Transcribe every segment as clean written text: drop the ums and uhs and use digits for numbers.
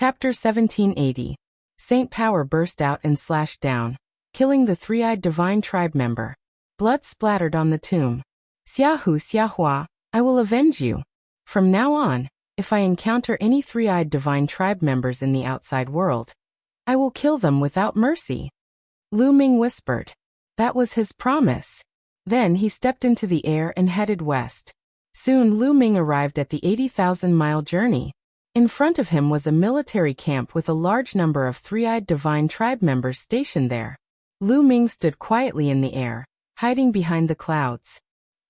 Chapter 1780. Saint Power burst out and slashed down, killing the three-eyed divine tribe member. Blood splattered on the tomb. Xiahu Xiahua, I will avenge you. From now on, if I encounter any three-eyed divine tribe members in the outside world, I will kill them without mercy. Lu Ming whispered. That was his promise. Then he stepped into the air and headed west. Soon Lu Ming arrived at the 80,000-mile journey. In front of him was a military camp with a large number of three-eyed divine tribe members stationed there. Lu Ming stood quietly in the air, hiding behind the clouds.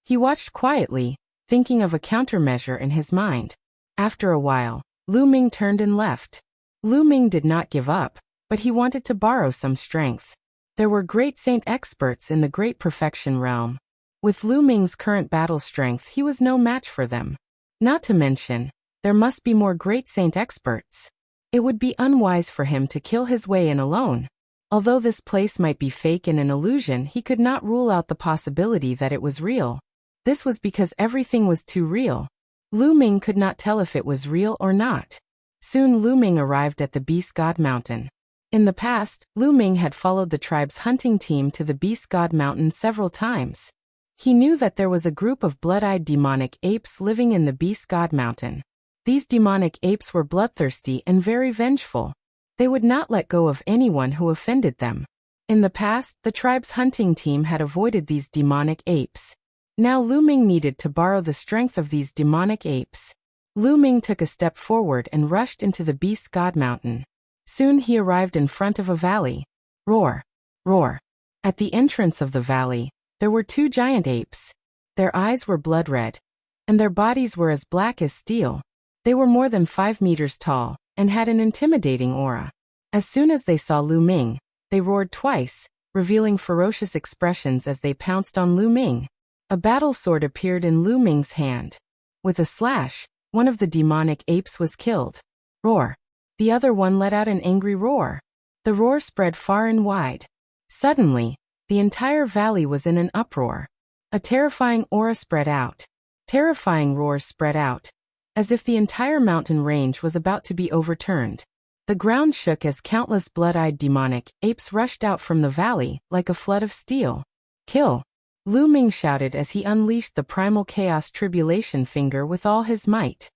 He watched quietly, thinking of a countermeasure in his mind. After a while, Lu Ming turned and left. Lu Ming did not give up, but he wanted to borrow some strength. There were great saint experts in the great perfection realm. With Lu Ming's current battle strength, he was no match for them. Not to mention, there must be more great saint experts. It would be unwise for him to kill his way in alone. Although this place might be fake and an illusion, he could not rule out the possibility that it was real. This was because everything was too real. Lu Ming could not tell if it was real or not. Soon Lu Ming arrived at the Beast God Mountain. In the past, Lu Ming had followed the tribe's hunting team to the Beast God Mountain several times. He knew that there was a group of blood-eyed demonic apes living in the Beast God Mountain. These demonic apes were bloodthirsty and very vengeful. They would not let go of anyone who offended them. In the past, the tribe's hunting team had avoided these demonic apes. Now Lu Ming needed to borrow the strength of these demonic apes. Lu Ming took a step forward and rushed into the Beast God Mountain. Soon he arrived in front of a valley. Roar! Roar! At the entrance of the valley, there were two giant apes. Their eyes were blood red, and their bodies were as black as steel. They were more than 5 meters tall, and had an intimidating aura. As soon as they saw Lu Ming, they roared twice, revealing ferocious expressions as they pounced on Lu Ming. A battle sword appeared in Lu Ming's hand. With a slash, one of the demonic apes was killed. Roar! The other one let out an angry roar. The roar spread far and wide. Suddenly, the entire valley was in an uproar. A terrifying aura spread out. Terrifying roars spread out, as if the entire mountain range was about to be overturned. The ground shook as countless blood-eyed demonic apes rushed out from the valley like a flood of steel. Kill! Lu Ming shouted as he unleashed the primal chaos tribulation finger with all his might.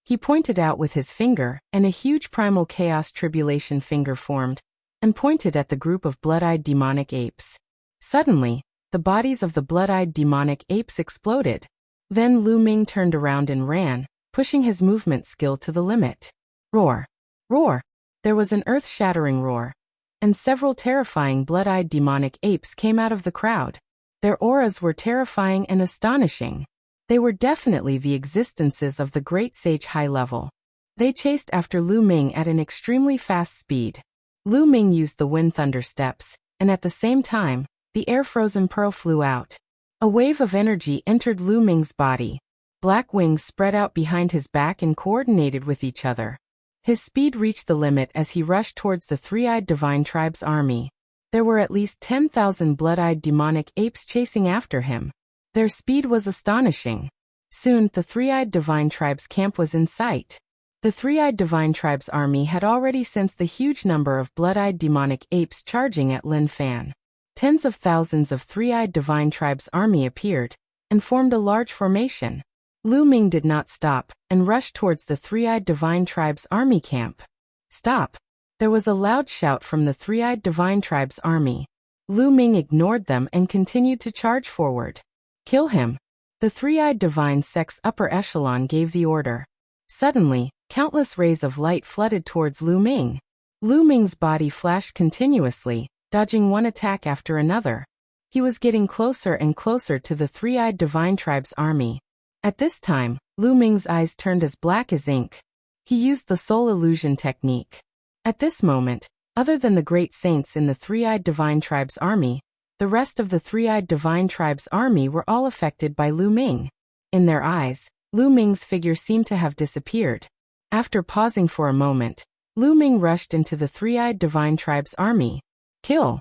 He pointed out with his finger, and a huge primal chaos tribulation finger formed, and pointed at the group of blood-eyed demonic apes. Suddenly, the bodies of the blood-eyed demonic apes exploded. Then Lu Ming turned around and ran, pushing his movement skill to the limit. Roar! Roar! There was an earth-shattering roar, and several terrifying blood-eyed demonic apes came out of the crowd. Their auras were terrifying and astonishing. They were definitely the existences of the great sage high level. They chased after Lu Ming at an extremely fast speed. Lu Ming used the wind thunder steps, and at the same time, the air-frozen pearl flew out. A wave of energy entered Lu Ming's body. Black wings spread out behind his back and coordinated with each other. His speed reached the limit as he rushed towards the three-eyed divine tribe's army. There were at least 10,000 blood-eyed demonic apes chasing after him. Their speed was astonishing. Soon, the three-eyed divine tribe's camp was in sight. The three-eyed divine tribe's army had already sensed the huge number of blood-eyed demonic apes charging at Lin Fan. Tens of thousands of three-eyed divine tribe's army appeared, and formed a large formation. Lu Ming did not stop, and rushed towards the three-eyed divine tribe's army camp. Stop! There was a loud shout from the three-eyed divine tribe's army. Lu Ming ignored them and continued to charge forward. Kill him! The three-eyed divine sect's upper echelon gave the order. Suddenly, countless rays of light flooded towards Lu Ming. Lu Ming's body flashed continuously, dodging one attack after another. He was getting closer and closer to the three-eyed divine tribe's army. At this time, Lu Ming's eyes turned as black as ink. He used the soul illusion technique. At this moment, other than the great saints in the three-eyed divine tribe's army, the rest of the three-eyed divine tribe's army were all affected by Lu Ming. In their eyes, Lu Ming's figure seemed to have disappeared. After pausing for a moment, Lu Ming rushed into the three-eyed divine tribe's army. Kill!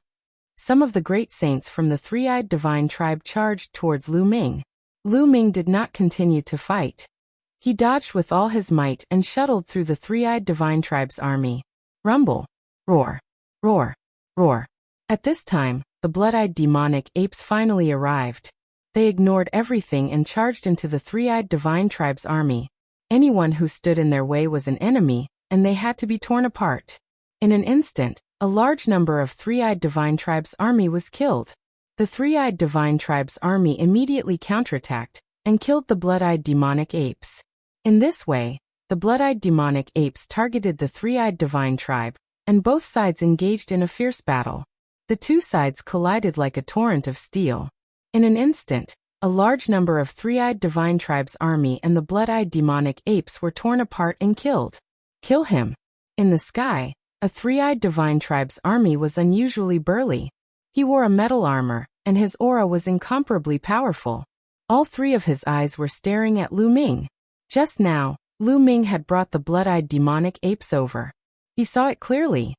Some of the great saints from the three-eyed divine tribe charged towards Lu Ming. Lu Ming did not continue to fight. He dodged with all his might and shuttled through the three-eyed divine tribe's army. Rumble. Roar. Roar. Roar. At this time, the blood-eyed demonic apes finally arrived. They ignored everything and charged into the three-eyed divine tribe's army. Anyone who stood in their way was an enemy, and they had to be torn apart. In an instant, a large number of three-eyed divine tribe's army was killed. The three-eyed divine tribe's army immediately counterattacked and killed the blood-eyed demonic apes. In this way, the blood-eyed demonic apes targeted the three-eyed divine tribe, and both sides engaged in a fierce battle. The two sides collided like a torrent of steel. In an instant, a large number of three-eyed divine tribe's army and the blood-eyed demonic apes were torn apart and killed. Kill him. In the sky, a three-eyed divine tribe's army was unusually burly. He wore a metal armor, and his aura was incomparably powerful. All three of his eyes were staring at Lu Ming. Just now, Lu Ming had brought the blood-eyed demonic apes over. He saw it clearly.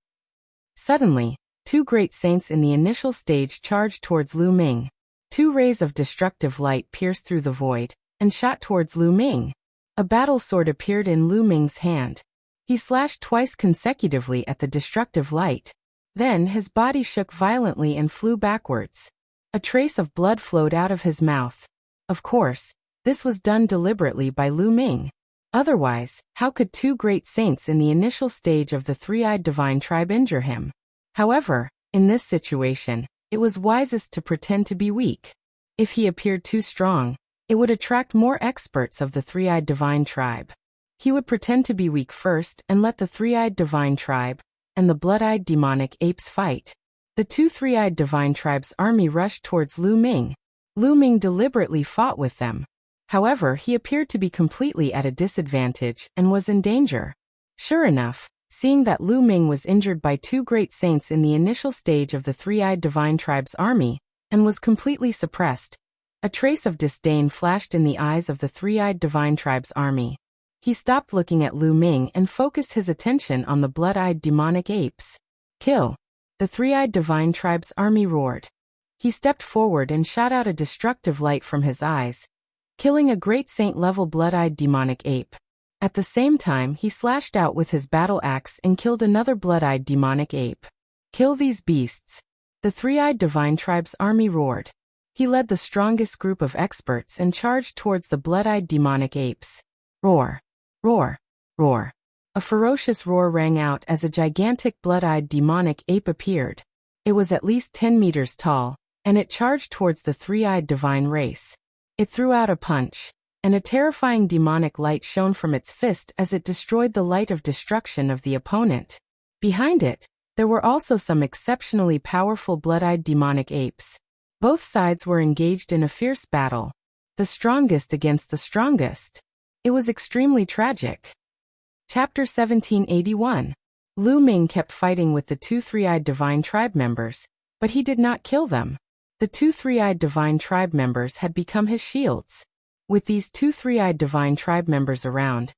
Suddenly, two great saints in the initial stage charged towards Lu Ming. Two rays of destructive light pierced through the void and shot towards Lu Ming. A battle sword appeared in Lu Ming's hand. He slashed twice consecutively at the destructive light. Then his body shook violently and flew backwards. A trace of blood flowed out of his mouth. Of course, this was done deliberately by Lu Ming. Otherwise, how could two great saints in the initial stage of the three-eyed divine tribe injure him? However, in this situation, it was wisest to pretend to be weak. If he appeared too strong, it would attract more experts of the three-eyed divine tribe. He would pretend to be weak first and let the three-eyed divine tribe and the blood-eyed demonic apes fight. The two three-eyed divine tribe's army rushed towards Lu Ming. Lu Ming deliberately fought with them. However, he appeared to be completely at a disadvantage and was in danger. Sure enough, seeing that Lu Ming was injured by two great saints in the initial stage of the three-eyed divine tribe's army, and was completely suppressed, a trace of disdain flashed in the eyes of the three-eyed divine tribe's army. He stopped looking at Lu Ming and focused his attention on the blood-eyed demonic apes. Kill! The three-eyed divine tribe's army roared. He stepped forward and shot out a destructive light from his eyes, killing a great saint-level blood-eyed demonic ape. At the same time, he slashed out with his battle axe and killed another blood-eyed demonic ape. Kill these beasts! The three-eyed divine tribe's army roared. He led the strongest group of experts and charged towards the blood-eyed demonic apes. Roar! Roar! Roar! A ferocious roar rang out as a gigantic blood-eyed demonic ape appeared. It was at least 10 meters tall, and it charged towards the three-eyed divine race. It threw out a punch, and a terrifying demonic light shone from its fist as it destroyed the light of destruction of the opponent. Behind it, there were also some exceptionally powerful blood-eyed demonic apes. Both sides were engaged in a fierce battle, the strongest against the strongest. It was extremely tragic. Chapter 1781. Lu Ming kept fighting with the two three-eyed divine tribe members, but he did not kill them. The two three-eyed divine tribe members had become his shields. With these two three-eyed divine tribe members around,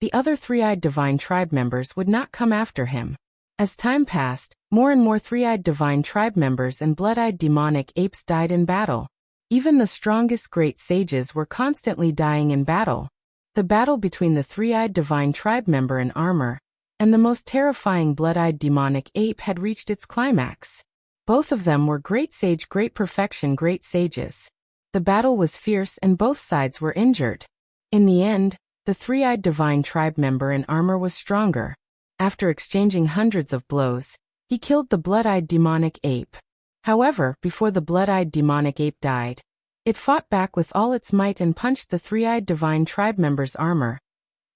the other three-eyed divine tribe members would not come after him. As time passed, more and more three-eyed divine tribe members and blood-eyed demonic apes died in battle. Even the strongest great sages were constantly dying in battle. The battle between the three-eyed divine tribe member in armor and the most terrifying blood-eyed demonic ape had reached its climax. Both of them were great sage, great perfection, great sages. The battle was fierce and both sides were injured. In the end, the three-eyed divine tribe member in armor was stronger. After exchanging hundreds of blows, he killed the blood-eyed demonic ape. However, before the blood-eyed demonic ape died, it fought back with all its might and punched the three-eyed divine tribe member's armor,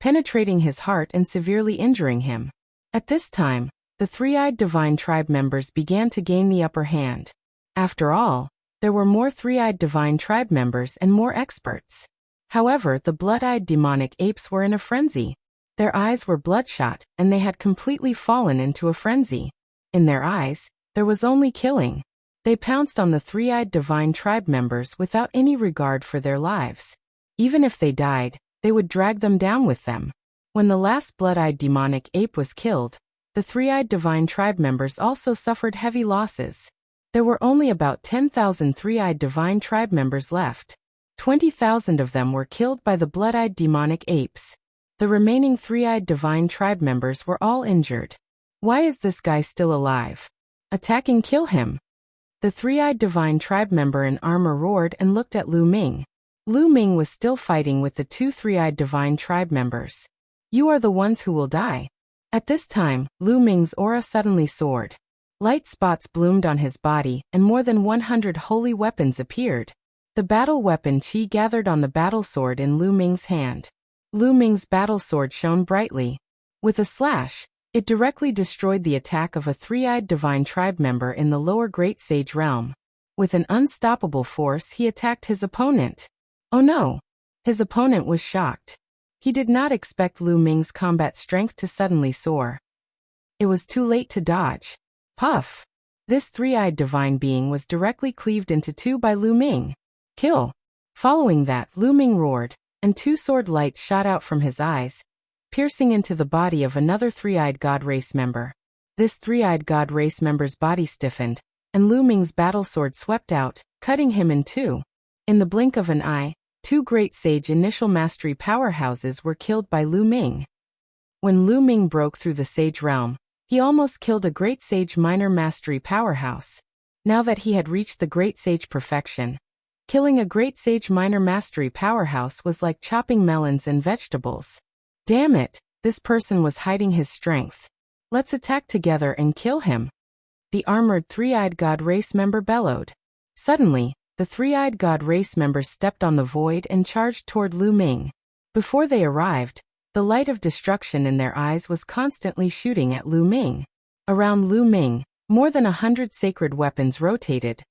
penetrating his heart and severely injuring him. At this time, the three-eyed divine tribe members began to gain the upper hand. After all, there were more three-eyed divine tribe members and more experts. However, the blood-eyed demonic apes were in a frenzy. Their eyes were bloodshot, and they had completely fallen into a frenzy. In their eyes, there was only killing. They pounced on the three-eyed divine tribe members without any regard for their lives. Even if they died, they would drag them down with them. When the last blood-eyed demonic ape was killed, the three-eyed divine tribe members also suffered heavy losses. There were only about 10,000 three-eyed divine tribe members left. 20,000 of them were killed by the blood-eyed demonic apes. The remaining three-eyed divine tribe members were all injured. Why is this guy still alive? Attack and kill him. The three-eyed divine tribe member in armor roared and looked at Lu Ming. Lu Ming was still fighting with the two three-eyed divine tribe members. You are the ones who will die. At this time, Lu Ming's aura suddenly soared. Light spots bloomed on his body, and more than 100 holy weapons appeared. The battle weapon Qi gathered on the battle sword in Lu Ming's hand. Lu Ming's battle sword shone brightly. With a slash, it directly destroyed the attack of a three-eyed divine tribe member in the lower Great Sage realm. With an unstoppable force, he attacked his opponent. Oh no! His opponent was shocked. He did not expect Lu Ming's combat strength to suddenly soar. It was too late to dodge. Puff! This three-eyed divine being was directly cleaved into two by Lu Ming. Kill! Following that, Lu Ming roared, and two sword lights shot out from his eyes, piercing into the body of another three-eyed god race member. This three-eyed god race member's body stiffened, and Lu Ming's battle sword swept out, cutting him in two. In the blink of an eye, two Great Sage Initial Mastery powerhouses were killed by Lu Ming. When Lu Ming broke through the Sage realm, he almost killed a Great Sage Minor Mastery powerhouse. Now that he had reached the Great Sage perfection, killing a Great Sage Minor Mastery powerhouse was like chopping melons and vegetables. Damn it, this person was hiding his strength. Let's attack together and kill him. The armored three-eyed god race member bellowed. Suddenly, the three-eyed god race members stepped on the void and charged toward Lu Ming. Before they arrived, the light of destruction in their eyes was constantly shooting at Lu Ming. Around Lu Ming, more than 100 sacred weapons rotated,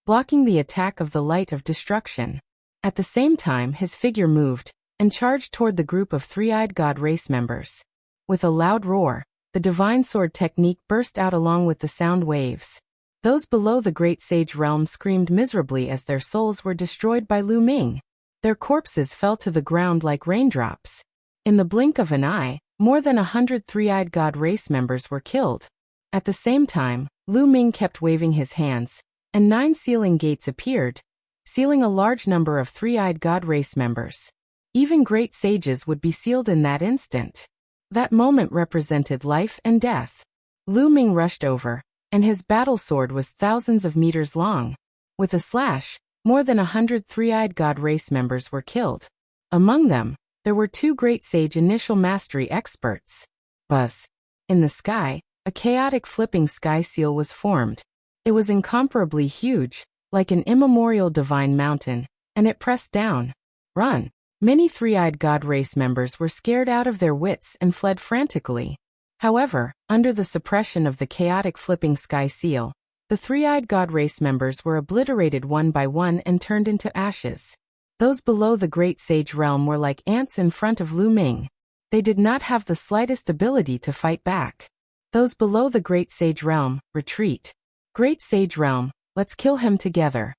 blocking the attack of the light of destruction. At the same time, his figure moved and charged toward the group of three-eyed god race members. With a loud roar, the divine sword technique burst out along with the sound waves. Those below the Great Sage realm screamed miserably as their souls were destroyed by Lu Ming. Their corpses fell to the ground like raindrops. In the blink of an eye, more than 100 three-eyed god race members were killed. At the same time, Lu Ming kept waving his hands, and 9 sealing gates appeared, sealing a large number of three-eyed god race members. Even great sages would be sealed in that instant. That moment represented life and death. Lu Ming rushed over, and his battle sword was thousands of meters long. With a slash, more than 100 three-eyed god race members were killed. Among them, there were 2 Great Sage Initial Mastery experts. Buzz! In the sky, a chaotic flipping sky seal was formed. It was incomparably huge, like an immemorial divine mountain, and it pressed down. Run! Many three-eyed god race members were scared out of their wits and fled frantically. However, under the suppression of the chaotic flipping sky seal, the three-eyed god race members were obliterated one by one and turned into ashes. Those below the Great Sage realm were like ants in front of Lu Ming. They did not have the slightest ability to fight back. Those below the Great Sage realm, retreat. Great Sage realm, let's kill him together.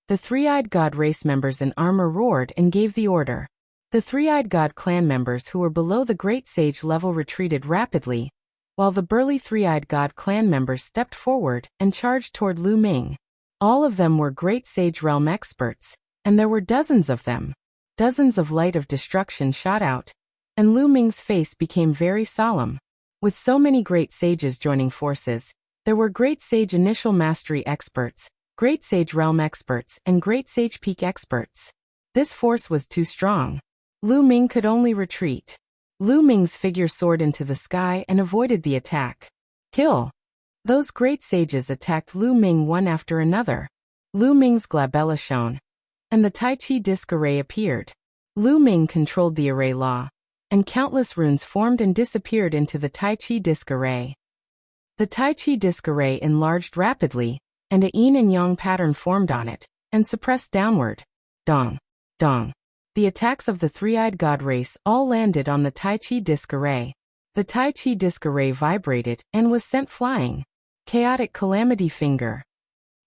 The three-eyed god race members in armor roared and gave the order. The three-eyed god clan members who were below the Great Sage level retreated rapidly, while the burly three-eyed god clan members stepped forward and charged toward Lu Ming. All of them were Great Sage realm experts, and there were dozens of them. Dozens of light of destruction shot out, and Lu Ming's face became very solemn. With so many Great Sages joining forces, there were Great Sage Initial Mastery experts, Great Sage Realm experts, and Great Sage Peak experts. This force was too strong. Lu Ming could only retreat. Lu Ming's figure soared into the sky and avoided the attack. Kill! Those great sages attacked Lu Ming one after another. Lu Ming's glabella shone, and the Tai Chi disc array appeared. Lu Ming controlled the array law, and countless runes formed and disappeared into the Tai Chi disc array. The Tai Chi disc array enlarged rapidly, and a yin and yang pattern formed on it, and suppressed downward. Dong! Dong! The attacks of the three-eyed god race all landed on the Tai Chi disc array. The Tai Chi disc array vibrated and was sent flying. Chaotic Calamity Finger.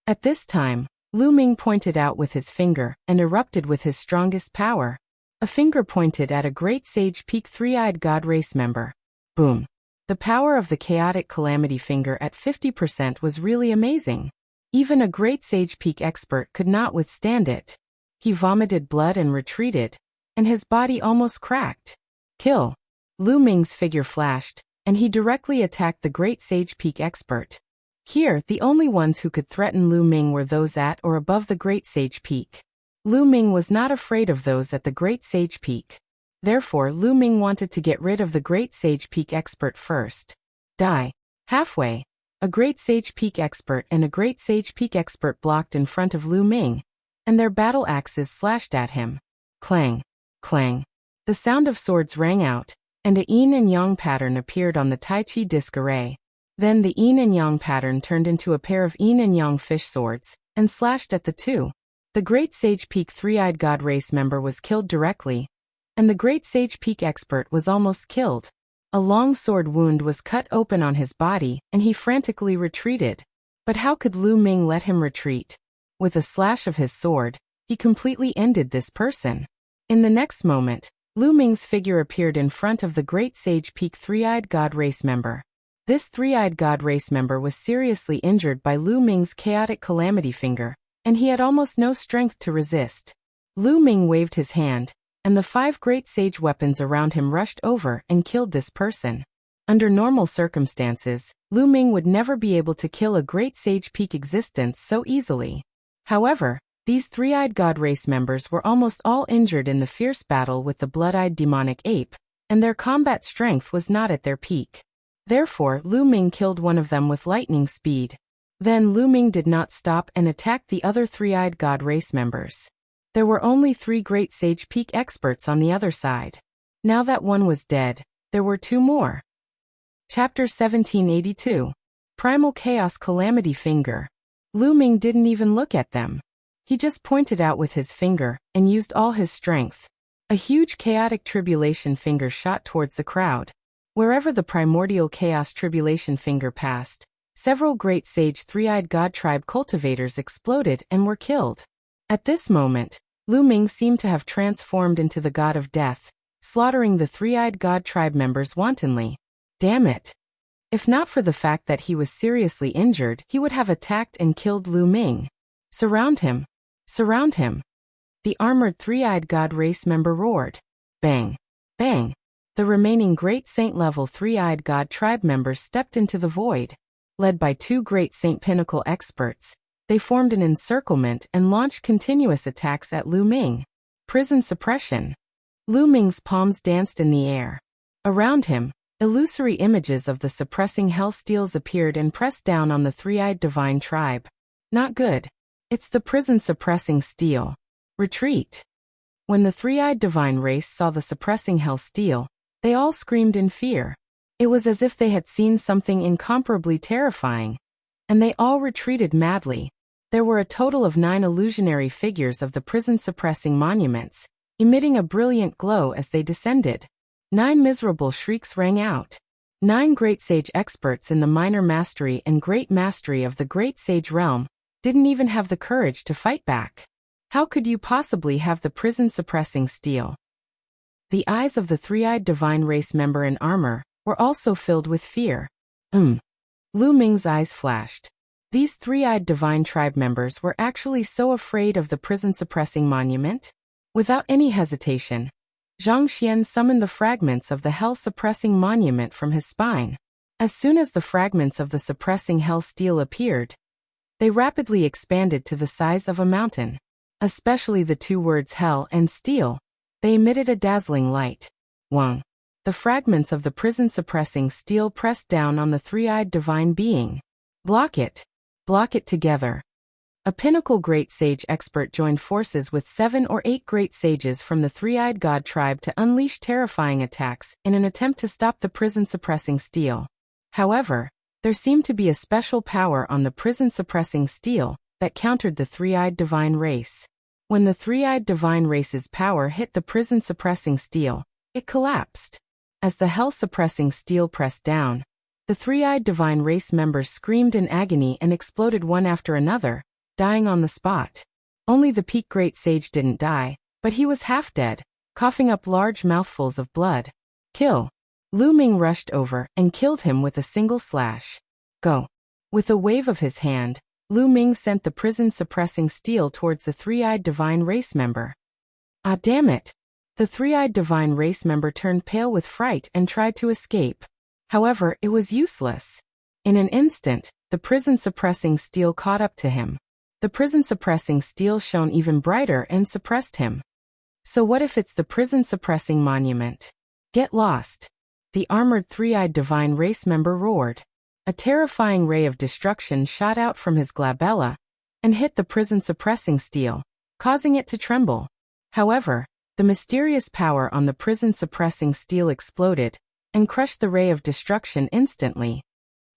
At this time, Lu Ming pointed out with his finger and erupted with his strongest power. A finger pointed at a Great Sage Peak three-eyed god race member. Boom! The power of the Chaotic Calamity Finger at 50% was really amazing. Even a Great Sage Peak expert could not withstand it. He vomited blood and retreated, and his body almost cracked. Kill. Lu Ming's figure flashed, and he directly attacked the great sage peak expert. Here, the only ones who could threaten Lu Ming were those at or above the great sage peak. Lu Ming was not afraid of those at the great sage peak. Therefore, Lu Ming wanted to get rid of the great sage peak expert first. Die. Halfway, a great sage peak expert and a great sage peak expert blocked in front of Lu Ming, and their battle axes slashed at him. Clang. Clang. The sound of swords rang out, and a yin and yang pattern appeared on the Tai Chi disc array. Then the yin and yang pattern turned into a pair of yin and yang fish swords, and slashed at the two. The Great Sage Peak Three-Eyed God race member was killed directly, and the Great Sage Peak expert was almost killed. A long sword wound was cut open on his body, and he frantically retreated. But how could Lu Ming let him retreat? With a slash of his sword, he completely ended this person. In the next moment, Lu Ming's figure appeared in front of the Great Sage Peak Three-Eyed God race member. This Three-Eyed God race member was seriously injured by Lu Ming's chaotic calamity finger, and he had almost no strength to resist. Lu Ming waved his hand, and the 5 great sage weapons around him rushed over and killed this person. Under normal circumstances, Lu Ming would never be able to kill a great sage peak existence so easily. However, these Three-Eyed God race members were almost all injured in the fierce battle with the blood-eyed demonic ape, and their combat strength was not at their peak. Therefore, Lu Ming killed one of them with lightning speed. Then Lu Ming did not stop and attacked the other Three-Eyed God race members. There were only 3 great sage peak experts on the other side. Now that one was dead, there were 2 more. Chapter 1782. Primal Chaos Calamity Finger. Lu Ming didn't even look at them. He just pointed out with his finger and used all his strength. A huge chaotic tribulation finger shot towards the crowd. Wherever the primordial chaos tribulation finger passed, several great sage Three-Eyed God tribe cultivators exploded and were killed. At this moment, Lu Ming seemed to have transformed into the god of death, slaughtering the Three-Eyed God tribe members wantonly. Damn it! If not for the fact that he was seriously injured, he would have attacked and killed Lu Ming. Surround him! Surround him! The armored Three-Eyed God race member roared. Bang! Bang! The remaining Great Saint-level Three-Eyed God tribe members stepped into the void. Led by 2 Great Saint Pinnacle experts, they formed an encirclement and launched continuous attacks at Lu Ming. Prison suppression. Lu Ming's palms danced in the air. Around him, illusory images of the suppressing hell steels appeared and pressed down on the Three-Eyed Divine tribe. Not good. It's the prison suppressing steel. Retreat. When the Three-Eyed Divine race saw the suppressing hell steel, they all screamed in fear. It was as if they had seen something incomparably terrifying, and they all retreated madly. There were a total of 9 illusionary figures of the prison-suppressing monuments, emitting a brilliant glow as they descended. 9 miserable shrieks rang out. 9 great sage experts in the minor mastery and great mastery of the great sage realm didn't even have the courage to fight back. How could you possibly have the prison-suppressing steel? The eyes of the Three-Eyed Divine race member in armor were also filled with fear. Lu Ming's eyes flashed. These Three-Eyed Divine tribe members were actually so afraid of the prison-suppressing monument? Without any hesitation, Zhang Xian summoned the fragments of the hell-suppressing monument from his spine. As soon as the fragments of the suppressing hell steel appeared, they rapidly expanded to the size of a mountain. Especially the 2 words hell and steel. They emitted a dazzling light. Wang. The fragments of the prison-suppressing steel pressed down on the Three-Eyed Divine being. Block it. Block it together. A pinnacle great sage expert joined forces with 7 or 8 great sages from the Three-Eyed God tribe to unleash terrifying attacks in an attempt to stop the prison-suppressing steel. However, there seemed to be a special power on the prison-suppressing steel that countered the Three-Eyed Divine race. When the Three-Eyed Divine race's power hit the prison-suppressing steel, it collapsed. As the hell-suppressing steel pressed down, the Three-Eyed Divine race members screamed in agony and exploded one after another, dying on the spot. Only the Peak Great Sage didn't die, but he was half dead, coughing up large mouthfuls of blood. Kill. Lu Ming rushed over and killed him with a single slash. Go. With a wave of his hand, Lu Ming sent the prison-suppressing steel towards the three-eyed divine race member. Ah, damn it! The three-eyed divine race member turned pale with fright and tried to escape. However, it was useless. In an instant, the prison-suppressing steel caught up to him. The prison-suppressing steel shone even brighter and suppressed him. So what if it's the prison-suppressing monument? Get lost! The armored three-eyed divine race member roared. A terrifying ray of destruction shot out from his glabella and hit the prison-suppressing steel, causing it to tremble. However, the mysterious power on the prison-suppressing steel exploded and crushed the ray of destruction instantly.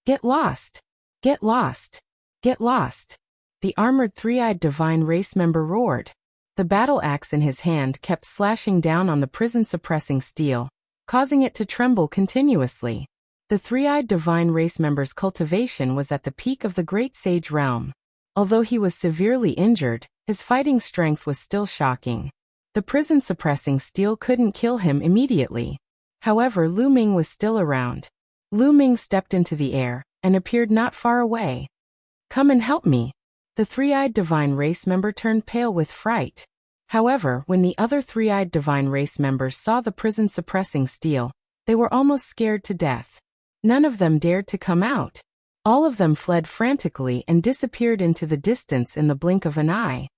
Get lost! Get lost! Get lost! The armored three-eyed divine race member roared. The battle axe in his hand kept slashing down on the prison-suppressing steel, causing it to tremble continuously. The three-eyed divine race member's cultivation was at the peak of the great sage realm. Although he was severely injured, his fighting strength was still shocking. The prison-suppressing steel couldn't kill him immediately. However, Lu Ming was still around. Lu Ming stepped into the air and appeared not far away. Come and help me. The three-eyed divine race member turned pale with fright. However, when the other three-eyed divine race members saw the prison-suppressing steel, they were almost scared to death. None of them dared to come out. All of them fled frantically and disappeared into the distance in the blink of an eye.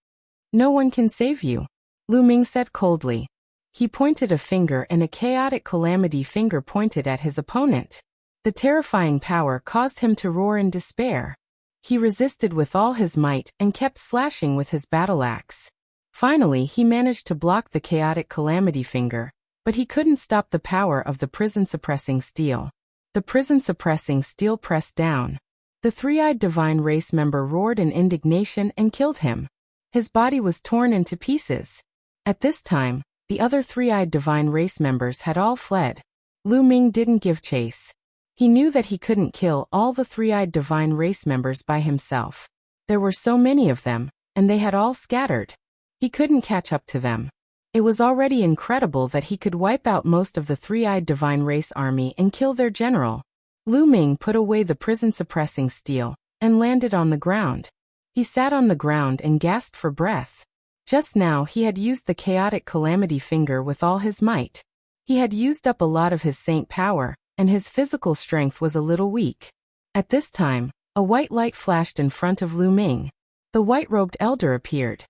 No one can save you, Lu Ming said coldly. He pointed a finger and a chaotic calamity finger pointed at his opponent. The terrifying power caused him to roar in despair. He resisted with all his might and kept slashing with his battle axe. Finally, he managed to block the chaotic calamity finger, but he couldn't stop the power of the prison-suppressing steel. The prison-suppressing steel pressed down. The three-eyed divine race member roared in indignation and killed him. His body was torn into pieces. At this time, the other three-eyed divine race members had all fled. Lu Ming didn't give chase. He knew that he couldn't kill all the three-eyed divine race members by himself. There were so many of them, and they had all scattered. He couldn't catch up to them. It was already incredible that he could wipe out most of the three-eyed divine race army and kill their general. Lu Ming put away the prison-suppressing steel and landed on the ground. He sat on the ground and gasped for breath. Just now he had used the chaotic calamity finger with all his might. He had used up a lot of his saint power, and his physical strength was a little weak. At this time, a white light flashed in front of Lu Ming. The white-robed elder appeared.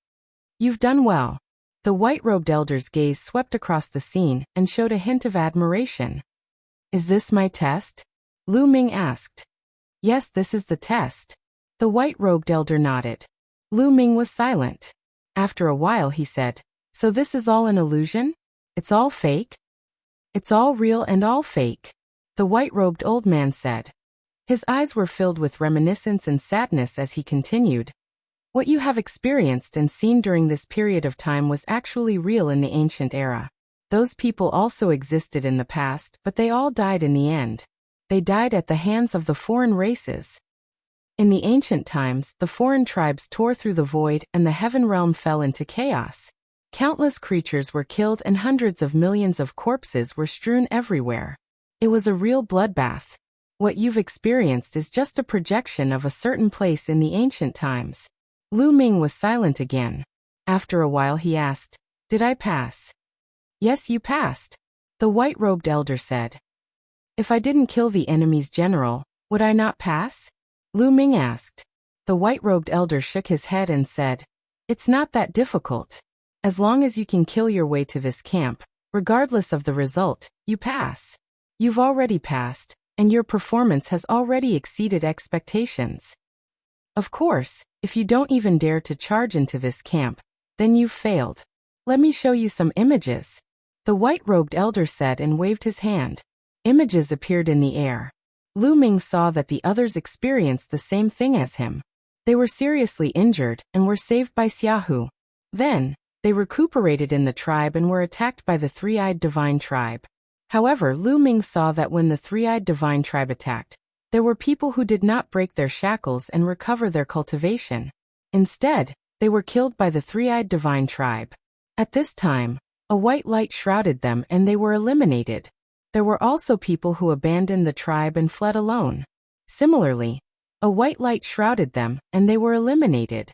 You've done well. The white-robed elder's gaze swept across the scene and showed a hint of admiration. Is this my test? Lu Ming asked. Yes, this is the test. The white-robed elder nodded. Lu Ming was silent. After a while he said, So this is all an illusion? It's all fake? It's all real and all fake, the white-robed old man said. His eyes were filled with reminiscence and sadness as he continued. What you have experienced and seen during this period of time was actually real in the ancient era. Those people also existed in the past, but they all died in the end. They died at the hands of the foreign races. In the ancient times, the foreign tribes tore through the void and the heaven realm fell into chaos. Countless creatures were killed and hundreds of millions of corpses were strewn everywhere. It was a real bloodbath. What you've experienced is just a projection of a certain place in the ancient times. Lu Ming was silent again. After a while he asked, Did I pass? Yes, you passed, the white-robed elder said. If I didn't kill the enemy's general, would I not pass? Lu Ming asked. The white-robed elder shook his head and said, It's not that difficult. As long as you can kill your way to this camp, regardless of the result, you pass. You've already passed, and your performance has already exceeded expectations. Of course, if you don't even dare to charge into this camp, then you've failed. Let me show you some images, the white-robed elder said and waved his hand. Images appeared in the air. Lu Ming saw that the others experienced the same thing as him. They were seriously injured and were saved by Xiaohu. Then, they recuperated in the tribe and were attacked by the three-eyed divine tribe. However, Lu Ming saw that when the three-eyed divine tribe attacked, there were people who did not break their shackles and recover their cultivation. Instead, they were killed by the three-eyed divine tribe. At this time, a white light shrouded them and they were eliminated. There were also people who abandoned the tribe and fled alone. Similarly, A white light shrouded them, and they were eliminated.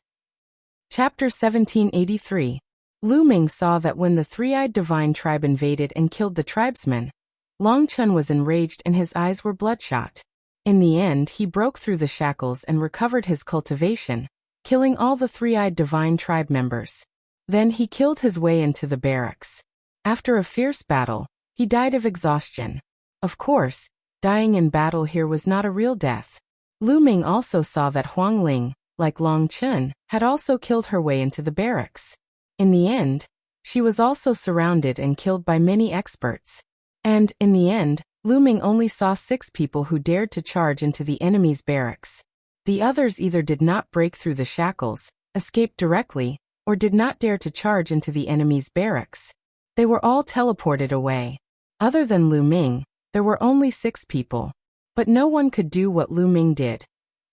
Chapter 1783. Lu Ming saw that when the three-eyed divine tribe invaded and killed the tribesmen, Long Chun was enraged and his eyes were bloodshot. In the end, he broke through the shackles and recovered his cultivation, killing all the three-eyed divine tribe members. Then he killed his way into the barracks. After a fierce battle, he died of exhaustion. Of course, dying in battle here was not a real death. Lu Ming also saw that Huang Ling, like Long Chun, had also killed her way into the barracks. In the end, she was also surrounded and killed by many experts. And, in the end, Lu Ming only saw 6 people who dared to charge into the enemy's barracks. The others either did not break through the shackles, escaped directly, or did not dare to charge into the enemy's barracks. They were all teleported away. Other than Lu Ming, there were only 6 people. But no one could do what Lu Ming did,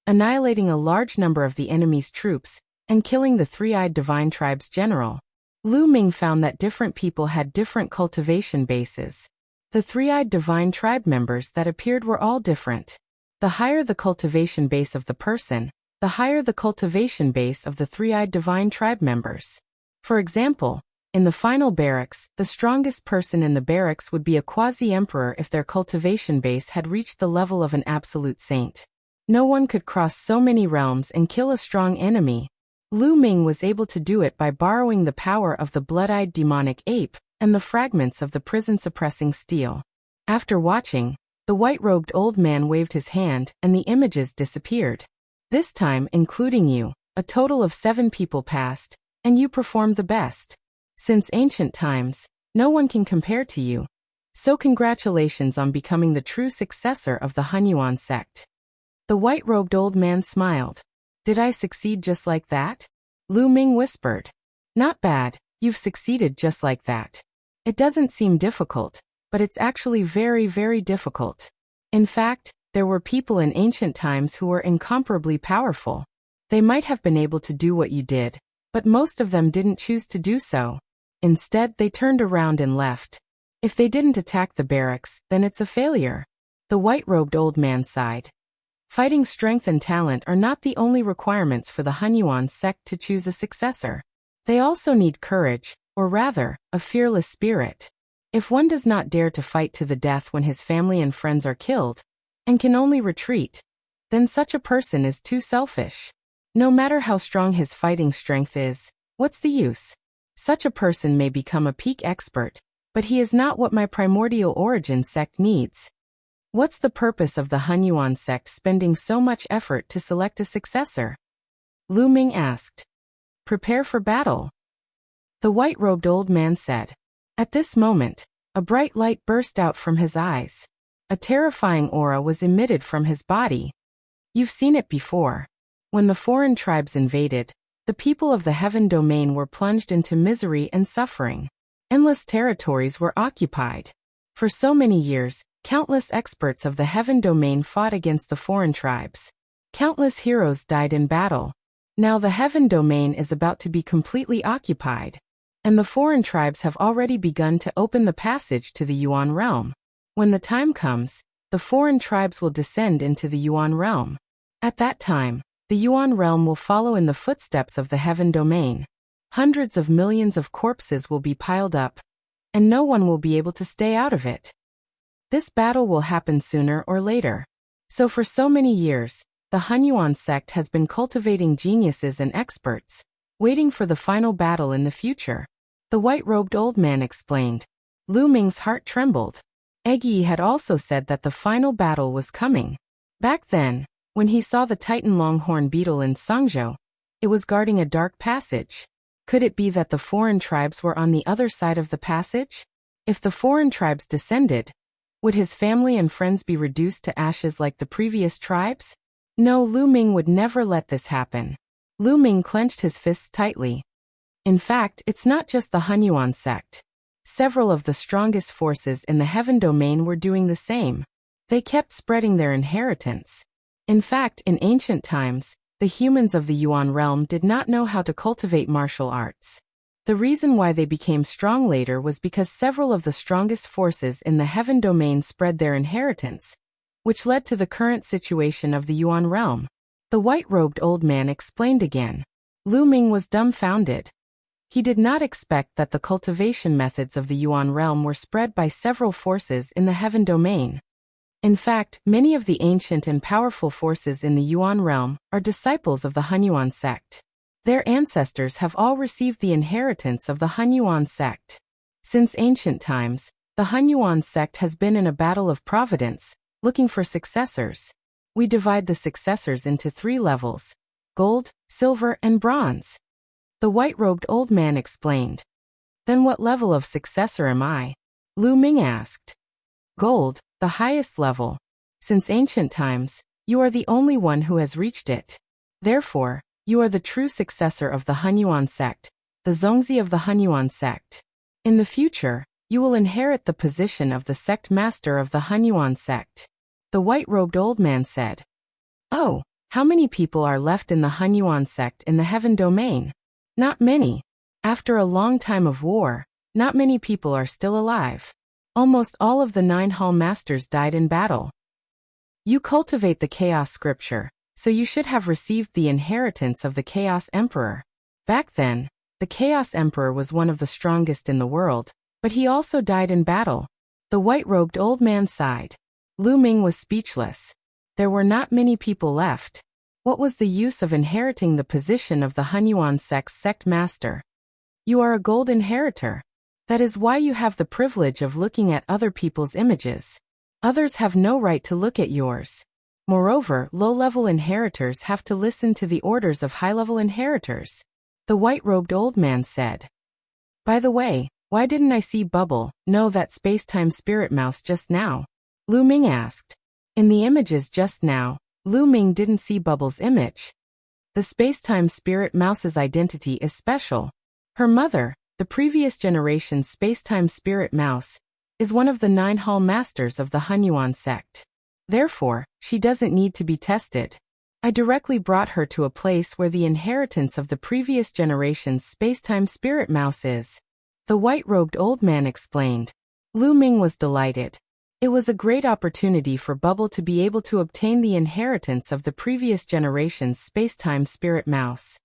annihilating a large number of the enemy's troops and killing the three-eyed divine tribe's general. Lu Ming found that different people had different cultivation bases. The three-eyed divine tribe members that appeared were all different. The higher the cultivation base of the person, the higher the cultivation base of the three-eyed divine tribe members. For example, in the final barracks, the strongest person in the barracks would be a quasi-emperor if their cultivation base had reached the level of an absolute saint. No one could cross so many realms and kill a strong enemy. Lu Ming was able to do it by borrowing the power of the blood-eyed demonic ape and the fragments of the prison-suppressing steel. After watching, the white-robed old man waved his hand and the images disappeared. This time, including you, a total of 7 people passed, and you performed the best. Since ancient times, no one can compare to you. So congratulations on becoming the true successor of the Hunyuan sect. The white-robed old man smiled. Did I succeed just like that? Lu Ming whispered. Not bad, you've succeeded just like that. It doesn't seem difficult, but it's actually very, very difficult. In fact, there were people in ancient times who were incomparably powerful. They might have been able to do what you did, but most of them didn't choose to do so. Instead, they turned around and left. If they didn't attack the barracks, then it's a failure. The white-robed old man sighed. Fighting strength and talent are not the only requirements for the Hunyuan sect to choose a successor. They also need courage, or rather, a fearless spirit. If one does not dare to fight to the death when his family and friends are killed, and can only retreat, then such a person is too selfish. No matter how strong his fighting strength is, what's the use? Such a person may become a peak expert, but he is not what my primordial origin sect needs. What's the purpose of the Hunyuan sect spending so much effort to select a successor? Lu Ming asked. Prepare for battle. The white-robed old man said. At this moment, a bright light burst out from his eyes. A terrifying aura was emitted from his body. You've seen it before. When the foreign tribes invaded, the people of the heaven domain were plunged into misery and suffering. Endless territories were occupied. For so many years, countless experts of the heaven domain fought against the foreign tribes. Countless heroes died in battle. Now the heaven domain is about to be completely occupied, and the foreign tribes have already begun to open the passage to the Yuan realm. When the time comes, the foreign tribes will descend into the Yuan realm. At that time, the Yuan realm will follow in the footsteps of the heaven domain. Hundreds of millions of corpses will be piled up, and no one will be able to stay out of it. This battle will happen sooner or later. So for so many years, the Hunyuan sect has been cultivating geniuses and experts, waiting for the final battle in the future. The white-robed old man explained. Lu Ming's heart trembled. Egyi had also said that the final battle was coming. Back then, when he saw the Titan longhorn beetle in Sangzhou, it was guarding a dark passage. Could it be that the foreign tribes were on the other side of the passage? If the foreign tribes descended, would his family and friends be reduced to ashes like the previous tribes? No, Lu Ming would never let this happen. Lu Ming clenched his fists tightly. In fact, it's not just the Hunyuan sect. Several of the strongest forces in the heaven domain were doing the same. They kept spreading their inheritance. In fact, in ancient times, the humans of the Yuan realm did not know how to cultivate martial arts. The reason why they became strong later was because several of the strongest forces in the heaven domain spread their inheritance, which led to the current situation of the Yuan realm. The white-robed old man explained again. Lu Ming was dumbfounded. He did not expect that the cultivation methods of the Yuan realm were spread by several forces in the heaven domain. In fact, many of the ancient and powerful forces in the Yuan realm are disciples of the Hunyuan sect. Their ancestors have all received the inheritance of the Hunyuan sect. Since ancient times, the Hunyuan sect has been in a battle of providence, looking for successors. We divide the successors into 3 levels: gold, silver, and bronze. The white-robed old man explained. Then what level of successor am I? Lu Ming asked. Gold, the highest level. Since ancient times, you are the only one who has reached it. Therefore, you are the true successor of the Hunyuan sect, the Zongzi of the Hunyuan sect. In the future, you will inherit the position of the sect master of the Hunyuan sect. The white-robed old man said. Oh, how many people are left in the Hunyuan sect in the heaven domain? Not many. After a long time of war, not many people are still alive. Almost all of the 9 hall masters died in battle. You cultivate the Chaos Scripture, so you should have received the inheritance of the Chaos Emperor. Back then, the Chaos Emperor was one of the strongest in the world, but he also died in battle. The white-robed old man sighed. Lu Ming was speechless. There were not many people left. What was the use of inheriting the position of the Hunyuan sect's sect master? You are a gold inheritor. That is why you have the privilege of looking at other people's images. Others have no right to look at yours. Moreover, low-level inheritors have to listen to the orders of high-level inheritors. The white-robed old man said. By the way, why didn't I see Bubble, no, that space-time spirit mouse just now? Lu Ming asked. In the images just now, Lu Ming didn't see Bubble's image. The space-time spirit mouse's identity is special. Her mother, the previous generation's space-time spirit mouse, is one of the 9 hall masters of the Hunyuan sect. Therefore, she doesn't need to be tested. I directly brought her to a place where the inheritance of the previous generation's space-time spirit mouse is. The white-robed old man explained. Lu Ming was delighted. It was a great opportunity for Bubble to be able to obtain the inheritance of the previous generation's space-time spirit mouse.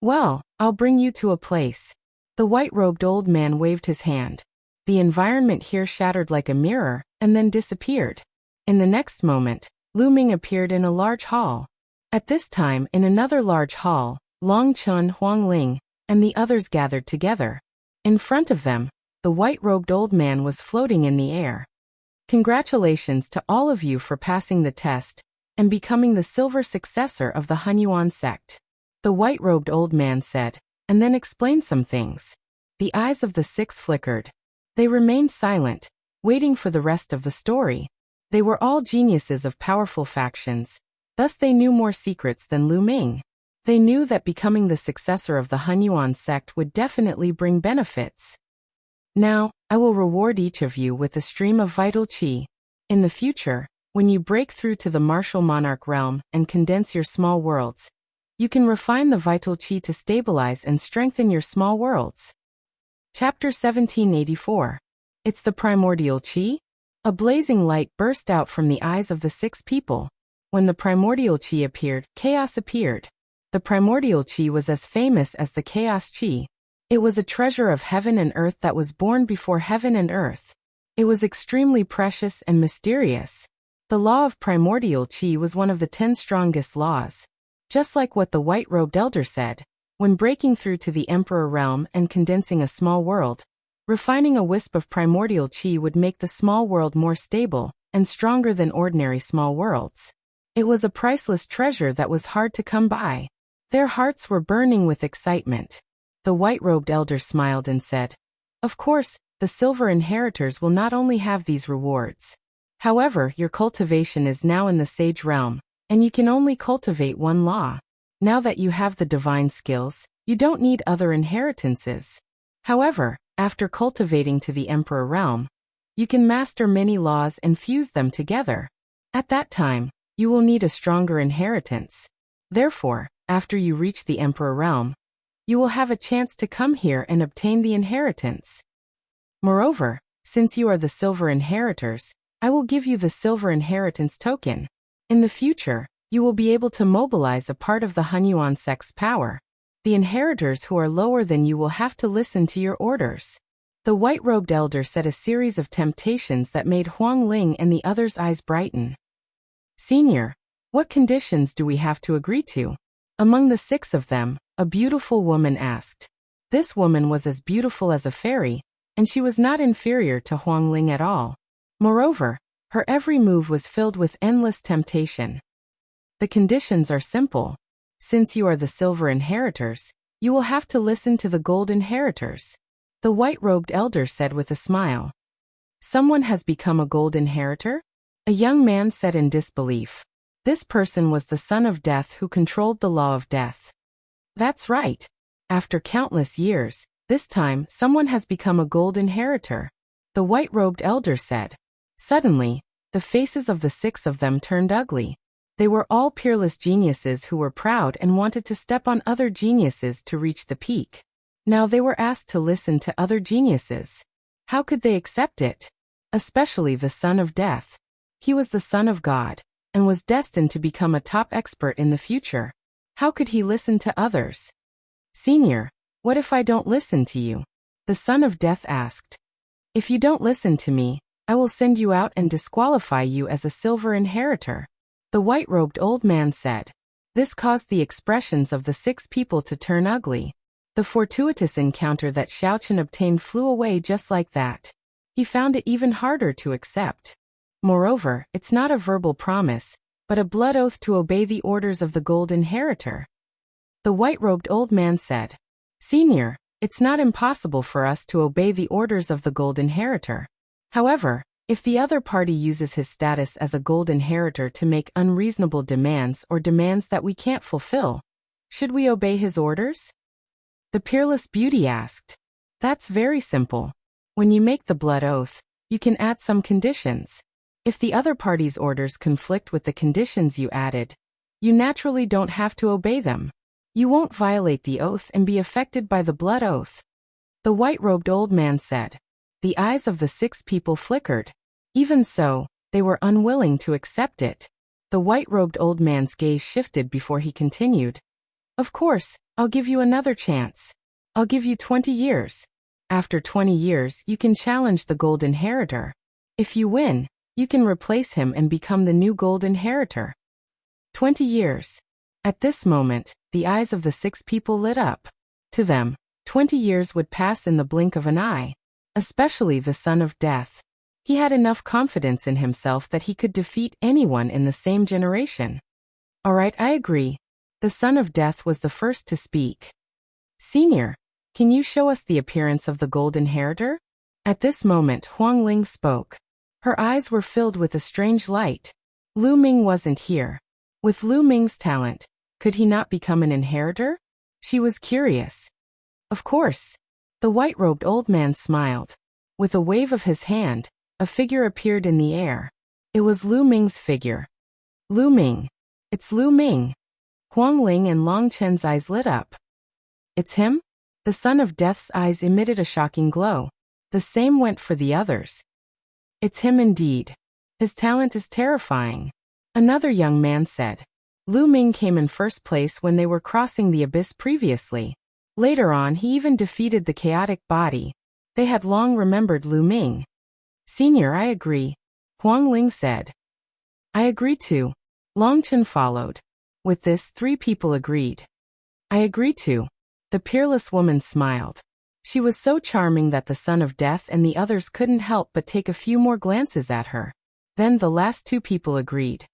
Well, I'll bring you to a place. The white-robed old man waved his hand. The environment here shattered like a mirror, and then disappeared. In the next moment, Lu Ming appeared in a large hall. At this time, in another large hall, Long Chun, Huang Ling, and the others gathered together. In front of them, the white-robed old man was floating in the air. Congratulations to all of you for passing the test and becoming the silver successor of the Hunyuan sect. The white-robed old man said, and then explained some things. The eyes of the 6 flickered. They remained silent, waiting for the rest of the story. They were all geniuses of powerful factions, thus they knew more secrets than Lu Ming. They knew that becoming the successor of the Hunyuan sect would definitely bring benefits. Now, I will reward each of you with a stream of vital qi. In the future, when you break through to the martial monarch realm and condense your small worlds, you can refine the vital qi to stabilize and strengthen your small worlds. Chapter 1784. It's the primordial qi? A blazing light burst out from the eyes of the 6 people. When the primordial qi appeared, chaos appeared. The primordial qi was as famous as the chaos qi. It was a treasure of heaven and earth that was born before heaven and earth. It was extremely precious and mysterious. The law of primordial qi was one of the 10 strongest laws. Just like what the white-robed elder said, when breaking through to the emperor realm and condensing a small world, refining a wisp of primordial qi would make the small world more stable and stronger than ordinary small worlds. It was a priceless treasure that was hard to come by. Their hearts were burning with excitement. The white-robed elder smiled and said, of course, the silver inheritors will not only have these rewards. However, your cultivation is now in the sage realm, and you can only cultivate 1 law. Now that you have the divine skills, you don't need other inheritances. However, after cultivating to the emperor realm, you can master many laws and fuse them together. At that time, you will need a stronger inheritance. Therefore, after you reach the emperor realm, you will have a chance to come here and obtain the inheritance. Moreover, since you are the silver inheritors, I will give you the silver inheritance token. In the future, You will be able to mobilize a part of the Hunyuan sect's power. The inheritors who are lower than you will have to listen to your orders. The white-robed elder said a series of temptations that made Huang Ling and the others' eyes brighten. Senior, what conditions do we have to agree to? Among the 6 of them, a beautiful woman asked. This woman was as beautiful as a fairy, and she was not inferior to Huang Ling at all. Moreover, her every move was filled with endless temptation. The conditions are simple. Since you are the silver inheritors, you will have to listen to the gold inheritors. The white-robed elder said with a smile. Someone has become a gold inheritor? A young man said in disbelief. This person was the son of death who controlled the law of death. That's right. After countless years, this time someone has become a gold inheritor. The white-robed elder said. Suddenly, the faces of the 6 of them turned ugly. They were all peerless geniuses who were proud and wanted to step on other geniuses to reach the peak. Now they were asked to listen to other geniuses. How could they accept it? Especially the son of death. He was the son of God, and was destined to become a top expert in the future. How could he listen to others? Senior, what if I don't listen to you? The son of death asked. If you don't listen to me, I will send you out and disqualify you as a silver inheritor. The white-robed old man said. This caused the expressions of the 6 people to turn ugly. The fortuitous encounter that Xiaochen obtained flew away just like that. He found it even harder to accept. Moreover, it's not a verbal promise, but a blood oath to obey the orders of the gold inheritor. The white-robed old man said. Senior, it's not impossible for us to obey the orders of the gold inheritor. However, if the other party uses his status as a gold inheritor to make unreasonable demands or demands that we can't fulfill, should we obey his orders? The peerless beauty asked. That's very simple. When you make the blood oath, you can add some conditions. If the other party's orders conflict with the conditions you added, you naturally don't have to obey them. You won't violate the oath and be affected by the blood oath. The white-robed old man said. The eyes of the 6 people flickered. Even so, they were unwilling to accept it. The white-robed old man's gaze shifted before he continued. Of course, I'll give you another chance. I'll give you 20 years. After 20 years, you can challenge the gold inheritor. If you win, you can replace him and become the new gold inheritor. 20 years. At this moment, the eyes of the 6 people lit up. To them, 20 years would pass in the blink of an eye. Especially the son of death. He had enough confidence in himself that he could defeat anyone in the same generation. All right, I agree. The son of death was the first to speak. Senior, can you show us the appearance of the gold inheritor? At this moment Huang Ling spoke. Her eyes were filled with a strange light. Lu Ming wasn't here. With Lu Ming's talent, could he not become an inheritor? She was curious. Of course. The white-robed old man smiled. With a wave of his hand, a figure appeared in the air. It was Lu Ming's figure. Lu Ming. It's Lu Ming. Huang Ling and Long Chen's eyes lit up. It's him? The son of death's eyes emitted a shocking glow. The same went for the others. It's him indeed. His talent is terrifying. Another young man said. Lu Ming came in first place when they were crossing the abyss previously. Later on he even defeated the chaotic body. They had long remembered Lu Ming. Senior, I agree. Huang Ling said. I agree too. Long Chen followed. With this 3 people agreed. I agree too. The peerless woman smiled. She was so charming that the son of death and the others couldn't help but take a few more glances at her. Then the last 2 people agreed.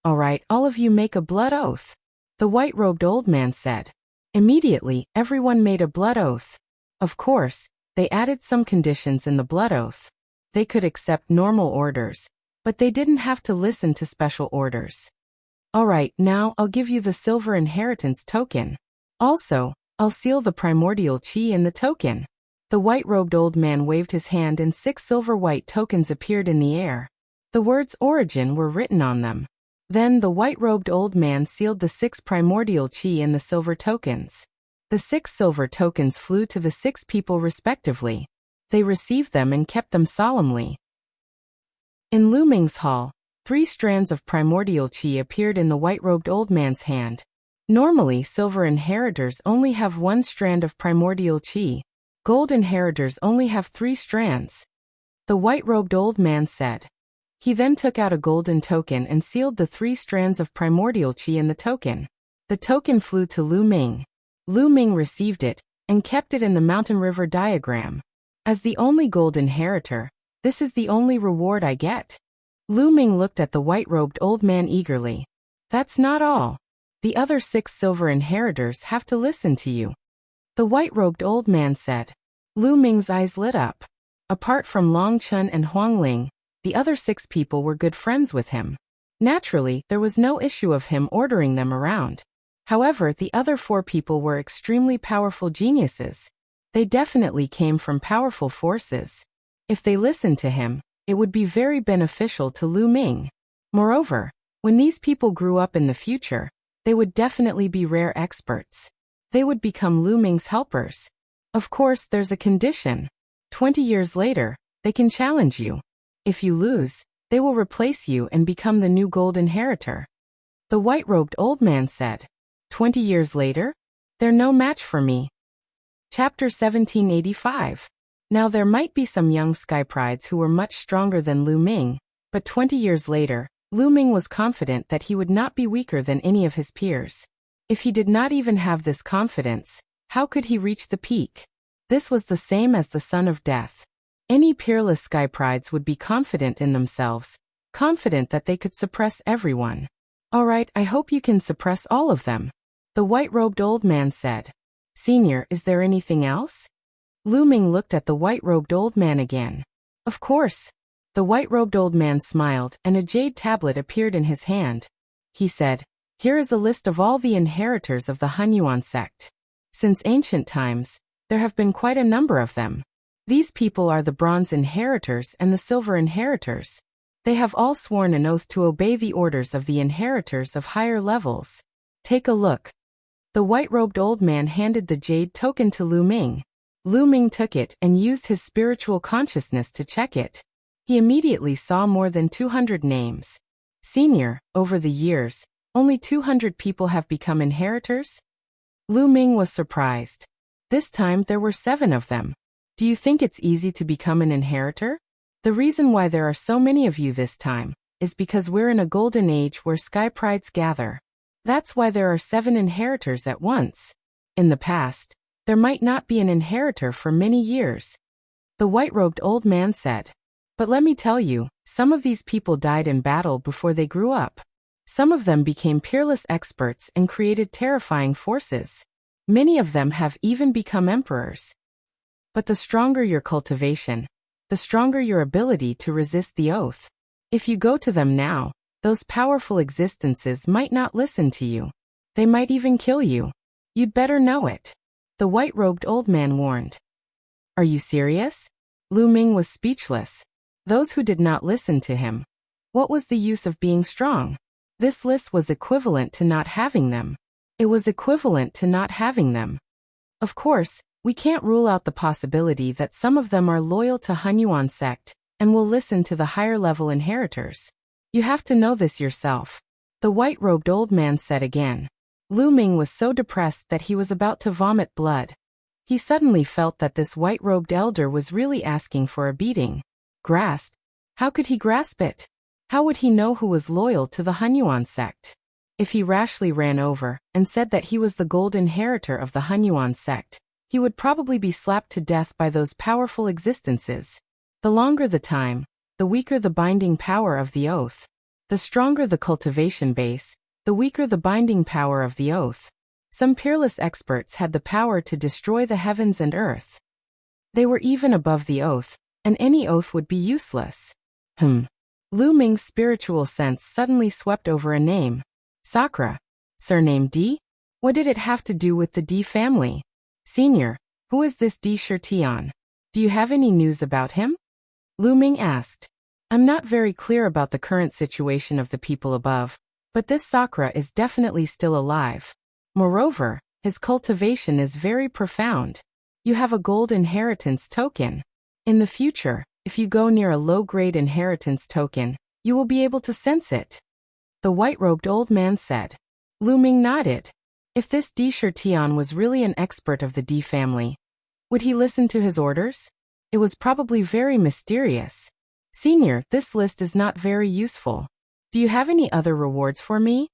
All right, all of you make a blood oath. The white-robed old man said. Immediately, everyone made a blood oath. Of course, they added some conditions in the blood oath. They could accept normal orders, but they didn't have to listen to special orders. All right, now I'll give you the silver inheritance token. Also, I'll seal the primordial chi in the token. The white-robed old man waved his hand and 6 silver-white tokens appeared in the air. The words origin were written on them. Then the white-robed old man sealed the 6 primordial chi in the silver tokens. The 6 silver tokens flew to the 6 people respectively. They received them and kept them solemnly. In Lu Ming's hall, 3 strands of primordial qi appeared in the white-robed old man's hand. Normally, silver inheritors only have 1 strand of primordial qi. Gold inheritors only have 3 strands. The white-robed old man said. He then took out a golden token and sealed the 3 strands of primordial qi in the token. The token flew to Lu Ming. Lu Ming received it and kept it in the mountain river diagram. As the only gold inheritor, this is the only reward I get. Lu Ming looked at the white-robed old man eagerly. That's not all. The other 6 silver inheritors have to listen to you. The white-robed old man said. Lu Ming's eyes lit up. Apart from Long Chun and Huang Ling, the other 6 people were good friends with him. Naturally, there was no issue of him ordering them around. However, the other 4 people were extremely powerful geniuses. They definitely came from powerful forces. If they listened to him, it would be very beneficial to Lu Ming. Moreover, when these people grew up in the future, they would definitely be rare experts. They would become Lu Ming's helpers. Of course, there's a condition. 20 years later, they can challenge you. If you lose, they will replace you and become the new gold inheritor. The white-robed old man said. 20 years later? They're no match for me. Chapter 1785. Now there might be some young sky prides who were much stronger than Lu Ming, but 20 years later, Lu Ming was confident that he would not be weaker than any of his peers. If he did not even have this confidence, how could he reach the peak? This was the same as the son of death. Any peerless sky prides would be confident in themselves, confident that they could suppress everyone. All right, I hope you can suppress all of them. The white-robed old man said. Senior, is there anything else? Lu Ming looked at the white-robed old man again. Of course. The white-robed old man smiled and a jade tablet appeared in his hand. He said, here is a list of all the inheritors of the Hunyuan sect. Since ancient times, there have been quite a number of them. These people are the bronze inheritors and the silver inheritors. They have all sworn an oath to obey the orders of the inheritors of higher levels. Take a look. The white-robed old man handed the jade token to Lu Ming. Lu Ming took it and used his spiritual consciousness to check it. He immediately saw more than 200 names. Senior, over the years, only 200 people have become inheritors? Lu Ming was surprised. This time there were 7 of them. Do you think it's easy to become an inheritor? The reason why there are so many of you this time is because we're in a golden age where sky prides gather. That's why there are 7 inheritors at once. In the past, there might not be an inheritor for many years. The white-robed old man said. But let me tell you, some of these people died in battle before they grew up. Some of them became peerless experts and created terrifying forces. Many of them have even become emperors. But the stronger your cultivation, the stronger your ability to resist the oath. If you go to them now, those powerful existences might not listen to you. They might even kill you. You'd better know it. The white-robed old man warned. Are you serious? Lu Ming was speechless. Those who did not listen to him. What was the use of being strong? This list was equivalent to not having them. It was equivalent to not having them. Of course, we can't rule out the possibility that some of them are loyal to Hunyuan sect and will listen to the higher-level inheritors. You have to know this yourself. The white-robed old man said again. Lu Ming was so depressed that he was about to vomit blood. He suddenly felt that this white-robed elder was really asking for a beating. Grasp? How could he grasp it? How would he know who was loyal to the Hunyuan sect? If he rashly ran over and said that he was the gold inheritor of the Hunyuan sect, he would probably be slapped to death by those powerful existences. The longer the time, the weaker the binding power of the oath. The stronger the cultivation base, the weaker the binding power of the oath. Some peerless experts had the power to destroy the heavens and earth. They were even above the oath, and any oath would be useless. Lu Ming's spiritual sense suddenly swept over a name. Sakura. Surname D? What did it have to do with the D family? Senior, who is this D Shirtian? Do you have any news about him? Lu Ming asked. I'm not very clear about the current situation of the people above, but this Sakura is definitely still alive. Moreover, his cultivation is very profound. You have a gold inheritance token. In the future, if you go near a low-grade inheritance token, You will be able to sense it. The white-robed old man said. Lu Ming nodded. If this Di Shirtian was really an expert of the Di family, would he listen to his orders? It was probably very mysterious. Senior, this list is not very useful. Do you have any other rewards for me?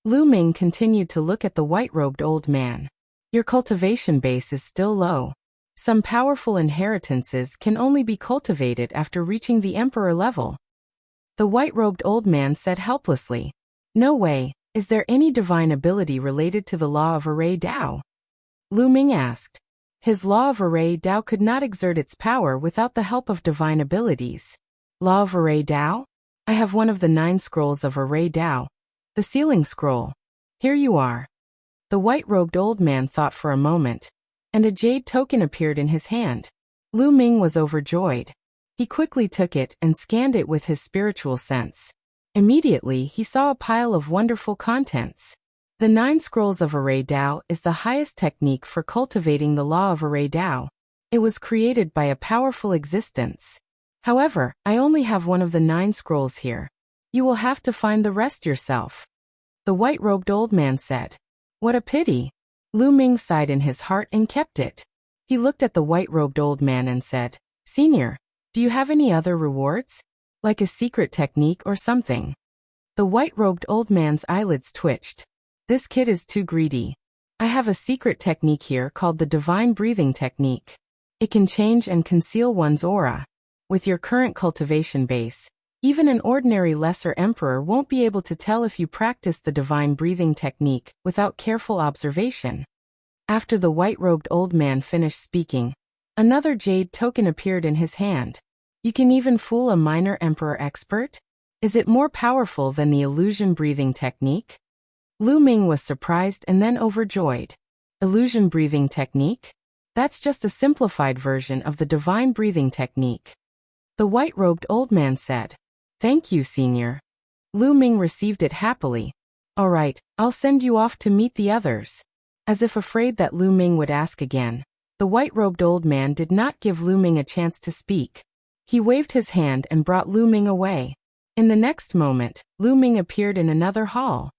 Lu Ming continued to look at the white-robed old man. Your cultivation base is still low. Some powerful inheritances can only be cultivated after reaching the emperor level. The white-robed old man said helplessly. No way. Is there any divine ability related to the law of array Dao? Lu Ming asked. His law of array Dao could not exert its power without the help of divine abilities. Law of array Dao? I have one of the 9 scrolls of array Dao. The sealing scroll. Here you are. The white-robed old man thought for a moment, and a jade token appeared in his hand. Lu Ming was overjoyed. He quickly took it and scanned it with his spiritual sense. Immediately, he saw a pile of wonderful contents. The 9 scrolls of array Dao is the highest technique for cultivating the law of array Dao. It was created by a powerful existence. However, I only have one of the 9 scrolls here. You will have to find the rest yourself. The white-robed old man said. What a pity. Lu Ming sighed in his heart and kept it. He looked at the white-robed old man and said, Senior, do you have any other rewards? Like a secret technique or something? The white-robed old man's eyelids twitched. This kid is too greedy. I have a secret technique here called the divine breathing technique. It can change and conceal one's aura. With your current cultivation base, even an ordinary lesser emperor won't be able to tell if you practice the divine breathing technique without careful observation. After the white-robed old man finished speaking, another jade token appeared in his hand. You can even fool a minor emperor expert? Is it more powerful than the illusion breathing technique? Lu Ming was surprised and then overjoyed. Illusion breathing technique? That's just a simplified version of the divine breathing technique. The white-robed old man said. Thank you, Senior. Lu Ming received it happily. All right, I'll send you off to meet the others. As if afraid that Lu Ming would ask again, the white-robed old man did not give Lu Ming a chance to speak. He waved his hand and brought Lu Ming away. In the next moment, Lu Ming appeared in another hall.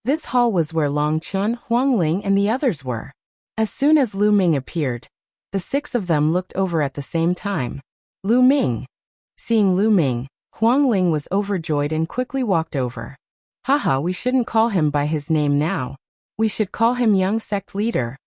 This hall was where Long Chun, Huang Ling, and the others were. As soon as Lu Ming appeared, the 6 of them looked over at the same time. Lu Ming. Seeing Lu Ming, Huang Ling was overjoyed and quickly walked over. Haha, we shouldn't call him by his name now. We should call him young sect leader.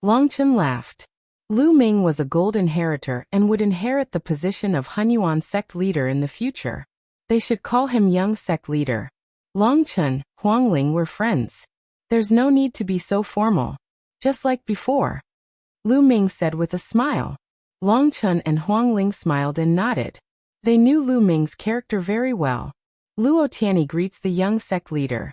Long Chun laughed. Lu Ming was a gold inheritor and would inherit the position of Hunyuan sect leader in the future. They should call him young sect leader. Long Chun, Huang Ling were friends. There's no need to be so formal. Just like before. Lu Ming said with a smile. Long Chun and Huang Ling smiled and nodded. They knew Lu Ming's character very well. Luo Tianyi greets the young sect leader.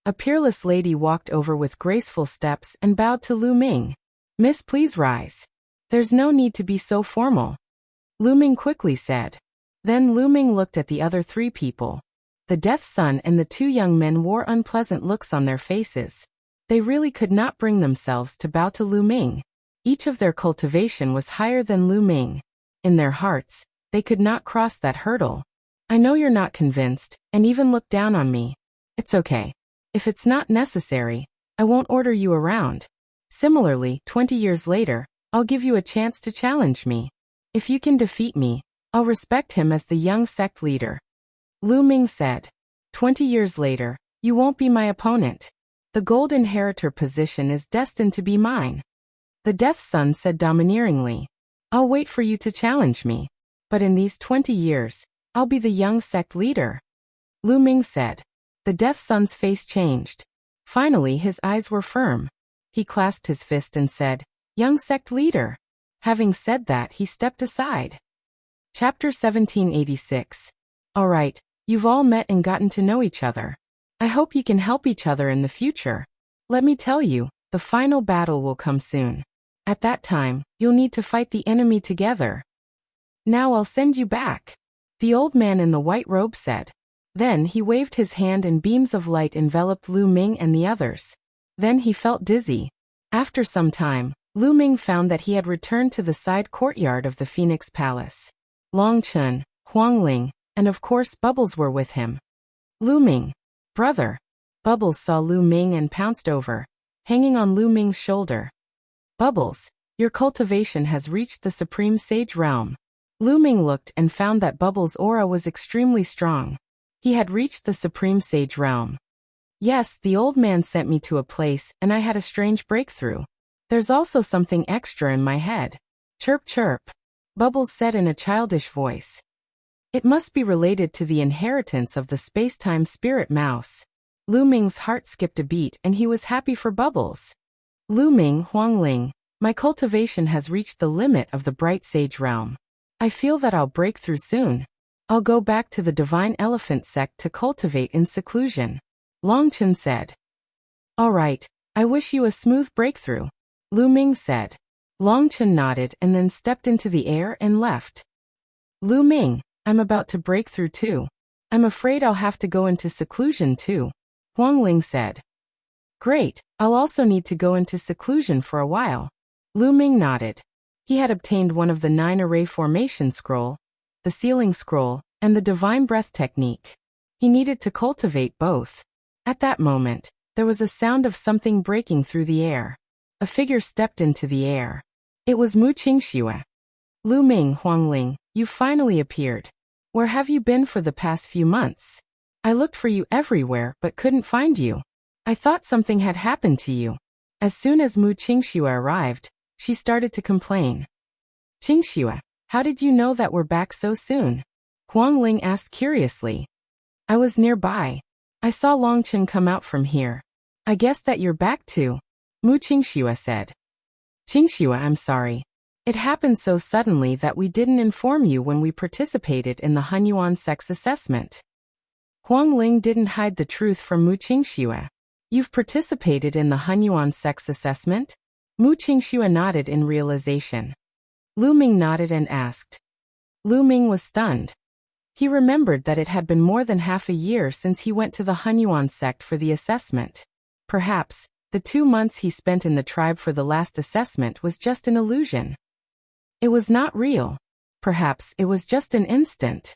A peerless lady walked over with graceful steps and bowed to Lu Ming. Miss, please rise. There's no need to be so formal. Lu Ming quickly said. Then Lu Ming looked at the other 3 people. The deaf son and the 2 young men wore unpleasant looks on their faces. They really could not bring themselves to bow to Lu Ming. Each of their cultivation was higher than Lu Ming. In their hearts, they could not cross that hurdle. I know you're not convinced, and even look down on me. It's okay. If it's not necessary, I won't order you around. Similarly, 20 years later, I'll give you a chance to challenge me. If you can defeat me, I'll respect him as the young sect leader. Lu Ming said. 20 years later, you won't be my opponent. The gold inheritor position is destined to be mine. The deaf son said domineeringly. I'll wait for you to challenge me. But in these 20 years, I'll be the young sect leader. Lu Ming said. The deaf son's face changed. Finally, his eyes were firm. He clasped his fist and said, Young sect leader. Having said that, he stepped aside. Chapter 1786. All right, you've all met and gotten to know each other. I hope you can help each other in the future. Let me tell you, the final battle will come soon. At that time, you'll need to fight the enemy together. Now I'll send you back. The old man in the white robe said. Then he waved his hand and beams of light enveloped Lu Ming and the others. Then he felt dizzy. After some time, Lu Ming found that he had returned to the side courtyard of the Phoenix Palace. Long Chun, Huang Ling, And of course Bubbles were with him. Lu Ming. Brother. Bubbles saw Lu Ming and pounced over, hanging on Lu Ming's shoulder. Bubbles, your cultivation has reached the Supreme Sage realm. Lu Ming looked and found that Bubbles' aura was extremely strong. He had reached the Supreme Sage realm. Yes, the old man sent me to a place and I had a strange breakthrough. There's also something extra in my head. Chirp chirp. Bubbles said in a childish voice. It must be related to the inheritance of the space-time spirit mouse. Lu Ming's heart skipped a beat and he was happy for Bubbles. Lu Ming, Huangling, my cultivation has reached the limit of the bright sage realm. I feel that I'll break through soon. I'll go back to the divine elephant sect to cultivate in seclusion. Longchen said. All right, I wish you a smooth breakthrough. Lu Ming said. Longchen nodded and then stepped into the air and left. Lu Ming, I'm about to break through too. I'm afraid I'll have to go into seclusion too. Huangling said. Great, I'll also need to go into seclusion for a while. Lu Ming nodded. He had obtained one of the 9 array formation scroll, the sealing scroll, and the divine breath technique. He needed to cultivate both. At that moment, there was a sound of something breaking through the air. A figure stepped into the air. It was Mu Qingxue. Lu Ming, Huangling, you finally appeared. Where have you been for the past few months? I looked for you everywhere but couldn't find you. I thought something had happened to you. As soon as Mu Qingxue arrived, she started to complain. Qingxue, how did you know that we're back so soon? Huangling asked curiously. I was nearby. I saw Longchen come out from here. I guess that you're back too. Mu Qingxue said. Qingxue, I'm sorry. It happened so suddenly that we didn't inform you when we participated in the Hunyuan sex assessment. Huangling didn't hide the truth from Mu Qingxue. You've participated in the Hunyuan sex assessment? Mu Qingxue nodded in realization. Lu Ming nodded and asked. Lu Ming was stunned. He remembered that it had been more than half a year since he went to the Hunyuan sect for the assessment. Perhaps, the 2 months he spent in the tribe for the last assessment was just an illusion. It was not real. Perhaps it was just an instant.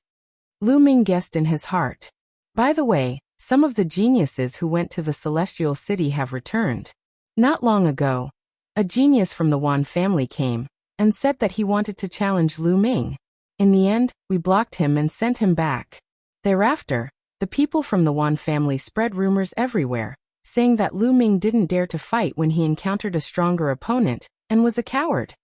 Lu Ming guessed in his heart. By the way, some of the geniuses who went to the celestial city have returned. Not long ago, a genius from the Wan family came and said that he wanted to challenge Lu Ming. In the end, we blocked him and sent him back. Thereafter, the people from the Wan family spread rumors everywhere, saying that Lu Ming didn't dare to fight when he encountered a stronger opponent and was a coward.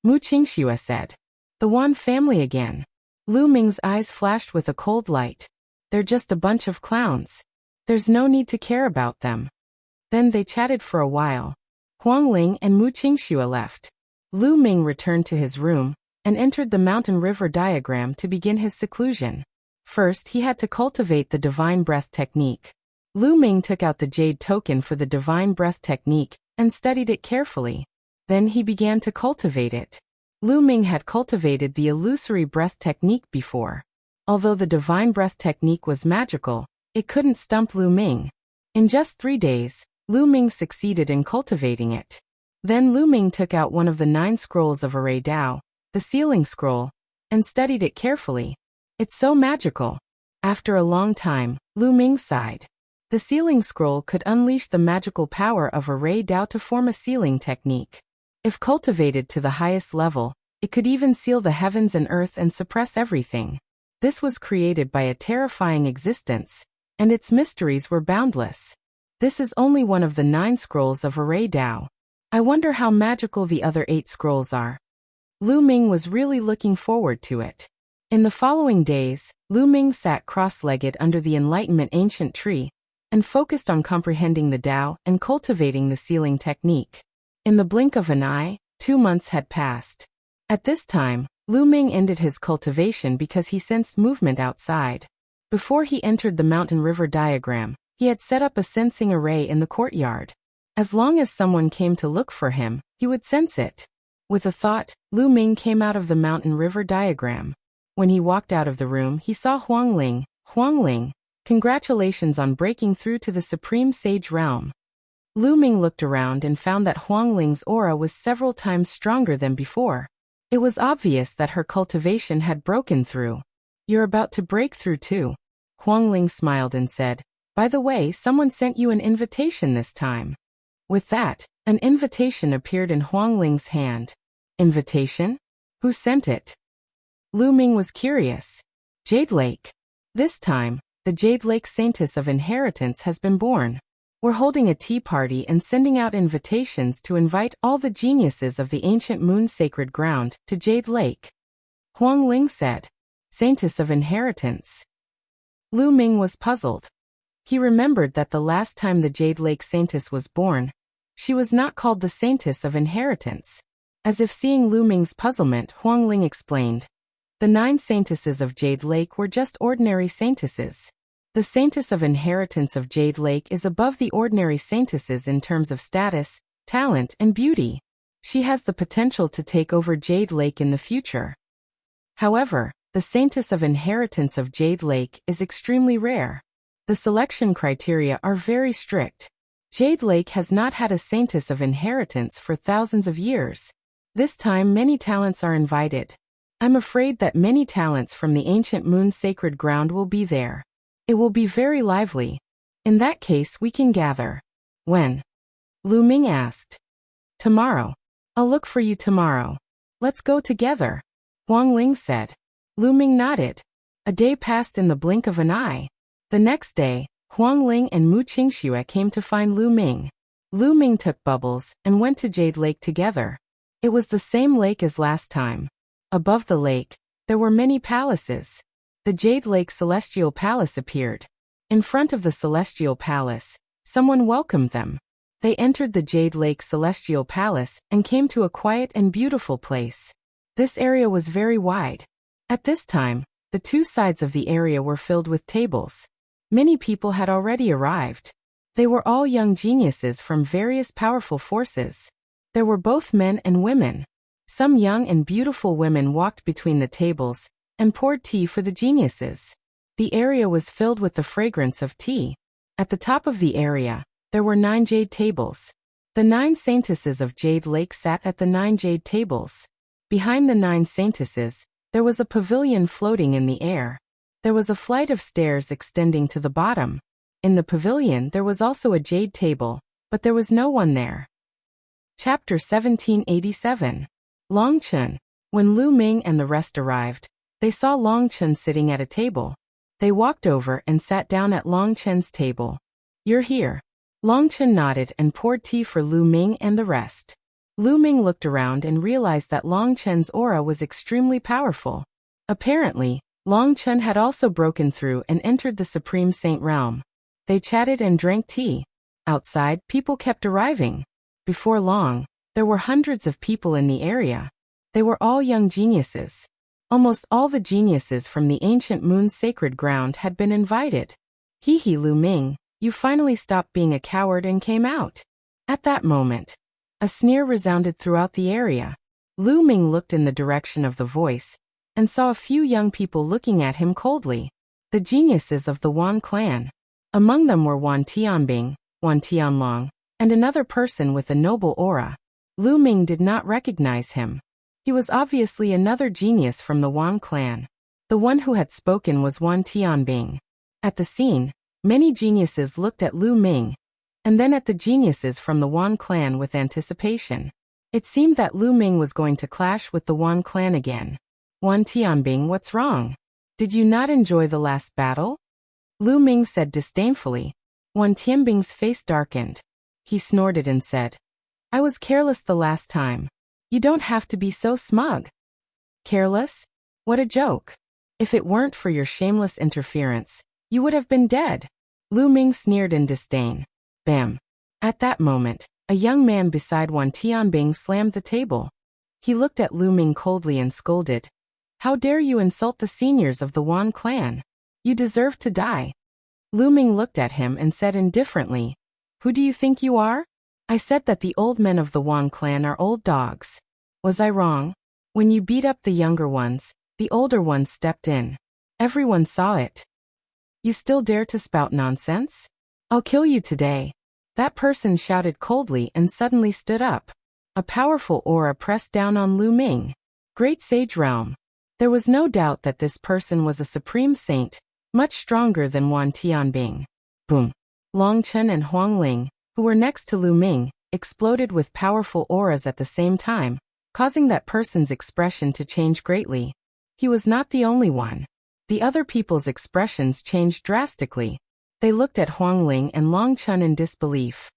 Mu Qingxue said. The Wan family again. Lu Ming's eyes flashed with a cold light. They're just a bunch of clowns. There's no need to care about them. Then they chatted for a while. Huangling and Mu Qingxue left. Lu Ming returned to his room and entered the mountain river diagram to begin his seclusion. First, he had to cultivate the divine breath technique. Lu Ming took out the jade token for the divine breath technique and studied it carefully. Then he began to cultivate it. Lu Ming had cultivated the illusory breath technique before. Although the divine breath technique was magical, it couldn't stump Lu Ming. In just 3 days, Lu Ming succeeded in cultivating it. Then Lu Ming took out one of the 9 scrolls of Array Dao, the sealing scroll, and studied it carefully. It's so magical. After a long time, Lu Ming sighed. The sealing scroll could unleash the magical power of Array Dao to form a sealing technique. If cultivated to the highest level, it could even seal the heavens and earth and suppress everything. This was created by a terrifying existence, and its mysteries were boundless. This is only one of the 9 scrolls of Array Dao. I wonder how magical the other 8 scrolls are. Lu Ming was really looking forward to it. In the following days, Lu Ming sat cross-legged under the Enlightenment ancient tree and focused on comprehending the Dao and cultivating the sealing technique. In the blink of an eye, 2 months had passed. At this time, Lu Ming ended his cultivation because he sensed movement outside. Before he entered the mountain river diagram, he had set up a sensing array in the courtyard. As long as someone came to look for him, he would sense it. With a thought, Lu Ming came out of the mountain river diagram. When he walked out of the room, he saw Huangling. Huangling, congratulations on breaking through to the Supreme Sage realm. Lu Ming looked around and found that Huangling's aura was several times stronger than before. It was obvious that her cultivation had broken through. You're about to break through too. Huang Ling smiled and said, by the way, someone sent you an invitation this time. With that, an invitation appeared in Huang Ling's hand. Invitation? Who sent it? Lu Ming was curious. Jade Lake. This time, the Jade Lake Saintess of Inheritance has been born. We're holding a tea party and sending out invitations to invite all the geniuses of the ancient moon sacred ground to Jade Lake. Huang Ling said. Saintess of Inheritance. Lu Ming was puzzled. He remembered that the last time the Jade Lake Saintess was born, she was not called the Saintess of Inheritance. As if seeing Lu Ming's puzzlement, Huang Ling explained. The 9 Saintesses of Jade Lake were just ordinary Saintesses. The Saintess of Inheritance of Jade Lake is above the ordinary Saintesses in terms of status, talent, and beauty. She has the potential to take over Jade Lake in the future. However, the Saintess of Inheritance of Jade Lake is extremely rare. The selection criteria are very strict. Jade Lake has not had a Saintess of Inheritance for thousands of years. This time many talents are invited. I'm afraid that many talents from the ancient moon sacred ground will be there. It will be very lively. In that case we can gather. When? Lu Ming asked. Tomorrow. I'll look for you tomorrow. Let's go together. Huang Ling said. Lu Ming nodded. A day passed in the blink of an eye. The next day, Huang Ling and Mu Qingxue came to find Lu Ming. Lu Ming took Bubbles and went to Jade Lake together. It was the same lake as last time. Above the lake, there were many palaces. The Jade Lake Celestial Palace appeared. In front of the Celestial Palace, someone welcomed them. They entered the Jade Lake Celestial Palace and came to a quiet and beautiful place. This area was very wide. At this time, the 2 sides of the area were filled with tables. Many people had already arrived. They were all young geniuses from various powerful forces. There were both men and women. Some young and beautiful women walked between the tables and poured tea for the geniuses. The area was filled with the fragrance of tea. At the top of the area, there were 9 jade tables. The 9 Saintesses of Jade Lake sat at the 9 jade tables. Behind the 9 Saintesses, there was a pavilion floating in the air. There was a flight of stairs extending to the bottom. In the pavilion there was also a jade table, but there was no one there. Chapter 1787. Long Chun. When Lu Ming and the rest arrived, they saw Long Chun sitting at a table. They walked over and sat down at Long Chun's table. You're here. Long Chun nodded and poured tea for Lu Ming and the rest. Lu Ming looked around and realized that Long Chun's aura was extremely powerful. Apparently, Long Chun had also broken through and entered the Supreme Saint realm. They chatted and drank tea. Outside, people kept arriving. Before long, there were hundreds of people in the area. They were all young geniuses. Almost all the geniuses from the ancient moon's sacred ground had been invited. Hee hee, Lu Ming, you finally stopped being a coward and came out. At that moment, a sneer resounded throughout the area. Lu Ming looked in the direction of the voice and saw a few young people looking at him coldly. The geniuses of the Wan clan. Among them were Wan Tianbing, Wan Tianlong, and another person with a noble aura. Lu Ming did not recognize him. He was obviously another genius from the Wan clan. The one who had spoken was Wan Tianbing. At the scene, many geniuses looked at Lu Ming, and then at the geniuses from the Wan clan with anticipation. It seemed that Lu Ming was going to clash with the Wan clan again. Wan Tianbing, what's wrong? Did you not enjoy the last battle? Lu Ming said disdainfully. Wan Tianbing's face darkened. He snorted and said, I was careless the last time. You don't have to be so smug. Careless? What a joke. If it weren't for your shameless interference, you would have been dead. Lu Ming sneered in disdain. Bam. At that moment, a young man beside Wan Tianbing slammed the table. He looked at Lu Ming coldly and scolded. How dare you insult the seniors of the Wan clan? You deserve to die. Lu Ming looked at him and said indifferently, Who do you think you are? I said that the old men of the Wan clan are old dogs. Was I wrong? When you beat up the younger ones, the older ones stepped in. Everyone saw it. You still dare to spout nonsense? I'll kill you today. That person shouted coldly and suddenly stood up. A powerful aura pressed down on Lu Ming. Great Sage Realm. There was no doubt that this person was a supreme saint, much stronger than Wan Tianbing. Boom. Long Chen and Huang Ling, who were next to Lu Ming, exploded with powerful auras at the same time, causing that person's expression to change greatly. He was not the only one. The other people's expressions changed drastically. They looked at Huang Ling and Long Chen in disbelief.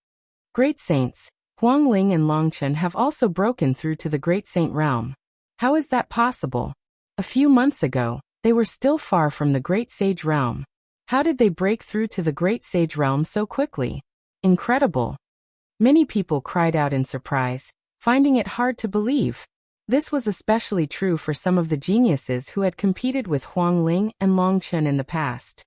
Great saints, Huang Ling and Long Chen have also broken through to the great saint realm. How is that possible? A few months ago, they were still far from the great sage realm. How did they break through to the great sage realm so quickly? Incredible. Many people cried out in surprise, finding it hard to believe. This was especially true for some of the geniuses who had competed with Huang Ling and Long Chen in the past.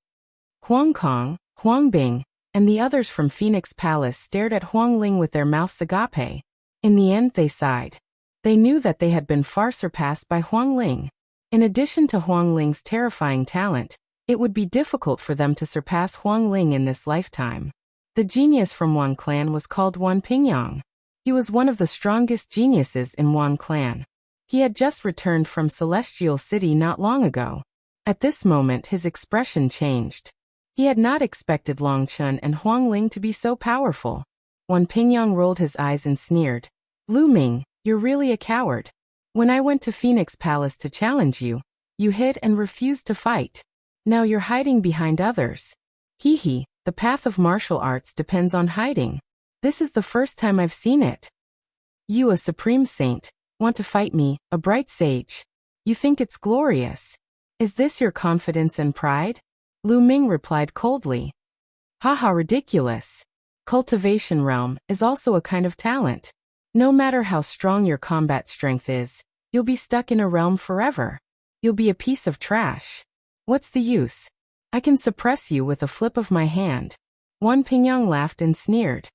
Huang Kong, Huang Bing, and the others from Phoenix Palace stared at Huang Ling with their mouths agape. In the end they sighed. They knew that they had been far surpassed by Huang Ling. In addition to Huang Ling's terrifying talent, it would be difficult for them to surpass Huang Ling in this lifetime. The genius from Wan Clan was called Wan Pingyang. He was one of the strongest geniuses in Wan Clan. He had just returned from Celestial City not long ago. At this moment his expression changed. He had not expected Long Chen and Huang Ling to be so powerful. Wan Pingyang rolled his eyes and sneered. Lu Ming, you're really a coward. When I went to Phoenix Palace to challenge you, you hid and refused to fight. Now you're hiding behind others. Hee hee, the path of martial arts depends on hiding. This is the first time I've seen it. You, a supreme saint, want to fight me, a bright sage. You think it's glorious. Is this your confidence and pride? Lu Ming replied coldly. Haha, ridiculous. Cultivation realm is also a kind of talent. No matter how strong your combat strength is, you'll be stuck in a realm forever. You'll be a piece of trash. What's the use? I can suppress you with a flip of my hand. Wan Pingyang laughed and sneered.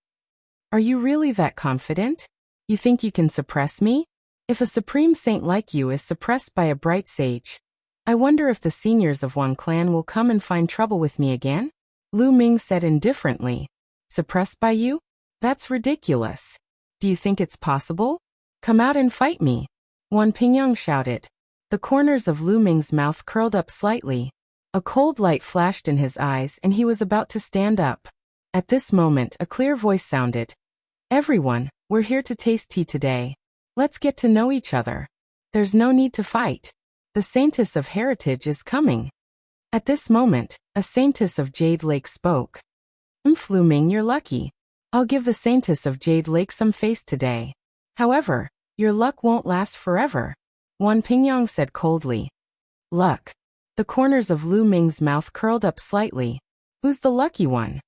Are you really that confident? You think you can suppress me? If a supreme saint like you is suppressed by a bright sage, I wonder if the seniors of Wan Clan will come and find trouble with me again? Lu Ming said indifferently. Suppressed by you? That's ridiculous. Do you think it's possible? Come out and fight me. Wan Pingyang shouted. The corners of Lu Ming's mouth curled up slightly. A cold light flashed in his eyes and he was about to stand up. At this moment a clear voice sounded. Everyone, we're here to taste tea today. Let's get to know each other. There's no need to fight. The Saintess of Heritage is coming. At this moment, a Saintess of Jade Lake spoke. Lu Ming, you're lucky. I'll give the Saintess of Jade Lake some face today. However, your luck won't last forever. Wan Pingyang said coldly. Luck. The corners of Lu Ming's mouth curled up slightly. Who's the lucky one?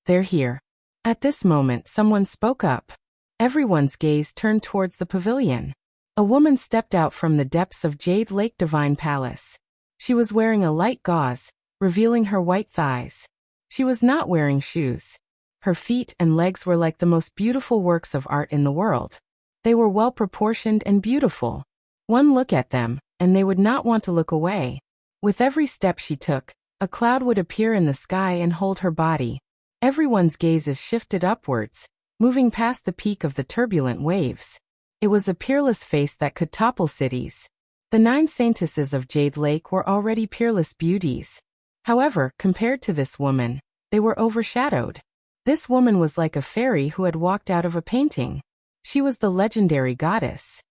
They're here. At this moment someone spoke up. Everyone's gaze turned towards the pavilion. A woman stepped out from the depths of Jade Lake Divine Palace. She was wearing a light gauze, revealing her white thighs. She was not wearing shoes. Her feet and legs were like the most beautiful works of art in the world. They were well proportioned and beautiful. One look at them, and they would not want to look away. With every step she took, a cloud would appear in the sky and hold her body. Everyone's gazes shifted upwards, moving past the peak of the turbulent waves. It was a peerless face that could topple cities. The 9 saintesses of Jade Lake were already peerless beauties. However, compared to this woman, they were overshadowed. This woman was like a fairy who had walked out of a painting. She was the legendary goddess.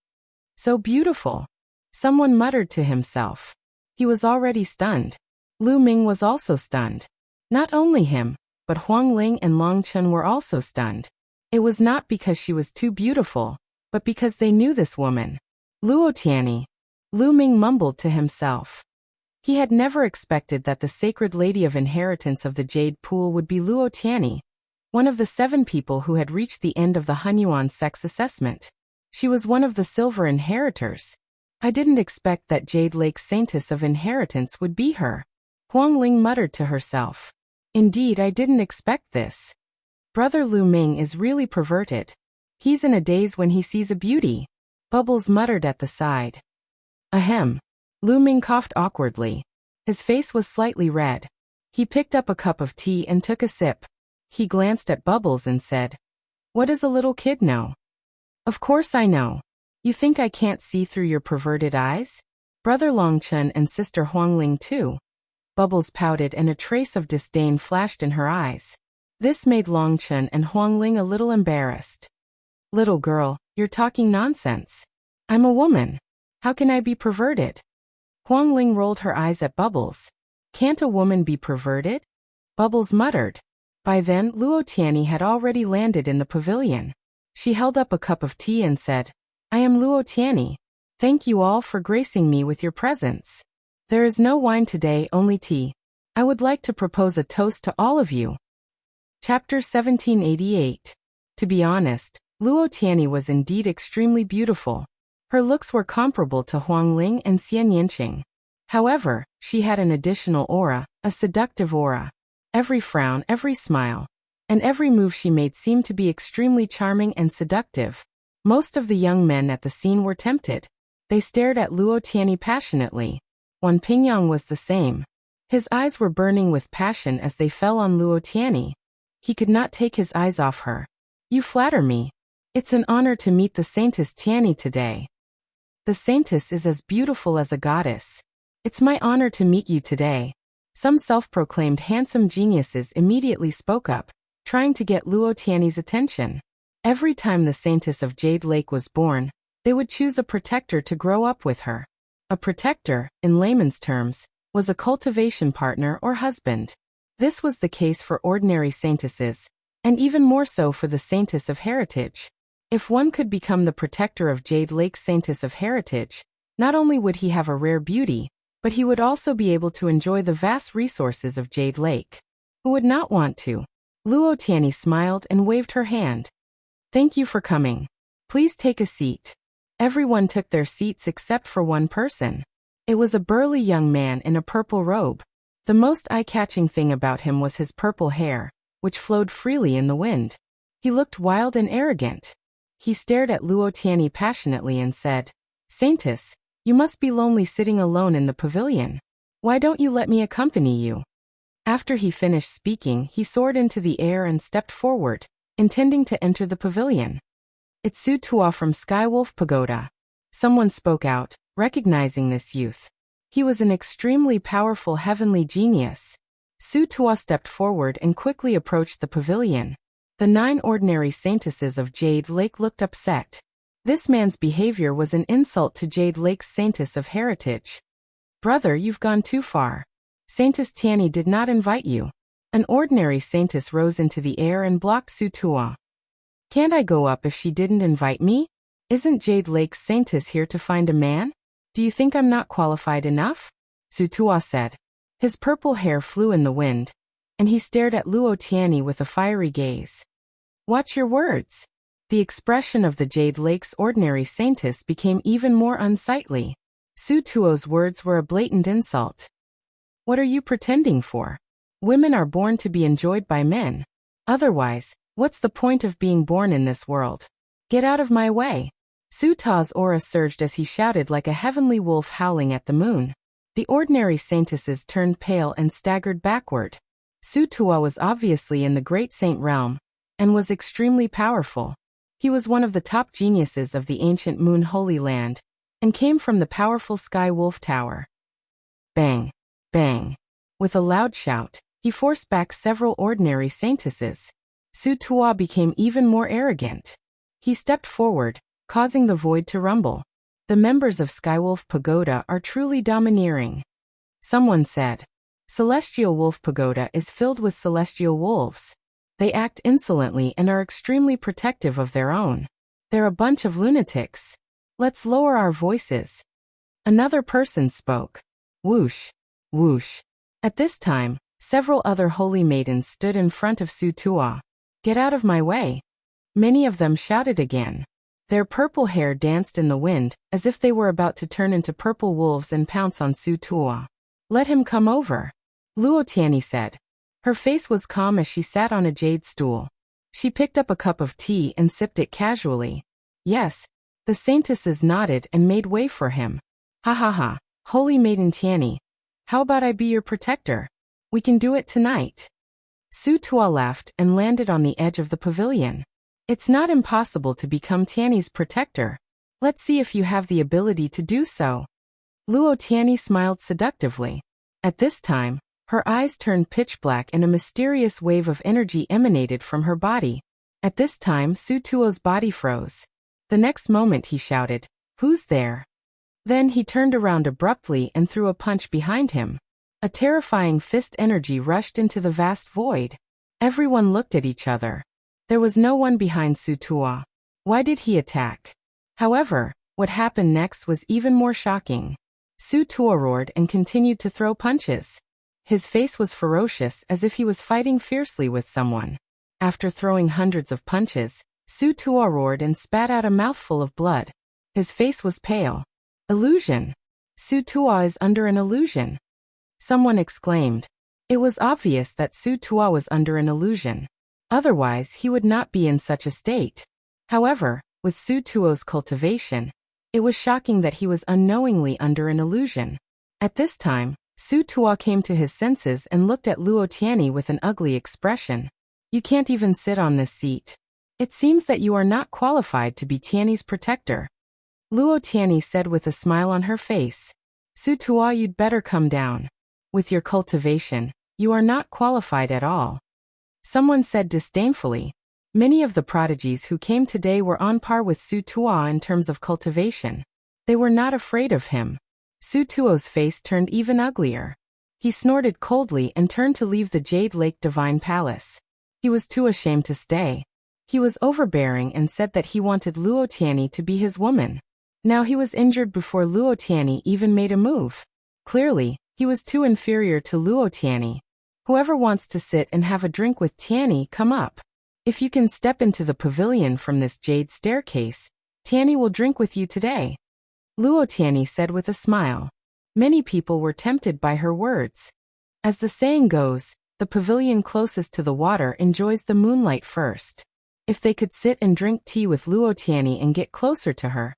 So beautiful. Someone muttered to himself. He was already stunned. Lu Ming was also stunned. Not only him, but Huang Ling and Long Chen were also stunned. It was not because she was too beautiful, but because they knew this woman. Luo Tianyi. Lu Ming mumbled to himself. He had never expected that the sacred lady of inheritance of the Jade Pool would be Luo Tianyi, one of the 7 people who had reached the end of the Hunyuan sex assessment. She was one of the silver inheritors. I didn't expect that Jade Lake's Saintess of Inheritance would be her. Huang Ling muttered to herself. Indeed, I didn't expect this. Brother Lu Ming is really perverted. He's in a daze when he sees a beauty. Bubbles muttered at the side. Ahem. Lu Ming coughed awkwardly. His face was slightly red. He picked up a cup of tea and took a sip. He glanced at Bubbles and said, What does a little kid know? Of course I know. You think I can't see through your perverted eyes? Brother Longchen and sister Huangling too. Bubbles pouted and a trace of disdain flashed in her eyes. This made Longchen and Huangling a little embarrassed. Little girl, you're talking nonsense. I'm a woman. How can I be perverted? Huangling rolled her eyes at Bubbles. Can't a woman be perverted? Bubbles muttered. By then, Luo Tianyi had already landed in the pavilion. She held up a cup of tea and said, I am Luo Tianyi. Thank you all for gracing me with your presence. There is no wine today, only tea. I would like to propose a toast to all of you. Chapter 1788. To be honest, Luo Tianyi was indeed extremely beautiful. Her looks were comparable to Huangling and Xian Yinqing. However, she had an additional aura, a seductive aura. Every frown, every smile, and every move she made seemed to be extremely charming and seductive. Most of the young men at the scene were tempted. They stared at Luo Tianyi passionately. Wan Pingyang was the same. His eyes were burning with passion as they fell on Luo Tianyi. He could not take his eyes off her. You flatter me. It's an honor to meet the Saintess Tianyi today. The Saintess is as beautiful as a goddess. It's my honor to meet you today. Some self-proclaimed handsome geniuses immediately spoke up, trying to get Luo Tianyi's attention. Every time the Saintess of Jade Lake was born, they would choose a protector to grow up with her. A protector, in layman's terms, was a cultivation partner or husband. This was the case for ordinary saintesses, and even more so for the Saintess of Heritage. If one could become the protector of Jade Lake's Saintess of Heritage, not only would he have a rare beauty, but he would also be able to enjoy the vast resources of Jade Lake. Who would not want to? Luo Tianyi smiled and waved her hand. Thank you for coming. Please take a seat. Everyone took their seats except for one person. It was a burly young man in a purple robe. The most eye-catching thing about him was his purple hair, which flowed freely in the wind. He looked wild and arrogant. He stared at Luo Tianyi passionately and said, Saintess, you must be lonely sitting alone in the pavilion. Why don't you let me accompany you? After he finished speaking, he soared into the air and stepped forward, intending to enter the pavilion. It's Su Tua from Skywolf Pagoda. Someone spoke out, recognizing this youth. He was an extremely powerful heavenly genius. Su Tua stepped forward and quickly approached the pavilion. The 9 ordinary saintesses of Jade Lake looked upset. This man's behavior was an insult to Jade Lake's Saintess of Heritage. Brother, you've gone too far. Saintess Tianyi did not invite you. An ordinary saintess rose into the air and blocked Su Tua. Can't I go up if she didn't invite me? Isn't Jade Lake's Saintess here to find a man? Do you think I'm not qualified enough? Su Tua said. His purple hair flew in the wind, and he stared at Luo Tianyi with a fiery gaze. Watch your words. The expression of the Jade Lake's ordinary saintess became even more unsightly. Su Tuo's words were a blatant insult. What are you pretending for? Women are born to be enjoyed by men. Otherwise, what's the point of being born in this world? Get out of my way. Su Tuo's aura surged as he shouted like a heavenly wolf howling at the moon. The ordinary saintesses turned pale and staggered backward. Su Tuo was obviously in the great saint realm, and was extremely powerful. He was one of the top geniuses of the ancient Moon Holy Land, and came from the powerful Sky Wolf Tower. Bang! Bang! With a loud shout, he forced back several ordinary saintesses. Su Tuo became even more arrogant. He stepped forward, causing the void to rumble. The members of Skywolf Pagoda are truly domineering. Someone said, Celestial Wolf Pagoda is filled with celestial wolves. They act insolently and are extremely protective of their own. They're a bunch of lunatics. Let's lower our voices. Another person spoke. Whoosh, whoosh. At this time, several other holy maidens stood in front of Su Tuo. Get out of my way. Many of them shouted again. Their purple hair danced in the wind, as if they were about to turn into purple wolves and pounce on Su Tuo. Let him come over. Luo Tianyi said. Her face was calm as she sat on a jade stool. She picked up a cup of tea and sipped it casually. Yes. The saintesses nodded and made way for him. Ha ha ha, Holy Maiden Tianyi. How about I be your protector? We can do it tonight. Su Tuo laughed and landed on the edge of the pavilion. It's not impossible to become Tianyi's protector. Let's see if you have the ability to do so. Luo Tianyi smiled seductively. At this time, her eyes turned pitch black and a mysterious wave of energy emanated from her body. At this time, Su Tuo's body froze. The next moment he shouted, "Who's there?" Then he turned around abruptly and threw a punch behind him. A terrifying fist energy rushed into the vast void. Everyone looked at each other. There was no one behind Su Tuo. Why did he attack? However, what happened next was even more shocking. Su Tuo roared and continued to throw punches. His face was ferocious as if he was fighting fiercely with someone. After throwing hundreds of punches, Su Tuo roared and spat out a mouthful of blood. His face was pale. Illusion. Su Tuo is under an illusion. Someone exclaimed. It was obvious that Su Tuo was under an illusion. Otherwise, he would not be in such a state. However, with Su Tuo's cultivation, it was shocking that he was unknowingly under an illusion. At this time, Su Tuo came to his senses and looked at Luo Tianyi with an ugly expression. You can't even sit on this seat. It seems that you are not qualified to be Tianyi's protector. Luo Tianyi said with a smile on her face. Su Tuo, you'd better come down. With your cultivation, you are not qualified at all. Someone said disdainfully. Many of the prodigies who came today were on par with Su Tuo in terms of cultivation. They were not afraid of him. Su Tuo's face turned even uglier. He snorted coldly and turned to leave the Jade Lake Divine Palace. He was too ashamed to stay. He was overbearing and said that he wanted Luo Tianyi to be his woman. Now he was injured before Luo Tianyi even made a move. Clearly, he was too inferior to Luo Tianyi. Whoever wants to sit and have a drink with Tianyi, come up. If you can step into the pavilion from this jade staircase, Tianyi will drink with you today. Luo Tianyi said with a smile. Many people were tempted by her words. As the saying goes, the pavilion closest to the water enjoys the moonlight first. If they could sit and drink tea with Luo Tianyi and get closer to her,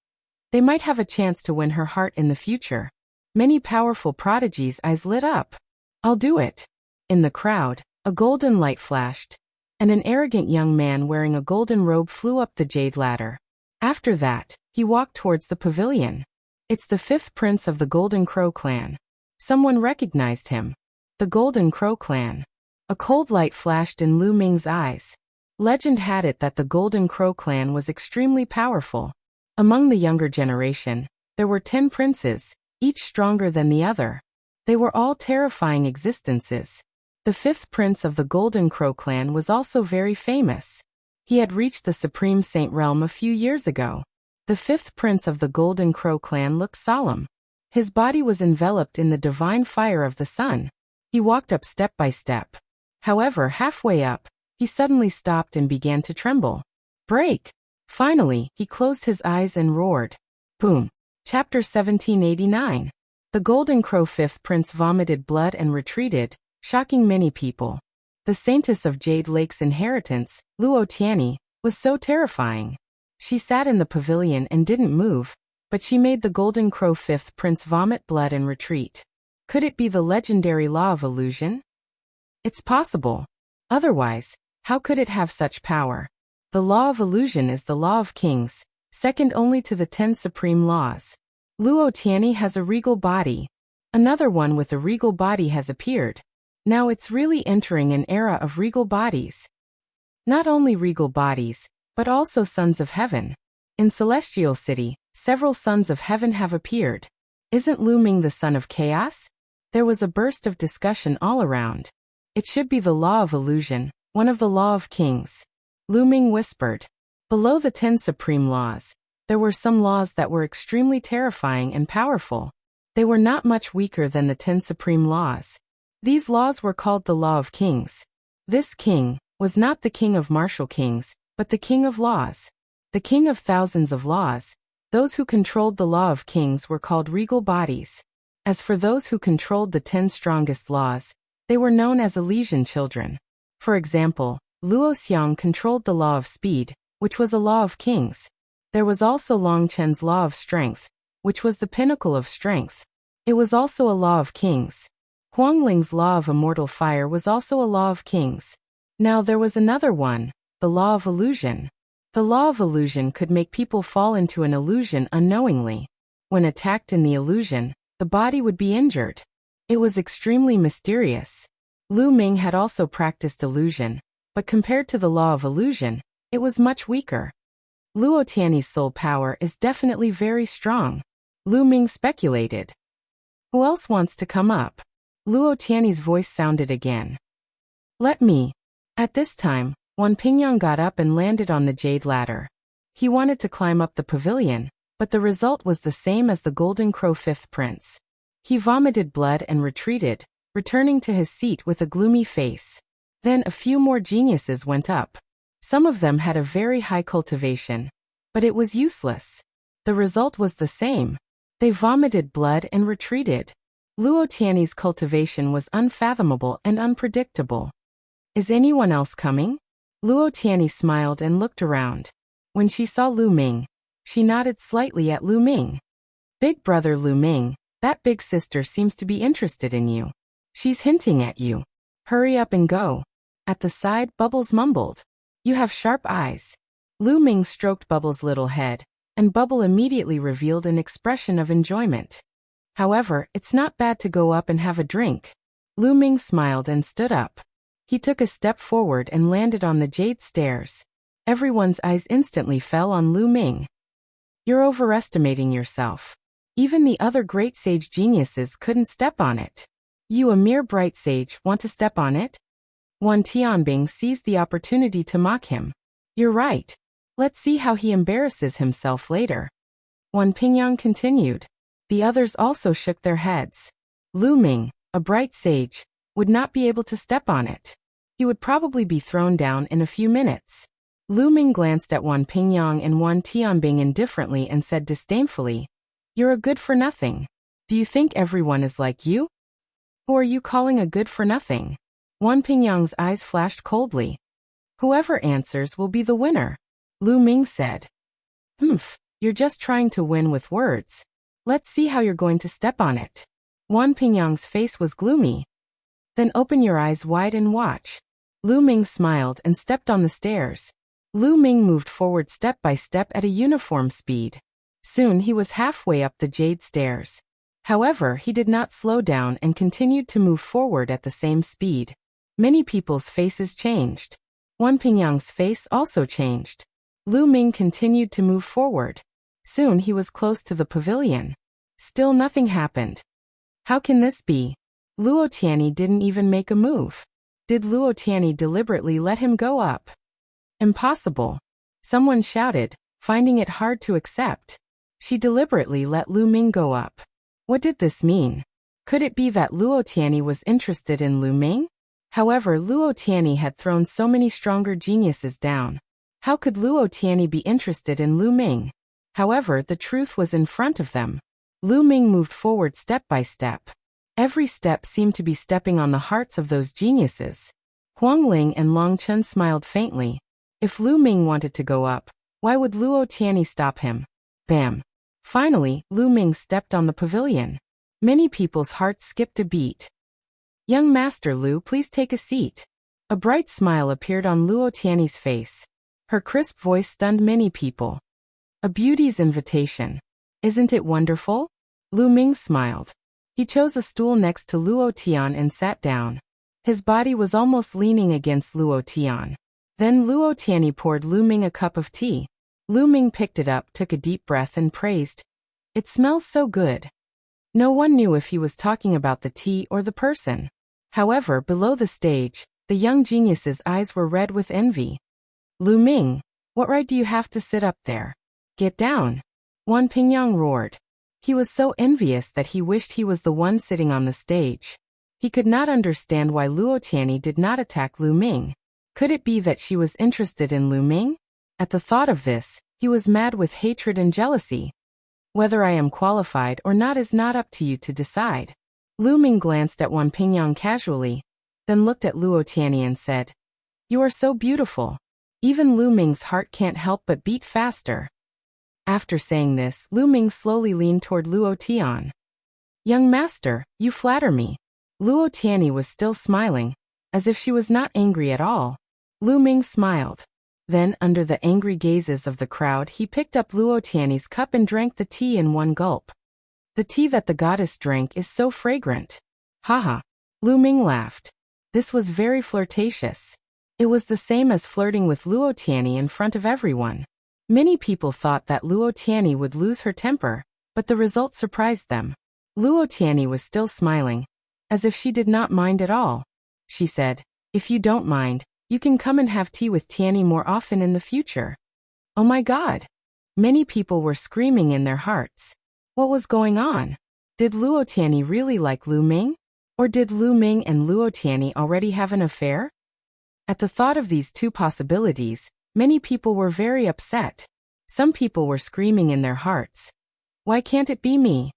they might have a chance to win her heart in the future. Many powerful prodigies' eyes lit up. I'll do it. In the crowd, a golden light flashed, and an arrogant young man wearing a golden robe flew up the jade ladder. After that, he walked towards the pavilion. It's the fifth prince of the Golden Crow clan. Someone recognized him. The Golden Crow clan. A cold light flashed in Lu Ming's eyes. Legend had it that the Golden Crow clan was extremely powerful. Among the younger generation, there were 10 princes, each stronger than the other. They were all terrifying existences. The fifth prince of the Golden Crow clan was also very famous. He had reached the Supreme Saint realm a few years ago. The fifth prince of the Golden Crow clan looked solemn. His body was enveloped in the divine fire of the sun. He walked up step by step. However, halfway up, he suddenly stopped and began to tremble. Break! Finally, he closed his eyes and roared. Boom! Chapter 1789. The Golden Crow fifth prince vomited blood and retreated, shocking many people. The saintess of Jade Lake's inheritance, Luo Tianyi, was so terrifying. She sat in the pavilion and didn't move, but she made the Golden Crow fifth prince vomit blood and retreat. Could it be the legendary law of illusion? It's possible. Otherwise, how could it have such power? The law of illusion is the law of kings, second only to the 10 supreme laws. Luo Tianyi has a regal body. Another one with a regal body has appeared. Now it's really entering an era of regal bodies. Not only regal bodies, but also sons of heaven. In Celestial City, several sons of heaven have appeared. Isn't Lu Ming the son of chaos? There was a burst of discussion all around. It should be the law of illusion, one of the law of kings. Lu Ming whispered. Below the 10 supreme laws, there were some laws that were extremely terrifying and powerful. They were not much weaker than the 10 supreme laws. These laws were called the law of kings. This king was not the king of martial kings, but the king of laws. The king of thousands of laws. Those who controlled the law of kings were called regal bodies. As for those who controlled the 10 strongest laws, they were known as Elysian children. For example, Luo Xiang controlled the law of speed, which was a law of kings. There was also Long Chen's law of strength, which was the pinnacle of strength. It was also a law of kings. Huangling's law of immortal fire was also a law of kings. Now there was another one, the law of illusion. The law of illusion could make people fall into an illusion unknowingly. When attacked in the illusion, the body would be injured. It was extremely mysterious. Lu Ming had also practiced illusion, but compared to the law of illusion, it was much weaker. Luo Tianyi's soul power is definitely very strong. Lu Ming speculated. Who else wants to come up? Luo Tianyi's voice sounded again. Let me. At this time, Wan Pingyang got up and landed on the jade ladder. He wanted to climb up the pavilion, but the result was the same as the Golden Crow Fifth Prince. He vomited blood and retreated, returning to his seat with a gloomy face. Then a few more geniuses went up. Some of them had a very high cultivation, but it was useless. The result was the same. They vomited blood and retreated. Luo Tianyi's cultivation was unfathomable and unpredictable. Is anyone else coming? Luo Tianyi smiled and looked around. When she saw Lu Ming, she nodded slightly at Lu Ming. Big brother Lu Ming, that big sister seems to be interested in you. She's hinting at you. Hurry up and go. At the side, Bubbles mumbled. You have sharp eyes. Lu Ming stroked Bubbles' little head, and Bubble immediately revealed an expression of enjoyment. However, it's not bad to go up and have a drink. Lu Ming smiled and stood up. He took a step forward and landed on the jade stairs. Everyone's eyes instantly fell on Lu Ming. You're overestimating yourself. Even the other great sage geniuses couldn't step on it. You, a mere bright sage, want to step on it? Wan Tianbing seized the opportunity to mock him. You're right. Let's see how he embarrasses himself later. Wan Pingyang continued. The others also shook their heads. Lu Ming, a bright sage, would not be able to step on it. He would probably be thrown down in a few minutes. Lu Ming glanced at Wan Pingyang and Wan Tianbing indifferently and said disdainfully, You're a good-for-nothing. Do you think everyone is like you? Who are you calling a good-for-nothing? Wan Pingyang's eyes flashed coldly. Whoever answers will be the winner. Lu Ming said. You're just trying to win with words. Let's see how you're going to step on it. Wan Pingyang's face was gloomy. Then open your eyes wide and watch. Lu Ming smiled and stepped on the stairs. Lu Ming moved forward step by step at a uniform speed. Soon he was halfway up the jade stairs. However, he did not slow down and continued to move forward at the same speed. Many people's faces changed. Wan Pingyang's face also changed. Lu Ming continued to move forward. Soon he was close to the pavilion. Still nothing happened. How can this be? Luo Tianyi didn't even make a move. Did Luo Tianyi deliberately let him go up? Impossible. Someone shouted, finding it hard to accept. She deliberately let Lu Ming go up. What did this mean? Could it be that Luo Tianyi was interested in Lu Ming? However, Luo Tianyi had thrown so many stronger geniuses down. How could Luo Tianyi be interested in Lu Ming? However, the truth was in front of them. Lu Ming moved forward step by step. Every step seemed to be stepping on the hearts of those geniuses. Huang Ling and Long Chen smiled faintly. If Lu Ming wanted to go up, why would Luo Tianyi stop him? Bam! Finally, Lu Ming stepped on the pavilion. Many people's hearts skipped a beat. Young Master Lu, please take a seat. A bright smile appeared on Luo Tianyi's face. Her crisp voice stunned many people. A beauty's invitation. Isn't it wonderful? Lu Ming smiled. He chose a stool next to Luo Tian and sat down. His body was almost leaning against Luo Tian. Then Luo Tianyi poured Lu Ming a cup of tea. Lu Ming picked it up, took a deep breath and praised. It smells so good. No one knew if he was talking about the tea or the person. However, below the stage, the young genius's eyes were red with envy. Lu Ming, what right do you have to sit up there? Get down. Wan Pingyang roared. He was so envious that he wished he was the one sitting on the stage. He could not understand why Luo Tianyi did not attack Lu Ming. Could it be that she was interested in Lu Ming? At the thought of this, he was mad with hatred and jealousy. Whether I am qualified or not is not up to you to decide. Lu Ming glanced at Wan Pingyang casually, then looked at Luo Tianyi and said, You are so beautiful. Even Lu Ming's heart can't help but beat faster. After saying this, Lu Ming slowly leaned toward Luo Tian. Young master, you flatter me. Luo Tianyi was still smiling, as if she was not angry at all. Lu Ming smiled. Then, under the angry gazes of the crowd, he picked up Luo Tianyi's cup and drank the tea in one gulp. The tea that the goddess drank is so fragrant. Haha. Lu Ming laughed. This was very flirtatious. It was the same as flirting with Luo Tianyi in front of everyone. Many people thought that Luo Tianyi would lose her temper, but the result surprised them. Luo Tianyi was still smiling, as if she did not mind at all. She said, "If you don't mind, you can come and have tea with Tianyi more often in the future." Oh my God! Many people were screaming in their hearts. What was going on? Did Luo Tianyi really like Lu Ming? Or did Lu Ming and Luo Tianyi already have an affair? At the thought of these two possibilities, many people were very upset. Some people were screaming in their hearts, "Why can't it be me?"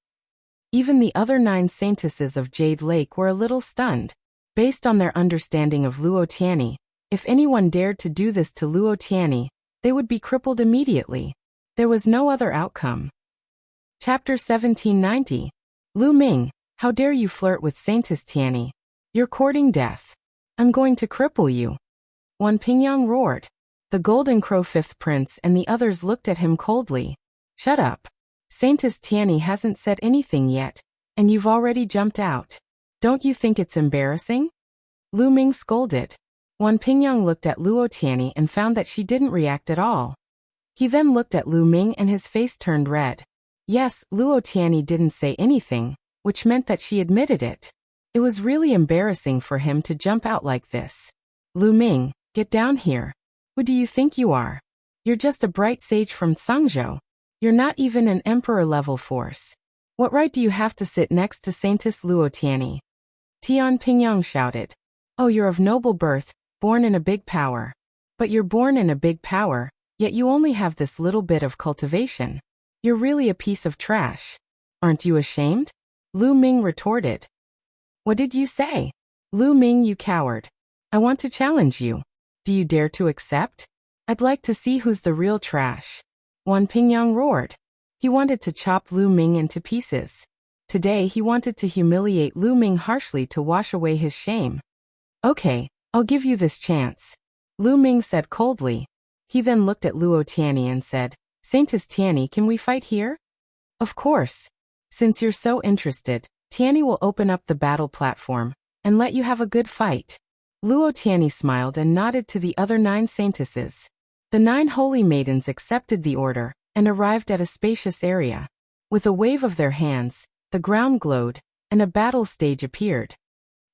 Even the other 9 saintesses of Jade Lake were a little stunned. Based on their understanding of Luo Tianyi, if anyone dared to do this to Luo Tianyi, they would be crippled immediately. There was no other outcome. Chapter 1790. Lu Ming, how dare you flirt with Saintess Tianyi? You're courting death. I'm going to cripple you. Wan Pingyang roared. The Golden Crow 5th Prince and the others looked at him coldly. Shut up. Saintess Tianyi hasn't said anything yet, and you've already jumped out. Don't you think it's embarrassing? Lu Ming scolded. Wan Pingyang looked at Luo Tianyi and found that she didn't react at all. He then looked at Lu Ming and his face turned red. Yes, Luo Tianyi didn't say anything, which meant that she admitted it. It was really embarrassing for him to jump out like this. Lu Ming, get down here. Who do you think you are? You're just a bright sage from Sangzhou. You're not even an emperor-level force. What right do you have to sit next to Saintess Luo Tianyi? Tian Pingyang shouted. Oh, you're of noble birth, born in a big power. But you're born in a big power, yet you only have this little bit of cultivation. You're really a piece of trash. Aren't you ashamed? Lu Ming retorted. What did you say? Lu Ming, you coward. I want to challenge you. Do you dare to accept? I'd like to see who's the real trash. Wan Pingyang roared. He wanted to chop Lu Ming into pieces. Today he wanted to humiliate Lu Ming harshly to wash away his shame. Okay, I'll give you this chance. Lu Ming said coldly. He then looked at Luo Tianyi and said, Saintess Tianyi, can we fight here? Of course. Since you're so interested, Tianyi will open up the battle platform and let you have a good fight. Luo Tianyi smiled and nodded to the other 9 saintesses. The 9 holy maidens accepted the order and arrived at a spacious area. With a wave of their hands, the ground glowed, and a battle stage appeared.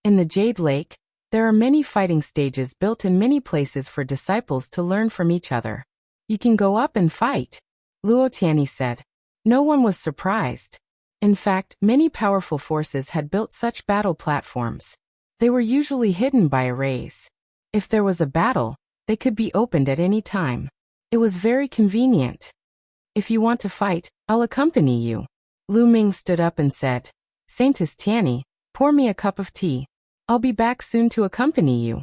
In the Jade Lake, there are many fighting stages built in many places for disciples to learn from each other. You can go up and fight, Luo Tianyi said. No one was surprised. In fact, many powerful forces had built such battle platforms. They were usually hidden by arrays. If there was a battle, they could be opened at any time. It was very convenient. If you want to fight, I'll accompany you. Lu Ming stood up and said, Saintess Tianyi, pour me a cup of tea. I'll be back soon to accompany you.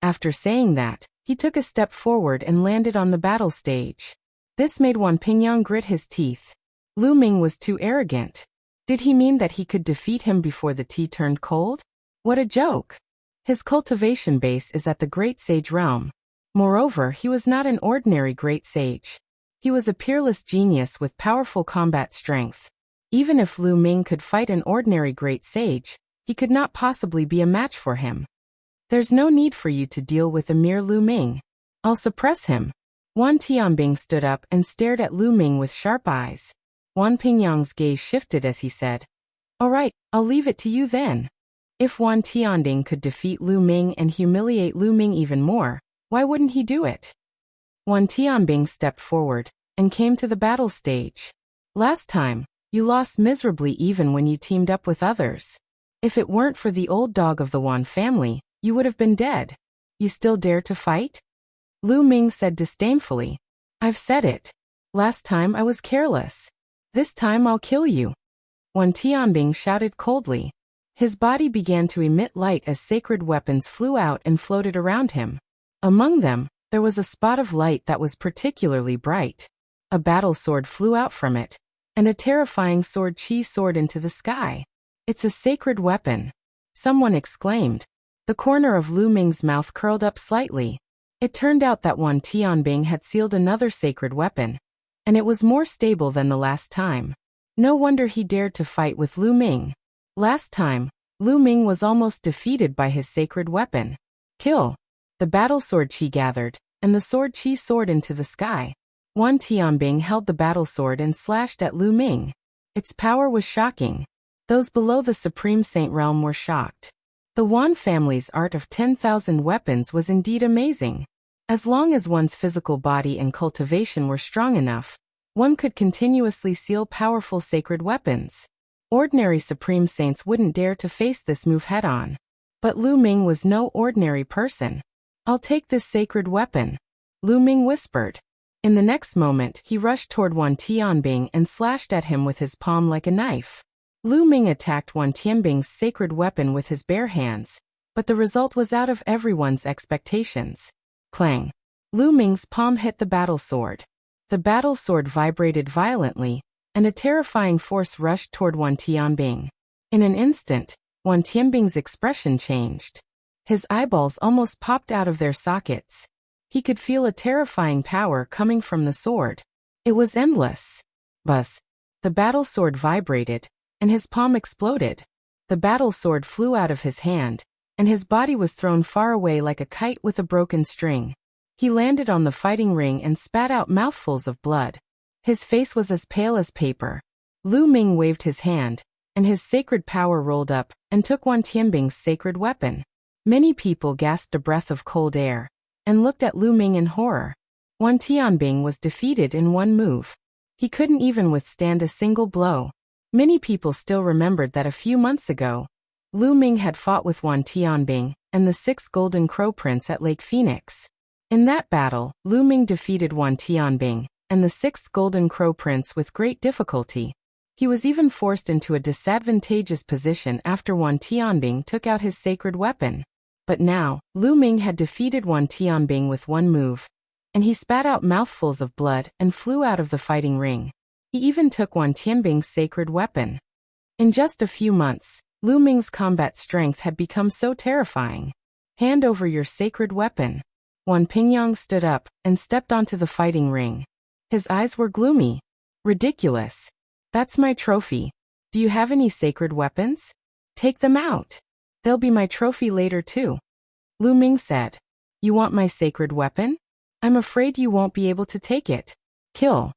After saying that, he took a step forward and landed on the battle stage. This made Wan Pingyang grit his teeth. Lu Ming was too arrogant. Did he mean that he could defeat him before the tea turned cold? What a joke! His cultivation base is at the Great Sage realm. Moreover, he was not an ordinary Great Sage. He was a peerless genius with powerful combat strength. Even if Lu Ming could fight an ordinary Great Sage, he could not possibly be a match for him. There's no need for you to deal with a mere Lu Ming. I'll suppress him. Wan Tianbing stood up and stared at Lu Ming with sharp eyes. Wan Pingyang's gaze shifted as he said, All right, I'll leave it to you then. If Wan Tianbing could defeat Lu Ming and humiliate Lu Ming even more, why wouldn't he do it? Wan Tianbing stepped forward and came to the battle stage. Last time, you lost miserably even when you teamed up with others. If it weren't for the old dog of the Wan family, you would have been dead. You still dare to fight? Lu Ming said disdainfully. I've said it. Last time I was careless. This time I'll kill you. Wan Tianbing shouted coldly. His body began to emit light as sacred weapons flew out and floated around him. Among them, there was a spot of light that was particularly bright. A battle sword flew out from it, and a terrifying sword chi soared into the sky. It's a sacred weapon. Someone exclaimed. The corner of Lu Ming's mouth curled up slightly. It turned out that Wan Tianbing had sealed another sacred weapon, and it was more stable than the last time. No wonder he dared to fight with Lu Ming. Last time, Lu Ming was almost defeated by his sacred weapon. Kill. The battle sword Qi gathered, and the sword Qi soared into the sky. Wan Tianbing held the battle sword and slashed at Lu Ming. Its power was shocking. Those below the Supreme Saint realm were shocked. The Wan family's art of 10,000 weapons was indeed amazing. As long as one's physical body and cultivation were strong enough, one could continuously seal powerful sacred weapons. Ordinary Supreme Saints wouldn't dare to face this move head-on. But Lu Ming was no ordinary person. "I'll take this sacred weapon," Lu Ming whispered. In the next moment, he rushed toward Wan Tianbing and slashed at him with his palm like a knife. Lu Ming attacked Wan Tianbing's sacred weapon with his bare hands, but the result was out of everyone's expectations. Clang! Lu Ming's palm hit the battle sword. The battle sword vibrated violently, and a terrifying force rushed toward Wan Tianbing. In an instant, Wan Tianbing's expression changed. His eyeballs almost popped out of their sockets. He could feel a terrifying power coming from the sword. It was endless. Buzz! The battle sword vibrated, and his palm exploded. The battle sword flew out of his hand, and his body was thrown far away like a kite with a broken string. He landed on the fighting ring and spat out mouthfuls of blood. His face was as pale as paper. Lu Ming waved his hand, and his sacred power rolled up and took Wan Tianbing's sacred weapon. Many people gasped a breath of cold air and looked at Lu Ming in horror. Wan Tianbing was defeated in one move. He couldn't even withstand a single blow. Many people still remembered that a few months ago, Lu Ming had fought with Wan Tianbing and the 6th Golden Crow Prince at Lake Phoenix. In that battle, Lu Ming defeated Wan Tianbing and the 6th Golden Crow Prince with great difficulty. He was even forced into a disadvantageous position after Wan Tianbing took out his sacred weapon. But now, Lu Ming had defeated Wan Tianbing with one move, and he spat out mouthfuls of blood and flew out of the fighting ring. He even took Wan Tianbing's sacred weapon. In just a few months, Lu Ming's combat strength had become so terrifying. "Hand over your sacred weapon." Wan Pingyang stood up and stepped onto the fighting ring. His eyes were gloomy. "Ridiculous. That's my trophy. Do you have any sacred weapons? Take them out. They'll be my trophy later too," Lu Ming said. "You want my sacred weapon? I'm afraid you won't be able to take it. Kill."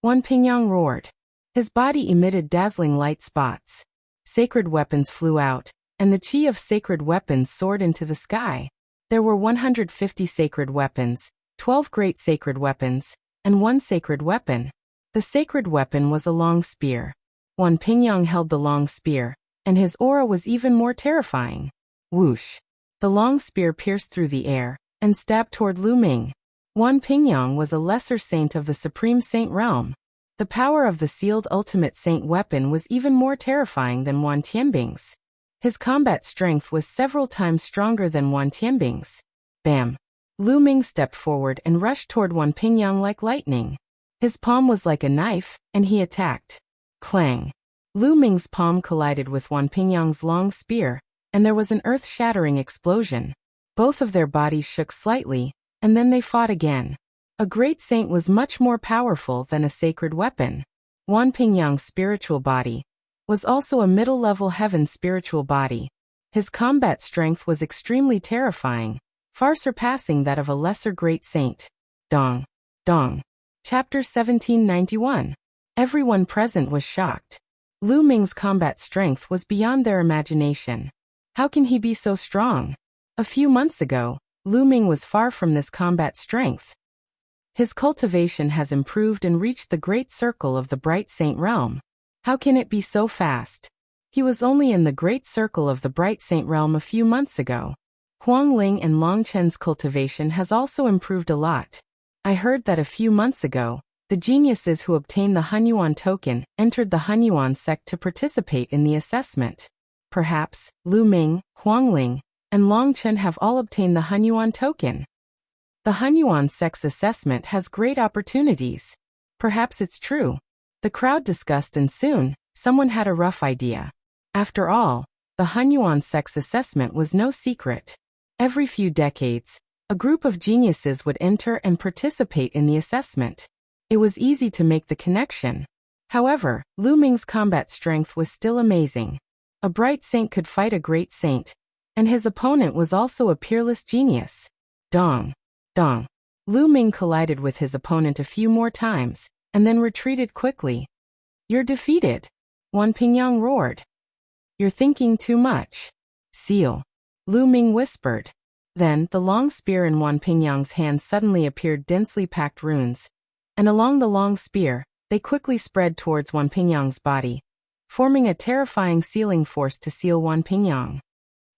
Wan Pingyang roared. His body emitted dazzling light spots. Sacred weapons flew out, and the chi of sacred weapons soared into the sky. There were 150 sacred weapons, 12 great sacred weapons, and one sacred weapon. The sacred weapon was a long spear. Wan Pingyang held the long spear, and his aura was even more terrifying. Whoosh! The long spear pierced through the air and stabbed toward Lu Ming. Wan Pingyang was a lesser saint of the Supreme Saint realm. The power of the sealed Ultimate Saint weapon was even more terrifying than Wan Tianbing's. His combat strength was several times stronger than Wan Tianbing's. Bam! Lu Ming stepped forward and rushed toward Wan Pingyang like lightning. His palm was like a knife, and he attacked. Clang! Lu Ming's palm collided with Wan Pingyang's long spear, and there was an earth-shattering explosion. Both of their bodies shook slightly, and then they fought again. A great saint was much more powerful than a sacred weapon. Wan Pingyang's spiritual body was also a middle-level heaven spiritual body. His combat strength was extremely terrifying, far surpassing that of a lesser great saint. Dong! Dong! Chapter 1791. Everyone present was shocked. Lu Ming's combat strength was beyond their imagination. How can he be so strong? A few months ago, Lu Ming was far from this combat strength. His cultivation has improved and reached the great circle of the Bright Saint realm. How can it be so fast? He was only in the great circle of the Bright Saint realm a few months ago. Huang Ling and Long Chen's cultivation has also improved a lot. I heard that a few months ago, the geniuses who obtained the Hunyuan token entered the Hunyuan sect to participate in the assessment. Perhaps, Lu Ming, Huang Ling, and Long Chen have all obtained the Hunyuan token. The Hunyuan sect's assessment has great opportunities. Perhaps it's true. The crowd discussed, and soon, someone had a rough idea. After all, the Hunyuan sect's assessment was no secret. Every few decades, a group of geniuses would enter and participate in the assessment. It was easy to make the connection. However, Lu Ming's combat strength was still amazing. A bright saint could fight a great saint, and his opponent was also a peerless genius. Dong. Dong. Lu Ming collided with his opponent a few more times, and then retreated quickly. "You're defeated," Wan Pingyang roared. "You're thinking too much." "Seal," Lu Ming whispered. Then, the long spear in Wan Pingyang's hand suddenly appeared densely packed runes, and along the long spear, they quickly spread towards Wan Pingyang's body, forming a terrifying sealing force to seal Wan Pingyang.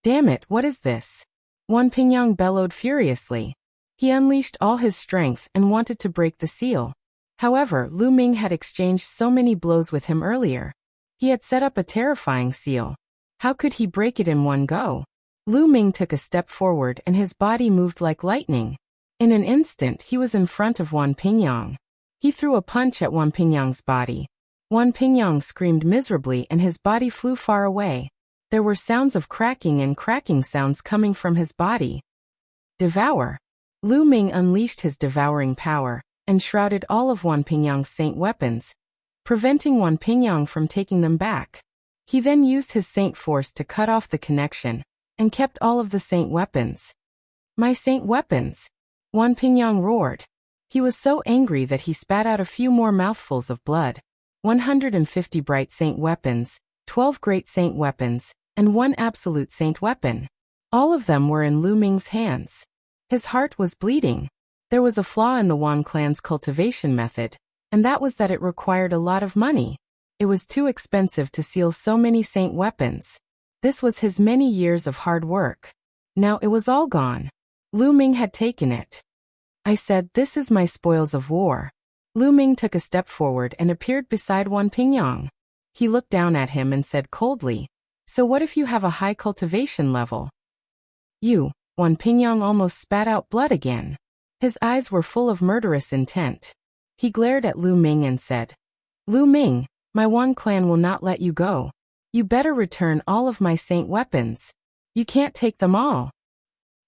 "Damn it, what is this?" Wan Pingyang bellowed furiously. He unleashed all his strength and wanted to break the seal. However, Lu Ming had exchanged so many blows with him earlier. He had set up a terrifying seal. How could he break it in one go? Lu Ming took a step forward and his body moved like lightning. In an instant, he was in front of Wan Pingyang. He threw a punch at Wan Pingyang's body. Wan Pingyang screamed miserably and his body flew far away. There were sounds of cracking and cracking sounds coming from his body. Devour. Lu Ming unleashed his devouring power and shrouded all of Wan Pingyang's saint weapons, preventing Wan Pingyang from taking them back. He then used his saint force to cut off the connection and kept all of the saint weapons. "My saint weapons!" Wan Pingyang roared. He was so angry that he spat out a few more mouthfuls of blood. 150 bright saint weapons, 12 great saint weapons, and 1 absolute saint weapon. All of them were in Lu Ming's hands. His heart was bleeding. There was a flaw in the Wan clan's cultivation method, and that was that it required a lot of money. It was too expensive to seal so many saint weapons. This was his many years of hard work. Now it was all gone. Lu Ming had taken it. "I said, this is my spoils of war." Lu Ming took a step forward and appeared beside Wan Pingyang. He looked down at him and said coldly, "So what if you have a high cultivation level?" "You." Wan Pingyang almost spat out blood again. His eyes were full of murderous intent. He glared at Lu Ming and said, "Lu Ming, my Wan clan will not let you go. You better return all of my saint weapons. You can't take them all."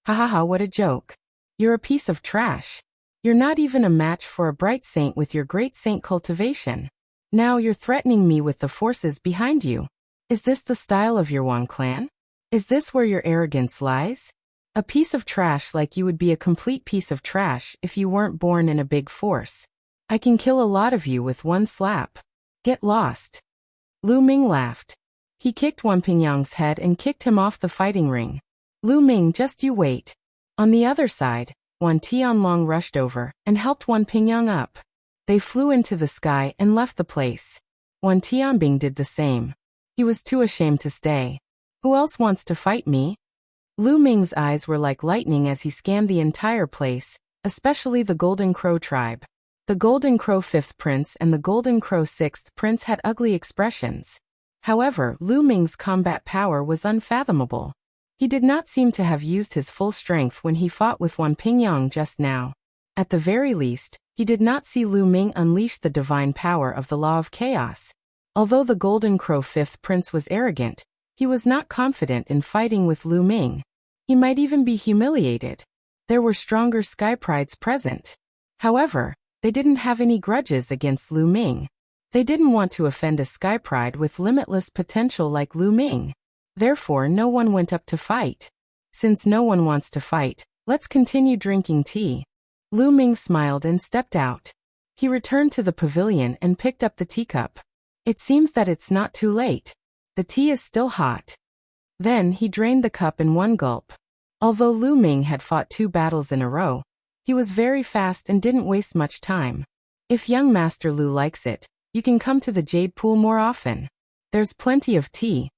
"Ha ha ha, what a joke. You're a piece of trash. You're not even a match for a bright saint with your great saint cultivation. Now you're threatening me with the forces behind you. Is this the style of your Wan clan? Is this where your arrogance lies? A piece of trash like you would be a complete piece of trash if you weren't born in a big force. I can kill a lot of you with one slap. Get lost." Lu Ming laughed. He kicked Wan Pingyang's head and kicked him off the fighting ring. "Lu Ming, just you wait." On the other side, Wan Tianlong rushed over and helped Wan Pingyang up. They flew into the sky and left the place. Wan Tianbing did the same. He was too ashamed to stay. "Who else wants to fight me?" Lu Ming's eyes were like lightning as he scanned the entire place, especially the Golden Crow tribe. The Golden Crow 5th Prince and the Golden Crow 6th Prince had ugly expressions. However, Lu Ming's combat power was unfathomable. He did not seem to have used his full strength when he fought with Wan Pingyang just now. At the very least, he did not see Lu Ming unleash the divine power of the law of chaos. Although the Golden Crow 5th Prince was arrogant, he was not confident in fighting with Lu Ming. He might even be humiliated. There were stronger sky prides present. However, they didn't have any grudges against Lu Ming. They didn't want to offend a sky pride with limitless potential like Lu Ming. Therefore, no one went up to fight. Since no one wants to fight, let's continue drinking tea. Lu Ming smiled and stepped out. He returned to the pavilion and picked up the teacup. It seems that it's not too late. The tea is still hot. Then he drained the cup in one gulp. Although Lu Ming had fought 2 battles in a row, he was very fast and didn't waste much time. "If young Master Lu likes it, you can come to the Jade Pool more often. There's plenty of tea."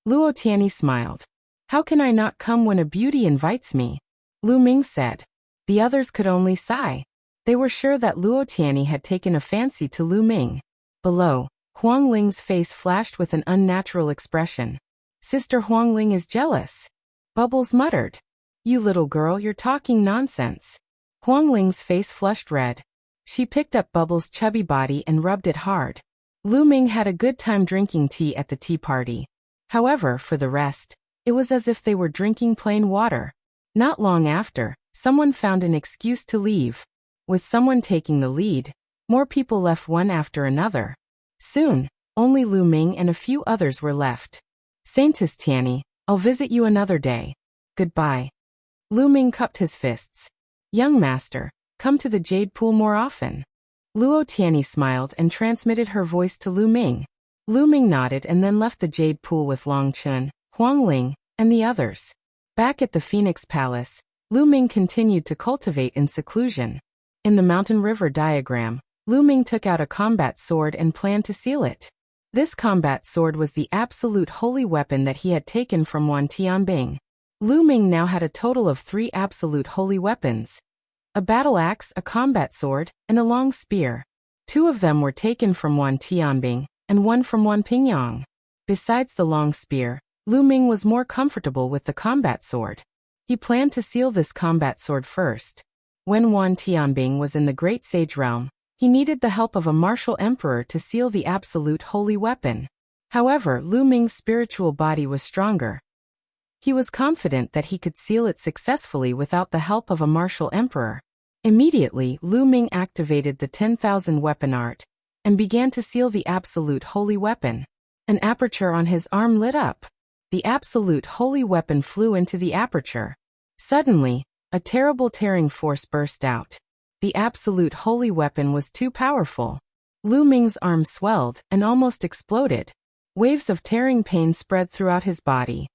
Luo Tianyi smiled. "How can I not come when a beauty invites me?" Lu Ming said. The others could only sigh. They were sure that Luo Tianyi had taken a fancy to Lu Ming. Below, Huang Ling's face flashed with an unnatural expression. "Sister Huang Ling is jealous." Bubbles muttered. "You little girl, you're talking nonsense." Huang Ling's face flushed red. She picked up Bubbles' chubby body and rubbed it hard. Lu Ming had a good time drinking tea at the tea party. However, for the rest, it was as if they were drinking plain water. Not long after, someone found an excuse to leave. With someone taking the lead, more people left one after another. Soon, only Lu Ming and a few others were left. Saintess Tianyi, I'll visit you another day. Goodbye. Lu Ming cupped his fists. Young master, come to the Jade Pool more often. Luo Tianyi smiled and transmitted her voice to Lu Ming. Lu Ming nodded and then left the Jade Pool with Long Chun, Huang Ling, and the others. Back at the Phoenix Palace, Lu Ming continued to cultivate in seclusion. In the Mountain River diagram, Lu Ming took out a combat sword and planned to seal it. This combat sword was the absolute holy weapon that he had taken from Wan Tianbing. Lu Ming now had a total of 3 absolute holy weapons: a battle axe, a combat sword, and a long spear. 2 of them were taken from Wan Tianbing, and 1 from Wan Pingyang. Besides the long spear, Lu Ming was more comfortable with the combat sword. He planned to seal this combat sword first. When Wan Tianbing was in the Great Sage Realm, he needed the help of a martial emperor to seal the absolute holy weapon. However, Lu Ming's spiritual body was stronger. He was confident that he could seal it successfully without the help of a martial emperor. Immediately, Lu Ming activated the 10,000 weapon art and began to seal the absolute holy weapon. An aperture on his arm lit up. The absolute holy weapon flew into the aperture. Suddenly, a terrible tearing force burst out. The absolute holy weapon was too powerful. Lu Ming's arm swelled and almost exploded. Waves of tearing pain spread throughout his body.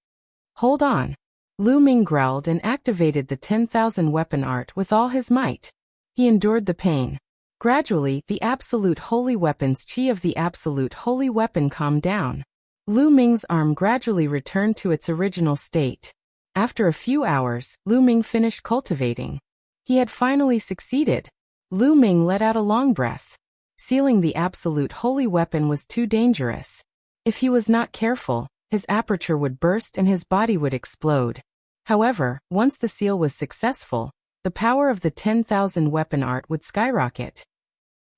Hold on. Lu Ming growled and activated the 10,000 weapon art with all his might. He endured the pain. Gradually, the absolute holy weapon's chi of the absolute holy weapon calmed down. Lu Ming's arm gradually returned to its original state. After a few hours, Lu Ming finished cultivating. He had finally succeeded. Lu Ming let out a long breath. Sealing the absolute holy weapon was too dangerous. If he was not careful, his aperture would burst and his body would explode. However, once the seal was successful, the power of the 10,000 weapon art would skyrocket.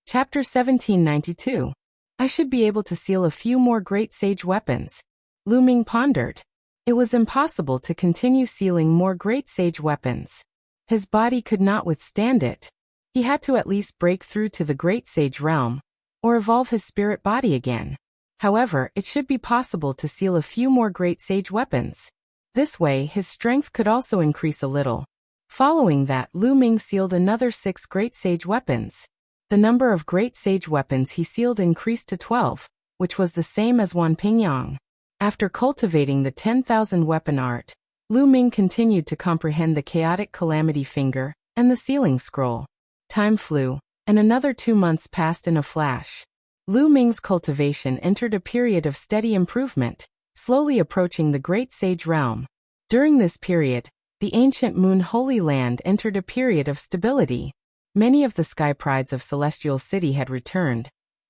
Chapter 1792. I should be able to seal a few more great sage weapons. Lu Ming pondered. It was impossible to continue sealing more great sage weapons. His body could not withstand it. He had to at least break through to the great sage realm, or evolve his spirit body again. However, it should be possible to seal a few more great sage weapons. This way, his strength could also increase a little. Following that, Lu Ming sealed another 6 great sage weapons. The number of great sage weapons he sealed increased to 12, which was the same as Wan Pingyang. After cultivating the 10,000 weapon art, Lu Ming continued to comprehend the chaotic calamity finger and the sealing scroll. Time flew, and another 2 months passed in a flash. Lu Ming's cultivation entered a period of steady improvement, slowly approaching the Great Sage Realm. During this period, the ancient Moon Holy Land entered a period of stability. Many of the sky prides of Celestial City had returned,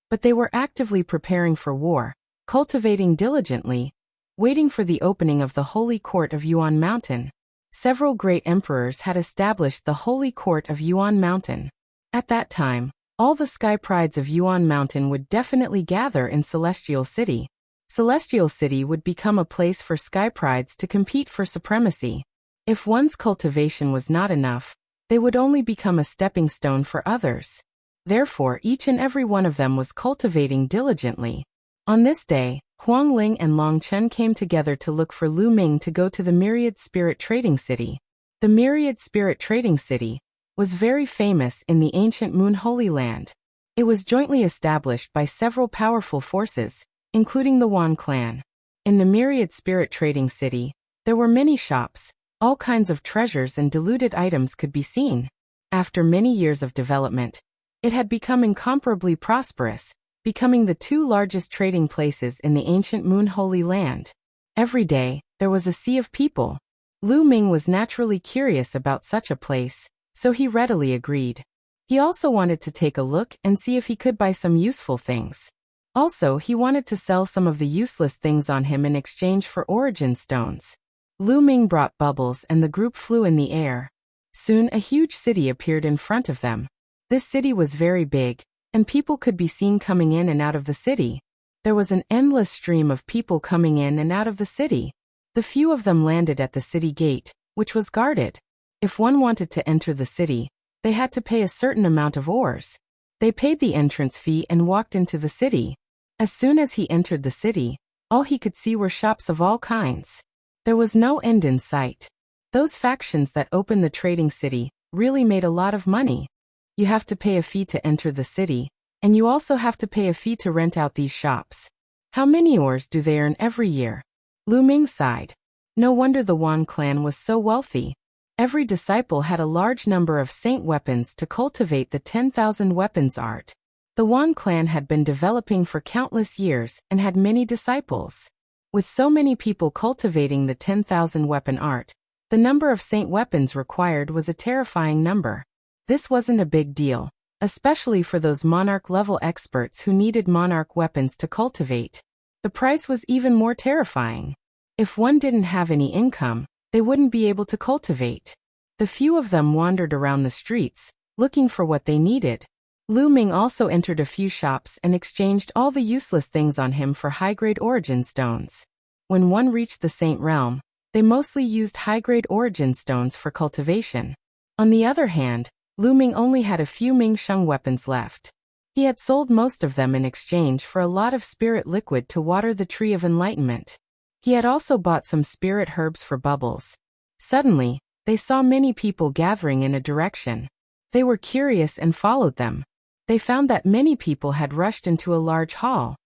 but they were actively preparing for war, cultivating diligently, waiting for the opening of the Holy Court of Yuan Mountain. Several great emperors had established the Holy Court of Yuan Mountain. At that time, all the sky prides of Yuan Mountain would definitely gather in Celestial City. Celestial City would become a place for sky prides to compete for supremacy. If one's cultivation was not enough, they would only become a stepping stone for others. Therefore, each and every one of them was cultivating diligently. On this day, Huang Ling and Long Chen came together to look for Lu Ming to go to the Myriad Spirit Trading City. The Myriad Spirit Trading City was very famous in the ancient Moon Holy Land. It was jointly established by several powerful forces, including the Wan clan. In the Myriad Spirit Trading City, there were many shops. All kinds of treasures and diluted items could be seen. After many years of development, it had become incomparably prosperous, becoming the 2 largest trading places in the ancient Moon Holy Land. Every day, there was a sea of people. Lu Ming was naturally curious about such a place, so he readily agreed. He also wanted to take a look and see if he could buy some useful things. Also, he wanted to sell some of the useless things on him in exchange for origin stones. Lu Ming brought bubbles and the group flew in the air. Soon a huge city appeared in front of them. This city was very big, and people could be seen coming in and out of the city. There was an endless stream of people coming in and out of the city. The few of them landed at the city gate, which was guarded. If one wanted to enter the city, they had to pay a certain amount of ores. They paid the entrance fee and walked into the city. As soon as he entered the city, all he could see were shops of all kinds. There was no end in sight. Those factions that opened the trading city really made a lot of money. You have to pay a fee to enter the city, and you also have to pay a fee to rent out these shops. How many ores do they earn every year? Lu Ming sighed. No wonder the Wan clan was so wealthy. Every disciple had a large number of saint weapons to cultivate the 10,000 weapons art. The Wan clan had been developing for countless years and had many disciples. With so many people cultivating the 10,000 weapon art, the number of saint weapons required was a terrifying number. This wasn't a big deal, especially for those monarch-level experts who needed monarch weapons to cultivate. The price was even more terrifying. If one didn't have any income, they wouldn't be able to cultivate. The few of them wandered around the streets, looking for what they needed. Lu Ming also entered a few shops and exchanged all the useless things on him for high-grade origin stones. When one reached the Saint Realm, they mostly used high-grade origin stones for cultivation. On the other hand, Lu Ming only had a few Ming Sheng weapons left. He had sold most of them in exchange for a lot of spirit liquid to water the Tree of Enlightenment. He had also bought some spirit herbs for bubbles. Suddenly, they saw many people gathering in a direction. They were curious and followed them. They found that many people had rushed into a large hall.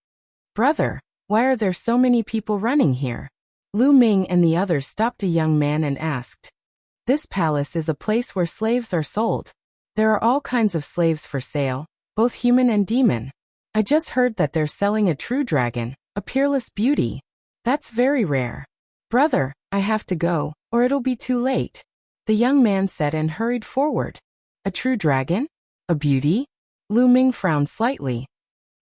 "Brother, why are there so many people running here?" Lu Ming and the others stopped a young man and asked. "This palace is a place where slaves are sold. There are all kinds of slaves for sale, both human and demon. I just heard that they're selling a true dragon, a peerless beauty. That's very rare. Brother, I have to go, or it'll be too late," the young man said and hurried forward. "A true dragon? A beauty?" Lu Ming frowned slightly.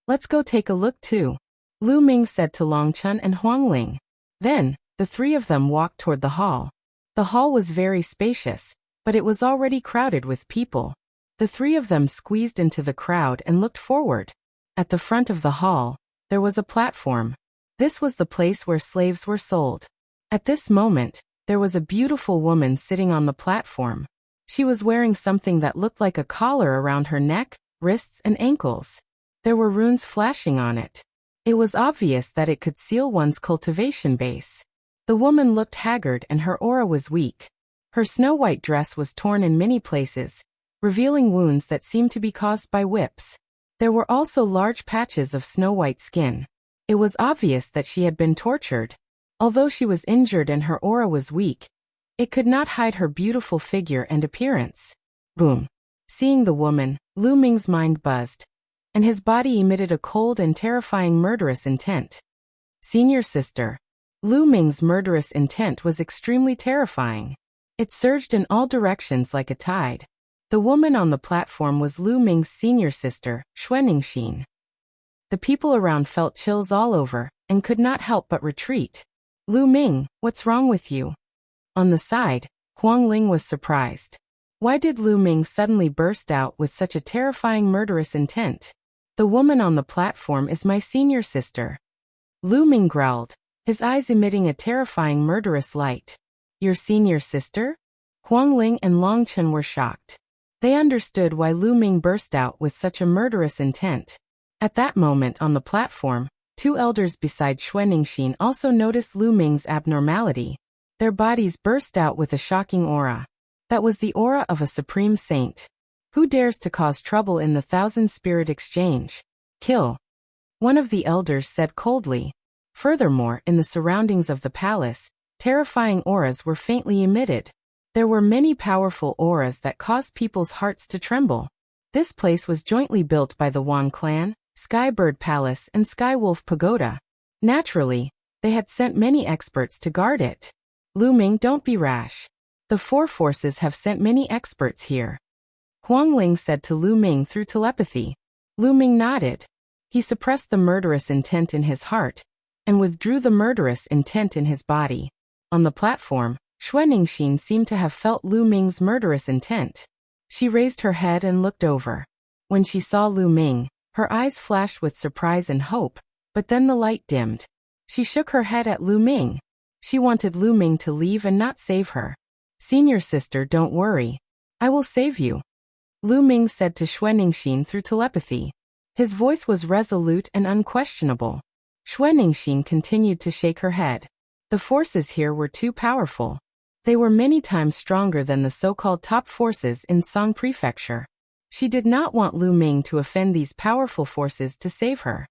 "Let's go take a look too," Lu Ming said to Long Chun and Huang Ling. Then, the three of them walked toward the hall. The hall was very spacious, but it was already crowded with people. The three of them squeezed into the crowd and looked forward. At the front of the hall, there was a platform. This was the place where slaves were sold. At this moment, there was a beautiful woman sitting on the platform. She was wearing something that looked like a collar around her neck, wrists, and ankles. There were runes flashing on it. It was obvious that it could seal one's cultivation base. The woman looked haggard and her aura was weak. Her snow-white dress was torn in many places, revealing wounds that seemed to be caused by whips. There were also large patches of snow-white skin. It was obvious that she had been tortured. Although she was injured and her aura was weak, it could not hide her beautiful figure and appearance. Boom. Seeing the woman, Lu Ming's mind buzzed, and his body emitted a cold and terrifying murderous intent. Senior sister. Lu Ming's murderous intent was extremely terrifying. It surged in all directions like a tide. The woman on the platform was Lu Ming's senior sister, Xuanixin. The people around felt chills all over, and could not help but retreat. "Lu Ming, what's wrong with you?" On the side, Huang Ling was surprised. Why did Lu Ming suddenly burst out with such a terrifying murderous intent? "The woman on the platform is my senior sister." Lu Ming growled, his eyes emitting a terrifying murderous light. "Your senior sister?" Huang Ling and Long Chen were shocked. They understood why Lu Ming burst out with such a murderous intent. At that moment on the platform, two elders beside Xuanixin also noticed Lu Ming's abnormality. Their bodies burst out with a shocking aura. That was the aura of a supreme saint. Who dares to cause trouble in the Thousand Spirit Exchange? Kill. One of the elders said coldly. Furthermore, in the surroundings of the palace, terrifying auras were faintly emitted. There were many powerful auras that caused people's hearts to tremble. This place was jointly built by the Wan clan, Skybird Palace and Skywolf Pagoda. Naturally, they had sent many experts to guard it. "Lu Ming, don't be rash. The four forces have sent many experts here," Huang Ling said to Lu Ming through telepathy. Lu Ming nodded. He suppressed the murderous intent in his heart, and withdrew the murderous intent in his body. On the platform, Xuanixin seemed to have felt Lu Ming's murderous intent. She raised her head and looked over. When she saw Lu Ming, her eyes flashed with surprise and hope, but then the light dimmed. She shook her head at Lu Ming. She wanted Lu Ming to leave and not save her. "Senior sister, don't worry. I will save you," Lu Ming said to Xuanixin through telepathy. His voice was resolute and unquestionable. Xuanixin continued to shake her head. The forces here were too powerful. They were many times stronger than the so-called top forces in Song Prefecture. She did not want Lu Ming to offend these powerful forces to save her.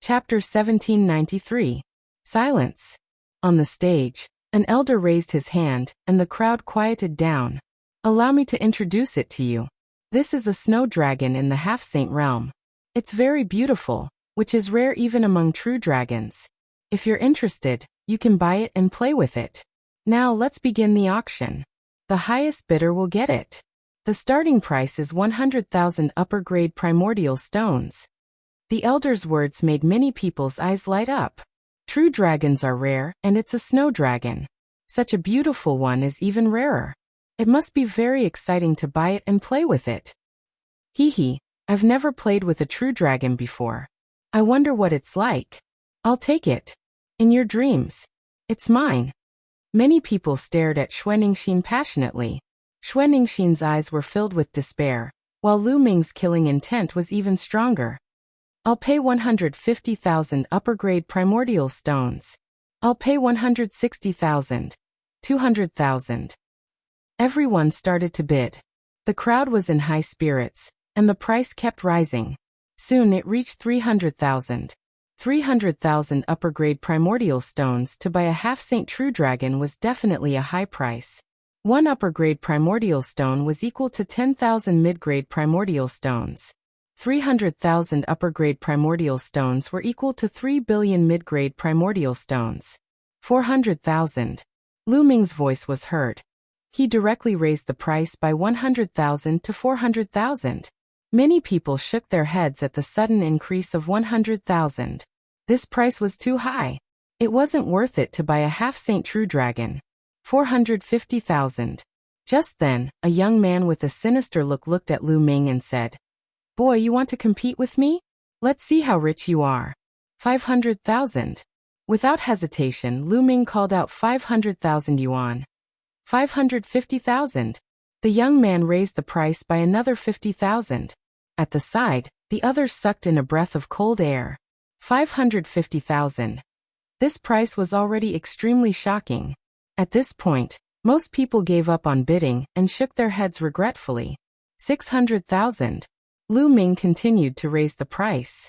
Chapter 1793. Silence. On the stage, an elder raised his hand, and the crowd quieted down. Allow me to introduce it to you. This is a snow dragon in the half-saint realm. It's very beautiful, which is rare even among true dragons. If you're interested, you can buy it and play with it. Now let's begin the auction. The highest bidder will get it. The starting price is 100,000 upper-grade primordial stones. The elder's words made many people's eyes light up. True dragons are rare, and it's a snow dragon. Such a beautiful one is even rarer. It must be very exciting to buy it and play with it. Hee, I've never played with a true dragon before. I wonder what it's like. I'll take it. In your dreams. It's mine. Many people stared at Xuanixin passionately. Xuanixin's eyes were filled with despair, while Lu Ming's killing intent was even stronger. I'll pay 150,000 upper-grade primordial stones. I'll pay 160,000. 200,000. Everyone started to bid. The crowd was in high spirits, and the price kept rising. Soon it reached 300,000. 300,000 upper-grade primordial stones to buy a half-saint true dragon was definitely a high price. One upper-grade primordial stone was equal to 10,000 mid-grade primordial stones. 300,000 upper-grade primordial stones were equal to 3 billion mid-grade primordial stones. 400,000. Lu Ming's voice was heard. He directly raised the price by 100,000 to 400,000. Many people shook their heads at the sudden increase of 100,000. This price was too high. It wasn't worth it to buy a half-saint true dragon. 450,000. Just then, a young man with a sinister look looked at Lu Ming and said, "Boy, you want to compete with me? Let's see how rich you are." 500,000. Without hesitation, Lu Ming called out 500,000 yuan. 550,000. The young man raised the price by another 50,000. At the side, the others sucked in a breath of cold air. 550,000. This price was already extremely shocking. At this point, most people gave up on bidding and shook their heads regretfully. 600,000. Lu Ming continued to raise the price.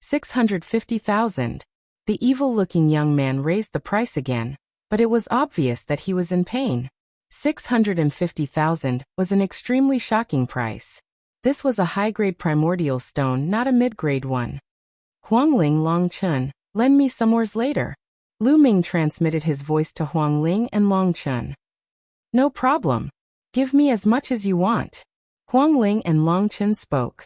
650,000. The evil-looking young man raised the price again, but it was obvious that he was in pain. 650,000 was an extremely shocking price. This was a high-grade primordial stone, not a mid-grade one. Huangling Longchun, lend me some ores later. Lu Ming transmitted his voice to Huangling and Longchun. No problem. Give me as much as you want. Huangling and Longchun spoke.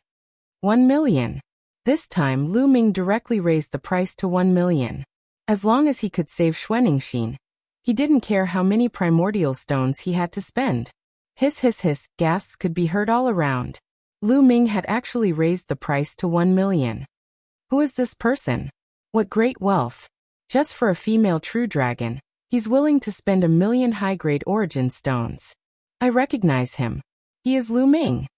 1 million. This time Lu Ming directly raised the price to 1 million. As long as he could save Xuanixin, he didn't care how many primordial stones he had to spend. Hiss hiss hiss, gasps could be heard all around. Lu Ming had actually raised the price to 1 million. Who is this person? What great wealth. Just for a female true dragon, he's willing to spend 1 million high-grade origin stones. I recognize him. He is Lu Ming.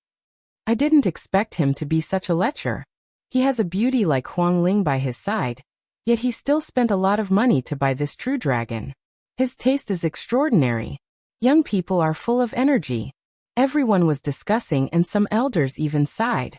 I didn't expect him to be such a lecher. He has a beauty like Huangling by his side, yet he still spent a lot of money to buy this true dragon. His taste is extraordinary. Young people are full of energy. Everyone was discussing and some elders even sighed.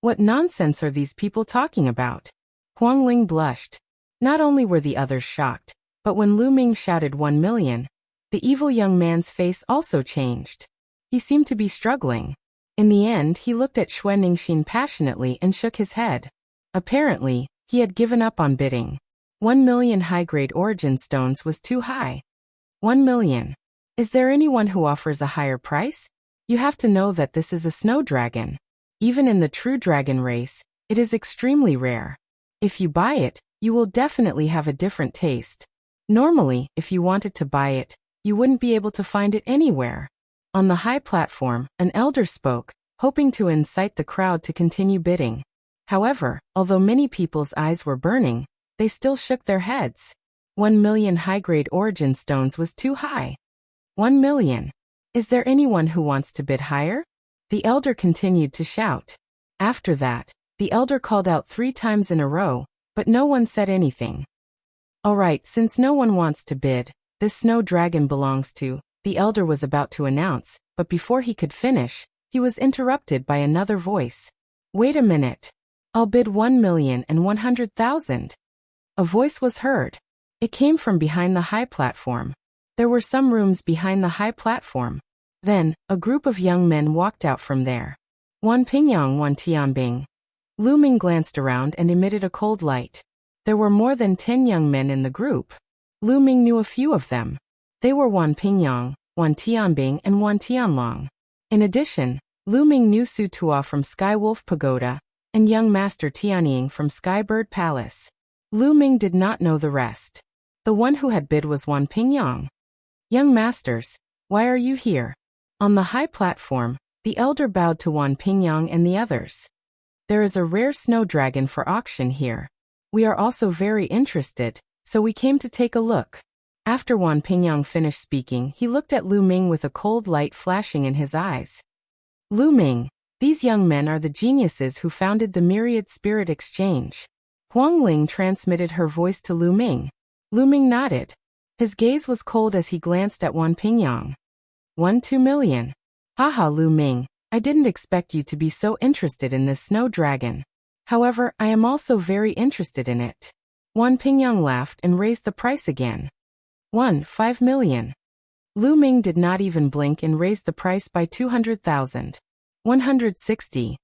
What nonsense are these people talking about? Huangling blushed. Not only were the others shocked, but when Lu Ming shouted 1 million, the evil young man's face also changed. He seemed to be struggling. In the end, he looked at Xuanixin passionately and shook his head. Apparently, he had given up on bidding. 1 million high-grade origin stones was too high. 1 million. Is there anyone who offers a higher price? You have to know that this is a snow dragon. Even in the true dragon race, it is extremely rare. If you buy it, you will definitely have a different taste. Normally, if you wanted to buy it, you wouldn't be able to find it anywhere. On the high platform, an elder spoke, hoping to incite the crowd to continue bidding. However, although many people's eyes were burning, they still shook their heads. 1 million high-grade origin stones was too high. 1 million. Is there anyone who wants to bid higher? The elder continued to shout. After that, The elder called out 3 times in a row, but no one said anything. All right, since no one wants to bid, this snow dragon belongs to, the elder was about to announce, but before he could finish, he was interrupted by another voice. Wait a minute. I'll bid 1,100,000. A voice was heard. It came from behind the high platform. There were some rooms behind the high platform. Then, a group of young men walked out from there. Wan Pingyang, Wan Tianbing. Lu Ming glanced around and emitted a cold light. There were more than 10 young men in the group. Lu Ming knew a few of them. They were Wan Pingyang, Wan Tianbing, and Wan Tianlong. In addition, Lu Ming knew Su Tua from Sky Wolf Pagoda, and young Master Tianying from Sky Bird Palace. Lu Ming did not know the rest. The one who had bid was Wan Pingyang. Young masters, why are you here? On the high platform, the elder bowed to Wan Pingyang and the others. There is a rare snow dragon for auction here. We are also very interested, so we came to take a look. After Wan Pingyang finished speaking, he looked at Lu Ming with a cold light flashing in his eyes. Lu Ming, these young men are the geniuses who founded the Myriad Spirit Exchange. Huang Ling transmitted her voice to Lu Ming. Lu Ming nodded. His gaze was cold as he glanced at Wan Pingyang. 2 million. Haha, Lu Ming, I didn't expect you to be so interested in this snow dragon. However, I am also very interested in it. Wan Pingyang laughed and raised the price again. 5 million. Lu Ming did not even blink and raised the price by 200,000. 160.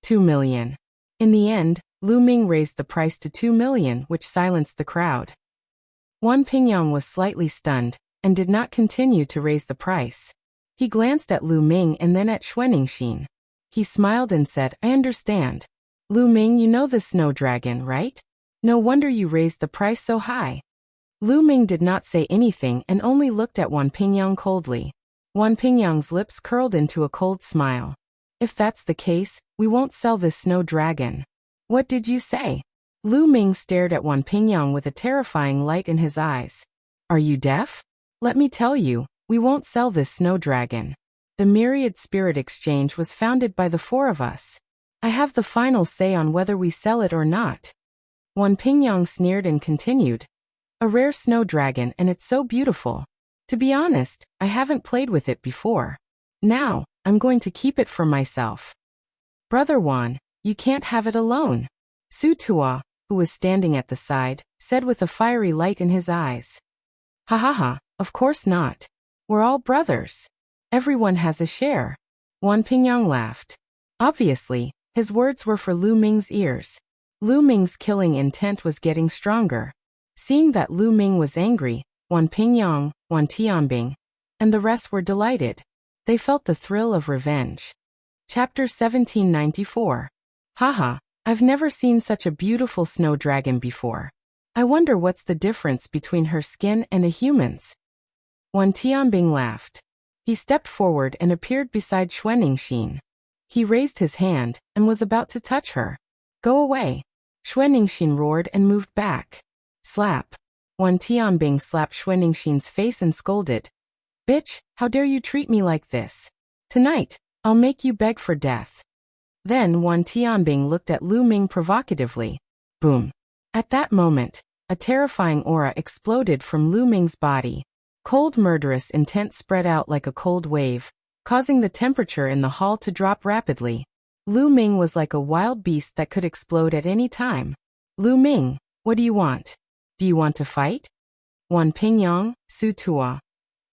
2 million. In the end, Lu Ming raised the price to 2 million, which silenced the crowd. Wan Pingyang was slightly stunned, and did not continue to raise the price. He glanced at Lu Ming and then at Xuanixin. He smiled and said, I understand. Lu Ming, you know the snow dragon, right? No wonder you raised the price so high. Lu Ming did not say anything and only looked at Wan Pingyang coldly. Wan Pingyang's lips curled into a cold smile. If that's the case, we won't sell this snow dragon. What did you say? Lu Ming stared at Wan Pingyang with a terrifying light in his eyes. Are you deaf? Let me tell you, we won't sell this snow dragon. The Myriad Spirit Exchange was founded by the 4 of us. I have the final say on whether we sell it or not. Wan Pingyang sneered and continued. A rare snow dragon, and it's so beautiful. To be honest, I haven't played with it before. Now, I'm going to keep it for myself. Brother Wan, you can't have it alone. Su Tua, who was standing at the side, said with a fiery light in his eyes. Ha ha ha, of course not. We're all brothers. Everyone has a share. Wan Pingyang laughed. Obviously, his words were for Lu Ming's ears. Lu Ming's killing intent was getting stronger. Seeing that Lu Ming was angry, Wan Pingyang, Wan Tianbing, and the rest were delighted. They felt the thrill of revenge. Chapter 1794. Haha, I've never seen such a beautiful snow dragon before. I wonder what's the difference between her skin and a human's. Wan Tianbing laughed. He stepped forward and appeared beside Xuanixin. He raised his hand and was about to touch her. Go away. Xuanixin roared and moved back. Slap. Wan Tianbing slapped Xuanixin's face and scolded. Bitch, how dare you treat me like this? Tonight, I'll make you beg for death. Then Wan Tianbing looked at Lu Ming provocatively. Boom. At that moment, a terrifying aura exploded from Lu Ming's body. Cold murderous intent spread out like a cold wave, causing the temperature in the hall to drop rapidly. Lu Ming was like a wild beast that could explode at any time. Lu Ming, what do you want? Do you want to fight? Wan Pingyang, Su Tua,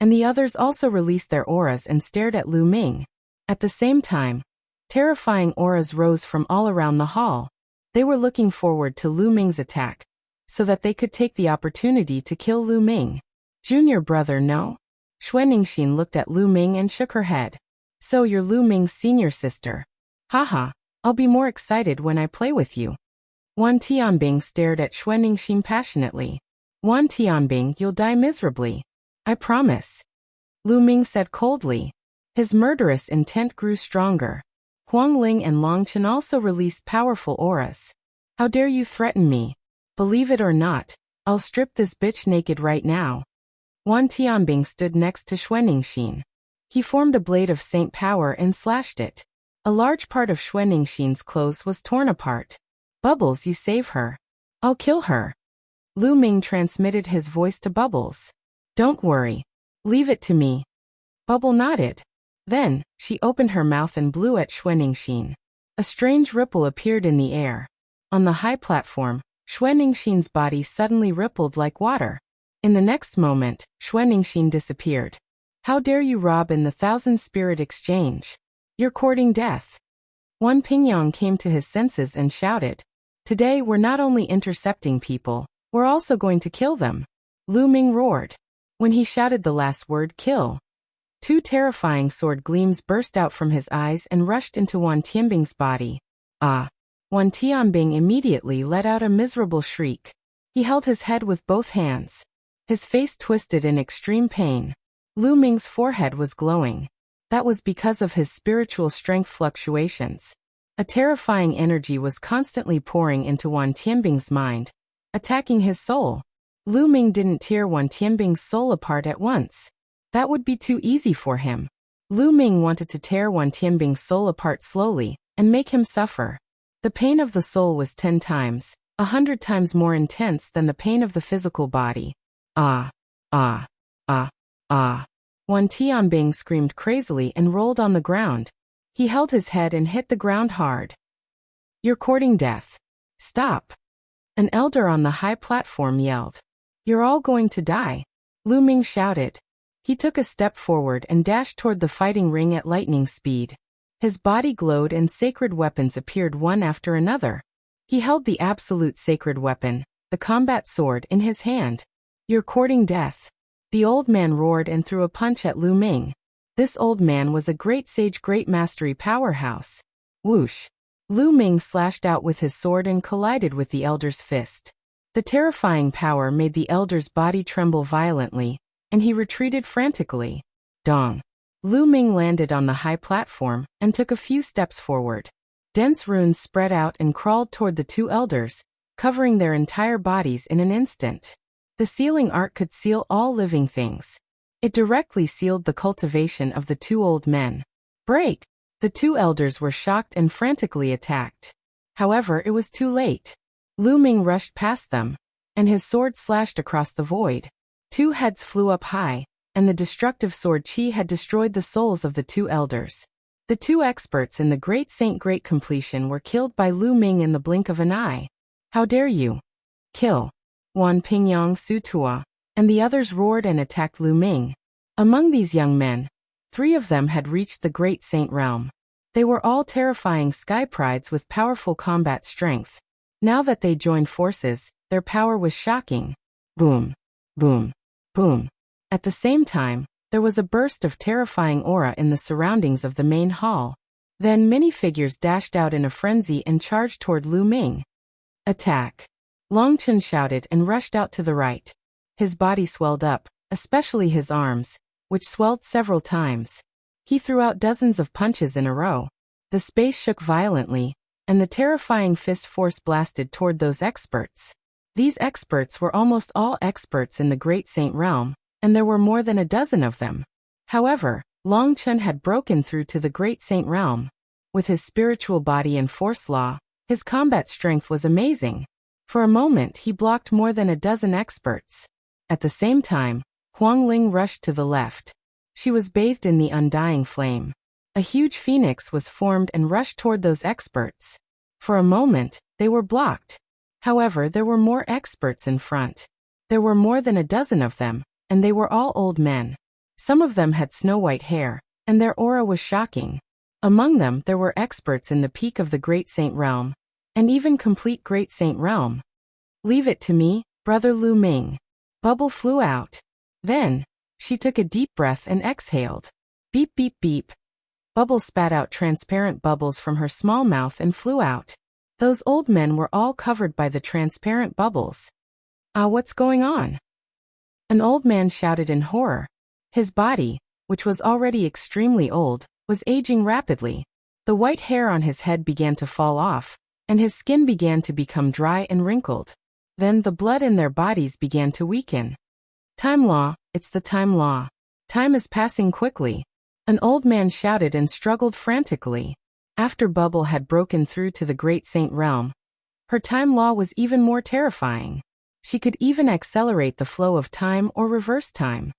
and the others also released their auras and stared at Lu Ming. At the same time, terrifying auras rose from all around the hall. They were looking forward to Lu Ming's attack, so that they could take the opportunity to kill Lu Ming. Junior brother, no? Xuanixin looked at Lu Ming and shook her head. So you're Lu Ming's senior sister. Haha, I'll be more excited when I play with you. Wan Tianbing stared at Xuanixin passionately. Wan Tianbing, you'll die miserably. I promise. Lu Ming said coldly. His murderous intent grew stronger. Huang Ling and Long Chen also released powerful auras. How dare you threaten me? Believe it or not, I'll strip this bitch naked right now. Wan Tianbing stood next to Xuanixin. He formed a blade of Saint Power and slashed it. A large part of Xuaningxin's clothes was torn apart. Bubbles, you save her. I'll kill her. Lu Ming transmitted his voice to Bubbles. Don't worry. Leave it to me. Bubble nodded. Then, she opened her mouth and blew at Xuaningxin. A strange ripple appeared in the air. On the high platform, Xuaningxin's body suddenly rippled like water. In the next moment, Xuaningxin disappeared. How dare you rob in the 1,000-spirit exchange? You're courting death. Wan Pingyang came to his senses and shouted. Today we're not only intercepting people, we're also going to kill them. Lu Ming roared. When he shouted the last word, kill, two terrifying sword gleams burst out from his eyes and rushed into Wan Tianbing's body. Ah! Wan Tianbing immediately let out a miserable shriek. He held his head with both hands. His face twisted in extreme pain. Lu Ming's forehead was glowing. That was because of his spiritual strength fluctuations. A terrifying energy was constantly pouring into Wan Tianbing's mind, attacking his soul. Lu Ming didn't tear Wan Tianbing's soul apart at once. That would be too easy for him. Lu Ming wanted to tear Wan Tianbing's soul apart slowly and make him suffer. The pain of the soul was 10 times, 100 times more intense than the pain of the physical body. Ah! Ah! Ah! Ah! Wan Tianbing screamed crazily and rolled on the ground. He held his head and hit the ground hard. You're courting death. Stop! An elder on the high platform yelled. You're all going to die. Lu Ming shouted. He took a step forward and dashed toward the fighting ring at lightning speed. His body glowed and sacred weapons appeared one after another. He held the absolute sacred weapon, the combat sword, in his hand. You're courting death. The old man roared and threw a punch at Lu Ming. This old man was a great sage, great mastery powerhouse. Whoosh! Lu Ming slashed out with his sword and collided with the elder's fist. The terrifying power made the elder's body tremble violently, and he retreated frantically. Dong! Lu Ming landed on the high platform and took a few steps forward. Dense runes spread out and crawled toward the two elders, covering their entire bodies in an instant. The sealing art could seal all living things. It directly sealed the cultivation of the two old men. Break! The two elders were shocked and frantically attacked. However, it was too late. Lu Ming rushed past them, and his sword slashed across the void. Two heads flew up high, and the destructive sword Qi had destroyed the souls of the two elders. The two experts in the Great Saint Great Completion were killed by Lu Ming in the blink of an eye. How dare you? Kill! Wan Pingyang Su Tua, and the others roared and attacked Lu Ming. Among these young men, 3 of them had reached the Great Saint realm. They were all terrifying sky prides with powerful combat strength. Now that they joined forces, their power was shocking. Boom! Boom! Boom! At the same time, there was a burst of terrifying aura in the surroundings of the main hall. Then many figures dashed out in a frenzy and charged toward Lu Ming. Attack! Long Chen shouted and rushed out to the right. His body swelled up, especially his arms, which swelled several times. He threw out dozens of punches in a row. The space shook violently, and the terrifying fist force blasted toward those experts. These experts were almost all experts in the Great Saint realm, and there were more than a dozen of them. However, Long Chen had broken through to the Great Saint realm. With his spiritual body and force law, his combat strength was amazing. For a moment he blocked more than a dozen experts. At the same time, Huang Ling rushed to the left. She was bathed in the undying flame. A huge phoenix was formed and rushed toward those experts. For a moment, they were blocked. However, there were more experts in front. There were more than a dozen of them, and they were all old men. Some of them had snow-white hair, and their aura was shocking. Among them there were experts in the peak of the Great Saint realm, and even complete Great Saint realm. Leave it to me, Brother Lu Ming. Bubble flew out. Then, she took a deep breath and exhaled. Beep beep beep. Bubble spat out transparent bubbles from her small mouth and flew out. Those old men were all covered by the transparent bubbles. What's going on? An old man shouted in horror. His body, which was already extremely old, was aging rapidly. The white hair on his head began to fall off, and his skin began to become dry and wrinkled. Then the blood in their bodies began to weaken. Time law, it's the time law. Time is passing quickly. An old man shouted and struggled frantically. After Bubble had broken through to the Great Saint realm, her time law was even more terrifying. She could even accelerate the flow of time or reverse time.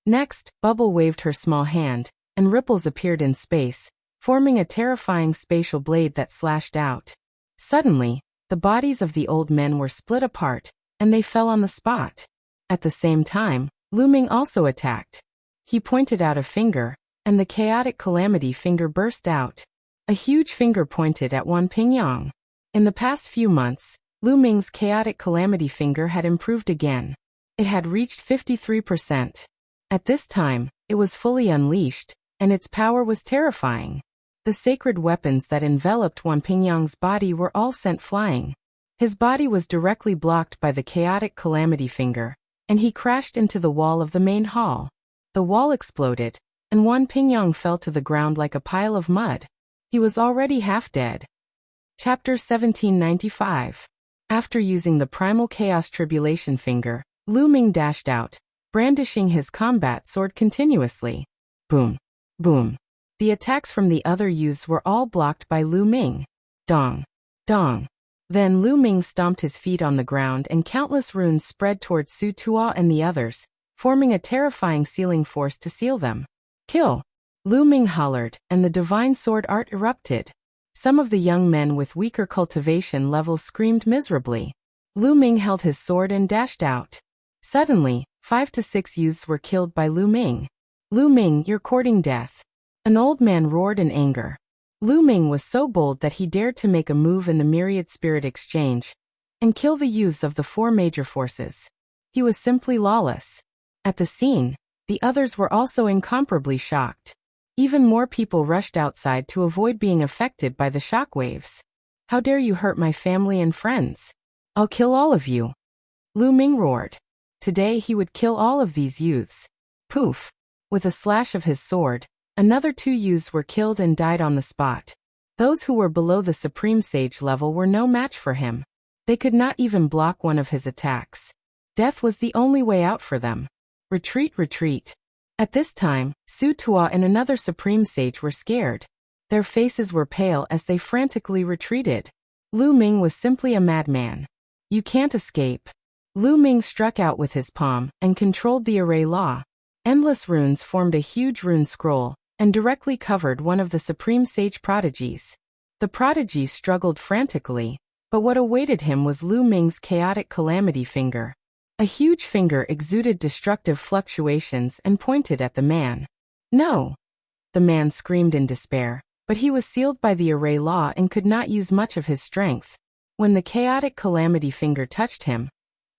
Next, Bubble waved her small hand, and ripples appeared in space, forming a terrifying spatial blade that slashed out. Suddenly, the bodies of the old men were split apart, and they fell on the spot. At the same time, Lu Ming also attacked. He pointed out a finger, and the chaotic calamity finger burst out. A huge finger pointed at Wan Pingyang. In the past few months, Lu Ming's chaotic calamity finger had improved again. It had reached 53%. At this time, it was fully unleashed, and its power was terrifying. The sacred weapons that enveloped Wan Pingyang's body were all sent flying. His body was directly blocked by the chaotic calamity finger, and he crashed into the wall of the main hall. The wall exploded, and Wan Pingyang fell to the ground like a pile of mud. He was already half dead. Chapter 1795. After using the primal chaos tribulation finger, Lu Ming dashed out, brandishing his combat sword continuously. Boom. Boom. The attacks from the other youths were all blocked by Lu Ming. Dong. Dong. Then Lu Ming stomped his feet on the ground and countless runes spread towards Su Tuo and the others, forming a terrifying sealing force to seal them. Kill! Lu Ming hollered, and the divine sword art erupted. Some of the young men with weaker cultivation levels screamed miserably. Lu Ming held his sword and dashed out. Suddenly, 5 to 6 youths were killed by Lu Ming. Lu Ming, you're courting death. An old man roared in anger. Lu Ming was so bold that he dared to make a move in the myriad spirit exchange and kill the youths of the 4 major forces. He was simply lawless. At the scene, the others were also incomparably shocked. Even more people rushed outside to avoid being affected by the shockwaves. How dare you hurt my family and friends? I'll kill all of you. Lu Ming roared. Today he would kill all of these youths. Poof! With a slash of his sword, another 2 youths were killed and died on the spot. Those who were below the Supreme Sage level were no match for him. They could not even block one of his attacks. Death was the only way out for them. Retreat, retreat. At this time, Su Tuo and another Supreme Sage were scared. Their faces were pale as they frantically retreated. Lu Ming was simply a madman. You can't escape. Lu Ming struck out with his palm and controlled the array law. Endless runes formed a huge rune scroll and directly covered one of the Supreme Sage prodigies. The prodigy struggled frantically, but what awaited him was Lu Ming's chaotic calamity finger. A huge finger exuded destructive fluctuations and pointed at the man. No! The man screamed in despair, but he was sealed by the array law and could not use much of his strength. When the chaotic calamity finger touched him,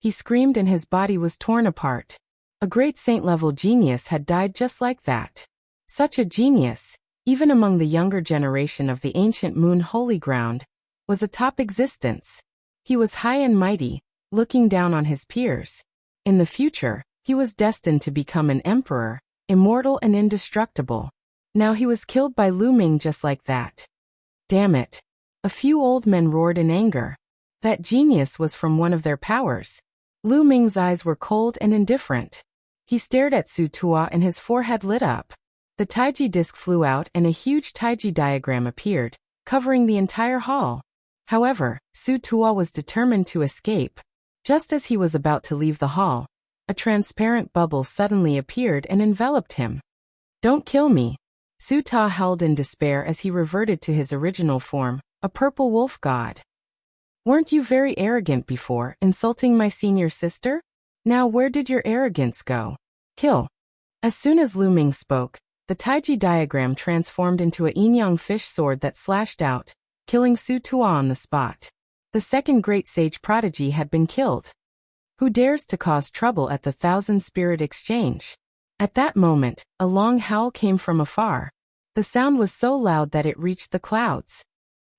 he screamed and his body was torn apart. A great saint-level genius had died just like that. Such a genius, even among the younger generation of the ancient Moon Holy Ground, was a top existence. He was high and mighty, looking down on his peers. In the future, he was destined to become an emperor, immortal and indestructible. Now he was killed by Lu Ming just like that. Damn it! A few old men roared in anger. That genius was from one of their powers. Lu Ming's eyes were cold and indifferent. He stared at Su Tuo and his forehead lit up. The Taiji disc flew out and a huge Taiji diagram appeared, covering the entire hall. However, Su Tuo was determined to escape. Just as he was about to leave the hall, a transparent bubble suddenly appeared and enveloped him. Don't kill me. Su Tuo howled in despair as he reverted to his original form, a purple wolf god. Weren't you very arrogant before, insulting my senior sister? Now where did your arrogance go? Kill. As soon as Lu Ming spoke, the Taiji diagram transformed into a yin-yang fish sword that slashed out, killing Su Tuo on the spot. The second great sage prodigy had been killed. Who dares to cause trouble at the Thousand Spirit Exchange? At that moment, a long howl came from afar. The sound was so loud that it reached the clouds.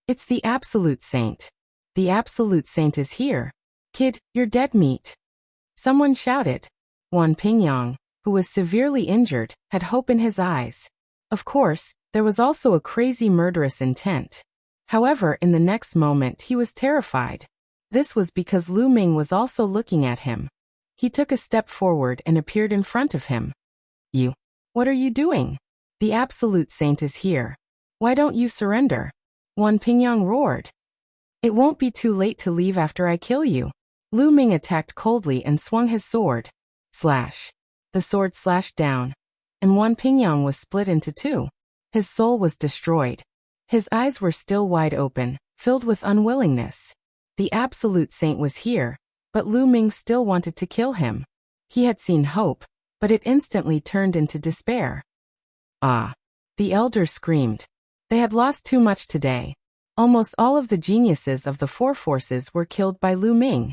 It's the Absolute Saint. The Absolute Saint is here. Kid, you're dead meat. Someone shouted. Wan Pingyang, who was severely injured, had hope in his eyes. Of course, there was also a crazy murderous intent. However, in the next moment he was terrified. This was because Lu Ming was also looking at him. He took a step forward and appeared in front of him. You. What are you doing? The Absolute Saint is here. Why don't you surrender? Wan Pingyang roared. It won't be too late to leave after I kill you. Lu Ming attacked coldly and swung his sword. Slash. The sword slashed down, and Wan Pingyang was split into two. His soul was destroyed. His eyes were still wide open, filled with unwillingness. The Absolute Saint was here, but Lu Ming still wanted to kill him. He had seen hope, but it instantly turned into despair. Ah! The elders screamed. They had lost too much today. Almost all of the geniuses of the four forces were killed by Lu Ming.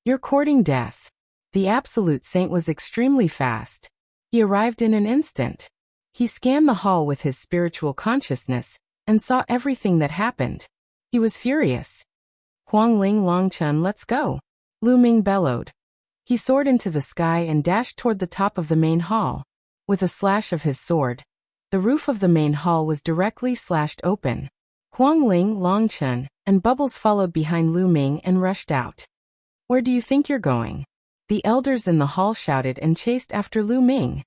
You're courting death. The Absolute Saint was extremely fast. He arrived in an instant. He scanned the hall with his spiritual consciousness and saw everything that happened. He was furious. Huangling Longchen, let's go! Lu Ming bellowed. He soared into the sky and dashed toward the top of the main hall. With a slash of his sword, the roof of the main hall was directly slashed open. Huangling Longchen and Bubbles followed behind Lu Ming and rushed out. Where do you think you're going? The elders in the hall shouted and chased after Lu Ming.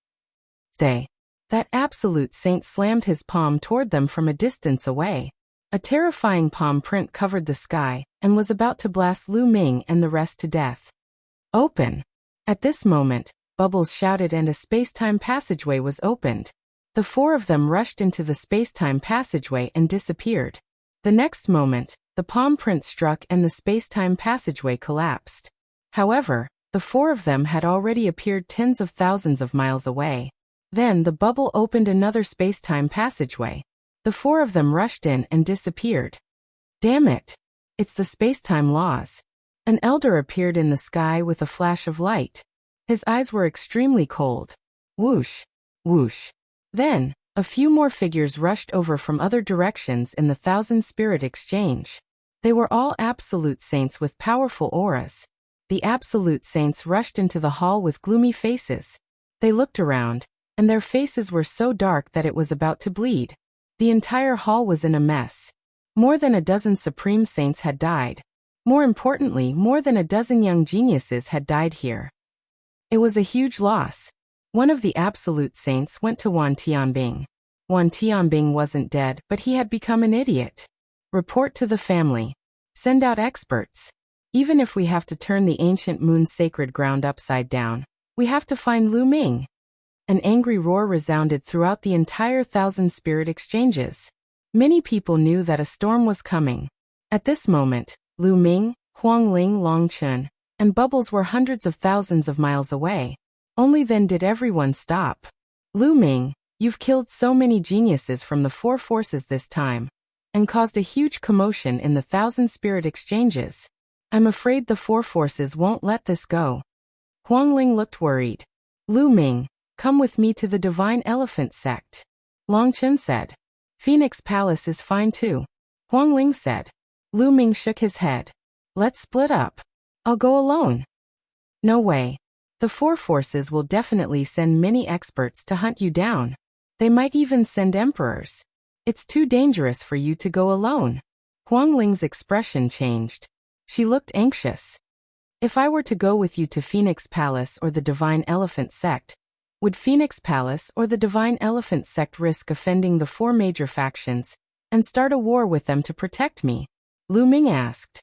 Stay. That Absolute Saint slammed his palm toward them from a distance away. A terrifying palm print covered the sky and was about to blast Lu Ming and the rest to death. Open! At this moment, Bubbles shouted and a space-time passageway was opened. The four of them rushed into the space-time passageway and disappeared. The next moment, the palm print struck and the space-time passageway collapsed. However, the four of them had already appeared tens of thousands of miles away. Then the bubble opened another space-time passageway. The four of them rushed in and disappeared. Damn it! It's the space-time laws. An elder appeared in the sky with a flash of light. His eyes were extremely cold. Whoosh! Whoosh! Then, a few more figures rushed over from other directions in the Thousand Spirit Exchange. They were all Absolute Saints with powerful auras. The Absolute Saints rushed into the hall with gloomy faces. They looked around, and their faces were so dark that it was about to bleed. The entire hall was in a mess. More than a dozen Supreme Saints had died. More importantly, more than a dozen young geniuses had died here. It was a huge loss. One of the Absolute Saints went to Wan Tianbing. Wan Tianbing wasn't dead, but he had become an idiot. Report to the family. Send out experts. Even if we have to turn the ancient moon's sacred ground upside down, we have to find Lu Ming. An angry roar resounded throughout the entire Thousand Spirit Exchanges. Many people knew that a storm was coming. At this moment, Lu Ming, Huangling Longchen, and Bubbles were hundreds of thousands of miles away. Only then did everyone stop. Lu Ming, you've killed so many geniuses from the four forces this time, and caused a huge commotion in the Thousand Spirit Exchanges. I'm afraid the four forces won't let this go. Huangling looked worried. Lu Ming, come with me to the Divine Elephant Sect. Longchen said. Phoenix Palace is fine too. Huangling said. Lu Ming shook his head. Let's split up. I'll go alone. No way. The four forces will definitely send many experts to hunt you down. They might even send emperors. It's too dangerous for you to go alone. Huangling's expression changed. She looked anxious. If I were to go with you to Phoenix Palace or the Divine Elephant Sect, would Phoenix Palace or the Divine Elephant Sect risk offending the four major factions and start a war with them to protect me? Lu Ming asked.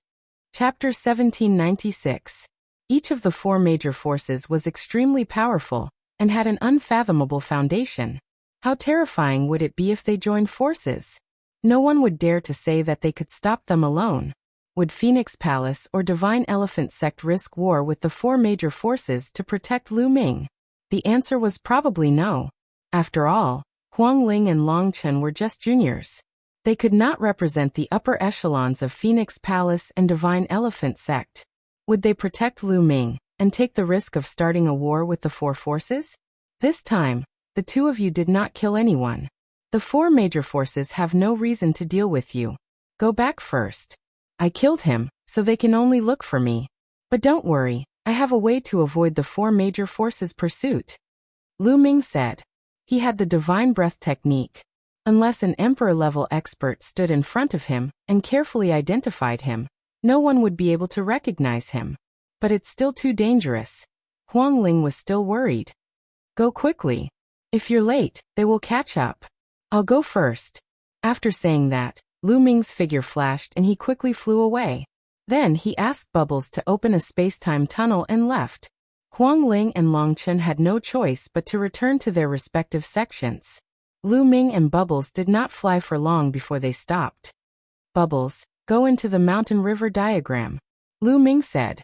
Chapter 1796. Each of the four major forces was extremely powerful and had an unfathomable foundation. How terrifying would it be if they joined forces? No one would dare to say that they could stop them alone. Would Phoenix Palace or Divine Elephant Sect risk war with the four major forces to protect Lu Ming? The answer was probably no. After all, Huangling and Longchen were just juniors. They could not represent the upper echelons of Phoenix Palace and Divine Elephant Sect. Would they protect Lu Ming and take the risk of starting a war with the four forces? This time, the two of you did not kill anyone. The four major forces have no reason to deal with you. Go back first. I killed him, so they can only look for me. But don't worry, I have a way to avoid the four major forces' pursuit. Lu Ming said. He had the divine breath technique. Unless an emperor-level expert stood in front of him and carefully identified him, no one would be able to recognize him. But it's still too dangerous. Huangling was still worried. Go quickly. If you're late, they will catch up. I'll go first. After saying that, Lu Ming's figure flashed and he quickly flew away. Then he asked Bubbles to open a space-time tunnel and left. Huang Ling and Long Chen had no choice but to return to their respective sections. Lu Ming and Bubbles did not fly for long before they stopped. Bubbles, go into the mountain river diagram. Lu Ming said.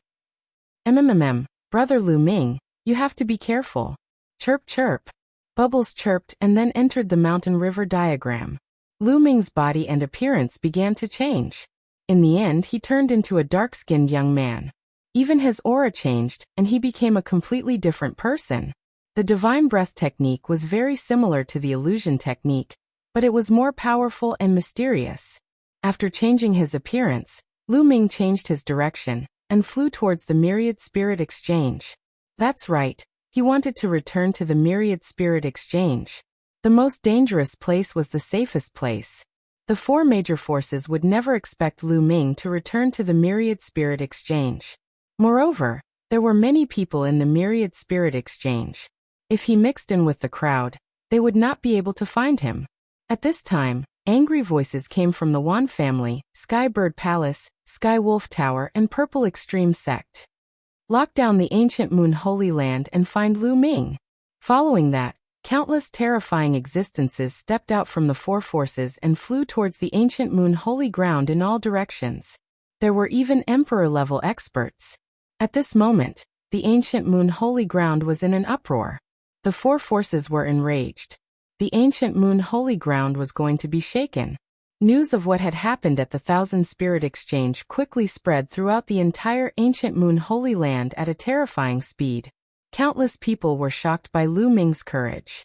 Brother Lu Ming, you have to be careful. Chirp chirp. Bubbles chirped and then entered the mountain river diagram. Lu Ming's body and appearance began to change. In the end, he turned into a dark-skinned young man. Even his aura changed, and he became a completely different person. The divine breath technique was very similar to the illusion technique, but it was more powerful and mysterious. After changing his appearance, Lu Ming changed his direction and flew towards the Myriad Spirit Exchange. That's right, he wanted to return to the Myriad Spirit Exchange. The most dangerous place was the safest place. The four major forces would never expect Lu Ming to return to the Myriad Spirit Exchange. Moreover, there were many people in the Myriad Spirit Exchange. If he mixed in with the crowd, they would not be able to find him. At this time, angry voices came from the Wan family, Sky Bird Palace, Sky Wolf Tower, and Purple Extreme Sect. Lock down the ancient Moon Holy Land and find Lu Ming. Following that, countless terrifying existences stepped out from the four forces and flew towards the ancient Moon Holy Ground in all directions. There were even Emperor-level experts. At this moment, the ancient Moon Holy Ground was in an uproar. The four forces were enraged. The ancient Moon Holy Ground was going to be shaken. News of what had happened at the Thousand Spirit Exchange quickly spread throughout the entire ancient Moon Holy Land at a terrifying speed. Countless people were shocked by Lu Ming's courage.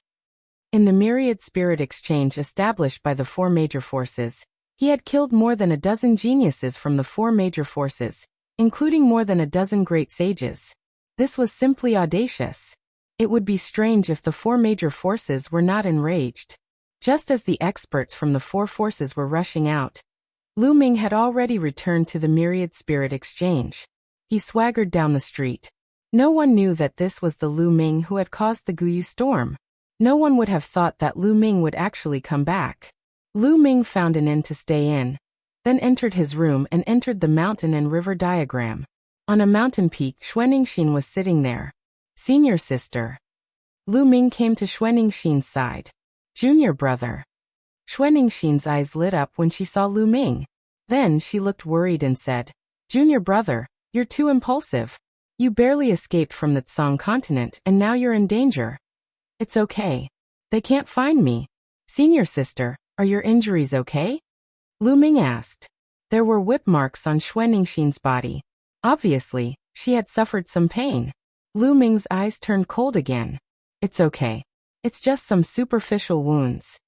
In the Myriad Spirit Exchange established by the four major forces, he had killed more than a dozen geniuses from the four major forces, including more than a dozen great sages. This was simply audacious. It would be strange if the four major forces were not enraged. Just as the experts from the four forces were rushing out, Lu Ming had already returned to the Myriad Spirit Exchange. He swaggered down the street. No one knew that this was the Lu Ming who had caused the Guyu storm. No one would have thought that Lu Ming would actually come back. Lu Ming found an inn to stay in, then entered his room and entered the mountain and river diagram. On a mountain peak, Xuanixin was sitting there. Senior sister. Lu Ming came to Xuanixin's side. Junior brother. Xuanixin's eyes lit up when she saw Lu Ming. Then she looked worried and said, Junior brother, you're too impulsive. You barely escaped from the Tsang continent and now you're in danger. It's okay. They can't find me. Senior sister, are your injuries okay? Lu Ming asked. There were whip marks on Xuanixin's body. Obviously, she had suffered some pain. Lu Ming's eyes turned cold again. It's okay. It's just some superficial wounds.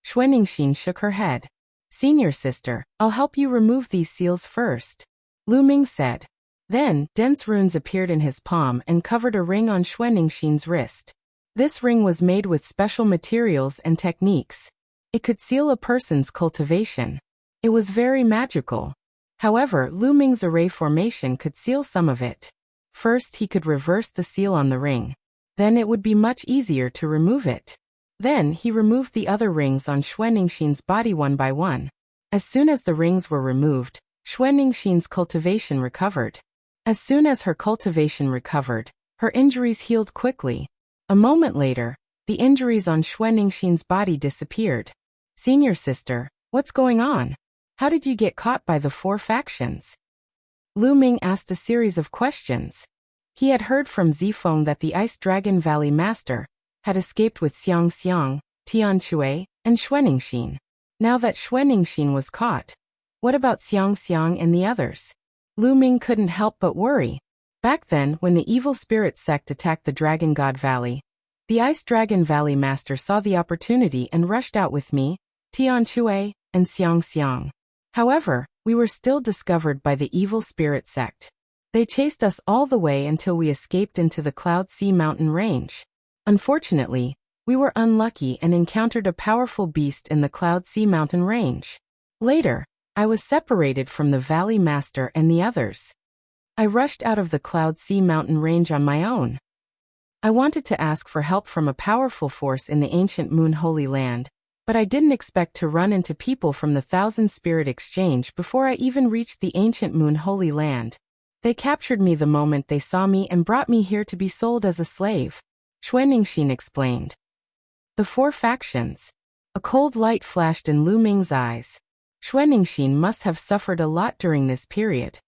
Xuanixin shook her head. Senior sister, I'll help you remove these seals first. Lu Ming said. Then, dense runes appeared in his palm and covered a ring on Xuanixin's wrist. This ring was made with special materials and techniques. It could seal a person's cultivation. It was very magical. However, Lu Ming's array formation could seal some of it. First, he could reverse the seal on the ring. Then it would be much easier to remove it. Then, he removed the other rings on Xuanixin's body one by one. As soon as the rings were removed, Xuanixin's cultivation recovered. As soon as her cultivation recovered, her injuries healed quickly. A moment later, the injuries on Xuanixin's body disappeared. Senior sister, what's going on? How did you get caught by the four factions? Lu Ming asked a series of questions. He had heard from Zifeng that the Ice Dragon Valley Master had escaped with Xiang Xiang, Tian Chui, and Xuanixin. Now that Xuanixin was caught, what about Xiang Xiang and the others? Lu Ming couldn't help but worry. Back then, when the evil spirit sect attacked the Dragon God Valley, the Ice Dragon Valley Master saw the opportunity and rushed out with me, Tian Chui, and Xiang Xiang. However, we were still discovered by the evil spirit sect. They chased us all the way until we escaped into the Cloud Sea Mountain Range. Unfortunately, we were unlucky and encountered a powerful beast in the Cloud Sea Mountain Range. Later, I was separated from the Valley Master and the others. I rushed out of the Cloud Sea Mountain Range on my own. I wanted to ask for help from a powerful force in the ancient Moon Holy Land, But I didn't expect to run into people from the Thousand Spirit Exchange before I even reached the ancient Moon Holy Land. They captured me the moment they saw me and brought me here to be sold as a slave, Xuanixin explained. The 4 factions. A cold light flashed in Lu Ming's eyes. Xuanixin must have suffered a lot during this period.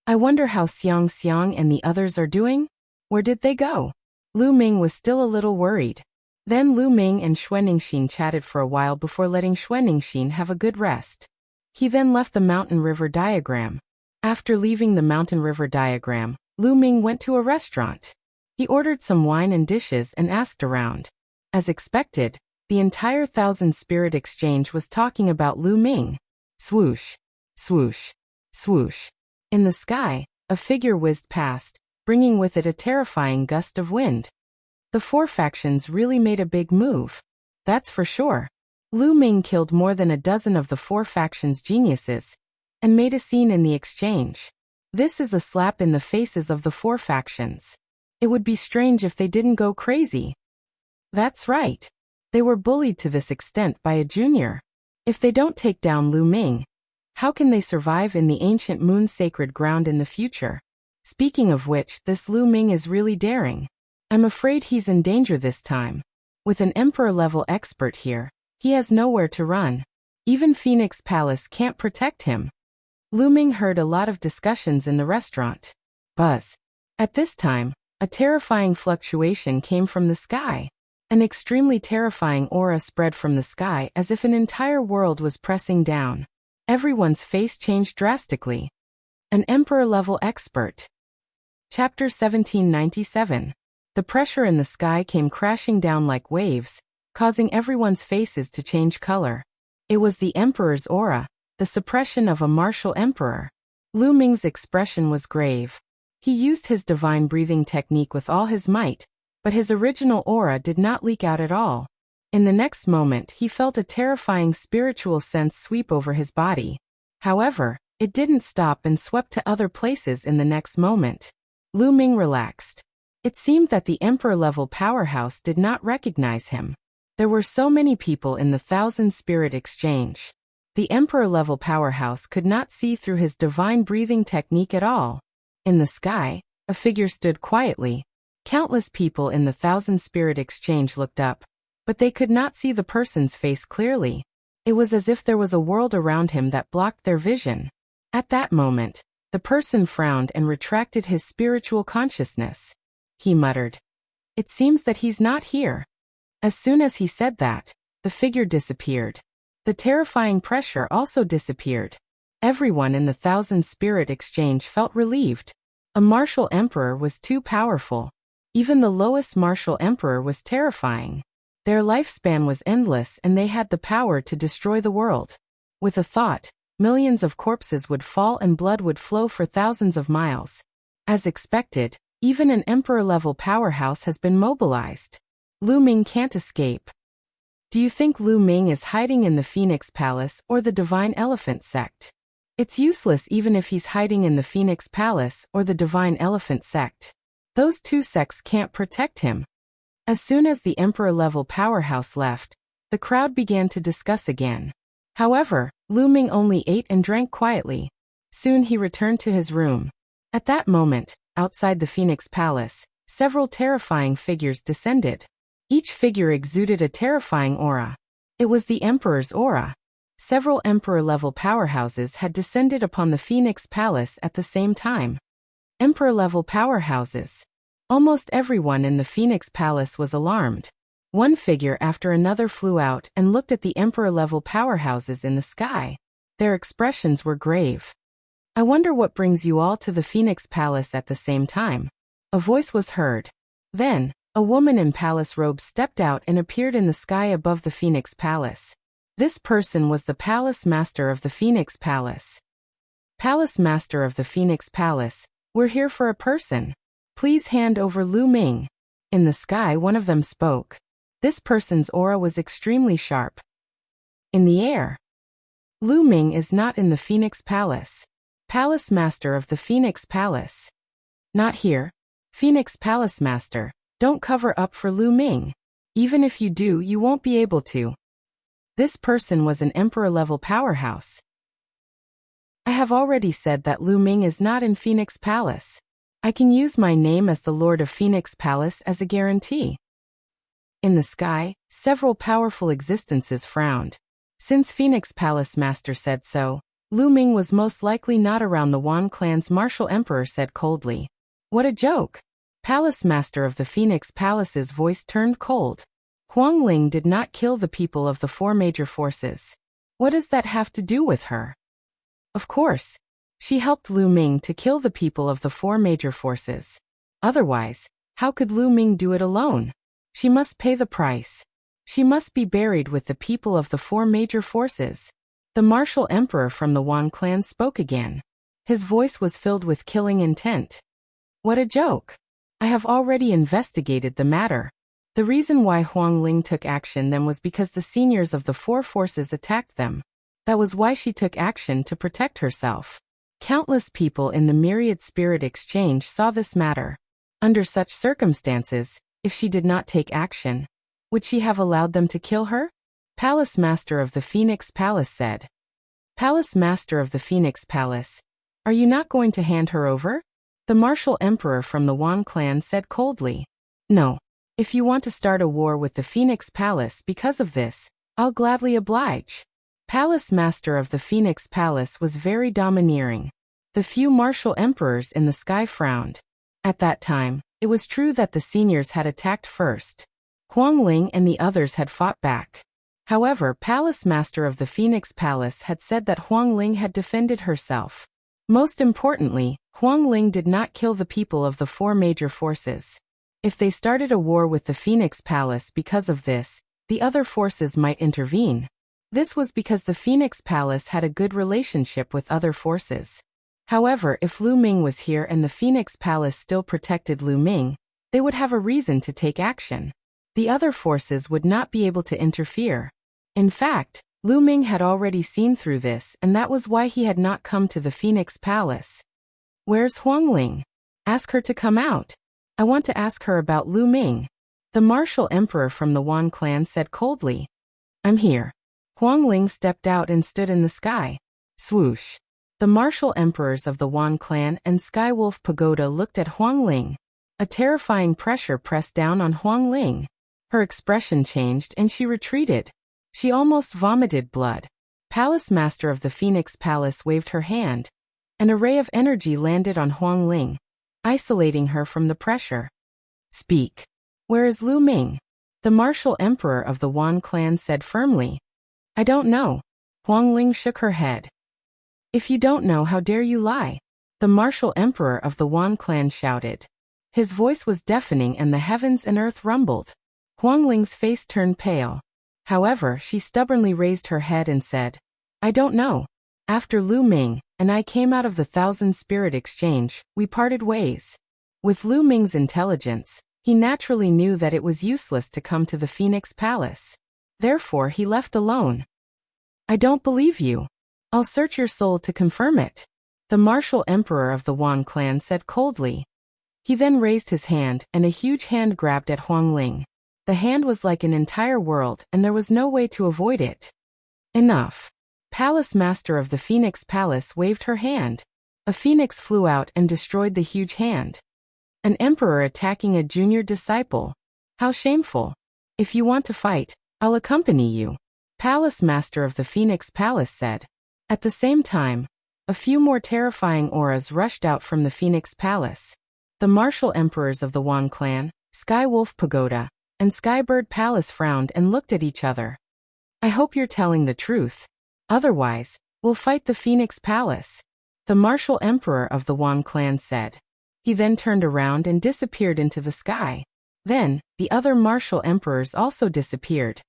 I wonder how Xiang Xiang and the others are doing? Where did they go? Lu Ming was still a little worried. Then Lu Ming and Xuanixin chatted for a while before letting Xuanixin have a good rest. He then left the mountain river diagram. After leaving the mountain river diagram, Lu Ming went to a restaurant. He ordered some wine and dishes and asked around. As expected, the entire Thousand Spirit Exchange was talking about Lu Ming. Swoosh, swoosh, swoosh. In the sky, a figure whizzed past, bringing with it a terrifying gust of wind. The 4 factions really made a big move. That's for sure. Lu Ming killed more than a dozen of the 4 factions' geniuses, and made a scene in the exchange. This is a slap in the faces of the 4 factions. It would be strange if they didn't go crazy. That's right. They were bullied to this extent by a junior. If they don't take down Lu Ming, how can they survive in the ancient moon sacred ground in the future? Speaking of which, this Lu Ming is really daring. I'm afraid he's in danger this time. With an emperor-level expert here, he has nowhere to run. Even Phoenix Palace can't protect him. Lu Ming heard a lot of discussions in the restaurant. Buzz. At this time, a terrifying fluctuation came from the sky. An extremely terrifying aura spread from the sky as if an entire world was pressing down. Everyone's face changed drastically. An emperor-level expert. Chapter 1797. The pressure in the sky came crashing down like waves, causing everyone's faces to change color. It was the emperor's aura, the suppression of a martial emperor. Lu Ming's expression was grave. He used his divine breathing technique with all his might, but his original aura did not leak out at all. In the next moment, he felt a terrifying spiritual sense sweep over his body. However, it didn't stop and swept to other places in the next moment. Lu Ming relaxed. It seemed that the emperor-level powerhouse did not recognize him. There were so many people in the Thousand Spirit Exchange. The emperor-level powerhouse could not see through his divine breathing technique at all. In the sky, a figure stood quietly. Countless people in the Thousand Spirit Exchange looked up, but they could not see the person's face clearly. It was as if there was a world around him that blocked their vision. At that moment, the person frowned and retracted his spiritual consciousness. He muttered, "It seems that he's not here." As soon as he said that, the figure disappeared. The terrifying pressure also disappeared. Everyone in the Thousand Spirit Exchange felt relieved. A martial emperor was too powerful. Even the lowest martial emperor was terrifying. Their lifespan was endless and they had the power to destroy the world. With a thought, millions of corpses would fall and blood would flow for thousands of miles. As expected, even an emperor-level powerhouse has been mobilized. Lu Ming can't escape. Do you think Lu Ming is hiding in the Phoenix Palace or the Divine Elephant Sect? It's useless even if he's hiding in the Phoenix Palace or the Divine Elephant Sect. Those 2 sects can't protect him. As soon as the emperor-level powerhouse left, the crowd began to discuss again. However, Lu Ming only ate and drank quietly. Soon he returned to his room. At that moment, outside the Phoenix Palace, several terrifying figures descended. Each figure exuded a terrifying aura. It was the Emperor's aura. Several Emperor-level powerhouses had descended upon the Phoenix Palace at the same time. Emperor-level powerhouses. Almost everyone in the Phoenix Palace was alarmed. One figure after another flew out and looked at the Emperor-level powerhouses in the sky. Their expressions were grave. "I wonder what brings you all to the Phoenix Palace at the same time." A voice was heard. Then, a woman in palace robes stepped out and appeared in the sky above the Phoenix Palace. This person was the Palace Master of the Phoenix Palace. "Palace Master of the Phoenix Palace, we're here for a person. Please hand over Lu Ming." In the sky, one of them spoke. This person's aura was extremely sharp. In the air. "Lu Ming is not in the Phoenix Palace. Palace Master of the Phoenix Palace. Not here. Phoenix Palace Master, don't cover up for Lu Ming. Even if you do, you won't be able to." This person was an emperor-level powerhouse. I have already said that Lu Ming is not in Phoenix Palace. I can use my name as the Lord of Phoenix Palace as a guarantee. In the sky, several powerful existences frowned. Since Phoenix Palace Master said so, Lu Ming was most likely not around. The Wan clan's martial emperor said coldly. What a joke! Palace Master of the Phoenix Palace's voice turned cold. Huang Ling did not kill the people of the four major forces. What does that have to do with her? Of course. She helped Lu Ming to kill the people of the four major forces. Otherwise, how could Lu Ming do it alone? She must pay the price. She must be buried with the people of the four major forces. The martial emperor from the Wan clan spoke again. His voice was filled with killing intent. What a joke! I have already investigated the matter. The reason why Huang Ling took action then was because the seniors of the four forces attacked them. That was why she took action to protect herself. Countless people in the myriad spirit exchange saw this matter. Under such circumstances, if she did not take action, would she have allowed them to kill her? Palace Master of the Phoenix Palace said. Palace Master of the Phoenix Palace, are you not going to hand her over? The martial emperor from the Wan clan said coldly. No. If you want to start a war with the Phoenix Palace because of this, I'll gladly oblige. Palace Master of the Phoenix Palace was very domineering. The few martial emperors in the sky frowned. At that time, it was true that the seniors had attacked first. Huang Ling and the others had fought back. However, Palace Master of the Phoenix Palace had said that Huang Ling had defended herself. Most importantly, Huang Ling did not kill the people of the four major forces. If they started a war with the Phoenix Palace because of this, the other forces might intervene. This was because the Phoenix Palace had a good relationship with other forces. However, if Lu Ming was here and the Phoenix Palace still protected Lu Ming, they would have a reason to take action. The other forces would not be able to interfere. In fact, Lu Ming had already seen through this, and that was why he had not come to the Phoenix Palace. Where's Huang Ling? Ask her to come out. I want to ask her about Lu Ming. The martial emperor from the Wan clan said coldly. I'm here. Huang Ling stepped out and stood in the sky. Swoosh. The martial emperors of the Wan clan and Skywolf Pagoda looked at Huang Ling. A terrifying pressure pressed down on Huang Ling. Her expression changed and she retreated. She almost vomited blood. Palace Master of the Phoenix Palace waved her hand. An array of energy landed on Huang Ling, isolating her from the pressure. Speak. Where is Lu Ming? The martial emperor of the Wan clan said firmly. I don't know. Huang Ling shook her head. If you don't know, how dare you lie? The martial emperor of the Wan clan shouted. His voice was deafening and the heavens and earth rumbled. Huang Ling's face turned pale. However, she stubbornly raised her head and said, I don't know. After Lu Ming and I came out of the Thousand Spirit Exchange, we parted ways. With Lu Ming's intelligence, he naturally knew that it was useless to come to the Phoenix Palace. Therefore, he left alone. I don't believe you. I'll search your soul to confirm it. The martial emperor of the Wan clan said coldly. He then raised his hand and a huge hand grabbed at Huang Ling. The hand was like an entire world and there was no way to avoid it. Enough. Palace Master of the Phoenix Palace waved her hand. A phoenix flew out and destroyed the huge hand. An emperor attacking a junior disciple. How shameful. If you want to fight, I'll accompany you. Palace Master of the Phoenix Palace said. At the same time, a few more terrifying auras rushed out from the Phoenix Palace. The martial emperors of the Wan clan, Skywolf Pagoda, and Skybird Palace frowned and looked at each other. I hope you're telling the truth. Otherwise, we'll fight the Phoenix Palace. The martial emperor of the Wan clan said. He then turned around and disappeared into the sky. Then, the other martial emperors also disappeared.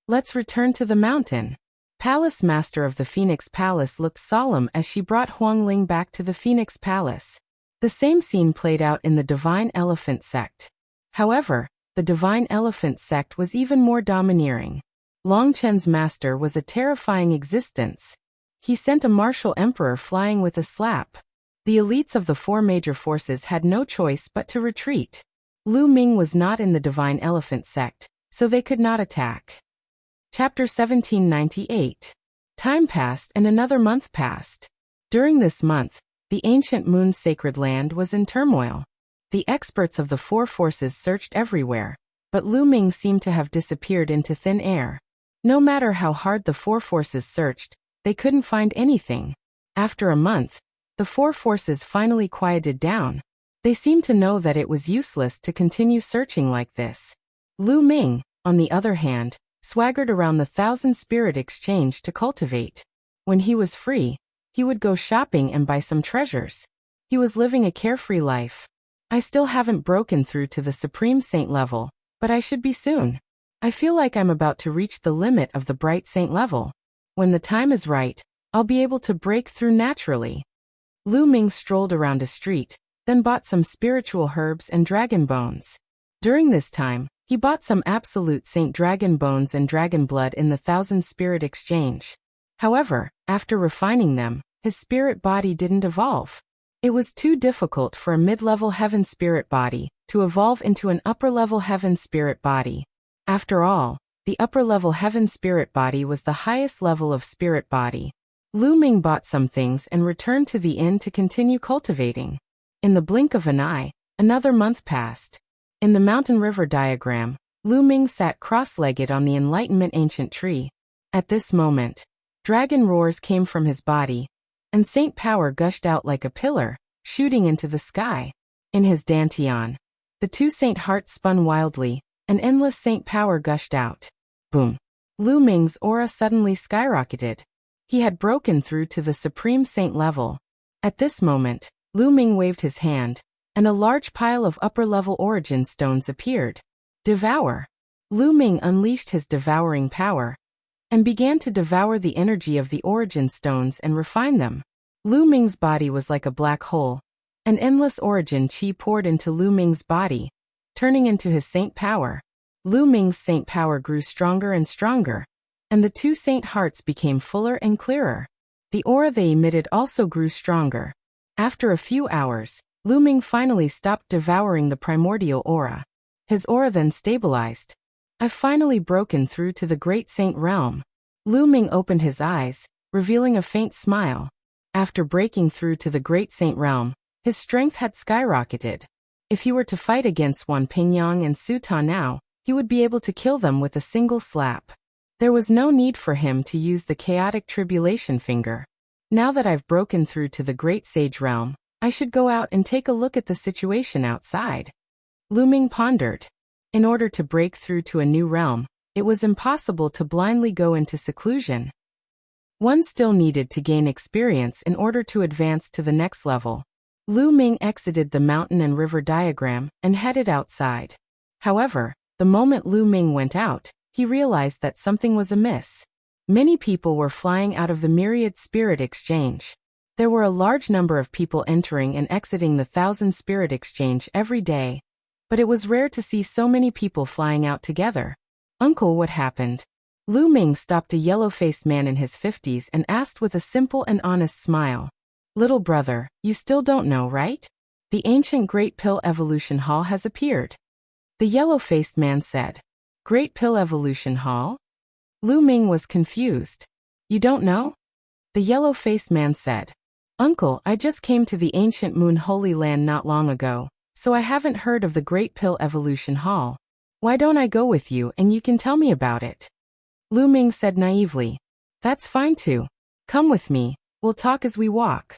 Let's return to the mountain. Palace Master of the Phoenix Palace looked solemn as she brought Huang Ling back to the Phoenix Palace. The same scene played out in the Divine Elephant Sect. However, the Divine Elephant Sect was even more domineering. Long Chen's master was a terrifying existence. He sent a martial emperor flying with a slap. The elites of the four major forces had no choice but to retreat. Lu Ming was not in the Divine Elephant Sect, so they could not attack. Chapter 1798. Time passed and another month passed. During this month, the ancient moon's sacred land was in turmoil. The experts of the four forces searched everywhere, but Lu Ming seemed to have disappeared into thin air. No matter how hard the four forces searched, they couldn't find anything. After a month, the four forces finally quieted down. They seemed to know that it was useless to continue searching like this. Lu Ming, on the other hand, swaggered around the 1,000 Spirit Exchange to cultivate. When he was free, he would go shopping and buy some treasures. He was living a carefree life. I still haven't broken through to the Supreme Saint level, but I should be soon. I feel like I'm about to reach the limit of the Bright Saint level. When the time is right, I'll be able to break through naturally. Lu Ming strolled around a street, then bought some spiritual herbs and dragon bones. During this time, he bought some absolute Saint dragon bones and dragon blood in the 1,000 Spirit Exchange. However, after refining them, his spirit body didn't evolve. It was too difficult for a mid-level heaven spirit body to evolve into an upper-level heaven spirit body. After all, the upper-level heaven spirit body was the highest level of spirit body. Lu Ming bought some things and returned to the inn to continue cultivating. In the blink of an eye, another month passed. In the mountain river diagram, Lu Ming sat cross-legged on the Enlightenment ancient tree. At this moment, dragon roars came from his body, and saint power gushed out like a pillar, shooting into the sky. In his dantian, the two saint hearts spun wildly, and endless saint power gushed out. Boom! Lu Ming's aura suddenly skyrocketed. He had broken through to the Supreme Saint level. At this moment, Lu Ming waved his hand, and a large pile of upper-level origin stones appeared. Devour! Lu Ming unleashed his devouring power, and began to devour the energy of the origin stones and refine them. Lu Ming's body was like a black hole. An endless origin chi poured into Lu Ming's body, turning into his saint power. Lu Ming's saint power grew stronger and stronger, and the two saint hearts became fuller and clearer. The aura they emitted also grew stronger. After a few hours, Lu Ming finally stopped devouring the primordial aura. His aura then stabilized. I've finally broken through to the Great Saint realm. Lu Ming opened his eyes, revealing a faint smile. After breaking through to the Great Saint realm, his strength had skyrocketed. If he were to fight against Wan Pingyang and Su Ta now, he would be able to kill them with a single slap. There was no need for him to use the chaotic tribulation finger. Now that I've broken through to the Great Sage realm, I should go out and take a look at the situation outside. Lu Ming pondered. In order to break through to a new realm, it was impossible to blindly go into seclusion. One still needed to gain experience in order to advance to the next level. Lu Ming exited the mountain and river diagram and headed outside. However, the moment Lu Ming went out, he realized that something was amiss. Many people were flying out of the myriad spirit exchange. There were a large number of people entering and exiting the 1,000 Spirit Exchange every day, but it was rare to see so many people flying out together. Uncle, what happened? Lu Ming stopped a yellow-faced man in his 50s and asked with a simple and honest smile. Little brother, you still don't know, right? The ancient Great Pill Evolution Hall has appeared. The yellow-faced man said. Great Pill Evolution Hall? Lu Ming was confused. You don't know? The yellow-faced man said. Uncle, I just came to the ancient Moon Holy Land not long ago, so I haven't heard of the Great Pill Evolution Hall. Why don't I go with you and you can tell me about it? Lu Ming said naively. That's fine too. Come with me, we'll talk as we walk.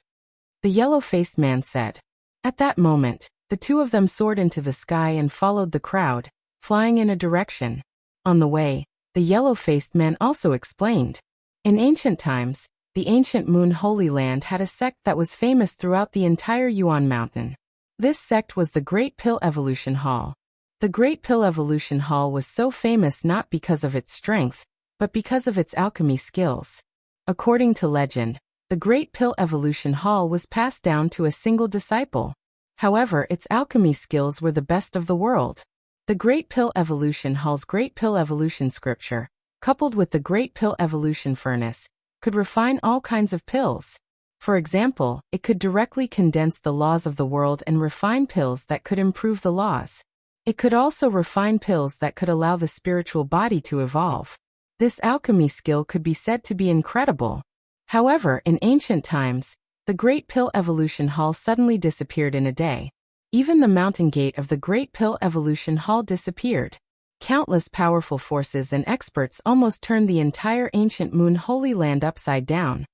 The yellow-faced man said. At that moment, the two of them soared into the sky and followed the crowd, flying in a direction. On the way, the yellow-faced man also explained. In ancient times, the ancient Moon Holy Land had a sect that was famous throughout the entire Yuan Mountain. This sect was the Great Pill Evolution Hall. The Great Pill Evolution Hall was so famous not because of its strength, but because of its alchemy skills. According to legend, the Great Pill Evolution Hall was passed down to a single disciple. However, its alchemy skills were the best of the world. The Great Pill Evolution Hall's Great Pill Evolution Scripture, coupled with the Great Pill Evolution Furnace, could refine all kinds of pills. For example, it could directly condense the laws of the world and refine pills that could improve the laws. It could also refine pills that could allow the spiritual body to evolve. This alchemy skill could be said to be incredible. However, in ancient times, the Great Pill Evolution Hall suddenly disappeared in a day. Even the mountain gate of the Great Pill Evolution Hall disappeared. Countless powerful forces and experts almost turned the entire ancient Moon Holy Land upside down.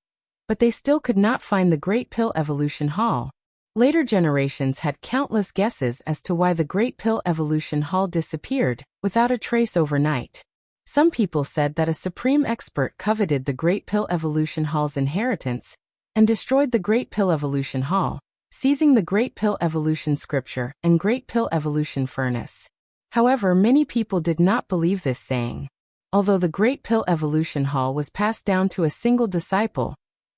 But they still could not find the Great Pill Evolution Hall. Later generations had countless guesses as to why the Great Pill Evolution Hall disappeared, without a trace overnight. Some people said that a supreme expert coveted the Great Pill Evolution Hall's inheritance and destroyed the Great Pill Evolution Hall, seizing the Great Pill Evolution Scripture and Great Pill Evolution Furnace. However, many people did not believe this saying. Although the Great Pill Evolution Hall was passed down to a single disciple,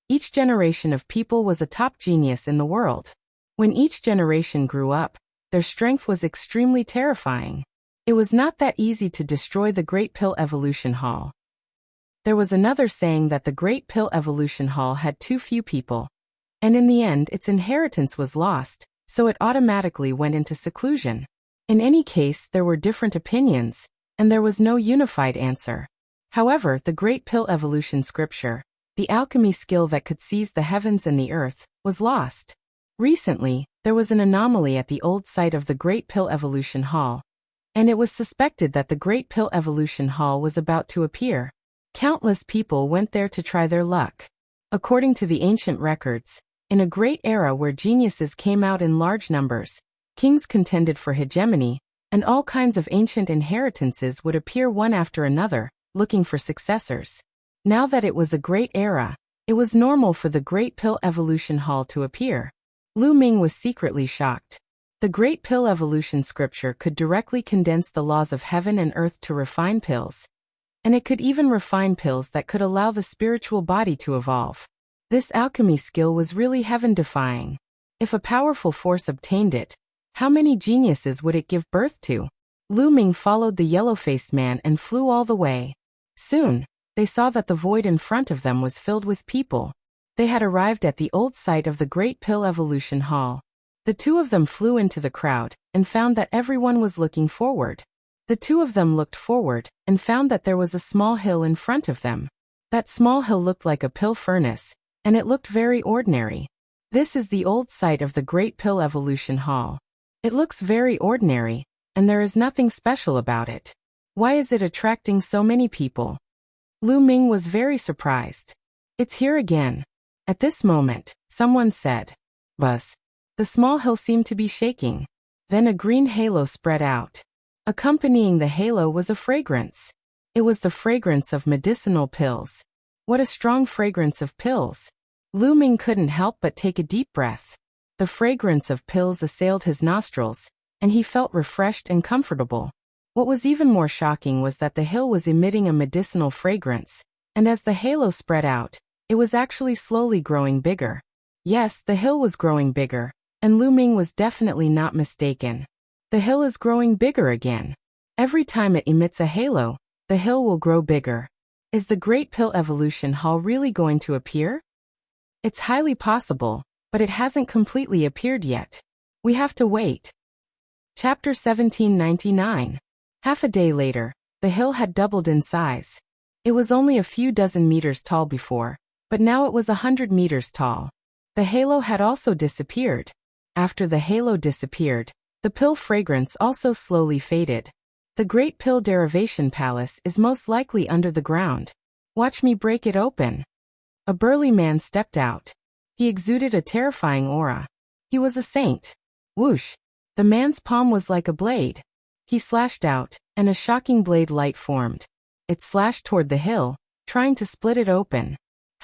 each generation of people was a top genius in the world. When each generation grew up, their strength was extremely terrifying. It was not that easy to destroy the Great Pill Evolution Hall. There was another saying that the Great Pill Evolution Hall had too few people, and in the end its inheritance was lost, so it automatically went into seclusion. In any case, there were different opinions, and there was no unified answer. However, the Great Pill Evolution Scripture, the alchemy skill that could seize the heavens and the earth, was lost. Recently, there was an anomaly at the old site of the Great Pill Evolution Hall, and it was suspected that the Great Pill Evolution Hall was about to appear. Countless people went there to try their luck. According to the ancient records, in a great era where geniuses came out in large numbers, kings contended for hegemony, and all kinds of ancient inheritances would appear one after another, looking for successors. Now that it was a great era, it was normal for the Great Pill Evolution Hall to appear. Lu Ming was secretly shocked. The Great Pill Evolution Scripture could directly condense the laws of heaven and earth to refine pills, and it could even refine pills that could allow the spiritual body to evolve. This alchemy skill was really heaven-defying. If a powerful force obtained it, how many geniuses would it give birth to? Lu Ming followed the yellow-faced man and flew all the way. Soon, they saw that the void in front of them was filled with people. They had arrived at the old site of the Great Pill Evolution Hall. The two of them flew into the crowd and found that everyone was looking forward. The two of them looked forward and found that there was a small hill in front of them. That small hill looked like a pill furnace, and it looked very ordinary. This is the old site of the Great Pill Evolution Hall. It looks very ordinary, and there is nothing special about it. Why is it attracting so many people? Lu Ming was very surprised. It's here again. At this moment, someone said, "Buzz." The small hill seemed to be shaking. Then a green halo spread out. Accompanying the halo was a fragrance. It was the fragrance of medicinal pills. What a strong fragrance of pills. Lu Ming couldn't help but take a deep breath. The fragrance of pills assailed his nostrils, and he felt refreshed and comfortable. What was even more shocking was that the hill was emitting a medicinal fragrance, and as the halo spread out, it was actually slowly growing bigger. Yes, the hill was growing bigger, and Lu Ming was definitely not mistaken. The hill is growing bigger again. Every time it emits a halo, the hill will grow bigger. Is the Great Pill Evolution Hall really going to appear? It's highly possible, but it hasn't completely appeared yet. We have to wait. Chapter 1799. Half a day later, the hill had doubled in size. It was only a few dozen meters tall before, but now it was 100 meters tall. The halo had also disappeared. After the halo disappeared, the pill fragrance also slowly faded. The Great Pill Derivation Palace is most likely under the ground. Watch me break it open. A burly man stepped out. He exuded a terrifying aura. He was a saint. Whoosh! The man's palm was like a blade. He slashed out, and a shocking blade light formed. It slashed toward the hill, trying to split it open.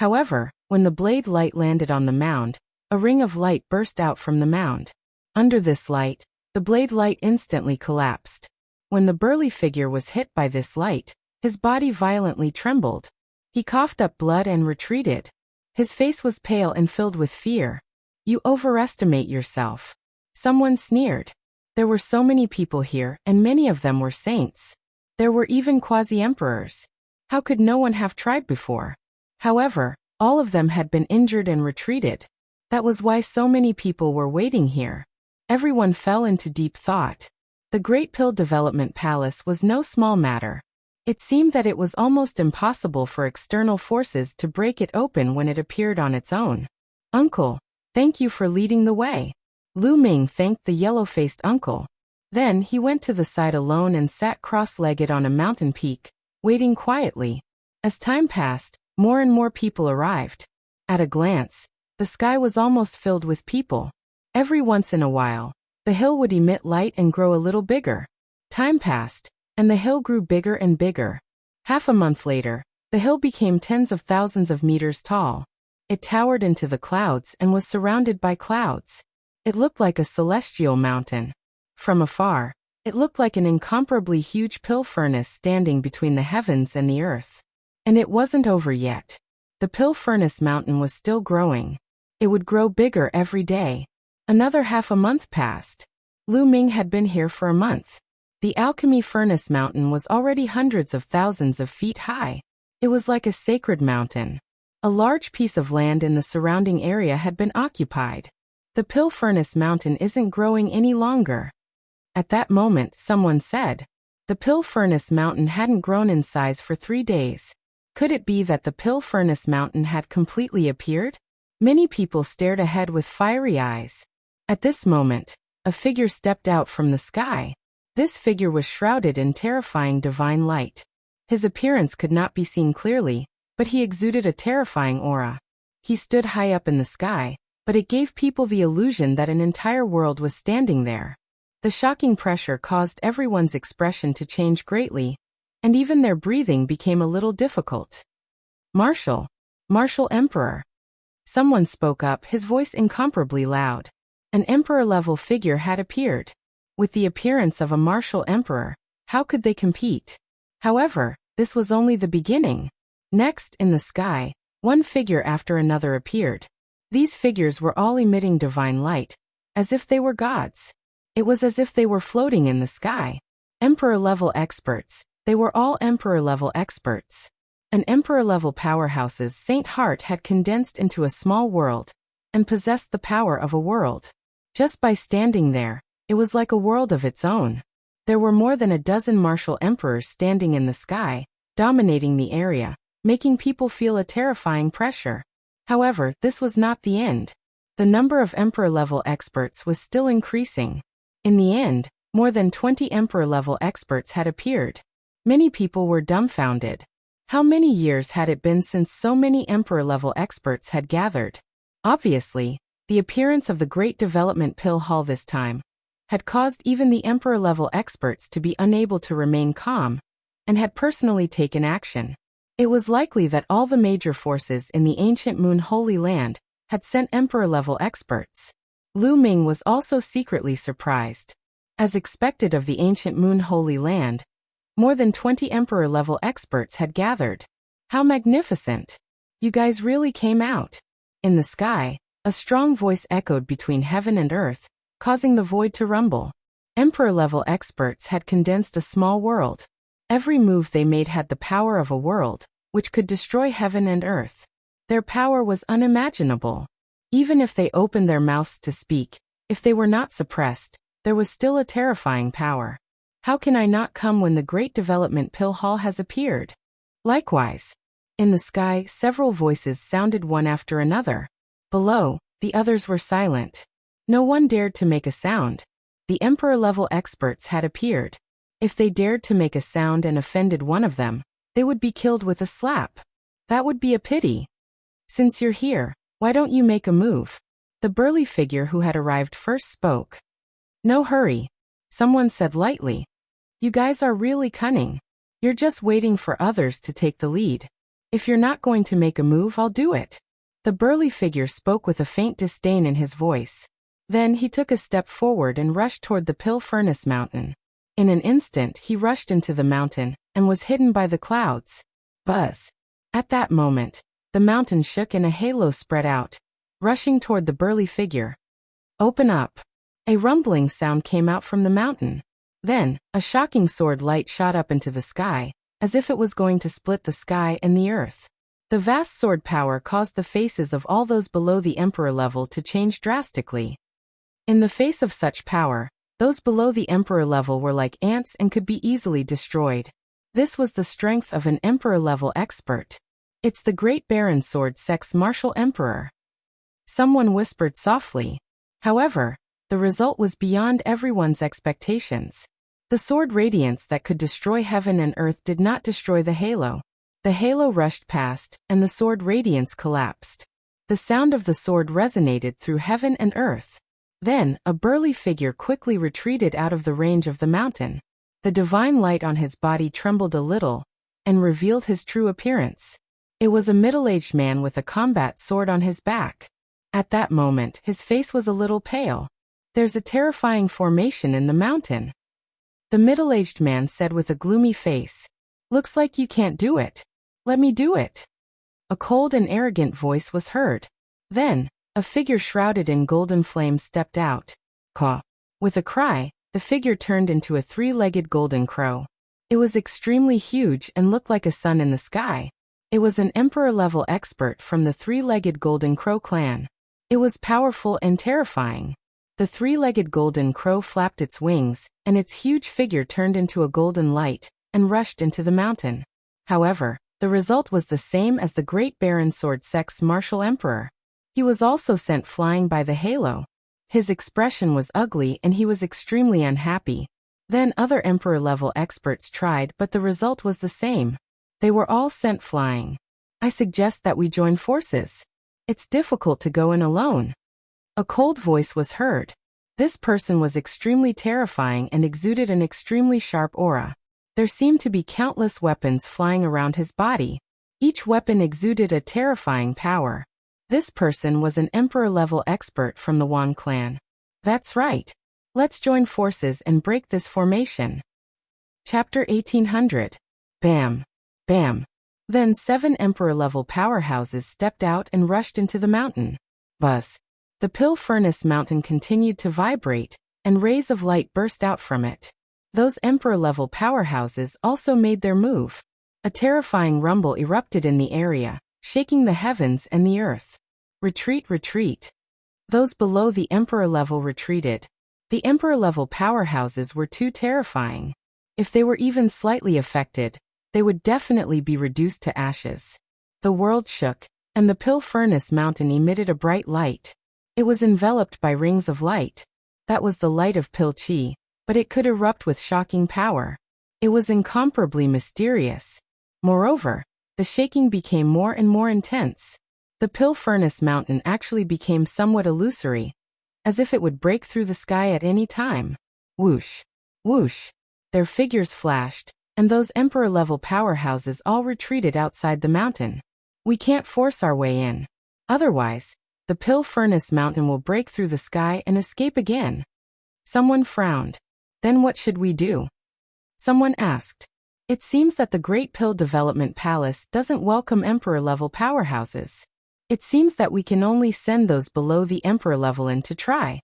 However, when the blade light landed on the mound, a ring of light burst out from the mound. Under this light, the blade light instantly collapsed. When the burly figure was hit by this light, his body violently trembled. He coughed up blood and retreated. His face was pale and filled with fear. "You overestimate yourself." Someone sneered. There were so many people here, and many of them were saints. There were even quasi-emperors. How could no one have tried before? However, all of them had been injured and retreated. That was why so many people were waiting here. Everyone fell into deep thought. The Great Pill Development Palace was no small matter. It seemed that it was almost impossible for external forces to break it open when it appeared on its own. "Uncle, thank you for leading the way." Lu Ming thanked the yellow-faced uncle. Then he went to the side alone and sat cross-legged on a mountain peak, waiting quietly. As time passed, more and more people arrived. At a glance, the sky was almost filled with people. Every once in a while, the hill would emit light and grow a little bigger. Time passed, and the hill grew bigger and bigger. Half a month later, the hill became tens of thousands of meters tall. It towered into the clouds and was surrounded by clouds. It looked like a celestial mountain. From afar, it looked like an incomparably huge pill furnace standing between the heavens and the earth. And it wasn't over yet. The pill furnace mountain was still growing. It would grow bigger every day. Another half a month passed. Lu Ming had been here for a month. The alchemy furnace mountain was already hundreds of thousands of feet high. It was like a sacred mountain. A large piece of land in the surrounding area had been occupied. The pill furnace mountain isn't growing any longer. At that moment, someone said. The pill furnace mountain hadn't grown in size for 3 days. Could it be that the pill furnace mountain had completely appeared? Many people stared ahead with fiery eyes. At this moment, a figure stepped out from the sky. This figure was shrouded in terrifying divine light. His appearance could not be seen clearly, but he exuded a terrifying aura. He stood high up in the sky, but it gave people the illusion that an entire world was standing there. The shocking pressure caused everyone's expression to change greatly, and even their breathing became a little difficult. "Martial Emperor." Someone spoke up, his voice incomparably loud. An emperor-level figure had appeared. With the appearance of a martial emperor, how could they compete? However, this was only the beginning. Next, in the sky, one figure after another appeared. These figures were all emitting divine light, as if they were gods. It was as if they were floating in the sky. Emperor-level experts. They were all emperor-level experts. An emperor-level powerhouse's Saint Heart had condensed into a small world, and possessed the power of a world. Just by standing there, it was like a world of its own. There were more than a dozen martial emperors standing in the sky, dominating the area, making people feel a terrifying pressure. However, this was not the end. The number of emperor-level experts was still increasing. In the end, more than 20 emperor-level experts had appeared. Many people were dumbfounded. How many years had it been since so many emperor-level experts had gathered? Obviously, the appearance of the Great Development Pill Hall this time had caused even the emperor-level experts to be unable to remain calm, and had personally taken action. It was likely that all the major forces in the ancient Moon Holy Land had sent emperor-level experts. Lu Ming was also secretly surprised. As expected of the ancient Moon Holy Land, more than 20 emperor-level experts had gathered. How magnificent! You guys really came out. In the sky, a strong voice echoed between heaven and earth, causing the void to rumble. Emperor-level experts had condensed a small world. Every move they made had the power of a world, which could destroy heaven and earth. Their power was unimaginable. Even if they opened their mouths to speak, if they were not suppressed, there was still a terrifying power. How can I not come when the Great Development Pill Hall has appeared? Likewise. In the sky, several voices sounded one after another. Below, the others were silent. No one dared to make a sound. The emperor-level experts had appeared. If they dared to make a sound and offended one of them, they would be killed with a slap. That would be a pity. Since you're here, why don't you make a move? The burly figure who had arrived first spoke. No hurry, someone said lightly. You guys are really cunning. You're just waiting for others to take the lead. If you're not going to make a move, I'll do it. The burly figure spoke with a faint disdain in his voice. Then he took a step forward and rushed toward the Pill Furnace Mountain. In an instant, he rushed into the mountain and was hidden by the clouds. Buzz. At that moment, the mountain shook and a halo spread out, rushing toward the burly figure. Open up. A rumbling sound came out from the mountain. Then, a shocking sword light shot up into the sky, as if it was going to split the sky and the earth. The vast sword power caused the faces of all those below the emperor level to change drastically. In the face of such power, those below the emperor level were like ants and could be easily destroyed. This was the strength of an emperor-level expert. It's the Great Baron Sword Sex Martial Emperor. Someone whispered softly. However, the result was beyond everyone's expectations. The sword radiance that could destroy heaven and earth did not destroy the halo. The halo rushed past, and the sword radiance collapsed. The sound of the sword resonated through heaven and earth. Then, a burly figure quickly retreated out of the range of the mountain. The divine light on his body trembled a little, and revealed his true appearance. It was a middle-aged man with a combat sword on his back. At that moment, his face was a little pale. "There's a terrifying formation in the mountain," the middle-aged man said with a gloomy face. "Looks like you can't do it. Let me do it." A cold and arrogant voice was heard. Then, a figure shrouded in golden flames stepped out. Caw. With a cry, the figure turned into a three-legged golden crow. It was extremely huge and looked like a sun in the sky. It was an emperor-level expert from the three-legged golden crow clan. It was powerful and terrifying. The three-legged golden crow flapped its wings, and its huge figure turned into a golden light, and rushed into the mountain. However, the result was the same as the Great Baron Sword Sex Martial Emperor. He was also sent flying by the halo. His expression was ugly and he was extremely unhappy. Then other emperor-level experts tried, but the result was the same. They were all sent flying. "I suggest that we join forces. It's difficult to go in alone." A cold voice was heard. This person was extremely terrifying and exuded an extremely sharp aura. There seemed to be countless weapons flying around his body. Each weapon exuded a terrifying power. This person was an emperor-level expert from the Wan clan. "That's right. Let's join forces and break this formation." Chapter 1800. Bam. Bam. Then 7 emperor-level powerhouses stepped out and rushed into the mountain. Buzz. The Pill Furnace Mountain continued to vibrate, and rays of light burst out from it. Those emperor-level powerhouses also made their move. A terrifying rumble erupted in the area, shaking the heavens and the earth. "Retreat, retreat." Those below the emperor level retreated. The emperor level powerhouses were too terrifying. If they were even slightly affected, they would definitely be reduced to ashes. The world shook, and the Pill Furnace Mountain emitted a bright light. It was enveloped by rings of light. That was the light of Pill Chi, but it could erupt with shocking power. It was incomparably mysterious. Moreover, the shaking became more and more intense. The Pill Furnace Mountain actually became somewhat illusory, as if it would break through the sky at any time. Whoosh! Whoosh! Their figures flashed, and those emperor-level powerhouses all retreated outside the mountain. "We can't force our way in. Otherwise, the Pill Furnace Mountain will break through the sky and escape again." Someone frowned. "Then what should we do?" Someone asked. "It seems that the Great Pill Development Palace doesn't welcome emperor-level powerhouses. It seems that we can only send those below the emperor level in to try,"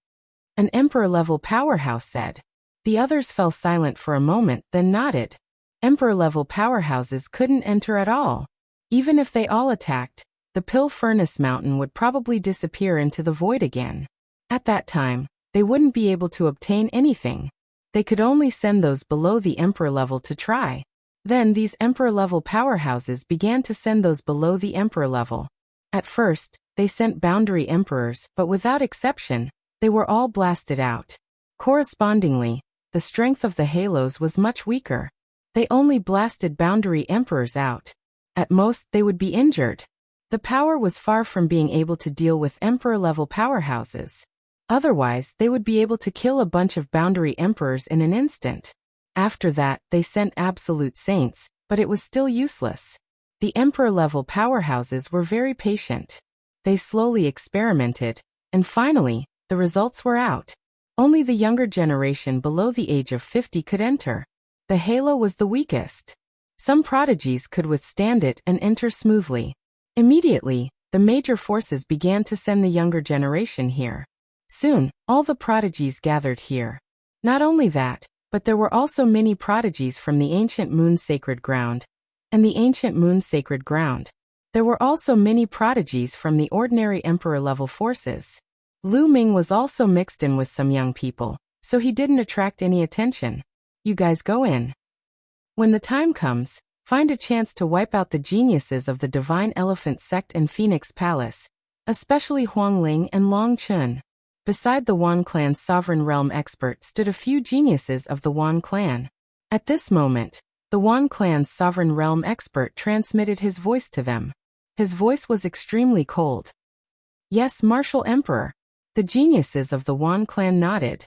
an emperor-level powerhouse said. The others fell silent for a moment, then nodded. Emperor-level powerhouses couldn't enter at all. Even if they all attacked, the Pill Furnace Mountain would probably disappear into the void again. At that time, they wouldn't be able to obtain anything. They could only send those below the emperor level to try. Then these emperor-level powerhouses began to send those below the emperor level. At first, they sent boundary emperors, but without exception, they were all blasted out. Correspondingly, the strength of the halos was much weaker. They only blasted boundary emperors out. At most, they would be injured. The power was far from being able to deal with emperor-level powerhouses. Otherwise, they would be able to kill a bunch of boundary emperors in an instant. After that, they sent absolute saints, but it was still useless. The emperor-level powerhouses were very patient. They slowly experimented, and finally, the results were out. Only the younger generation below the age of 50 could enter. The halo was the weakest. Some prodigies could withstand it and enter smoothly. Immediately, the major forces began to send the younger generation here. Soon, all the prodigies gathered here. Not only that, but there were also many prodigies from the ancient Moon Sacred Ground, and the ancient Moon Sacred Ground. There were also many prodigies from the ordinary emperor-level forces. Lu Ming was also mixed in with some young people, so he didn't attract any attention. "You guys go in." When the time comes, find a chance to wipe out the geniuses of the Divine Elephant Sect and Phoenix Palace, especially Huang Ling and Long Chun. Beside the Wan clan's sovereign realm expert stood a few geniuses of the Wan clan. At this moment, the Wan clan's sovereign realm expert transmitted his voice to them. His voice was extremely cold. Yes, Martial Emperor. The geniuses of the Wan clan nodded.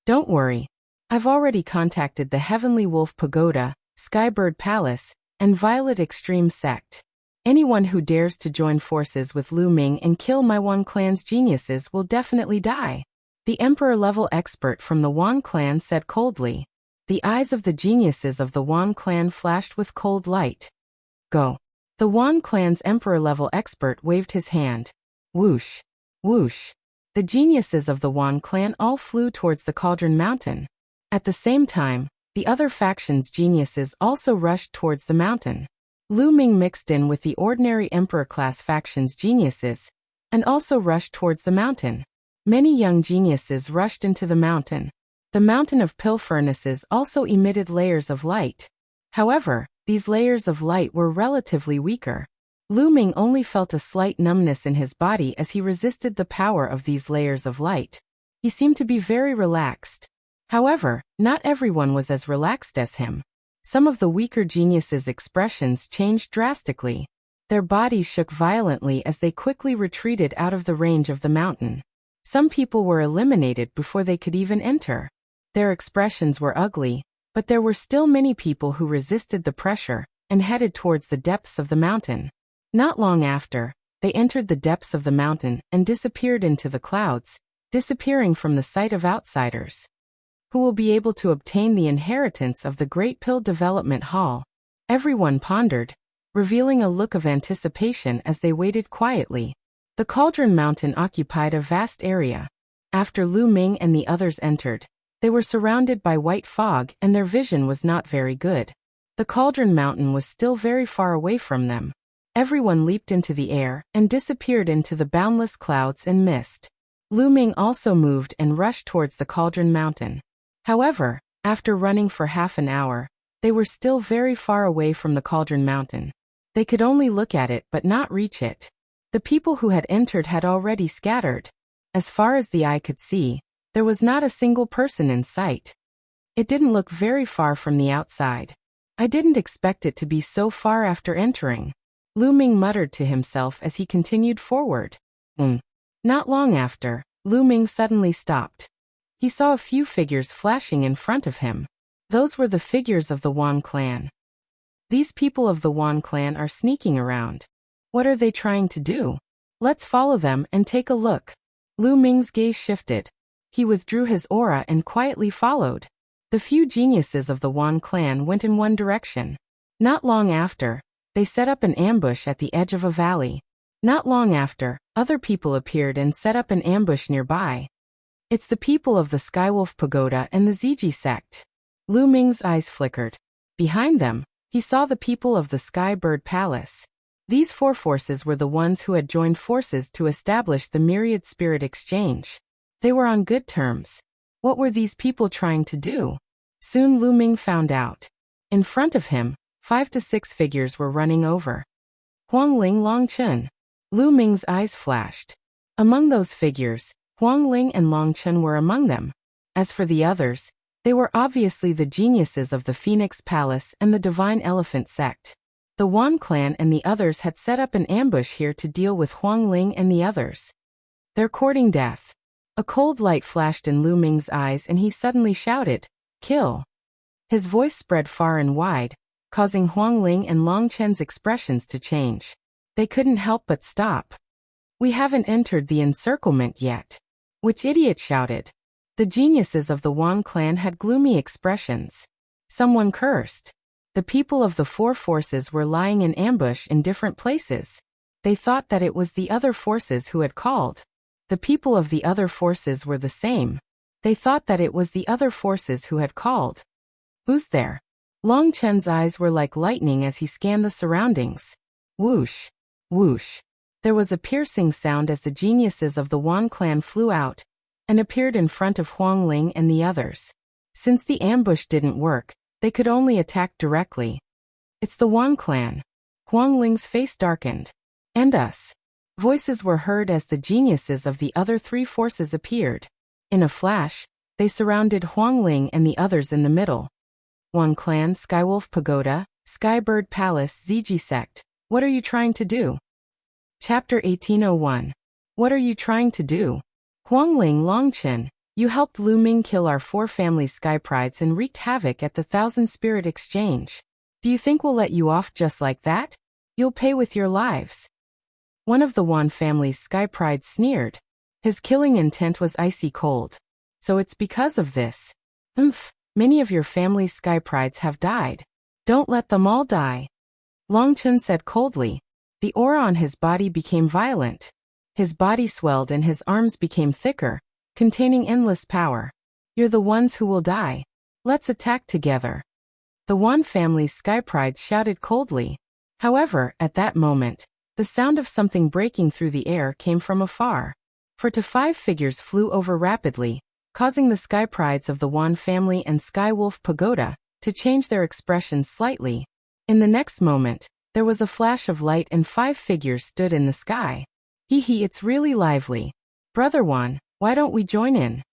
Don't worry. I've already contacted the Heavenly Wolf Pagoda, Skybird Palace, and Violet Extreme Sect. Anyone who dares to join forces with Lu Ming and kill my Wan clan's geniuses will definitely die. The Emperor-level expert from the Wan clan said coldly. The eyes of the geniuses of the Wan clan flashed with cold light. Go. The Wan clan's Emperor-level expert waved his hand. Whoosh. Whoosh. The geniuses of the Wan clan all flew towards the Cauldron Mountain. At the same time, the other faction's geniuses also rushed towards the mountain. Lu Ming mixed in with the ordinary Emperor-class faction's geniuses, and also rushed towards the mountain. Many young geniuses rushed into the mountain. The mountain of pill furnaces also emitted layers of light. However, these layers of light were relatively weaker. Lu Ming only felt a slight numbness in his body as he resisted the power of these layers of light. He seemed to be very relaxed. However, not everyone was as relaxed as him. Some of the weaker geniuses' expressions changed drastically. Their bodies shook violently as they quickly retreated out of the range of the mountain. Some people were eliminated before they could even enter. Their expressions were ugly, but there were still many people who resisted the pressure and headed towards the depths of the mountain. Not long after, they entered the depths of the mountain and disappeared into the clouds, disappearing from the sight of outsiders. Who will be able to obtain the inheritance of the Great Pill Development Hall? Everyone pondered, revealing a look of anticipation as they waited quietly. The Cauldron Mountain occupied a vast area. After Lu Ming and the others entered, they were surrounded by white fog and their vision was not very good. The Cauldron Mountain was still very far away from them. Everyone leaped into the air and disappeared into the boundless clouds and mist. Lu Ming also moved and rushed towards the Cauldron Mountain. However, after running for half an hour, they were still very far away from the Cauldron Mountain. They could only look at it but not reach it. The people who had entered had already scattered. As far as the eye could see, there was not a single person in sight. It didn't look very far from the outside. I didn't expect it to be so far after entering. Lu Ming muttered to himself as he continued forward. Not long after, Lu Ming suddenly stopped. He saw a few figures flashing in front of him. Those were the figures of the Wan clan. These people of the Wan clan are sneaking around. What are they trying to do? Let's follow them and take a look. Lu Ming's gaze shifted. He withdrew his aura and quietly followed. The few geniuses of the Wan clan went in one direction. Not long after, they set up an ambush at the edge of a valley. Not long after, other people appeared and set up an ambush nearby. It's the people of the Skywolf Pagoda and the Ziji sect. Lu Ming's eyes flickered. Behind them, he saw the people of the Skybird Palace. These four forces were the ones who had joined forces to establish the Myriad Spirit Exchange. They were on good terms. What were these people trying to do? Soon Lu Ming found out. In front of him, 5 to 6 figures were running over. Huang Ling, Long Chun. Lu Ming's eyes flashed. Among those figures, Huang Ling and Long Chun were among them. As for the others, they were obviously the geniuses of the Phoenix Palace and the Divine Elephant Sect. The Wan clan and the others had set up an ambush here to deal with Huang Ling and the others. They're courting death. A cold light flashed in Lu Ming's eyes and he suddenly shouted, "Kill!" His voice spread far and wide, causing Huang Ling and Long Chen's expressions to change. They couldn't help but stop. "We haven't entered the encirclement yet." Which idiot shouted? The geniuses of the Wan clan had gloomy expressions. Someone cursed. The people of the four forces were lying in ambush in different places. They thought that it was the other forces who had called. The people of the other forces were the same. They thought that it was the other forces who had called. Who's there? Long Chen's eyes were like lightning as he scanned the surroundings. Whoosh! Whoosh! There was a piercing sound as the geniuses of the Wan clan flew out and appeared in front of Huang Ling and the others. Since the ambush didn't work, They could only attack directly. It's the Wan clan. Huang Ling's face darkened. And us. Voices were heard as the geniuses of the other three forces appeared. In a flash, they surrounded Huang Ling and the others in the middle. Wan clan, Skywolf Pagoda, Skybird Palace, Ziji sect. What are you trying to do? Chapter 1801. What are you trying to do? Huang Ling Longchen, you helped Lu Ming kill our 4 family sky prides and wreaked havoc at the Thousand Spirit Exchange. Do you think we'll let you off just like that? You'll pay with your lives. One of the Wan family's sky prides sneered. His killing intent was icy cold. So it's because of this. Many of your family's sky prides have died. Don't let them all die. Longchen said coldly. The aura on his body became violent. His body swelled and his arms became thicker, containing endless power. You're the ones who will die. Let's attack together. The Wan family's sky prides shouted coldly. However, at that moment, the sound of something breaking through the air came from afar. 4 to 5 figures flew over rapidly, causing the sky prides of the Wan family and Skywolf Pagoda to change their expression slightly. In the next moment, there was a flash of light and 5 figures stood in the sky. Hee, it's really lively. Brother Wan, why don't we join in?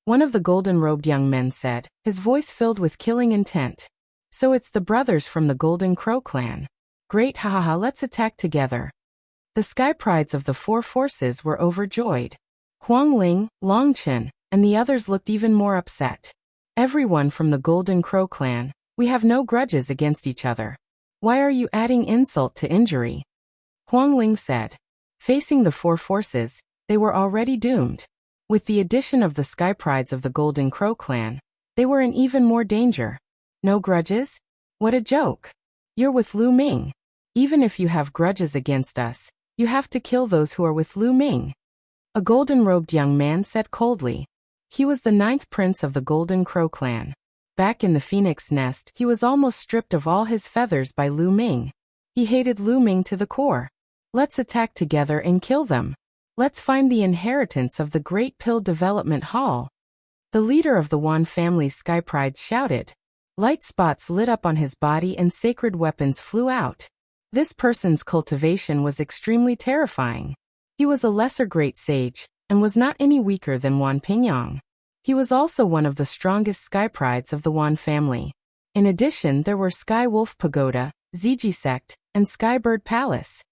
One of the golden-robed young men said, his voice filled with killing intent. So it's the brothers from the Golden Crow clan. Great, hahaha, let's attack together. The sky prides of the 4 forces were overjoyed. Huang Ling, Longchen, and the others looked even more upset. Everyone from the Golden Crow clan, we have no grudges against each other. Why are you adding insult to injury? Huang Ling said. Facing the 4 forces, they were already doomed. With the addition of the sky prides of the Golden Crow clan, they were in even more danger. No grudges? What a joke. You're with Lu Ming. Even if you have grudges against us, you have to kill those who are with Lu Ming. A golden-robed young man said coldly. He was the 9th prince of the Golden Crow clan. Back in the Phoenix Nest, he was almost stripped of all his feathers by Lu Ming. He hated Lu Ming to the core. Let's attack together and kill them. Let's find the inheritance of the Great Pill Development Hall. The leader of the Wan family's sky prides shouted. Light spots lit up on his body and sacred weapons flew out. This person's cultivation was extremely terrifying. He was a lesser great sage, and was not any weaker than Wan Pingyang. He was also one of the strongest sky prides of the Wan family. In addition, there were Sky Wolf Pagoda, Ziji sect, and Skybird Palace.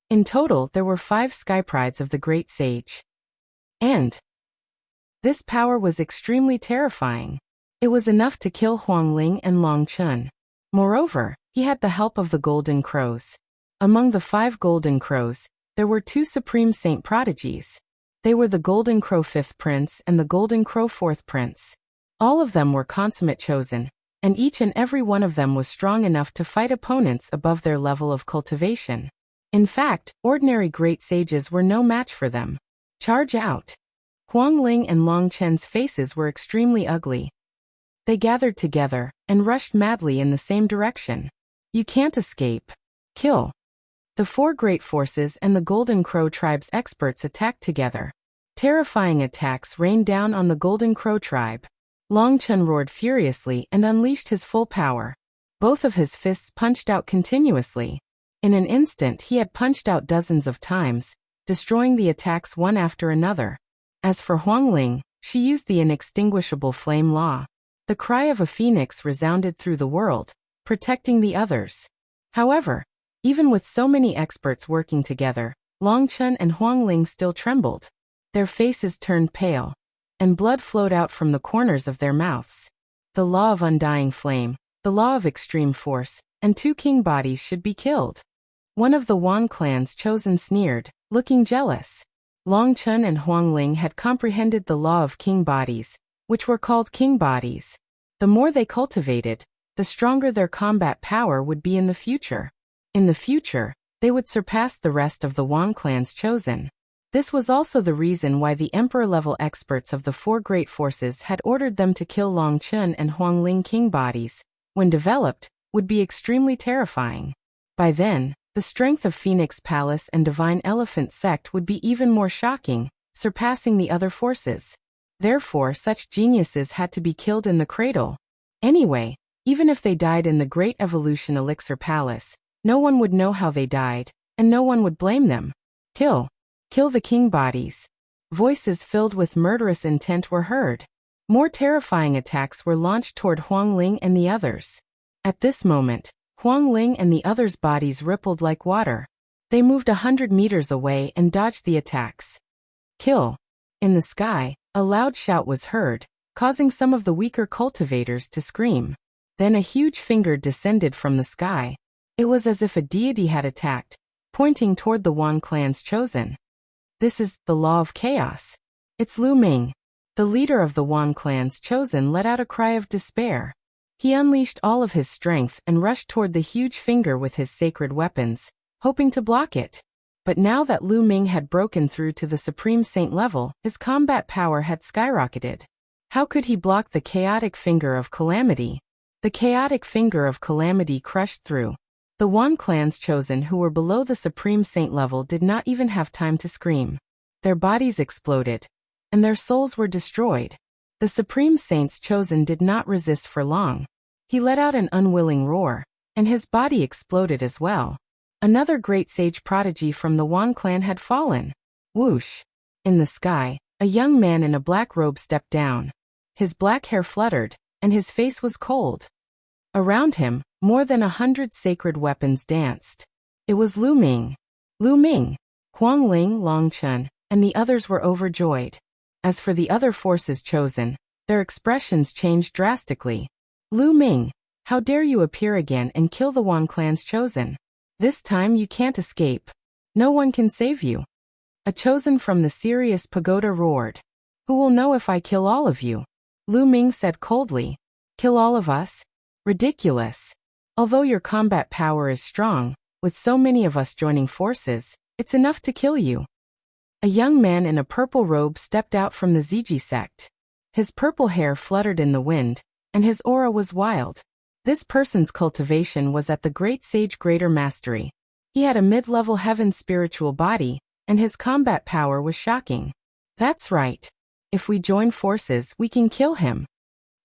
In total, there were 5 sky prides of the great sage. And this power was extremely terrifying. It was enough to kill Huang Ling and Longchen. Moreover, he had the help of the Golden Crows. Among the 5 Golden Crows, there were 2 supreme saint prodigies. They were the Golden Crow 5th Prince and the Golden Crow 4th Prince. All of them were consummate chosen, and each and every one of them was strong enough to fight opponents above their level of cultivation. In fact, ordinary great sages were no match for them. Charge out! Huang Ling and Longchen's faces were extremely ugly. They gathered together and rushed madly in the same direction. You can't escape. Kill! The 4 great forces and the Golden Crow tribe's experts attacked together. Terrifying attacks rained down on the Golden Crow tribe. Longchen roared furiously and unleashed his full power. Both of his fists punched out continuously. In an instant he had punched out dozens of times, destroying the attacks one after another. As for Huang Ling, she used the inextinguishable flame law. The cry of a phoenix resounded through the world, protecting the others. However, even with so many experts working together, Longchen and Huang Ling still trembled. Their faces turned pale, and blood flowed out from the corners of their mouths. The law of undying flame, the law of extreme force, and 2 king bodies should be killed. One of the Wan clan's chosen sneered, looking jealous. Longchen and Huang Ling had comprehended the law of king bodies, which were called king bodies. The more they cultivated, the stronger their combat power would be in the future. In the future, they would surpass the rest of the Wan clan's chosen. This was also the reason why the emperor-level experts of the 4 great forces had ordered them to kill Longchen and Huang Ling king bodies, when developed, would be extremely terrifying. By then, the strength of Phoenix Palace and Divine Elephant Sect would be even more shocking, surpassing the other forces. Therefore, such geniuses had to be killed in the cradle. Anyway, Even if they died in the Great Evolution Elixir Palace, no one would know how they died, and no one would blame them. Kill. Kill the king bodies. Voices filled with murderous intent were heard. More terrifying attacks were launched toward Huang Ling and the others. At this moment, Huang Ling and the others' bodies rippled like water. They moved 100 meters away and dodged the attacks. Kill. In the sky, a loud shout was heard, causing some of the weaker cultivators to scream. Then a huge finger descended from the sky. It was as if a deity had attacked, pointing toward the Wan clan's chosen. This is the law of chaos. It's Lu Ming. The leader of the Wan clan's chosen let out a cry of despair. He unleashed all of his strength and rushed toward the huge finger with his sacred weapons, hoping to block it. But now that Lu Ming had broken through to the Supreme Saint level, his combat power had skyrocketed. How could he block the chaotic finger of calamity? The chaotic finger of calamity crushed through. The Wan clan's chosen who were below the Supreme Saint level did not even have time to scream. Their bodies exploded, and their souls were destroyed. The Supreme Saint's chosen did not resist for long. He let out an unwilling roar, and his body exploded as well. Another great sage prodigy from the Wan clan had fallen. Whoosh! In the sky, a young man in a black robe stepped down. His black hair fluttered, and his face was cold. Around him, more than 100 sacred weapons danced. It was Lu Ming. Lu Ming, Huang Ling, Long Chun, and the others were overjoyed. As for the other forces chosen, their expressions changed drastically. Lu Ming, how dare you appear again and kill the Wan clan's chosen? This time you can't escape. No one can save you. A chosen from the Sirius Pagoda roared. Who will know if I kill all of you? Lu Ming said coldly. Kill all of us? Ridiculous. Although your combat power is strong, with so many of us joining forces, it's enough to kill you. A young man in a purple robe stepped out from the Ziji sect. His purple hair fluttered in the wind, and his aura was wild. This person's cultivation was at the Great Sage Greater Mastery. He had a mid-level heaven spiritual body, and his combat power was shocking. That's right. If we join forces, we can kill him.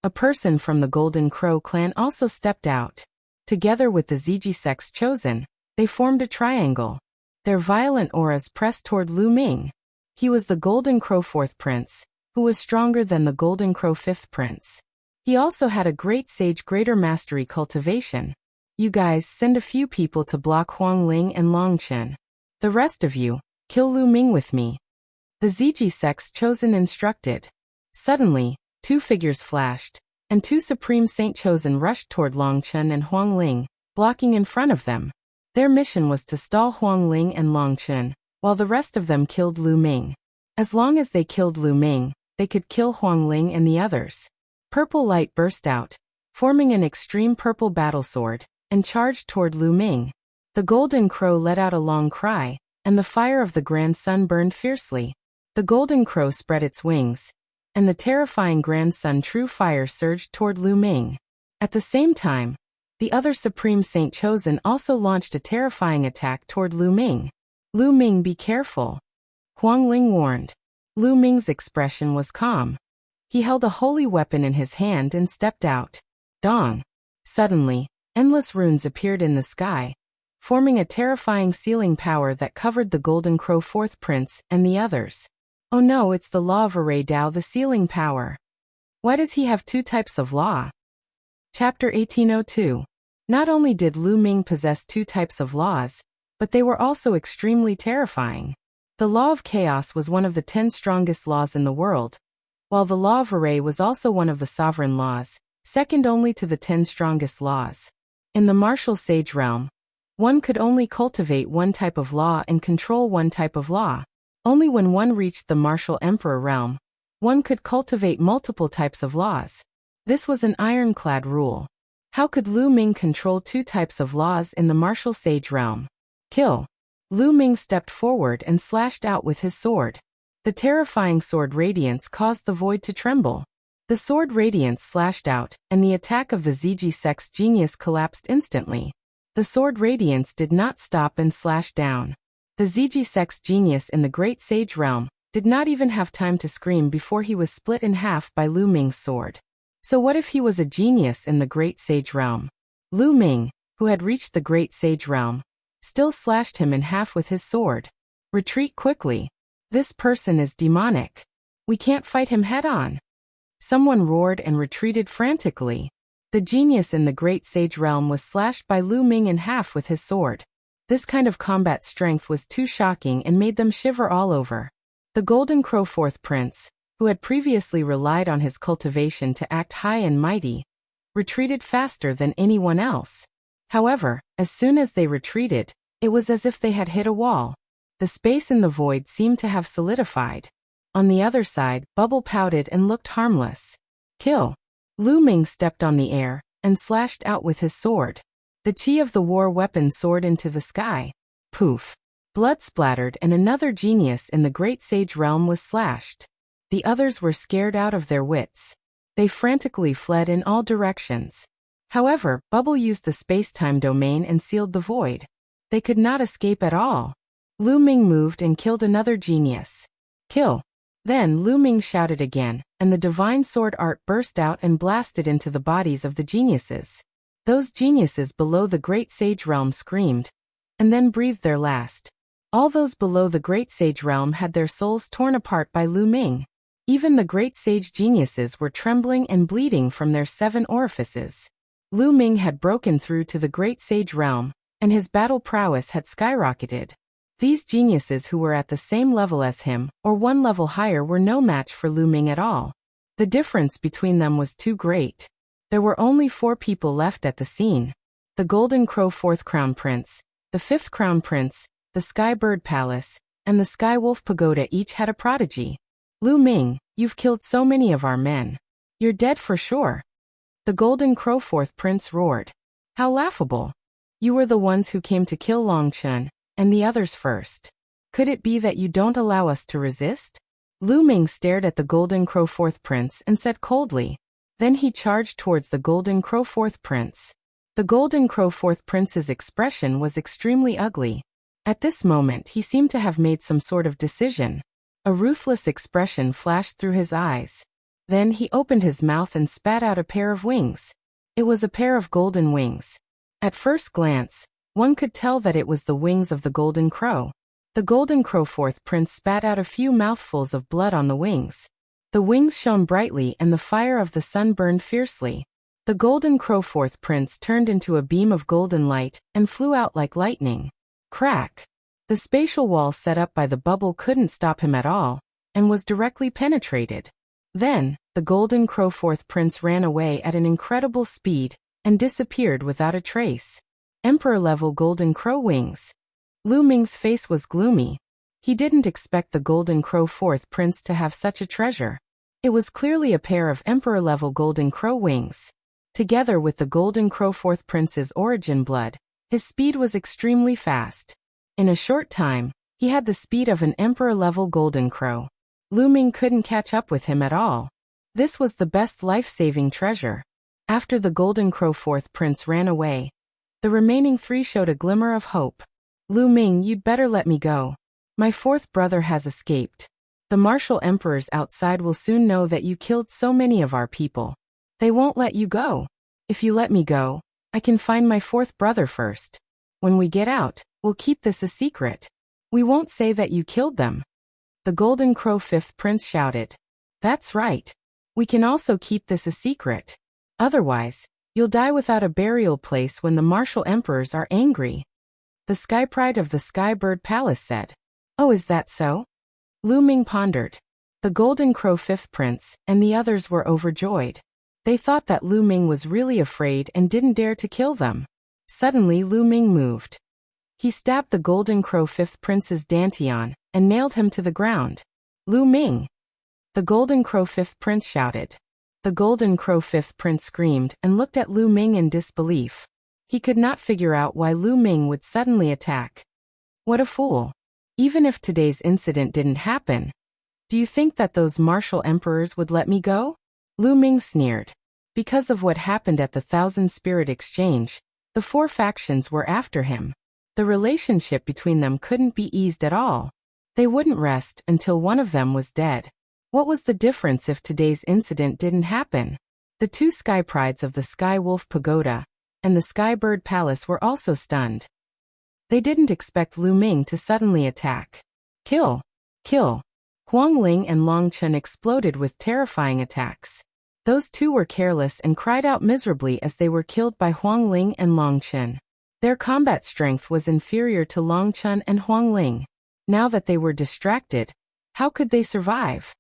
A person from the Golden Crow clan also stepped out. Together with the Ziji sect's chosen, they formed a triangle. Their violent auras pressed toward Lu Ming. He was the Golden Crow 4th Prince, who was stronger than the Golden Crow 5th Prince. He also had a Great Sage Greater Mastery cultivation. You guys send a few people to block Huang Ling and Long Chen. The rest of you, kill Lu Ming with me. The Ziji sect's chosen instructed. Suddenly, 2 figures flashed, and 2 Supreme Saint chosen rushed toward Long Chen and Huang Ling, blocking in front of them. Their mission was to stall Huang Ling and Long Chen, while the rest of them killed Lu Ming. As long as they killed Lu Ming, they could kill Huang Ling and the others. Purple light burst out, forming an extreme purple battle sword, and charged toward Lu Ming. The Golden Crow let out a long cry, and the fire of the Grand Sun burned fiercely. The Golden Crow spread its wings, and the terrifying Grand Sun True Fire surged toward Lu Ming. At the same time, the other Supreme Saint chosen also launched a terrifying attack toward Lu Ming. Lu Ming, be careful. Huang Ling warned. Lu Ming's expression was calm. He held a holy weapon in his hand and stepped out. Dong. Suddenly, endless runes appeared in the sky, forming a terrifying sealing power that covered the Golden Crow 4th Prince and the others. Oh no, it's the law of Array Dao, the sealing power. Why does he have 2 types of law? Chapter 1802. Not only did Lu Ming possess 2 types of laws, but they were also extremely terrifying. The law of chaos was one of the 10 strongest laws in the world, while the law of array was also one of the sovereign laws, second only to the 10 strongest laws. In the martial sage realm, one could only cultivate one type of law and control one type of law. Only when one reached the martial emperor realm, one could cultivate multiple types of laws. This was an ironclad rule. How could Lu Ming control 2 types of laws in the martial sage realm? Kill. Lu Ming stepped forward and slashed out with his sword. The terrifying sword radiance caused the void to tremble. The sword radiance slashed out, and the attack of the Ziji sect's genius collapsed instantly. The sword radiance did not stop and slashed down. The Ziji sect's genius in the Great Sage realm did not even have time to scream before he was split in half by Lu Ming's sword. So what if he was a genius in the Great Sage Realm? Lu Ming, who had reached the Great Sage Realm, still slashed him in half with his sword. Retreat quickly. This person is demonic. We can't fight him head-on. Someone roared and retreated frantically. The genius in the Great Sage Realm was slashed by Lu Ming in half with his sword. This kind of combat strength was too shocking and made them shiver all over. The Golden Crow Fourth Prince, who had previously relied on his cultivation to act high and mighty, retreated faster than anyone else. However, as soon as they retreated, it was as if they had hit a wall. The space in the void seemed to have solidified. On the other side, Bubble pouted and looked harmless. Kill. Lu Ming stepped on the air and slashed out with his sword. The chi of the war weapon soared into the sky. Poof. Blood splattered and another genius in the Great Sage Realm was slashed. The others were scared out of their wits. They frantically fled in all directions. However, Bubble used the space-time domain and sealed the void. They could not escape at all. Lu Ming moved and killed another genius. Kill. Then Lu Ming shouted again, and the divine sword art burst out and blasted into the bodies of the geniuses. Those geniuses below the Great Sage Realm screamed, and then breathed their last. All those below the Great Sage Realm had their souls torn apart by Lu Ming. Even the Great Sage geniuses were trembling and bleeding from their 7 orifices. Lu Ming had broken through to the Great Sage Realm, and his battle prowess had skyrocketed. These geniuses who were at the same level as him, or 1 level higher, were no match for Lu Ming at all. The difference between them was too great. There were only 4 people left at the scene. The Golden Crow Fourth Crown Prince, the Fifth Crown Prince, the Sky Bird Palace, and the Sky Wolf Pagoda each had a prodigy. Lu Ming, you've killed so many of our men. You're dead for sure. The Golden Crow Fourth Prince roared. How laughable. You were the ones who came to kill Long Chun, and the others first. Could it be that you don't allow us to resist? Lu Ming stared at the Golden Crow Fourth Prince and said coldly. Then he charged towards the Golden Crow Fourth Prince. The Golden Crow Fourth Prince's expression was extremely ugly. At this moment he seemed to have made some sort of decision. A ruthless expression flashed through his eyes. Then he opened his mouth and spat out a pair of wings. It was a pair of golden wings. At first glance, one could tell that it was the wings of the Golden Crow. The Golden Crow Fourth Prince spat out a few mouthfuls of blood on the wings. The wings shone brightly and the fire of the sun burned fiercely. The Golden Crow Fourth Prince turned into a beam of golden light and flew out like lightning. Crack! The spatial wall set up by the bubble couldn't stop him at all, and was directly penetrated. Then, the Golden Crow Fourth Prince ran away at an incredible speed, and disappeared without a trace. Emperor-level Golden Crow wings. Lu Ming's face was gloomy. He didn't expect the Golden Crow Fourth Prince to have such a treasure. It was clearly a pair of Emperor-level Golden Crow wings. Together with the Golden Crow Fourth Prince's origin blood, his speed was extremely fast. In a short time, he had the speed of an Emperor-level Golden Crow. Lu Ming couldn't catch up with him at all. This was the best life-saving treasure. After the Golden Crow Fourth Prince ran away, the remaining 3 showed a glimmer of hope. Lu Ming, you'd better let me go. My 4th brother has escaped. The martial emperors outside will soon know that you killed so many of our people. They won't let you go. If you let me go, I can find my 4th brother first. When we get out, we'll keep this a secret. We won't say that you killed them. The Golden Crow Fifth Prince shouted. That's right. We can also keep this a secret. Otherwise, you'll die without a burial place when the martial emperors are angry. The Sky Pride of the Sky Bird Palace said. Oh, is that so? Lu Ming pondered. The Golden Crow Fifth Prince and the others were overjoyed. They thought that Lu Ming was really afraid and didn't dare to kill them. Suddenly Lu Ming moved. He stabbed the Golden Crow Fifth Prince's dantian and nailed him to the ground. Lu Ming! The Golden Crow Fifth Prince shouted. The Golden Crow Fifth Prince screamed and looked at Lu Ming in disbelief. He could not figure out why Lu Ming would suddenly attack. What a fool. Even if today's incident didn't happen, do you think that those martial emperors would let me go? Lu Ming sneered. Because of what happened at the Thousand Spirit Exchange, the 4 factions were after him. The relationship between them couldn't be eased at all. They wouldn't rest until one of them was dead. What was the difference if today's incident didn't happen? The two sky prides of the Sky Wolf Pagoda and the Sky Bird Palace were also stunned. They didn't expect Lu Ming to suddenly attack. Kill! Kill! Huang Ling and Long Chen exploded with terrifying attacks. Those two were careless and cried out miserably as they were killed by Huang Ling and Long Chen. Their combat strength was inferior to Long Chen and Huang Ling. Now that they were distracted, how could they survive?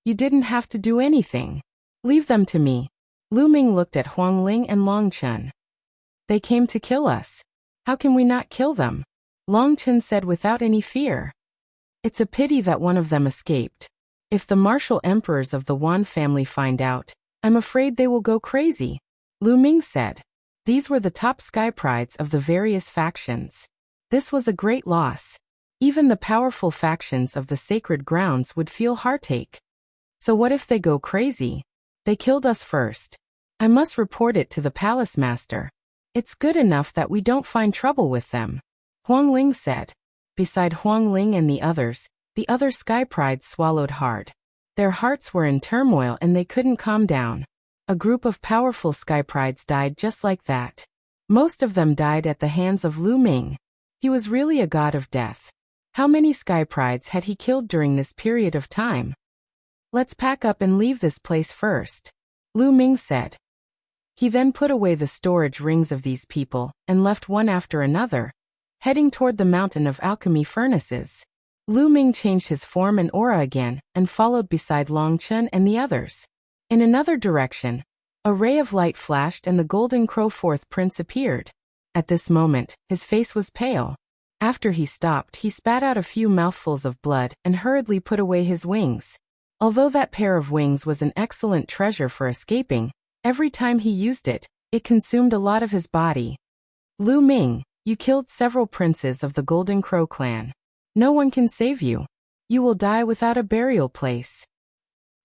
You didn't have to do anything. Leave them to me. Lu Ming looked at Huang Ling and Long Chen. They came to kill us. How can we not kill them? Long Chen said without any fear. It's a pity that one of them escaped. If the martial emperors of the Wan family find out, I'm afraid they will go crazy. Lu Ming said. These were the top sky prides of the various factions. This was a great loss. Even the powerful factions of the sacred grounds would feel heartache. So what if they go crazy? They killed us first. I must report it to the palace master. It's good enough that we don't find trouble with them. Huang Ling said. Beside Huang Ling and the other sky prides swallowed hard. Their hearts were in turmoil and they couldn't calm down. A group of powerful sky prides died just like that. Most of them died at the hands of Lu Ming. He was really a god of death. How many sky prides had he killed during this period of time? Let's pack up and leave this place first, Lu Ming said. He then put away the storage rings of these people and left one after another, heading toward the mountain of alchemy furnaces. Lu Ming changed his form and aura again and followed beside Long Chen and the others. In another direction, a ray of light flashed and the golden crow fourth prince appeared. At this moment, his face was pale. After he stopped, he spat out a few mouthfuls of blood and hurriedly put away his wings. Although that pair of wings was an excellent treasure for escaping, every time he used it, it consumed a lot of his body. Lu Ming, you killed several princes of the Golden Crow clan. No one can save you. You will die without a burial place.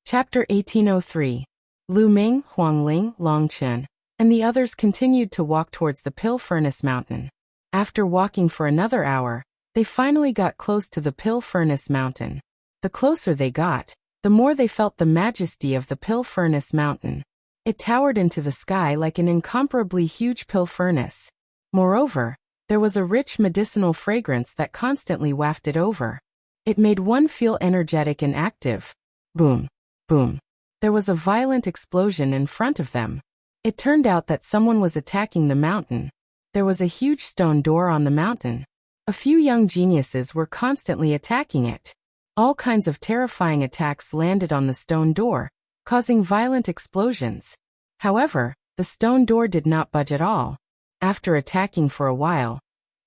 Chapter 1803. Lu Ming, Huang Ling, Long Chen, and the others continued to walk towards the Pill Furnace Mountain. After walking for another hour, they finally got close to the Pill Furnace Mountain. The closer they got, the more they felt the majesty of the Pill Furnace Mountain. It towered into the sky like an incomparably huge pill furnace. Moreover, there was a rich medicinal fragrance that constantly wafted over. It made one feel energetic and active. Boom, boom. There was a violent explosion in front of them. It turned out that someone was attacking the mountain. There was a huge stone door on the mountain. A few young geniuses were constantly attacking it. All kinds of terrifying attacks landed on the stone door, causing violent explosions. However, the stone door did not budge at all. After attacking for a while,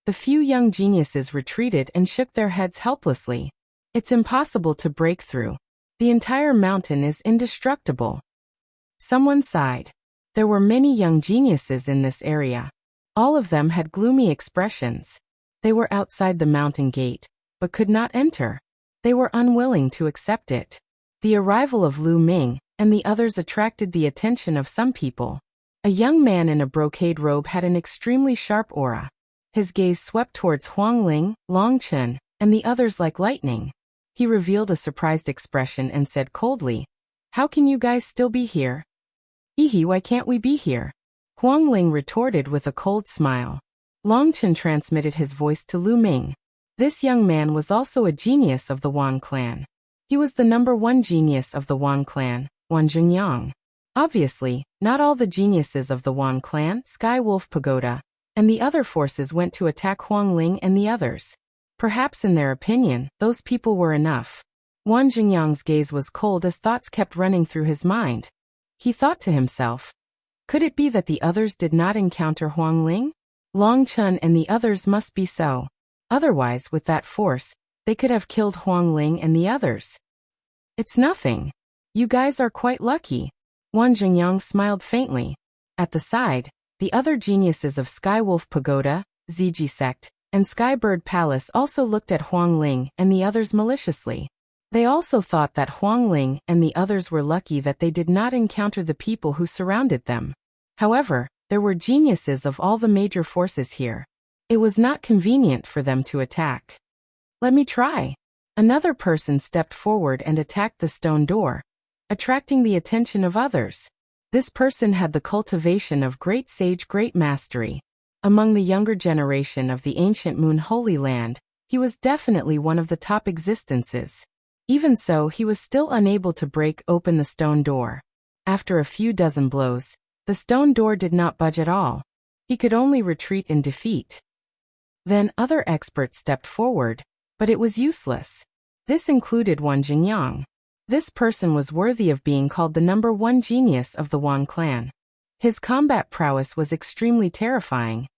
the few young geniuses retreated and shook their heads helplessly. It's impossible to break through. The entire mountain is indestructible. Someone sighed. There were many young geniuses in this area. All of them had gloomy expressions. They were outside the mountain gate, but could not enter. They were unwilling to accept it. The arrival of Lu Ming and the others attracted the attention of some people. A young man in a brocade robe had an extremely sharp aura. His gaze swept towards Huang Ling, Long Chen, and the others like lightning. He revealed a surprised expression and said coldly, "How can you guys still be here?" "Ehe, why can't we be here?" Huang Ling retorted with a cold smile. Long Chen transmitted his voice to Lu Ming. This young man was also a genius of the Wan clan. He was the #1 genius of the Wan clan, Wan Jingyang. Obviously, not all the geniuses of the Wan clan, Sky Wolf Pagoda, and the other forces went to attack Huang Ling and the others. Perhaps in their opinion, those people were enough. Wan Jingyang's gaze was cold as thoughts kept running through his mind. He thought to himself, could it be that the others did not encounter Huang Ling? Long Chen and the others must be so. Otherwise, with that force, they could have killed Huang Ling and the others. It's nothing. You guys are quite lucky. Wan Jingyang smiled faintly. At the side, the other geniuses of Skywolf Pagoda, Ziji Sect, and Skybird Palace also looked at Huang Ling and the others maliciously. They also thought that Huang Ling and the others were lucky that they did not encounter the people who surrounded them. However, there were geniuses of all the major forces here. It was not convenient for them to attack. Let me try. Another person stepped forward and attacked the stone door, attracting the attention of others. This person had the cultivation of great sage, great mastery. Among the younger generation of the ancient Moon Holy Land, he was definitely one of the top existences. Even so, he was still unable to break open the stone door. After a few dozen blows, the stone door did not budge at all. He could only retreat in defeat. Then other experts stepped forward, but it was useless. This included Wang Jingyang. This person was worthy of being called the #1 genius of the Wang clan. His combat prowess was extremely terrifying,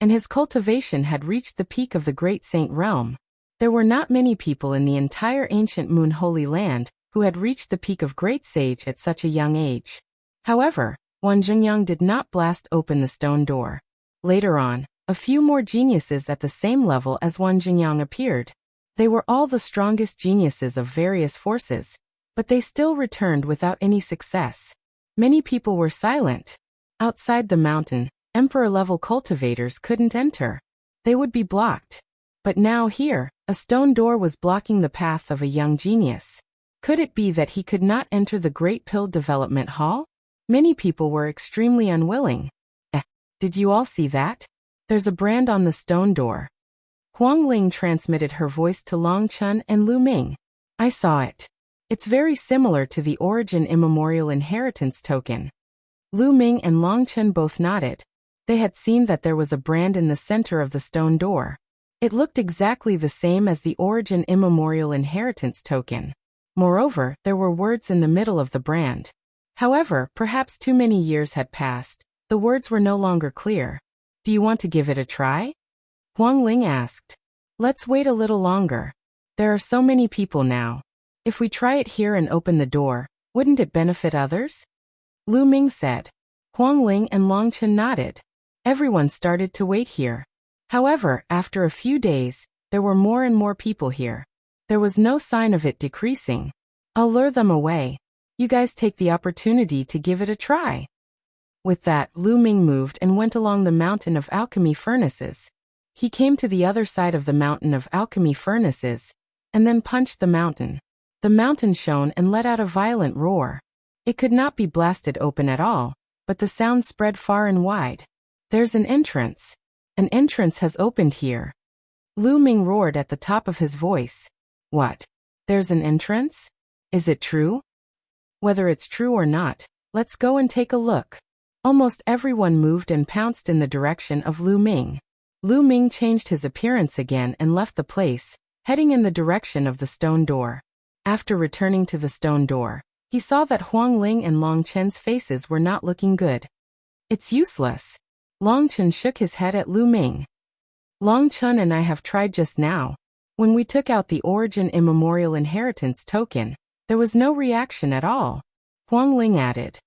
and his cultivation had reached the peak of the Great Saint realm. There were not many people in the entire ancient Moon Holy Land who had reached the peak of Great Sage at such a young age. However, Wang Jingyang did not blast open the stone door. Later on, a few more geniuses at the same level as Wang Jingyang appeared. They were all the strongest geniuses of various forces, but they still returned without any success. Many people were silent. Outside the mountain, emperor-level cultivators couldn't enter. They would be blocked. But now here, a stone door was blocking the path of a young genius. Could it be that he could not enter the Great Pill Development Hall? Many people were extremely unwilling. Did you all see that? There's a brand on the stone door. Huang Ling transmitted her voice to Long Chun and Lu Ming. I saw it. It's very similar to the Origin Immemorial Inheritance token. Lu Ming and Long Chun both nodded. They had seen that there was a brand in the center of the stone door. It looked exactly the same as the Origin Immemorial Inheritance token. Moreover, there were words in the middle of the brand. However, perhaps too many years had passed. The words were no longer clear. Do you want to give it a try? Huang Ling asked. Let's wait a little longer. There are so many people now. If we try it here and open the door, wouldn't it benefit others? Lu Ming said. Huang Ling and Long Chen nodded. Everyone started to wait here. However, after a few days, there were more and more people here. There was no sign of it decreasing. I'll lure them away. You guys take the opportunity to give it a try. With that, Lu Ming moved and went along the mountain of alchemy furnaces. He came to the other side of the mountain of alchemy furnaces, and then punched the mountain. The mountain shone and let out a violent roar. It could not be blasted open at all, but the sound spread far and wide. There's an entrance. An entrance has opened here. Lu Ming roared at the top of his voice. What? There's an entrance? Is it true? Whether it's true or not, let's go and take a look. Almost everyone moved and pounced in the direction of Lu Ming. Lu Ming changed his appearance again and left the place, heading in the direction of the stone door. After returning to the stone door, he saw that Huang Ling and Long Chen's faces were not looking good. It's useless. Long Chen shook his head at Lu Ming. Long Chen and I have tried just now. When we took out the Origin Immemorial Inheritance token, there was no reaction at all. Huang Ling added.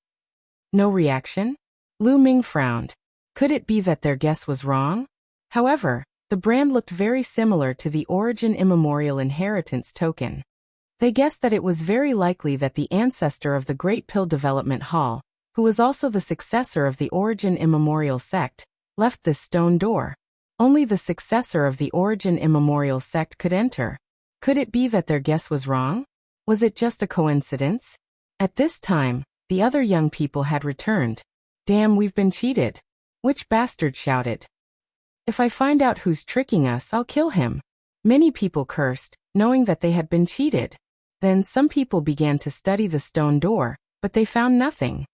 No reaction? Lu Ming frowned. Could it be that their guess was wrong? However, the brand looked very similar to the Origin Immemorial Inheritance token. They guessed that it was very likely that the ancestor of the Great Pill Development Hall, who was also the successor of the Origin Immemorial sect, left this stone door. Only the successor of the Origin Immemorial sect could enter. Could it be that their guess was wrong? Was it just a coincidence? At this time, the other young people had returned. Damn, we've been cheated. Which bastard shouted. If I find out who's tricking us, I'll kill him. Many people cursed, knowing that they had been cheated. Then some people began to study the stone door, but they found nothing.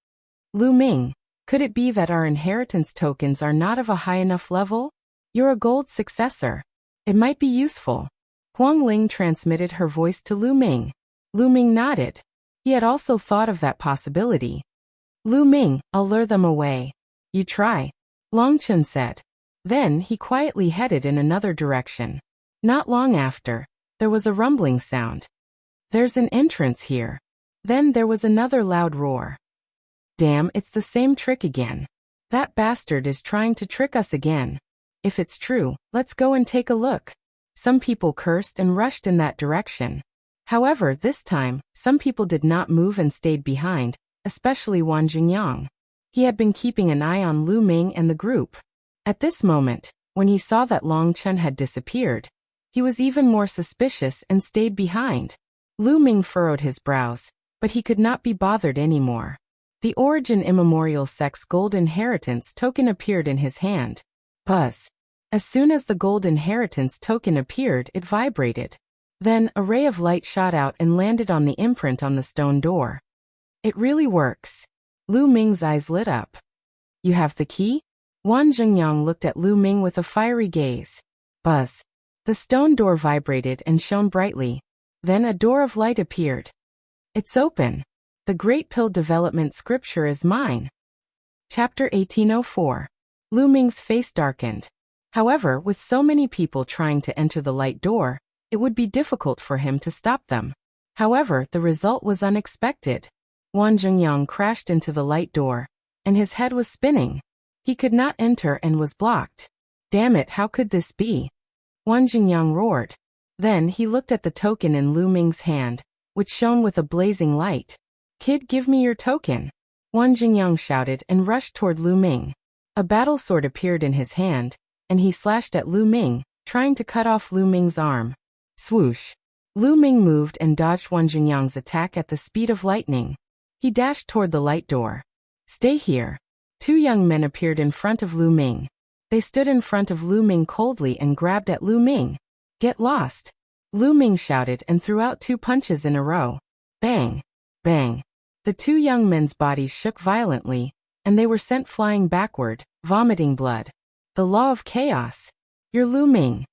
Lu Ming, could it be that our inheritance tokens are not of a high enough level? You're a gold successor. It might be useful. Huang Ling transmitted her voice to Lu Ming. Lu Ming nodded. He had also thought of that possibility. Lu Ming, I'll lure them away. You try. Long Chen said. Then he quietly headed in another direction. Not long after, there was a rumbling sound. There's an entrance here. Then there was another loud roar. Damn, it's the same trick again. That bastard is trying to trick us again. If it's true, let's go and take a look. Some people cursed and rushed in that direction. However, this time, some people did not move and stayed behind, especially Wang Jingyang. He had been keeping an eye on Lu Ming and the group. At this moment, when he saw that Long Chen had disappeared, he was even more suspicious and stayed behind. Lu Ming furrowed his brows, but he could not be bothered anymore. The origin immemorial sex gold inheritance token appeared in his hand. Buzz. As soon as the gold inheritance token appeared, it vibrated. Then, a ray of light shot out and landed on the imprint on the stone door. It really works. Lu Ming's eyes lit up. You have the key? Wang Zhengyang looked at Lu Ming with a fiery gaze. Buzz. The stone door vibrated and shone brightly. Then a door of light appeared. It's open. The Great Pill Development Scripture is mine. Chapter 1804. Lu Ming's face darkened. However, with so many people trying to enter the light door, it would be difficult for him to stop them. However, the result was unexpected. Wang Zhengyang crashed into the light door, and his head was spinning. He could not enter and was blocked. Damn it, how could this be? Wang Zhengyang roared. Then he looked at the token in Lu Ming's hand, which shone with a blazing light. Kid, give me your token. Wang Zhengyang shouted and rushed toward Lu Ming. A battle sword appeared in his hand, and he slashed at Lu Ming, trying to cut off Lu Ming's arm. Swoosh. Lu Ming moved and dodged Wang Zhengyang's attack at the speed of lightning. He dashed toward the light door. Stay here. Two young men appeared in front of Lu Ming. They stood in front of Lu Ming coldly and grabbed at Lu Ming. Get lost. Lu Ming shouted and threw out two punches in a row. Bang. Bang. The two young men's bodies shook violently, and they were sent flying backward, vomiting blood. The law of chaos. You're Lu Ming.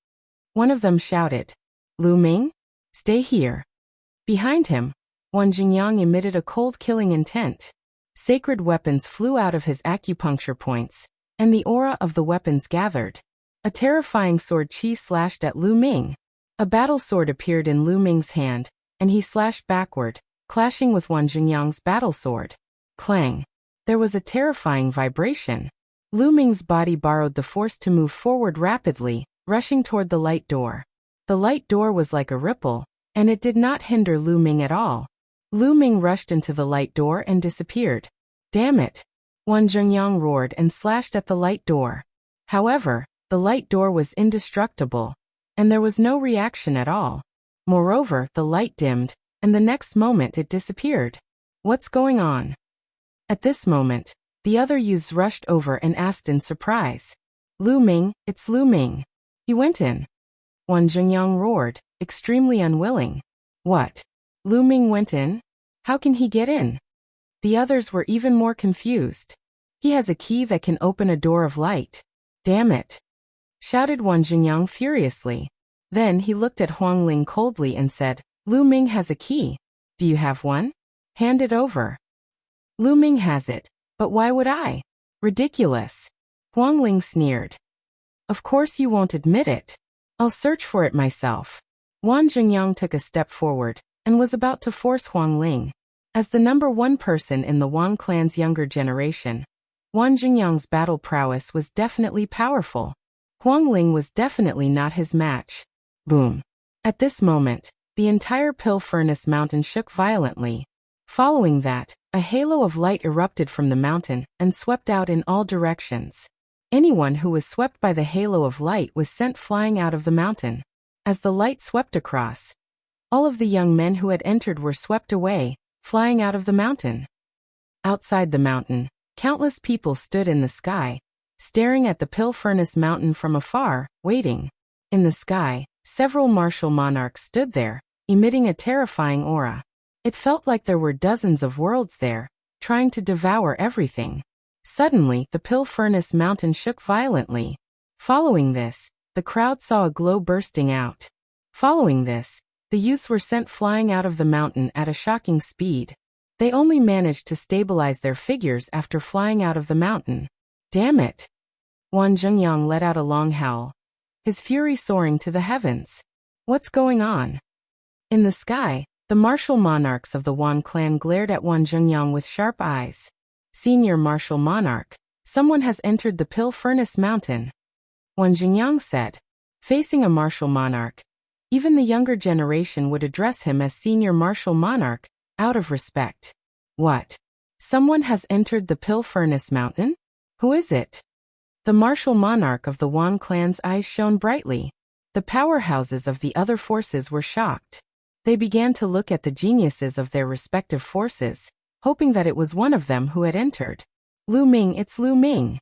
One of them shouted. Lu Ming? Stay here. Behind him, Wang Zhengyang emitted a cold killing intent. Sacred weapons flew out of his acupuncture points, and the aura of the weapons gathered. A terrifying sword chi slashed at Lu Ming. A battle sword appeared in Lu Ming's hand, and he slashed backward, clashing with Wang Zhengyang's battle sword. Clang. There was a terrifying vibration. Lu Ming's body borrowed the force to move forward rapidly, rushing toward the light door. The light door was like a ripple, and it did not hinder Lu Ming at all. Lu Ming rushed into the light door and disappeared. Damn it! Wang Zhengyang roared and slashed at the light door. However, the light door was indestructible, and there was no reaction at all. Moreover, the light dimmed, and the next moment it disappeared. What's going on? At this moment, the other youths rushed over and asked in surprise. Lu Ming, it's Lu Ming. He went in. Wang Zhengyang roared, extremely unwilling. What? Lu Ming went in? How can he get in? The others were even more confused. He has a key that can open a door of light. Damn it! Shouted Wang Zhengyang furiously. Then he looked at Huang Ling coldly and said, Lu Ming has a key. Do you have one? Hand it over. Lu Ming has it, but why would I? Ridiculous. Huang Ling sneered. Of course you won't admit it. I'll search for it myself. Wang Zhengyang took a step forward, and was about to force Huang Ling. As the number one person in the Wang clan's younger generation, Wang Zhengyang's battle prowess was definitely powerful. Huang Ling was definitely not his match. Boom. At this moment, the entire Pill Furnace mountain shook violently. Following that, a halo of light erupted from the mountain and swept out in all directions. Anyone who was swept by the halo of light was sent flying out of the mountain. As the light swept across, all of the young men who had entered were swept away, flying out of the mountain. Outside the mountain, countless people stood in the sky, staring at the Pill Furnace mountain from afar, waiting. In the sky, several martial monarchs stood there, emitting a terrifying aura. It felt like there were dozens of worlds there, trying to devour everything. Suddenly, the Pill Furnace mountain shook violently. Following this, the crowd saw a glow bursting out. Following this, the youths were sent flying out of the mountain at a shocking speed. They only managed to stabilize their figures after flying out of the mountain. Damn it! Wang Zhengyang let out a long howl, his fury soaring to the heavens. What's going on? In the sky, the martial monarchs of the Wang clan glared at Wang Zhengyang with sharp eyes. Senior martial monarch, someone has entered the Pill Furnace mountain. Wang Zhengyang said. Facing a martial monarch, even the younger generation would address him as senior martial monarch, out of respect. What? Someone has entered the Pill Furnace mountain? Who is it? The martial monarch of the Wang clan's eyes shone brightly. The powerhouses of the other forces were shocked. They began to look at the geniuses of their respective forces, hoping that it was one of them who had entered. Lu Ming, it's Lu Ming.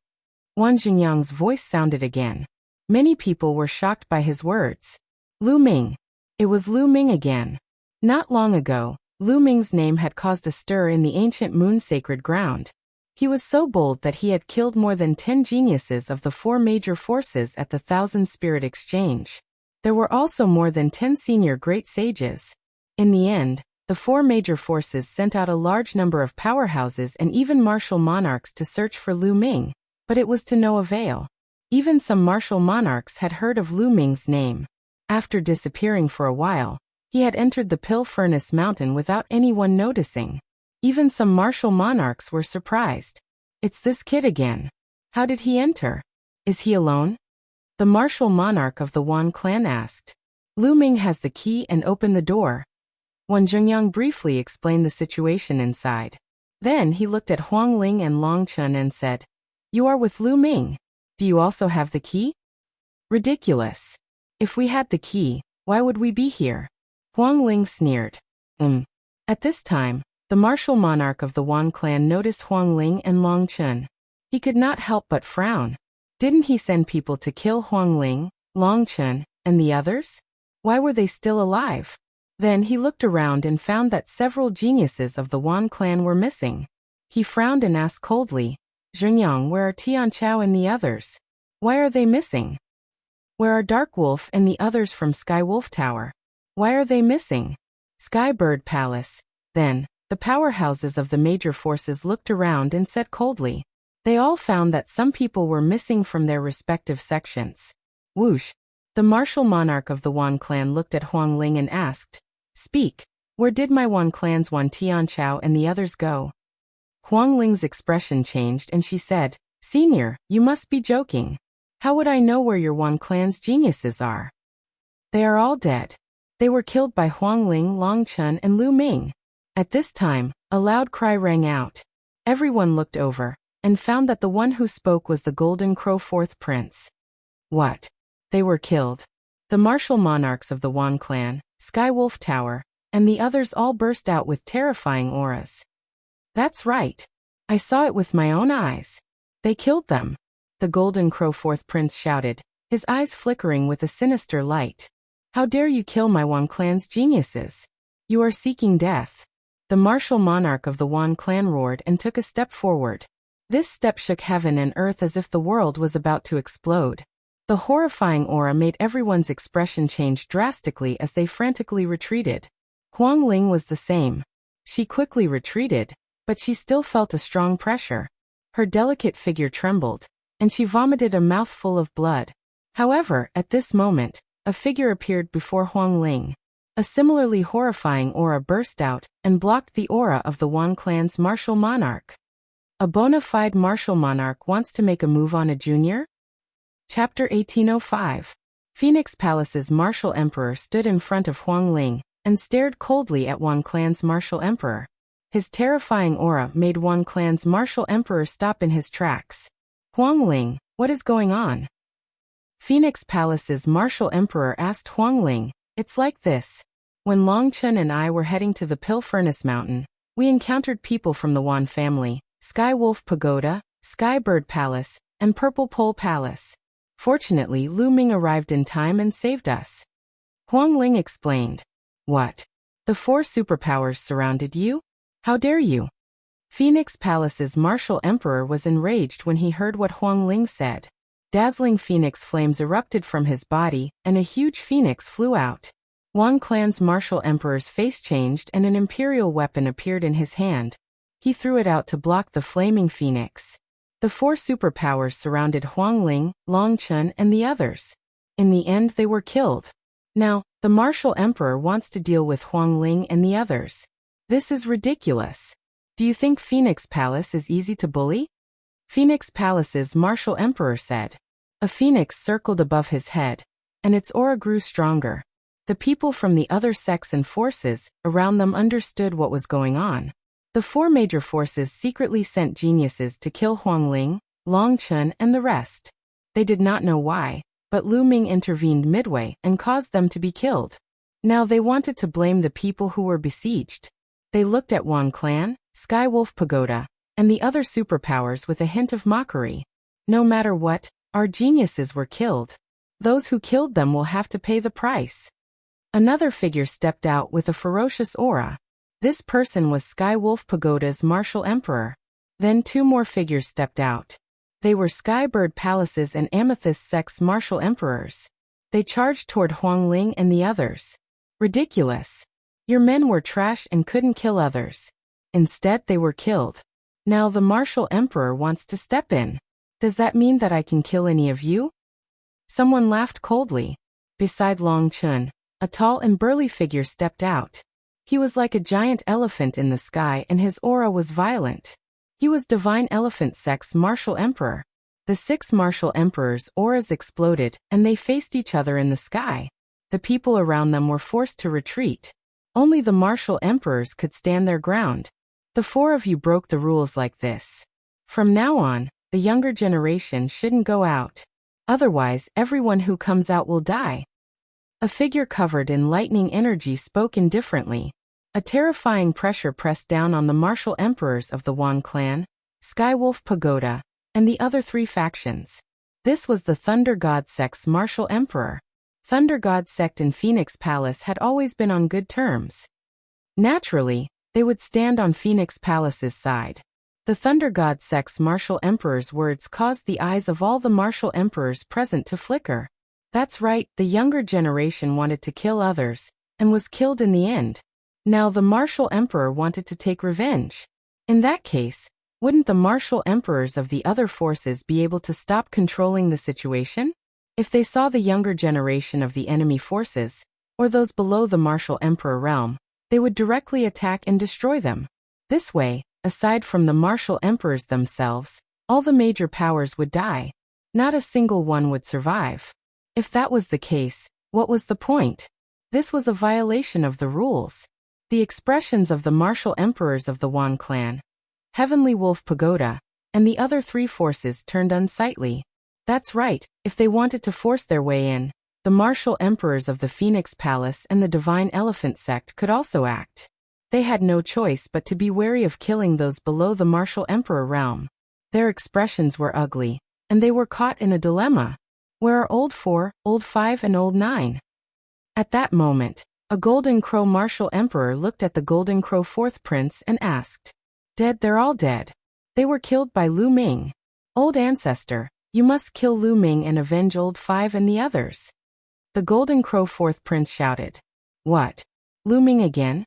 Wang Jingyang's voice sounded again. Many people were shocked by his words. Lu Ming. It was Lu Ming again. Not long ago, Lu Ming's name had caused a stir in the ancient moon-sacred ground. He was so bold that he had killed more than 10 geniuses of the 4 major forces at the Thousand Spirit Exchange. There were also more than 10 senior great sages. In the end, the 4 major forces sent out a large number of powerhouses and even martial monarchs to search for Lu Ming, but it was to no avail. Even some martial monarchs had heard of Lu Ming's name. After disappearing for a while, he had entered the Pill Furnace Mountain without anyone noticing. Even some martial monarchs were surprised. It's this kid again. How did he enter? Is he alone? The martial monarch of the Wan clan asked. Lu Ming has the key and opened the door. Wan Zhengyang briefly explained the situation inside. Then he looked at Huang Ling and Long Chun and said, "You are with Lu Ming. Do you also have the key?" Ridiculous. If we had the key, why would we be here? Huang Ling sneered. At this time, the martial monarch of the Wan clan noticed Huang Ling and Long Chun. He could not help but frown. Didn't he send people to kill Huang Ling, Long Chun, and the others? Why were they still alive? Then he looked around and found that several geniuses of the Wan clan were missing. He frowned and asked coldly, "Zhengyang, where are Tian Chao and the others? Why are they missing? Where are Dark Wolf and the others from Sky Wolf Tower? Why are they missing? Sky Bird Palace." Then, the powerhouses of the major forces looked around and said coldly. They all found that some people were missing from their respective sections. Whoosh! The martial monarch of the Wan clan looked at Huang Ling and asked, "Speak, where did my Wan clan's Wan Tian Chao and the others go?" Huang Ling's expression changed and she said, "Senior, you must be joking. How would I know where your Wan clan's geniuses are? They are all dead. They were killed by Huang Ling, Long Chun, and Lu Ming." At this time, a loud cry rang out. Everyone looked over and found that the one who spoke was the Golden Crow 4th Prince. What? They were killed? The martial monarchs of the Wan clan, Sky Wolf Tower, and the others all burst out with terrifying auras. That's right. I saw it with my own eyes. They killed them. The Golden Crow 4th Prince shouted, his eyes flickering with a sinister light. How dare you kill my Wan clan's geniuses? You are seeking death. The martial monarch of the Wan clan roared and took a step forward. This step shook heaven and earth as if the world was about to explode. The horrifying aura made everyone's expression change drastically as they frantically retreated. Huang Ling was the same. She quickly retreated, but she still felt a strong pressure. Her delicate figure trembled, and she vomited a mouthful of blood. However, at this moment, a figure appeared before Huang Ling. A similarly horrifying aura burst out and blocked the aura of the Wan clan's martial monarch. A bona fide martial monarch wants to make a move on a junior? Chapter 1805. Phoenix Palace's martial emperor stood in front of Huang Ling and stared coldly at Wan clan's martial emperor. His terrifying aura made Wan clan's martial emperor stop in his tracks. Huang Ling, what is going on? Phoenix Palace's martial emperor asked Huang Ling. It's like this. When Long Chun and I were heading to the Pill Furnace Mountain, we encountered people from the Wan family, Sky Wolf Pagoda, Sky Bird Palace, and Purple Pole Palace. Fortunately, Lu Ming arrived in time and saved us. Huang Ling explained. What? The 4 superpowers surrounded you? How dare you? Phoenix Palace's martial emperor was enraged when he heard what Huang Ling said. Dazzling phoenix flames erupted from his body, and a huge phoenix flew out. Wan clan's martial emperor's face changed and an imperial weapon appeared in his hand. He threw it out to block the flaming phoenix. The 4 superpowers surrounded Huang Ling, Long Chun, and the others. In the end, they were killed. Now, the martial emperor wants to deal with Huang Ling and the others. This is ridiculous. Do you think Phoenix Palace is easy to bully? Phoenix Palace's martial emperor said. A phoenix circled above his head, and its aura grew stronger. The people from the other sects and forces around them understood what was going on. The 4 major forces secretly sent geniuses to kill Huang Ling, Long Chun, and the rest. They did not know why, but Lu Ming intervened midway and caused them to be killed. Now they wanted to blame the people who were besieged. They looked at Wan clan, Sky Wolf Pagoda, and the other superpowers with a hint of mockery. No matter what, our geniuses were killed. Those who killed them will have to pay the price. Another figure stepped out with a ferocious aura. This person was Sky Wolf Pagoda's martial emperor. Then two more figures stepped out. They were Skybird Palace's and Amethyst Sect's martial emperors. They charged toward Huang Ling and the others. Ridiculous. Your men were trash and couldn't kill others. Instead, they were killed. Now the martial emperor wants to step in. Does that mean that I can kill any of you? Someone laughed coldly. Beside Long Chun, a tall and burly figure stepped out. He was like a giant elephant in the sky and his aura was violent. He was Divine Elephant Sect's martial emperor. The 6 martial emperors' auras exploded and they faced each other in the sky. The people around them were forced to retreat. Only the martial emperors could stand their ground. The 4 of you broke the rules like this. From now on, the younger generation shouldn't go out. Otherwise, everyone who comes out will die. A figure covered in lightning energy spoke indifferently. A terrifying pressure pressed down on the martial emperors of the Wan clan, Skywolf Pagoda, and the other 3 factions. This was the Thunder God Sect's martial emperor. Thunder God Sect and Phoenix Palace had always been on good terms. Naturally, they would stand on Phoenix Palace's side. The Thunder God Sect's martial emperor's words caused the eyes of all the martial emperors present to flicker. That's right, the younger generation wanted to kill others, and was killed in the end. Now the martial emperor wanted to take revenge. In that case, wouldn't the martial emperors of the other forces be able to stop controlling the situation? If they saw the younger generation of the enemy forces, or those below the martial emperor realm, they would directly attack and destroy them. This way, aside from the martial emperors themselves, all the major powers would die. Not a single one would survive. If that was the case, what was the point? This was a violation of the rules. The expressions of the martial emperors of the Wan clan, Heavenly Wolf Pagoda, and the other 3 forces turned unsightly. That's right, if they wanted to force their way in, the martial emperors of the Phoenix Palace and the Divine Elephant Sect could also act. They had no choice but to be wary of killing those below the martial emperor realm. Their expressions were ugly, and they were caught in a dilemma. Where are Old 4, Old 5 and Old 9? At that moment, a Golden Crow martial emperor looked at the Golden Crow 4th prince and asked. Dead, they're all dead. They were killed by Lu Ming. Old ancestor, you must kill Lu Ming and avenge Old 5 and the others. The Golden Crow 4th prince shouted. What? Lu Ming again?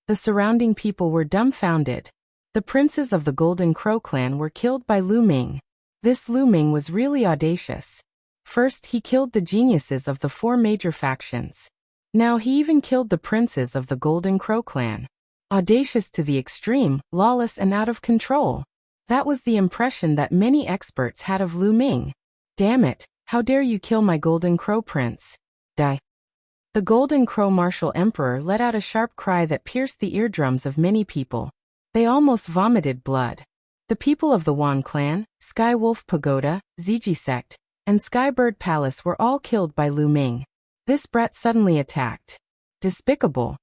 The surrounding people were dumbfounded. The princes of the Golden Crow clan were killed by Lu Ming. This Lu Ming was really audacious. First, he killed the geniuses of the 4 major factions. Now he even killed the princes of the Golden Crow clan. Audacious to the extreme, lawless and out of control. That was the impression that many experts had of Lu Ming. Damn it, how dare you kill my Golden Crow prince? Die. The Golden Crow martial emperor let out a sharp cry that pierced the eardrums of many people. They almost vomited blood. The people of the Wan clan, Skywolf Pagoda, Ziji Sect, and Skybird Palace were all killed by Lu Ming. This brat suddenly attacked. Despicable.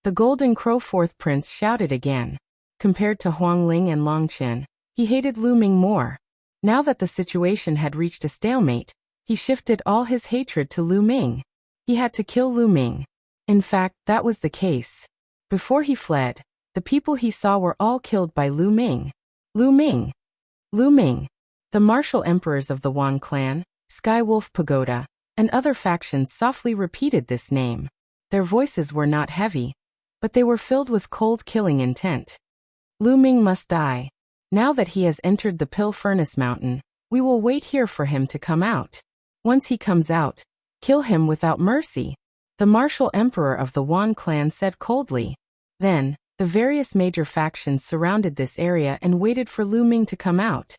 The Golden Crow 4th prince shouted again. Compared to Huang Ling and Long Chen, he hated Lu Ming more. Now that the situation had reached a stalemate, he shifted all his hatred to Lu Ming. He had to kill Lu Ming. In fact, that was the case. Before he fled, the people he saw were all killed by Lu Ming. Lu Ming. Lu Ming. The martial emperors of the Wan clan, Skywolf Pagoda, and other factions softly repeated this name. Their voices were not heavy, but they were filled with cold killing intent. Lu Ming must die. Now that he has entered the Pill Furnace Mountain, we will wait here for him to come out. Once he comes out, kill him without mercy. The martial emperor of the Wan clan said coldly. Then, the various major factions surrounded this area and waited for Lu Ming to come out.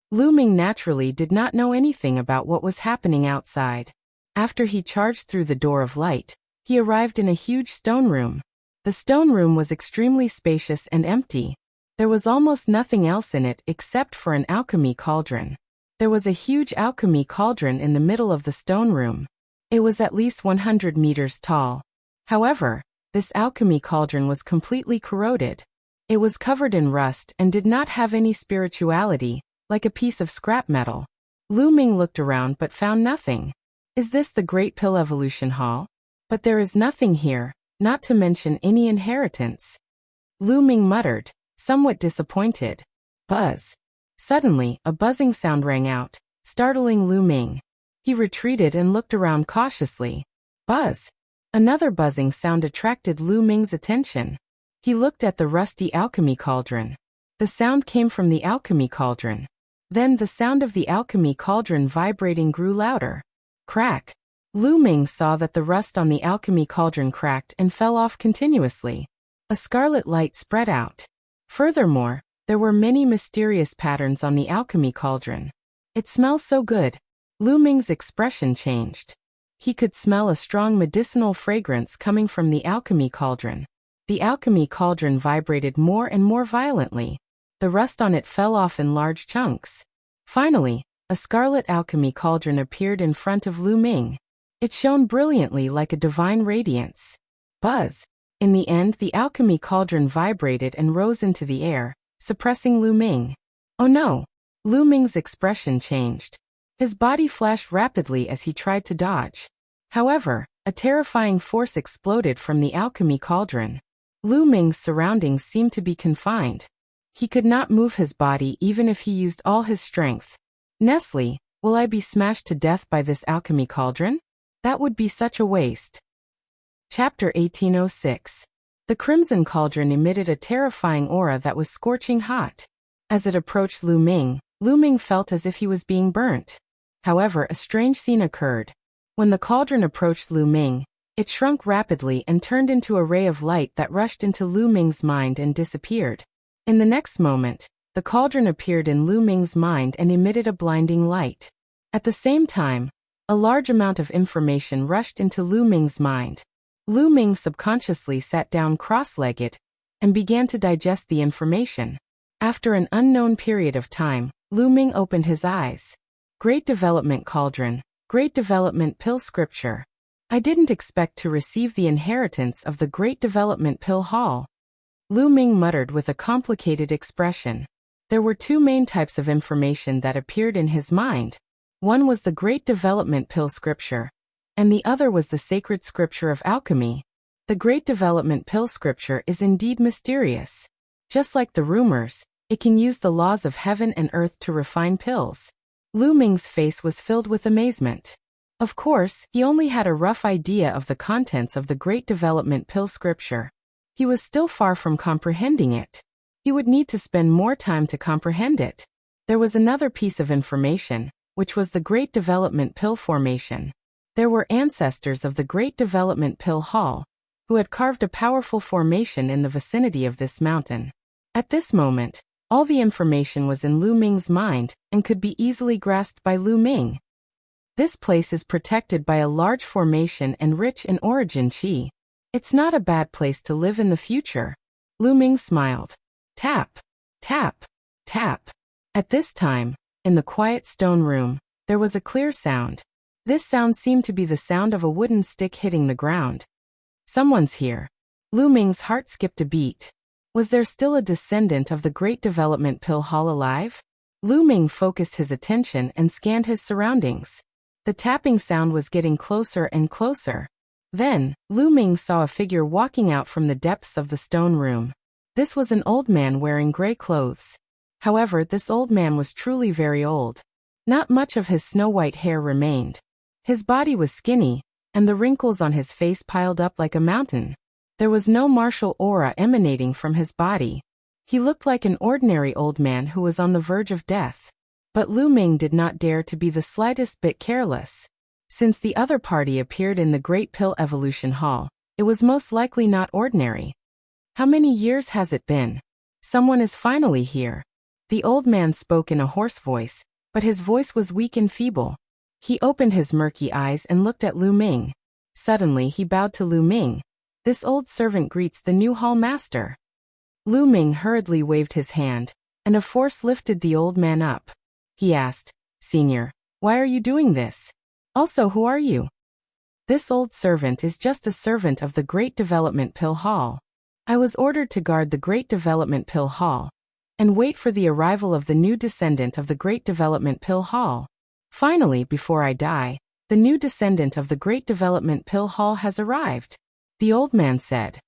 Lu Ming naturally did not know anything about what was happening outside. After he charged through the door of light, he arrived in a huge stone room. The stone room was extremely spacious and empty. There was almost nothing else in it except for an alchemy cauldron. There was a huge alchemy cauldron in the middle of the stone room. It was at least 100 meters tall. However, this alchemy cauldron was completely corroded. It was covered in rust and did not have any spirituality, like a piece of scrap metal. Lu Ming looked around but found nothing. Is this the Great Pill Evolution Hall? But there is nothing here, not to mention any inheritance. Lu Ming muttered, somewhat disappointed. Buzz. Suddenly, a buzzing sound rang out, startling Lu Ming. He retreated and looked around cautiously. Buzz. Another buzzing sound attracted Lu Ming's attention. He looked at the rusty alchemy cauldron. The sound came from the alchemy cauldron. Then the sound of the alchemy cauldron vibrating grew louder. Crack. Lu Ming saw that the rust on the alchemy cauldron cracked and fell off continuously. A scarlet light spread out. Furthermore, there were many mysterious patterns on the alchemy cauldron. It smells so good. Lu Ming's expression changed. He could smell a strong medicinal fragrance coming from the alchemy cauldron. The alchemy cauldron vibrated more and more violently. The rust on it fell off in large chunks. Finally, a scarlet alchemy cauldron appeared in front of Lu Ming. It shone brilliantly like a divine radiance. Buzz. In the end, the alchemy cauldron vibrated and rose into the air, suppressing Lu Ming. Oh no! Lu Ming's expression changed. His body flashed rapidly as he tried to dodge. However, a terrifying force exploded from the alchemy cauldron. Lu Ming's surroundings seemed to be confined. He could not move his body even if he used all his strength. Nestle, will I be smashed to death by this alchemy cauldron? That would be such a waste. Chapter 1806. The crimson cauldron emitted a terrifying aura that was scorching hot. As it approached Lu Ming felt as if he was being burnt. However, a strange scene occurred. When the cauldron approached Lu Ming, it shrunk rapidly and turned into a ray of light that rushed into Lu Ming's mind and disappeared. In the next moment, the cauldron appeared in Lu Ming's mind and emitted a blinding light. At the same time, a large amount of information rushed into Lu Ming's mind. Lu Ming subconsciously sat down cross-legged and began to digest the information. After an unknown period of time, Lu Ming opened his eyes. Great Development Cauldron, Great Development Pill Scripture. I didn't expect to receive the inheritance of the Great Development Pill Hall. Lu Ming muttered with a complicated expression. There were two main types of information that appeared in his mind. One was the Great Development Pill Scripture, and the other was the Sacred Scripture of Alchemy. The Great Development Pill Scripture is indeed mysterious. Just like the rumors, it can use the laws of heaven and earth to refine pills. Lu Ming's face was filled with amazement. Of course, he only had a rough idea of the contents of the Great Development Pill Scripture. He was still far from comprehending it. He would need to spend more time to comprehend it. There was another piece of information, which was the Great Development Pill Formation. There were ancestors of the Great Development Pill Hall, who had carved a powerful formation in the vicinity of this mountain. At this moment, all the information was in Lu Ming's mind and could be easily grasped by Lu Ming. This place is protected by a large formation and rich in origin qi. It's not a bad place to live in the future. Lu Ming smiled. Tap, tap, tap. At this time, in the quiet stone room, there was a clear sound. This sound seemed to be the sound of a wooden stick hitting the ground. Someone's here. Lu Ming's heart skipped a beat. Was there still a descendant of the Great Development Pill Hall alive? Lu Ming focused his attention and scanned his surroundings. The tapping sound was getting closer and closer. Then, Lu Ming saw a figure walking out from the depths of the stone room. This was an old man wearing gray clothes. However, this old man was truly very old. Not much of his snow-white hair remained. His body was skinny, and the wrinkles on his face piled up like a mountain. There was no martial aura emanating from his body. He looked like an ordinary old man who was on the verge of death. But Lu Ming did not dare to be the slightest bit careless. Since the other party appeared in the Great Pill Evolution Hall, it was most likely not ordinary. How many years has it been? Someone is finally here. The old man spoke in a hoarse voice, but his voice was weak and feeble. He opened his murky eyes and looked at Lu Ming. Suddenly he bowed to Lu Ming. This old servant greets the new hall master. Lu Ming hurriedly waved his hand, and a force lifted the old man up. He asked, "Senior, why are you doing this? Also, who are you?" This old servant is just a servant of the Great Development Pill Hall. I was ordered to guard the Great Development Pill Hall and wait for the arrival of the new descendant of the Great Development Pill Hall. Finally, before I die, the new descendant of the Great Development Pill Hall has arrived, the old man said.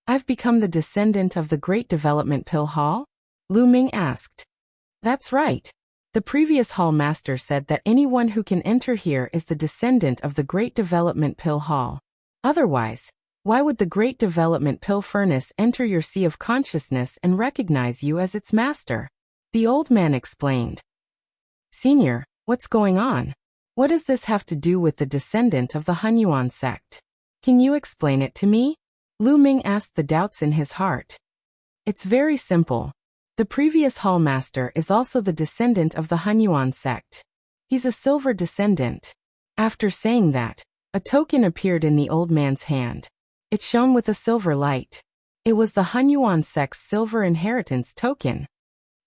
I've become the descendant of the Great Development Pill Hall? Lu Ming asked. That's right. The previous hall master said that anyone who can enter here is the descendant of the Great Development Pill Hall. Otherwise, why would the Great Development Pill Furnace enter your sea of consciousness and recognize you as its master? The old man explained. Senior, what's going on? What does this have to do with the descendant of the Hunyuan sect? Can you explain it to me? Lu Ming asked the doubts in his heart. It's very simple. The previous hall master is also the descendant of the Hunyuan sect. He's a silver descendant. After saying that, a token appeared in the old man's hand. It shone with a silver light. It was the Hunyuan sect's silver inheritance token.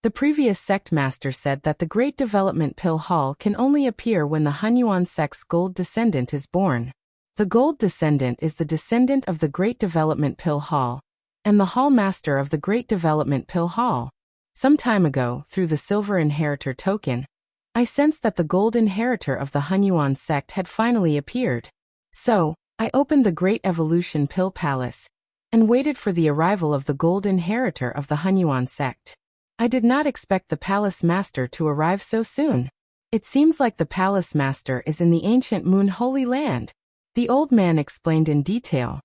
The previous sect master said that the Great Development Pill Hall can only appear when the Hunyuan sect's gold descendant is born. The gold descendant is the descendant of the Great Development Pill Hall, and the hall master of the Great Development Pill Hall. Some time ago, through the silver inheritor token, I sensed that the gold inheritor of the Hunyuan sect had finally appeared. So, I opened the Great Evolution Pill Palace and waited for the arrival of the gold inheritor of the Hunyuan sect. I did not expect the palace master to arrive so soon. It seems like the palace master is in the ancient Moon Holy Land, the old man explained in detail.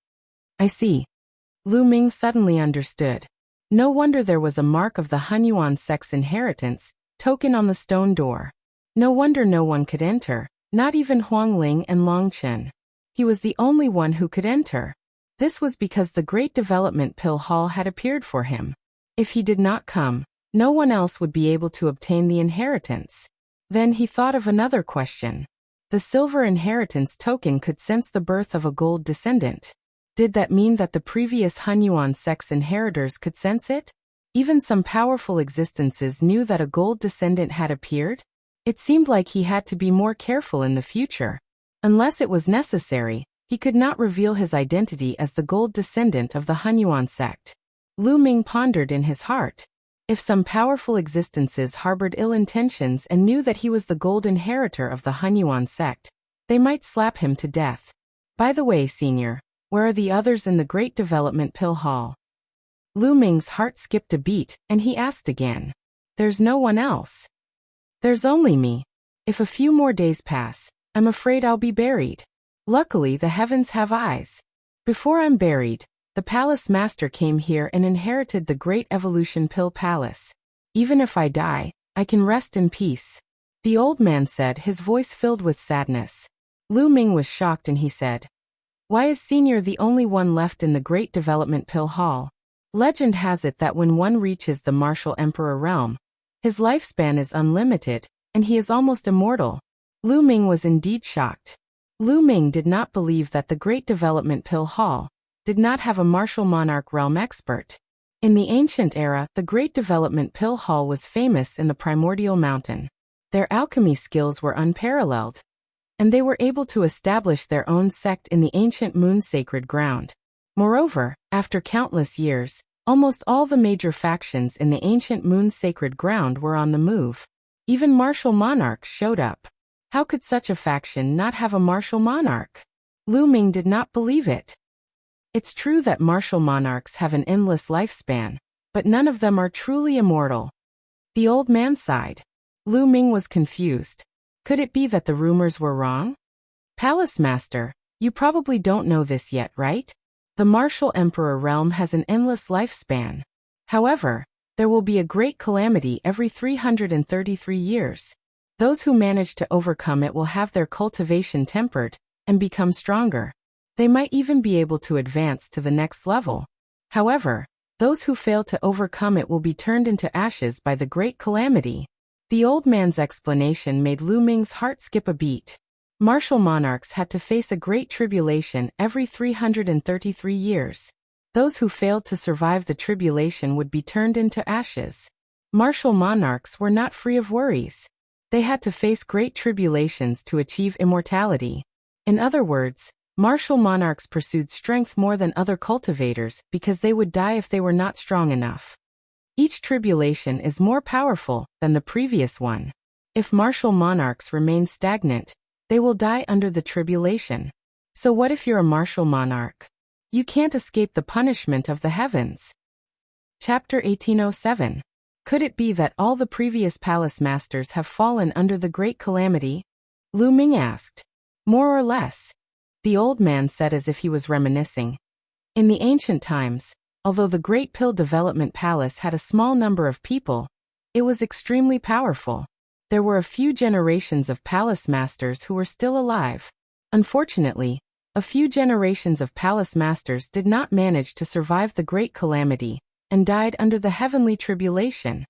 I see. Lu Ming suddenly understood. No wonder there was a mark of the Hunyuan sect's inheritance token on the stone door. No wonder no one could enter, not even Huang Ling and Long Chen. He was the only one who could enter. This was because the Great Development Pill Hall had appeared for him. If he did not come, no one else would be able to obtain the inheritance. Then he thought of another question. The silver inheritance token could sense the birth of a gold descendant. Did that mean that the previous Hunyuan sect's inheritors could sense it? Even some powerful existences knew that a gold descendant had appeared? It seemed like he had to be more careful in the future. Unless it was necessary, he could not reveal his identity as the gold descendant of the Hunyuan sect. Lu Ming pondered in his heart. If some powerful existences harbored ill intentions and knew that he was the gold inheritor of the Hunyuan sect, they might slap him to death. By the way, Senior, where are the others in the Great Development Pill Hall? Lu Ming's heart skipped a beat, and he asked again. There's no one else. There's only me. If a few more days pass, I'm afraid I'll be buried. Luckily, the heavens have eyes. Before I'm buried, the palace master came here and inherited the Great Evolution Pill Palace. Even if I die, I can rest in peace. The old man said, his voice filled with sadness. Lu Ming was shocked and he said, Why is Senior the only one left in the Great Development Pill Hall? Legend has it that when one reaches the Martial Emperor realm, his lifespan is unlimited, and he is almost immortal. Lu Ming was indeed shocked. Lu Ming did not believe that the Great Development Pill Hall did not have a martial monarch realm expert. In the ancient era, the Great Development Pill Hall was famous in the primordial mountain. Their alchemy skills were unparalleled, and they were able to establish their own sect in the ancient moon sacred ground. Moreover, after countless years, almost all the major factions in the ancient moon sacred ground were on the move. Even martial monarchs showed up. How could such a faction not have a martial monarch? Lu Ming did not believe it. It's true that martial monarchs have an endless lifespan, but none of them are truly immortal. The old man sighed. Lu Ming was confused. Could it be that the rumors were wrong? Palace Master, you probably don't know this yet, right? The Martial Emperor realm has an endless lifespan. However, there will be a great calamity every 333 years. Those who manage to overcome it will have their cultivation tempered and become stronger. They might even be able to advance to the next level. However, those who fail to overcome it will be turned into ashes by the great calamity. The old man's explanation made Lu Ming's heart skip a beat. Martial monarchs had to face a great tribulation every 333 years. Those who failed to survive the tribulation would be turned into ashes. Martial monarchs were not free of worries. They had to face great tribulations to achieve immortality. In other words, Martial monarchs pursued strength more than other cultivators because they would die if they were not strong enough. Each tribulation is more powerful than the previous one. If martial monarchs remain stagnant, they will die under the tribulation. So what if you're a martial monarch? You can't escape the punishment of the heavens. Chapter 1807. Could it be that all the previous palace masters have fallen under the great calamity? Lu Ming asked. More or less. The old man said as if he was reminiscing. In the ancient times, although the Great Pill Development Palace had a small number of people, it was extremely powerful. There were a few generations of palace masters who were still alive. Unfortunately, a few generations of palace masters did not manage to survive the great calamity and died under the heavenly tribulation.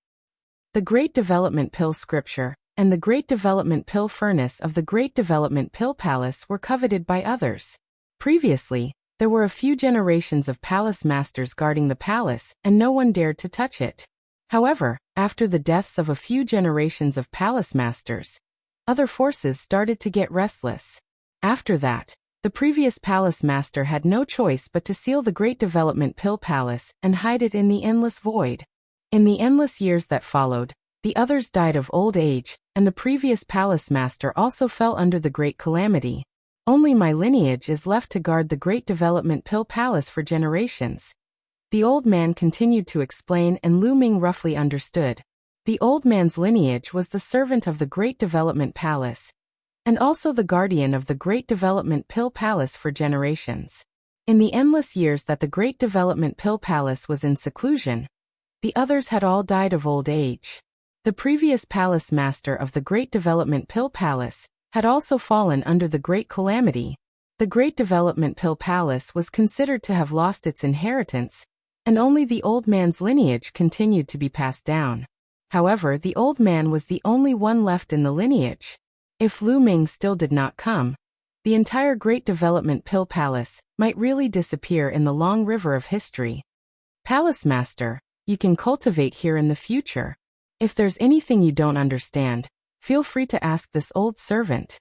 The Great Development Pill Scripture and the Great Development Pill Furnace of the Great Development Pill Palace were coveted by others. Previously, there were a few generations of palace masters guarding the palace, and no one dared to touch it. However, after the deaths of a few generations of palace masters, other forces started to get restless. After that, the previous palace master had no choice but to seal the Great Development Pill Palace and hide it in the endless void. In the endless years that followed, the others died of old age, and the previous palace master also fell under the great calamity. Only my lineage is left to guard the Great Development Pill Palace for generations. The old man continued to explain, and Lu Ming roughly understood. The old man's lineage was the servant of the Great Development Palace, and also the guardian of the Great Development Pill Palace for generations. In the endless years that the Great Development Pill Palace was in seclusion, the others had all died of old age. The previous palace master of the Great Development Pill Palace had also fallen under the great calamity. The Great Development Pill Palace was considered to have lost its inheritance, and only the old man's lineage continued to be passed down. However, the old man was the only one left in the lineage. If Lu Ming still did not come, the entire Great Development Pill Palace might really disappear in the long river of history. Palace Master, you can cultivate here in the future. If there's anything you don't understand, feel free to ask this old servant.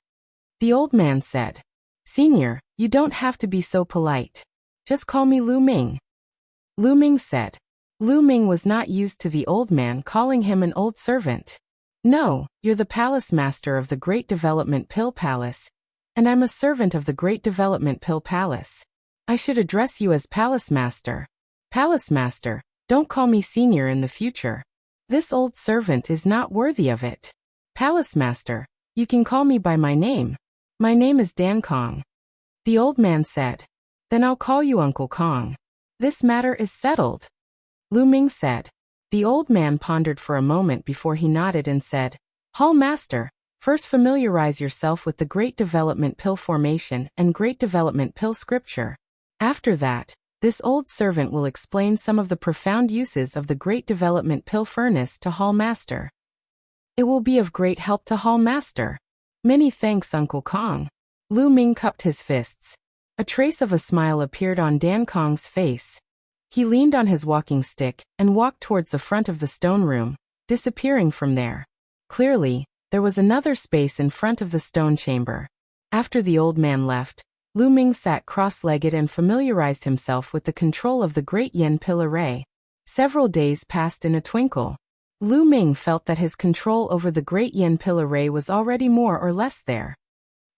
The old man said. Senior, you don't have to be so polite. Just call me Lu Ming. Lu Ming said. Lu Ming was not used to the old man calling him an old servant. No, you're the palace master of the Great Development Pill Palace, and I'm a servant of the Great Development Pill Palace. I should address you as Palace Master. Palace Master, don't call me senior in the future. This old servant is not worthy of it. Palace Master, you can call me by my name. My name is Dan Kong. The old man said. Then I'll call you Uncle Kong. This matter is settled. Lu Ming said. The old man pondered for a moment before he nodded and said, Hall Master, first familiarize yourself with the Great Development Pill Formation and Great Development Pill Scripture. After that, this old servant will explain some of the profound uses of the Great Development Pill Furnace to Hall Master. It will be of great help to Hall Master. Many thanks, Uncle Kong. Lu Ming cupped his fists. A trace of a smile appeared on Dan Kong's face. He leaned on his walking stick and walked towards the front of the stone room, disappearing from there. Clearly, there was another space in front of the stone chamber. After the old man left, Lu Ming sat cross-legged and familiarized himself with the control of the Great Yin Pill Array. Several days passed in a twinkle. Lu Ming felt that his control over the Great Yin Pill Array was already more or less there.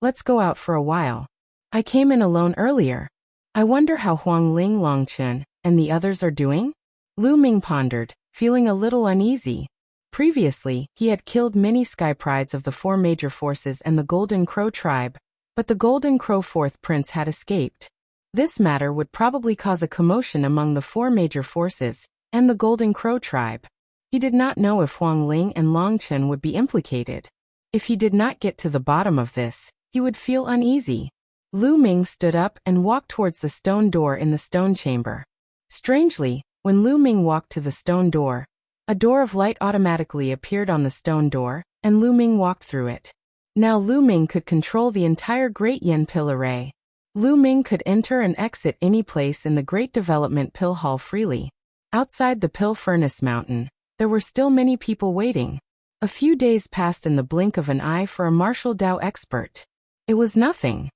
Let's go out for a while. I came in alone earlier. I wonder how Huang Ling, Longchen, and the others are doing? Lu Ming pondered, feeling a little uneasy. Previously, he had killed many sky prides of the four major forces and the Golden Crow tribe, but the Golden Crow fourth prince had escaped. This matter would probably cause a commotion among the four major forces and the Golden Crow tribe. He did not know if Huang Ling and Longchen would be implicated. If he did not get to the bottom of this, he would feel uneasy. Lu Ming stood up and walked towards the stone door in the stone chamber. Strangely, when Lu Ming walked to the stone door, a door of light automatically appeared on the stone door, and Lu Ming walked through it. Now Lu Ming could control the entire Great Yin Pill Array. Lu Ming could enter and exit any place in the Great Development Pill Hall freely. Outside the Pill Furnace Mountain, there were still many people waiting. A few days passed in the blink of an eye for a martial Dao expert. It was nothing.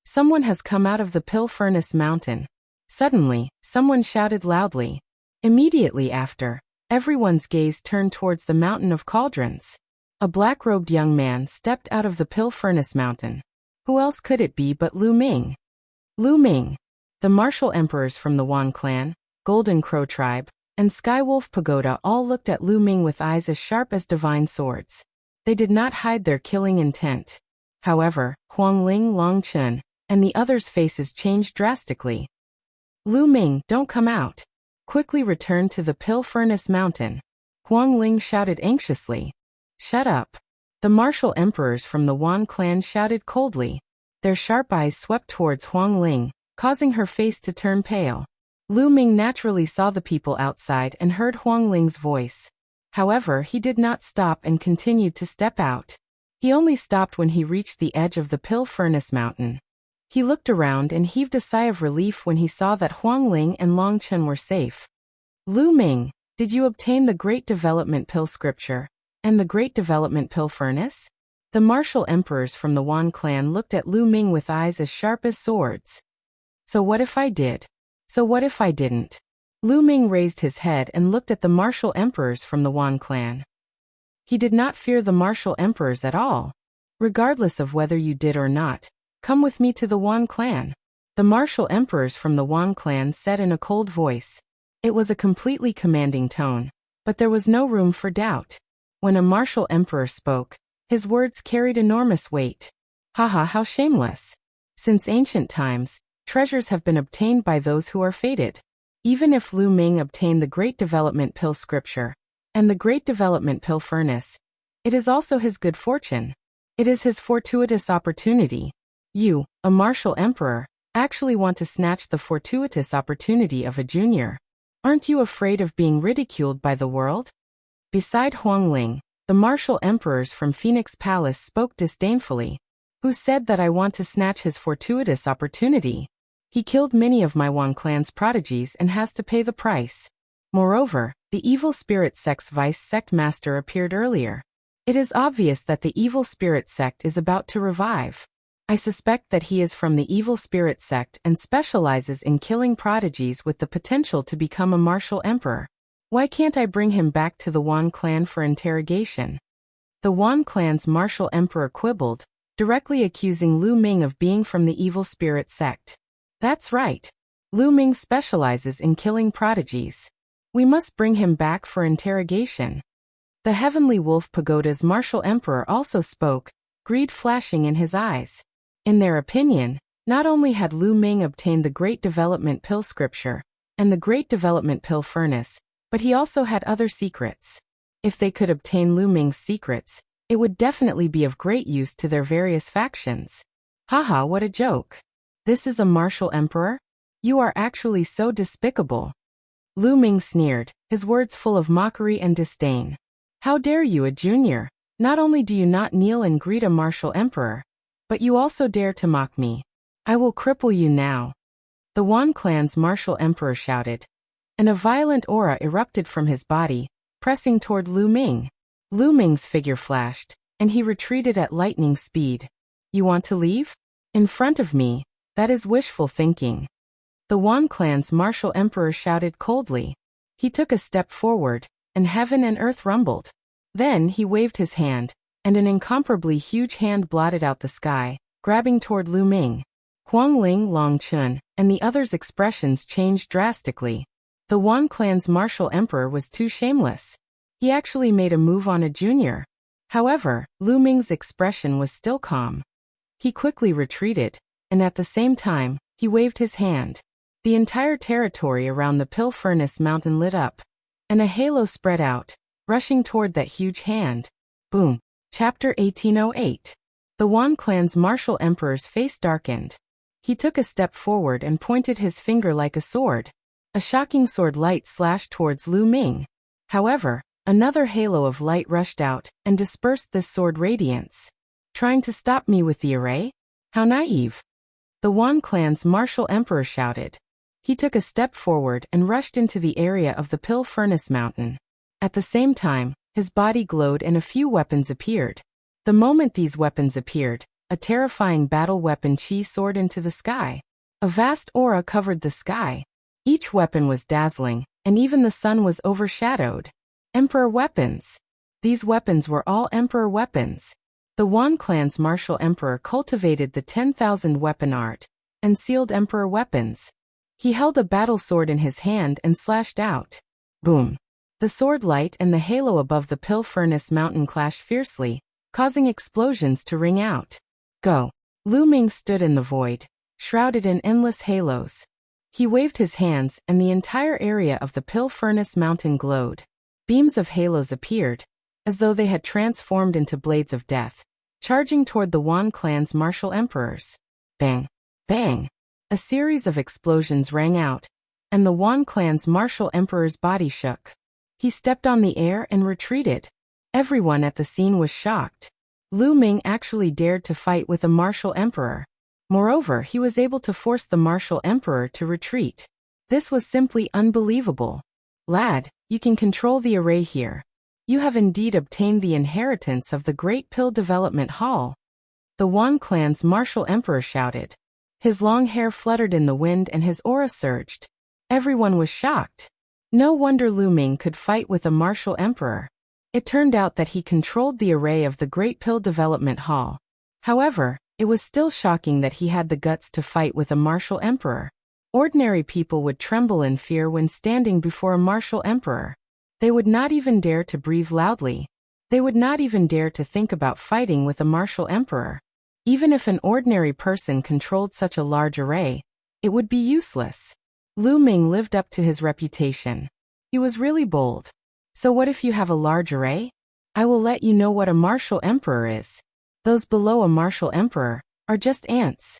Someone has come out of the Pill Furnace Mountain. Suddenly, someone shouted loudly. Immediately after, everyone's gaze turned towards the Mountain of Cauldrons. A black-robed young man stepped out of the Pill Furnace Mountain. Who else could it be but Lu Ming? Lu Ming. The martial emperors from the Wan clan, Golden Crow tribe, and Skywolf Pagoda all looked at Lu Ming with eyes as sharp as divine swords. They did not hide their killing intent. However, Huangling, Long Chun, and the others' faces changed drastically. Lu Ming, don't come out. Quickly return to the Pill Furnace Mountain. Huangling shouted anxiously. Shut up. The martial emperors from the Wan clan shouted coldly. Their sharp eyes swept towards Huangling, causing her face to turn pale. Lu Ming naturally saw the people outside and heard Huangling's voice. However, he did not stop and continued to step out. He only stopped when he reached the edge of the Pill Furnace Mountain. He looked around and heaved a sigh of relief when he saw that Huangling and Long Chun were safe. Lu Ming, did you obtain the Great Development Pill Scripture and the Great Development Pill Furnace? The martial emperors from the Wan clan looked at Lu Ming with eyes as sharp as swords. So what if I did? So what if I didn't? Lu Ming raised his head and looked at the martial emperors from the Wan clan. He did not fear the martial emperors at all. Regardless of whether you did or not, come with me to the Wan clan. The martial emperors from the Wan clan said in a cold voice. It was a completely commanding tone, but there was no room for doubt. When a martial emperor spoke, his words carried enormous weight. Haha, how shameless. Since ancient times, treasures have been obtained by those who are fated. Even if Lu Ming obtained the Great Development Pill Scripture and the Great Development Pill Furnace, it is also his good fortune. It is his fortuitous opportunity. You, a martial emperor, actually want to snatch the fortuitous opportunity of a junior. Aren't you afraid of being ridiculed by the world? Beside Huangling, the martial emperors from Phoenix Palace spoke disdainfully. Who said that I want to snatch his fortuitous opportunity? He killed many of my Wan clan's prodigies and has to pay the price. Moreover, the evil spirit sect's vice sect master appeared earlier. It is obvious that the evil spirit sect is about to revive. I suspect that he is from the evil spirit sect and specializes in killing prodigies with the potential to become a martial emperor. Why can't I bring him back to the Wan clan for interrogation? The Wan clan's martial emperor quibbled, directly accusing Lu Ming of being from the evil spirit sect. That's right. Lu Ming specializes in killing prodigies. We must bring him back for interrogation. The Heavenly Wolf Pagoda's martial emperor also spoke, greed flashing in his eyes. In their opinion, not only had Lu Ming obtained the Great Development Pill Scripture and the Great Development Pill Furnace, but he also had other secrets. If they could obtain Lu Ming's secrets, it would definitely be of great use to their various factions. Haha, what a joke. This is a martial emperor? You are actually so despicable. Lu Ming sneered, his words full of mockery and disdain. How dare you, a junior? Not only do you not kneel and greet a martial emperor, but you also dare to mock me. I will cripple you now. The Wan clan's martial emperor shouted, and a violent aura erupted from his body, pressing toward Lu Ming. Lu Ming's figure flashed, and he retreated at lightning speed. You want to leave? In front of me? That is wishful thinking. The Wan clan's martial emperor shouted coldly. He took a step forward, and heaven and earth rumbled. Then he waved his hand, and an incomparably huge hand blotted out the sky, grabbing toward Lu Ming. Huangling, Long Chun, and the others' expressions changed drastically. The Wan clan's martial emperor was too shameless. He actually made a move on a junior. However, Lu Ming's expression was still calm. He quickly retreated, and at the same time, he waved his hand. The entire territory around the Pill Furnace Mountain lit up, and a halo spread out, rushing toward that huge hand. Boom. Chapter 1808. The Wan clan's martial emperor's face darkened. He took a step forward and pointed his finger like a sword. A shocking sword light slashed towards Lu Ming. However, another halo of light rushed out and dispersed this sword radiance. Trying to stop me with the array? How naive. The Wan clan's martial emperor shouted. He took a step forward and rushed into the area of the Pill Furnace Mountain. At the same time, his body glowed and a few weapons appeared. The moment these weapons appeared, a terrifying battle weapon Chi soared into the sky. A vast aura covered the sky. Each weapon was dazzling, and even the sun was overshadowed. Emperor weapons. These weapons were all Emperor weapons. The Wan clan's martial emperor cultivated the 10,000 weapon art and sealed Emperor weapons. He held a battle sword in his hand and slashed out. Boom. The sword light and the halo above the Pill Furnace Mountain clashed fiercely, causing explosions to ring out. Go. Lu Ming stood in the void, shrouded in endless halos. He waved his hands and the entire area of the Pill Furnace Mountain glowed. Beams of halos appeared, as though they had transformed into blades of death, charging toward the Wan clan's martial emperors. Bang! Bang! A series of explosions rang out, and the Wan clan's martial emperor's body shook. He stepped on the air and retreated. Everyone at the scene was shocked. Lu Ming actually dared to fight with a martial emperor. Moreover, he was able to force the martial emperor to retreat. This was simply unbelievable. Lad, you can control the array here. You have indeed obtained the inheritance of the Great Pill Development Hall. The Wan clan's martial emperor shouted. His long hair fluttered in the wind and his aura surged. Everyone was shocked. No wonder Lu Ming could fight with a martial emperor. It turned out that he controlled the array of the Great Pill Development Hall. However, it was still shocking that he had the guts to fight with a martial emperor. Ordinary people would tremble in fear when standing before a martial emperor. They would not even dare to breathe loudly. They would not even dare to think about fighting with a martial emperor. Even if an ordinary person controlled such a large array, it would be useless. Lu Ming lived up to his reputation. He was really bold. So what if you have a large array? I will let you know what a martial emperor is. Those below a martial emperor are just ants.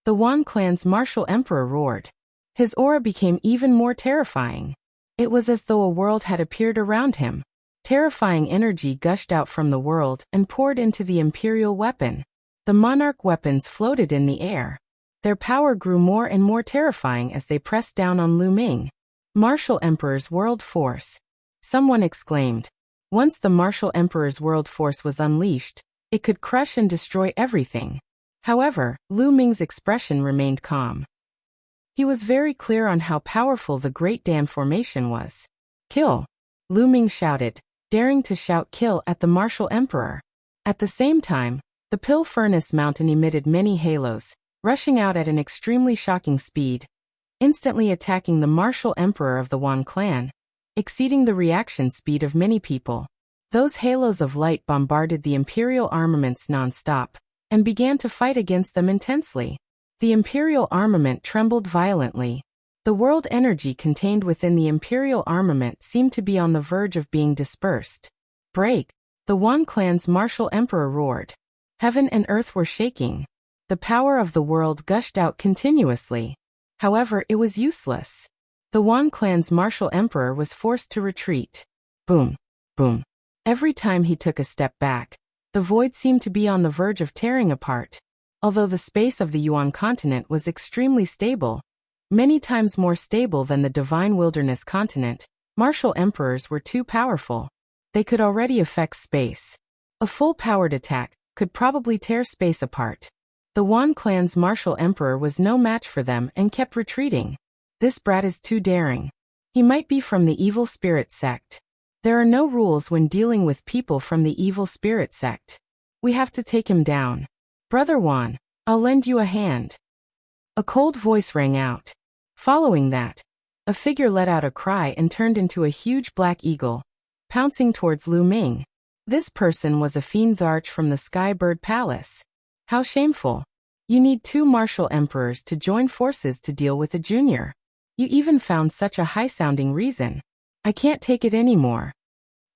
The Wan clan's martial emperor roared. His aura became even more terrifying. It was as though a world had appeared around him. Terrifying energy gushed out from the world and poured into the imperial weapon. The monarch weapons floated in the air. Their power grew more and more terrifying as they pressed down on Lu Ming. Martial Emperor's world force. Someone exclaimed. Once the martial emperor's world force was unleashed, it could crush and destroy everything. However, Lu Ming's expression remained calm. He was very clear on how powerful the Great Dam Formation was. Kill! Lu Ming shouted, daring to shout kill at the martial emperor. At the same time, the Pill Furnace Mountain emitted many halos, rushing out at an extremely shocking speed, instantly attacking the martial emperor of the Wan clan, exceeding the reaction speed of many people. Those halos of light bombarded the imperial armaments non-stop, and began to fight against them intensely. The imperial armament trembled violently. The world energy contained within the imperial armament seemed to be on the verge of being dispersed. Break! The Wan clan's martial emperor roared. Heaven and earth were shaking. The power of the world gushed out continuously. However, it was useless. The Wan clan's martial emperor was forced to retreat. Boom! Boom! Every time he took a step back, the void seemed to be on the verge of tearing apart. Although the space of the Yuan continent was extremely stable, many times more stable than the Divine Wilderness continent, martial emperors were too powerful. They could already affect space. A full-powered attack could probably tear space apart. The Wan clan's martial emperor was no match for them and kept retreating. This brat is too daring. He might be from the evil spirit sect. There are no rules when dealing with people from the evil spirit sect. We have to take him down. Brother Wan, I'll lend you a hand. A cold voice rang out. Following that, a figure let out a cry and turned into a huge black eagle, pouncing towards Lu Ming. This person was a fiend Tharch from the Sky Bird Palace. How shameful. You need 2 martial emperors to join forces to deal with a junior. You even found such a high-sounding reason. I can't take it anymore.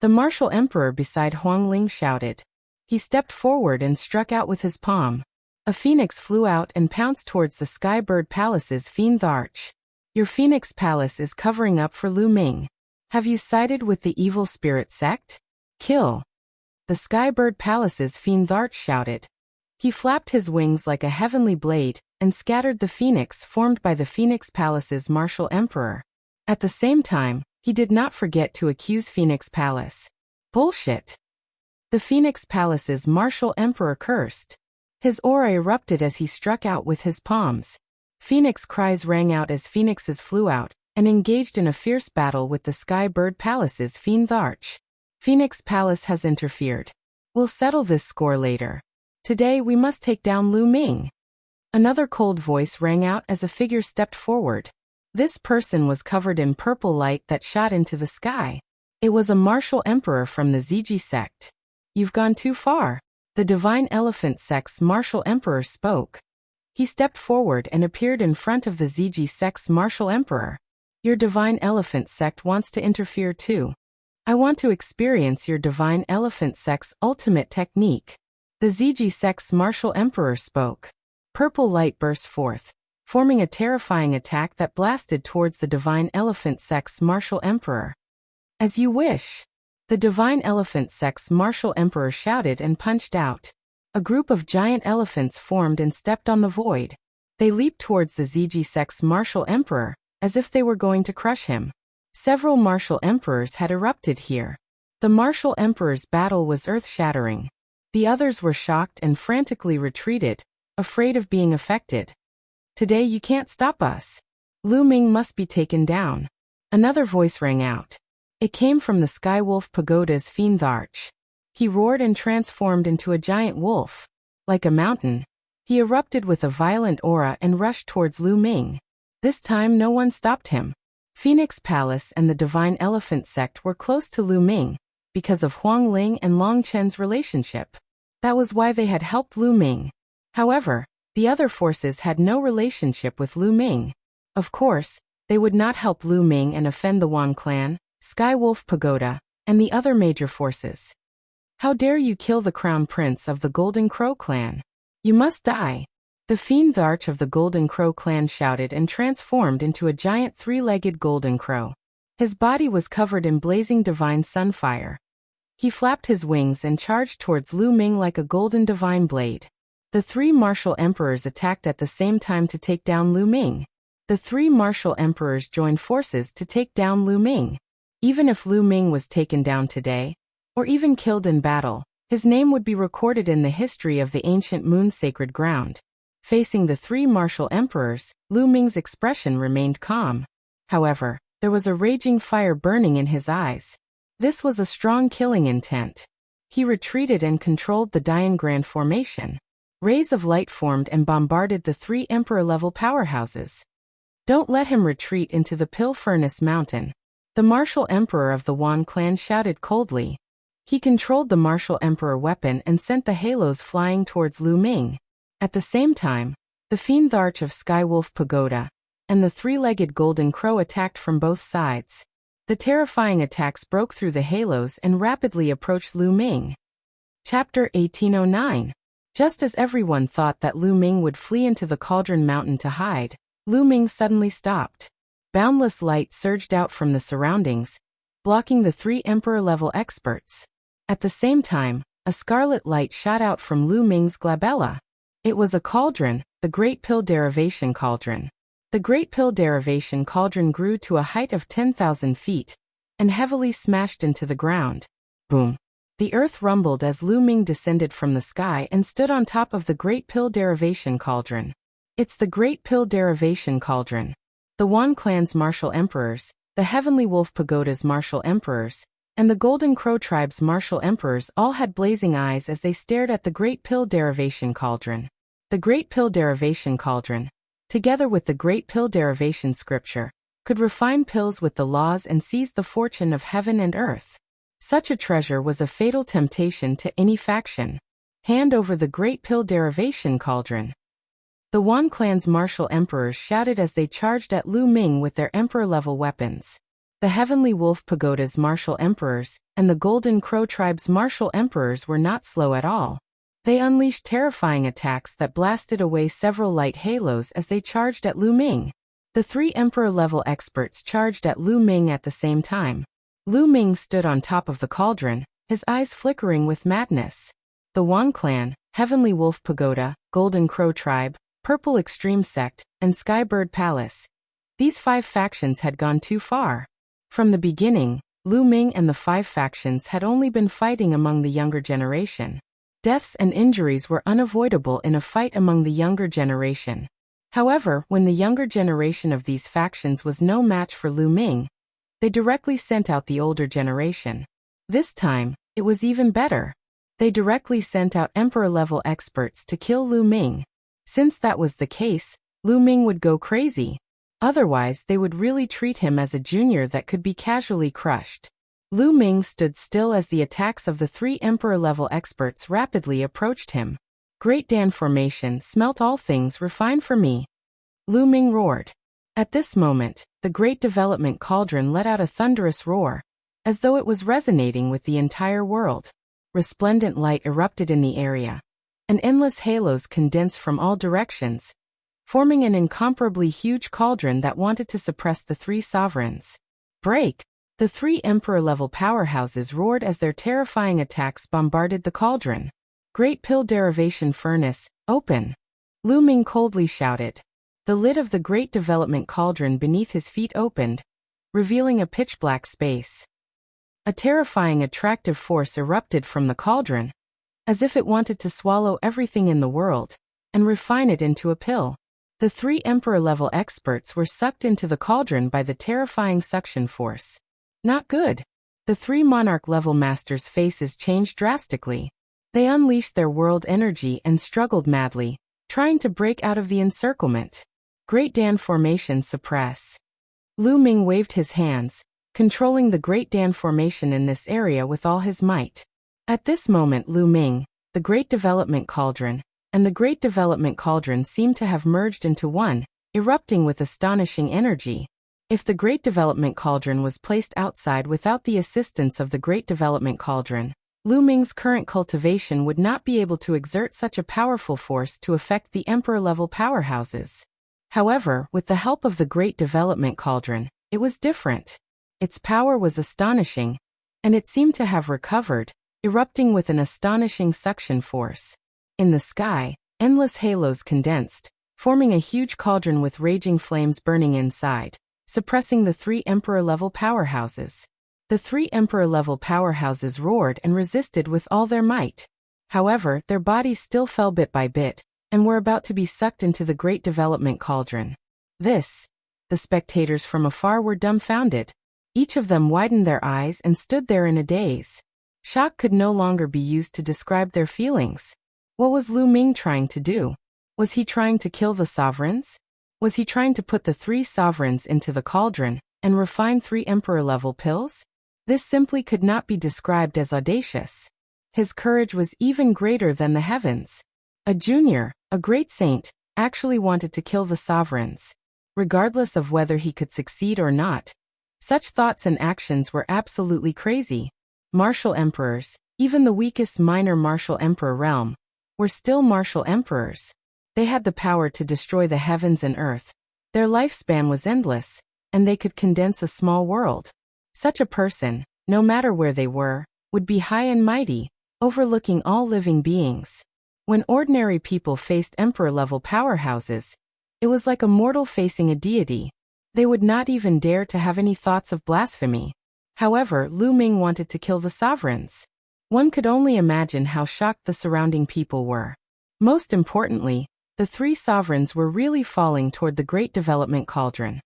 The martial emperor beside Huang Ling shouted. He stepped forward and struck out with his palm. A phoenix flew out and pounced towards the Sky Bird Palace's fiend Tharch. Your Phoenix Palace is covering up for Lu Ming. Have you sided with the evil spirit sect? Kill! The Sky Bird Palace's fiend Tharch shouted. He flapped his wings like a heavenly blade and scattered the phoenix formed by the Phoenix Palace's martial emperor. At the same time, he did not forget to accuse Phoenix Palace. Bullshit! The Phoenix Palace's martial emperor cursed. His aura erupted as he struck out with his palms. Phoenix cries rang out as phoenixes flew out and engaged in a fierce battle with the Sky Bird Palace's Fiend Arch. Phoenix Palace has interfered. We'll settle this score later. Today we must take down Lu Ming. Another cold voice rang out as a figure stepped forward. This person was covered in purple light that shot into the sky. It was a martial emperor from the Ziji sect. You've gone too far. The Divine Elephant sect's martial emperor spoke. He stepped forward and appeared in front of the Ziji sect's martial emperor. Your Divine Elephant sect wants to interfere too. I want to experience your Divine Elephant sect's ultimate technique. The Ziji sect's martial emperor spoke. Purple light burst forth, forming a terrifying attack that blasted towards the Divine Elephant sect's martial emperor. As you wish. The Divine Elephant sect's martial emperor shouted and punched out. A group of giant elephants formed and stepped on the void. They leaped towards the Ziji sect's martial emperor, as if they were going to crush him. Several martial emperors had erupted here. The martial emperor's battle was earth-shattering. The others were shocked and frantically retreated, afraid of being affected. Today you can't stop us. Lu Ming must be taken down. Another voice rang out. It came from the Sky Wolf Pagoda's Fiend Arch. He roared and transformed into a giant wolf. Like a mountain, he erupted with a violent aura and rushed towards Lu Ming. This time no one stopped him. Phoenix Palace and the Divine Elephant sect were close to Lu Ming, because of Huang Ling and Long Chen's relationship. That was why they had helped Lu Ming. However, the other forces had no relationship with Lu Ming. Of course, they would not help Lu Ming and offend the Wan clan, Sky Wolf Pagoda, and the other major forces. How dare you kill the Crown Prince of the Golden Crow clan? You must die. The Fiend Arch of the Golden Crow clan shouted and transformed into a giant three-legged golden crow. His body was covered in blazing divine sunfire. He flapped his wings and charged towards Lu Ming like a golden divine blade. The three martial emperors attacked at the same time to take down Lu Ming. The three martial emperors joined forces to take down Lu Ming. Even if Lu Ming was taken down today, or even killed in battle, his name would be recorded in the history of the ancient moon sacred ground. Facing the three martial emperors, Lu Ming's expression remained calm. However, there was a raging fire burning in his eyes. This was a strong killing intent. He retreated and controlled the Dian Grand formation. Rays of light formed and bombarded the three emperor-level powerhouses. Don't let him retreat into the Pill Furnace Mountain. The martial emperor of the Wan clan shouted coldly. He controlled the martial emperor weapon and sent the halos flying towards Lu Ming. At the same time, the Fiend Arch of Sky Wolf Pagoda and the three-legged golden crow attacked from both sides. The terrifying attacks broke through the halos and rapidly approached Lu Ming. Chapter 1809. Just as everyone thought that Lu Ming would flee into the Cauldron Mountain to hide, Lu Ming suddenly stopped. Boundless light surged out from the surroundings, blocking the three emperor-level experts. At the same time, a scarlet light shot out from Lu Ming's glabella. It was a cauldron, the Great Pill Derivation Cauldron. The Great Pill Derivation Cauldron grew to a height of 10,000 feet and heavily smashed into the ground. Boom! The earth rumbled as Lu Ming descended from the sky and stood on top of the Great Pill Derivation Cauldron. It's the Great Pill Derivation Cauldron. The Wan clan's martial emperors, the Heavenly Wolf Pagoda's martial emperors, and the Golden Crow tribe's martial emperors all had blazing eyes as they stared at the Great Pill Derivation Cauldron. The Great Pill Derivation Cauldron, together with the Great Pill Derivation Scripture, could refine pills with the laws and seize the fortune of heaven and earth. Such a treasure was a fatal temptation to any faction. Hand over the Great Pill Derivation Cauldron. The Wan clan's martial emperors shouted as they charged at Lu Ming with their emperor-level weapons. The Heavenly Wolf Pagoda's martial emperors and the Golden Crow tribe's martial emperors were not slow at all. They unleashed terrifying attacks that blasted away several light halos as they charged at Lu Ming. The three emperor-level experts charged at Lu Ming at the same time. Lu Ming stood on top of the cauldron, his eyes flickering with madness. The Wan clan, Heavenly Wolf Pagoda, Golden Crow tribe, Purple Extreme Sect, and Skybird Palace. These five factions had gone too far. From the beginning, Lu Ming and the five factions had only been fighting among the younger generation. Deaths and injuries were unavoidable in a fight among the younger generation. However, when the younger generation of these factions was no match for Lu Ming, they directly sent out the older generation. This time, it was even better. They directly sent out emperor-level experts to kill Lu Ming. Since that was the case, Lu Ming would go crazy. Otherwise, they would really treat him as a junior that could be casually crushed. Lu Ming stood still as the attacks of the 3 emperor-level experts rapidly approached him. Great Dan formation smelt all things refined for me. Lu Ming roared. At this moment, the Great Development Cauldron let out a thunderous roar, as though it was resonating with the entire world. Resplendent light erupted in the area, and endless halos condensed from all directions, forming an incomparably huge cauldron that wanted to suppress the 3 sovereigns. Break! The 3 emperor-level powerhouses roared as their terrifying attacks bombarded the cauldron. Great Pill Derivation Furnace, open! Lu Ming coldly shouted. The lid of the Great Development Cauldron beneath his feet opened, revealing a pitch-black space. A terrifying attractive force erupted from the cauldron, as if it wanted to swallow everything in the world and refine it into a pill. The 3 emperor-level experts were sucked into the cauldron by the terrifying suction force. Not good. The 3 monarch-level masters' faces changed drastically. They unleashed their world energy and struggled madly, trying to break out of the encirclement. Great Dan formation suppress. Lu Ming waved his hands, controlling the Great Dan formation in this area with all his might. At this moment Lu Ming, the Great Development Cauldron, and the Great Development Cauldron seemed to have merged into one, erupting with astonishing energy. If the Great Development Cauldron was placed outside without the assistance of the Great Development Cauldron, Lu Ming's current cultivation would not be able to exert such a powerful force to affect the emperor-level powerhouses. However, with the help of the Great Development Cauldron, it was different. Its power was astonishing, and it seemed to have recovered, erupting with an astonishing suction force. In the sky, endless halos condensed, forming a huge cauldron with raging flames burning inside, suppressing the 3 emperor-level powerhouses. The 3 emperor-level powerhouses roared and resisted with all their might. However, their bodies still fell bit by bit, and were about to be sucked into the Great Development Cauldron. The spectators from afar were dumbfounded. Each of them widened their eyes and stood there in a daze. Shock could no longer be used to describe their feelings. What was Lu Ming trying to do? Was he trying to kill the sovereigns? Was he trying to put the 3 sovereigns into the cauldron and refine 3 emperor-level pills? This simply could not be described as audacious. His courage was even greater than the heavens. A junior, a great saint, actually wanted to kill the sovereigns. Regardless of whether he could succeed or not. Such thoughts and actions were absolutely crazy. Martial emperors, even the weakest minor martial emperor realm, were still martial emperors. They had the power to destroy the heavens and earth. Their lifespan was endless, and they could condense a small world. Such a person, no matter where they were, would be high and mighty, overlooking all living beings. When ordinary people faced emperor-level powerhouses, it was like a mortal facing a deity. They would not even dare to have any thoughts of blasphemy. However, Lu Ming wanted to kill the sovereigns. One could only imagine how shocked the surrounding people were. Most importantly, the 3 sovereigns were really falling toward the Great Development Cauldron.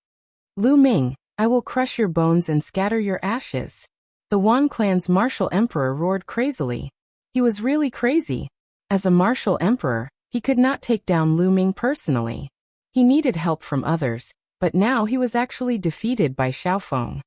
Lu Ming, I will crush your bones and scatter your ashes. The Wan clan's martial emperor roared crazily. He was really crazy. As a martial emperor, he could not take down Lu Ming personally. He needed help from others, but now he was actually defeated by Xiaofeng.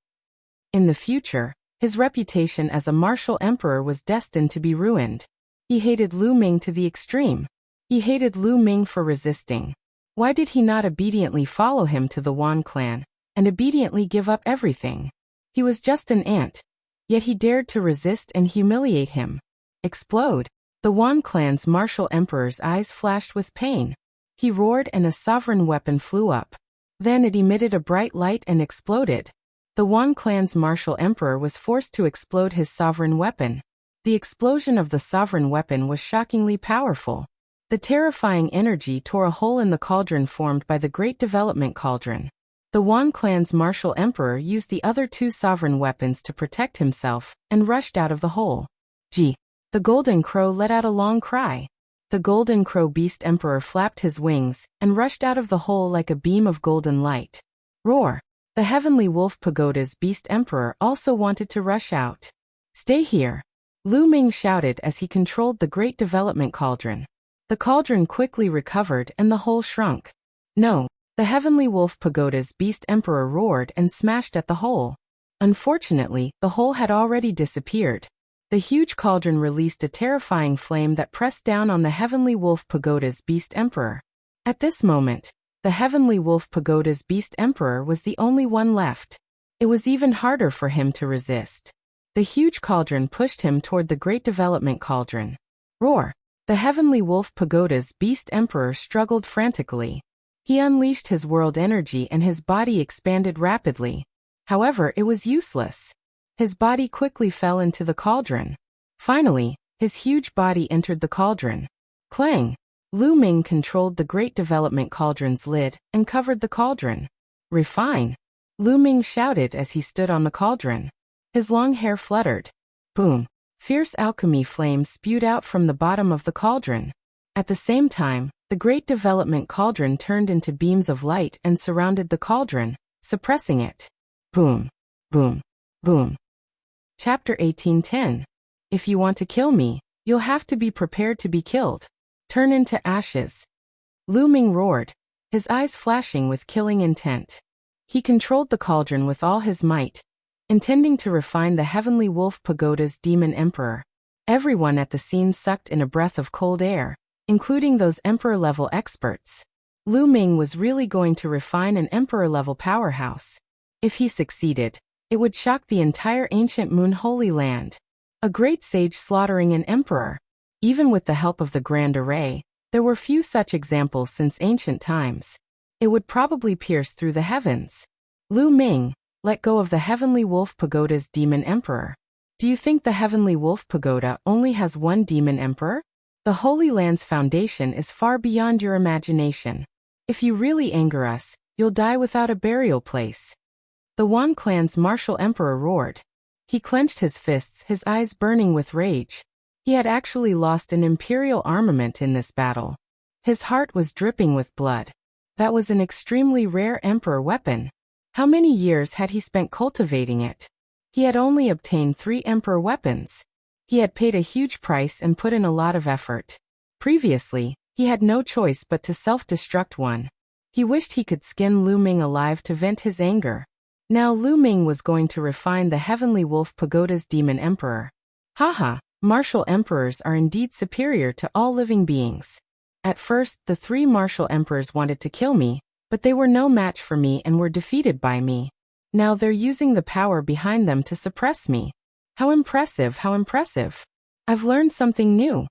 In the future, his reputation as a martial emperor was destined to be ruined. He hated Lu Ming to the extreme. He hated Lu Ming for resisting. Why did he not obediently follow him to the Wan clan, and obediently give up everything? He was just an ant, yet he dared to resist and humiliate him. Explode! The Wan clan's martial emperor's eyes flashed with pain. He roared and a sovereign weapon flew up. Then it emitted a bright light and exploded. The Wan clan's martial emperor was forced to explode his sovereign weapon. The explosion of the sovereign weapon was shockingly powerful. The terrifying energy tore a hole in the cauldron formed by the Great Development Cauldron. The Wan clan's martial emperor used the other 2 sovereign weapons to protect himself and rushed out of the hole. The golden crow let out a long cry. The golden crow beast emperor flapped his wings and rushed out of the hole like a beam of golden light. Roar! The heavenly wolf pagoda's beast emperor also wanted to rush out. Stay here! Lu Ming shouted as he controlled the great development cauldron. The cauldron quickly recovered and the hole shrunk. No! The heavenly wolf pagoda's beast emperor roared and smashed at the hole. Unfortunately, the hole had already disappeared. The huge cauldron released a terrifying flame that pressed down on the heavenly wolf pagoda's beast emperor. At this moment, the heavenly wolf pagoda's beast emperor was the only one left. It was even harder for him to resist. The huge cauldron pushed him toward the great development cauldron. Roar! The heavenly wolf pagoda's beast emperor struggled frantically. He unleashed his world energy and his body expanded rapidly. However, it was useless. His body quickly fell into the cauldron. Finally, his huge body entered the cauldron. Clang! Lu Ming controlled the great development cauldron's lid and covered the cauldron. Refine! Lu Ming shouted as he stood on the cauldron. His long hair fluttered. Boom! Fierce alchemy flames spewed out from the bottom of the cauldron. At the same time, the great development cauldron turned into beams of light and surrounded the cauldron, suppressing it. Boom! Boom! Boom! Chapter 18:10. If you want to kill me, you'll have to be prepared to be killed. Turn into ashes. Lu Ming roared, his eyes flashing with killing intent. He controlled the cauldron with all his might, intending to refine the heavenly wolf pagoda's demon emperor. Everyone at the scene sucked in a breath of cold air, including those emperor-level experts. Lu Ming was really going to refine an emperor-level powerhouse. If he succeeded, it would shock the entire ancient Moon Holy Land. A great sage slaughtering an emperor. Even with the help of the Grand Array, there were few such examples since ancient times. It would probably pierce through the heavens. Lu Ming, let go of the heavenly wolf pagoda's demon emperor. Do you think the heavenly wolf pagoda only has one demon emperor? The Holy Land's foundation is far beyond your imagination. If you really anger us, you'll die without a burial place. The Wan clan's martial emperor roared. He clenched his fists, his eyes burning with rage. He had actually lost an imperial armament in this battle. His heart was dripping with blood. That was an extremely rare emperor weapon. How many years had he spent cultivating it? He had only obtained 3 emperor weapons. He had paid a huge price and put in a lot of effort. Previously, he had no choice but to self-destruct one. He wished he could skin Lu Ming alive to vent his anger. Now Lu Ming was going to refine the heavenly wolf pagoda's demon emperor. Haha, martial emperors are indeed superior to all living beings. At first, the 3 martial emperors wanted to kill me, but they were no match for me and were defeated by me. Now they're using the power behind them to suppress me. How impressive, how impressive. I've learned something new.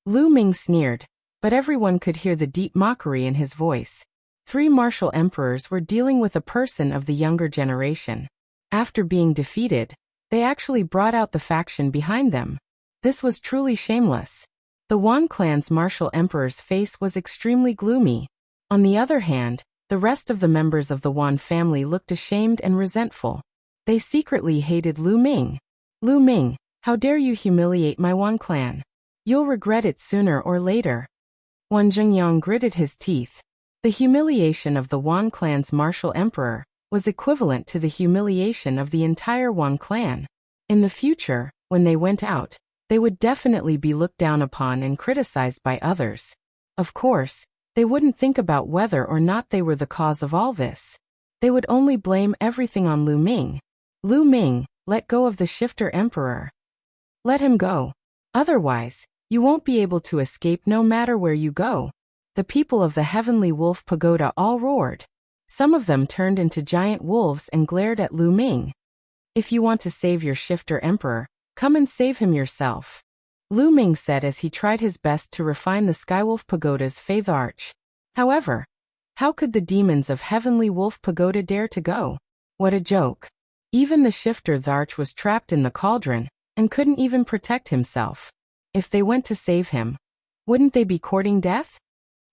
Lu Ming sneered, but everyone could hear the deep mockery in his voice. 3 martial emperors were dealing with a person of the younger generation. After being defeated, they actually brought out the faction behind them. This was truly shameless. The Wan clan's martial emperor's face was extremely gloomy. On the other hand, the rest of the members of the Wan family looked ashamed and resentful. They secretly hated Lu Ming. Lu Ming, how dare you humiliate my Wan clan? You'll regret it sooner or later. Wan Zhengyang gritted his teeth. The humiliation of the Wan clan's martial emperor was equivalent to the humiliation of the entire Wan clan. In the future, when they went out, they would definitely be looked down upon and criticized by others. Of course, they wouldn't think about whether or not they were the cause of all this. They would only blame everything on Lu Ming. Lu Ming, let go of the shifter emperor. Let him go. Otherwise, you won't be able to escape no matter where you go. The people of the heavenly wolf pagoda all roared. Some of them turned into giant wolves and glared at Lu Ming. If you want to save your shifter emperor, come and save him yourself. Lu Ming said as he tried his best to refine the Skywolf Pagoda's faith arch. However, how could the demons of Heavenly Wolf Pagoda dare to go? What a joke. Even the shifter Tharch was trapped in the cauldron and couldn't even protect himself. If they went to save him, wouldn't they be courting death?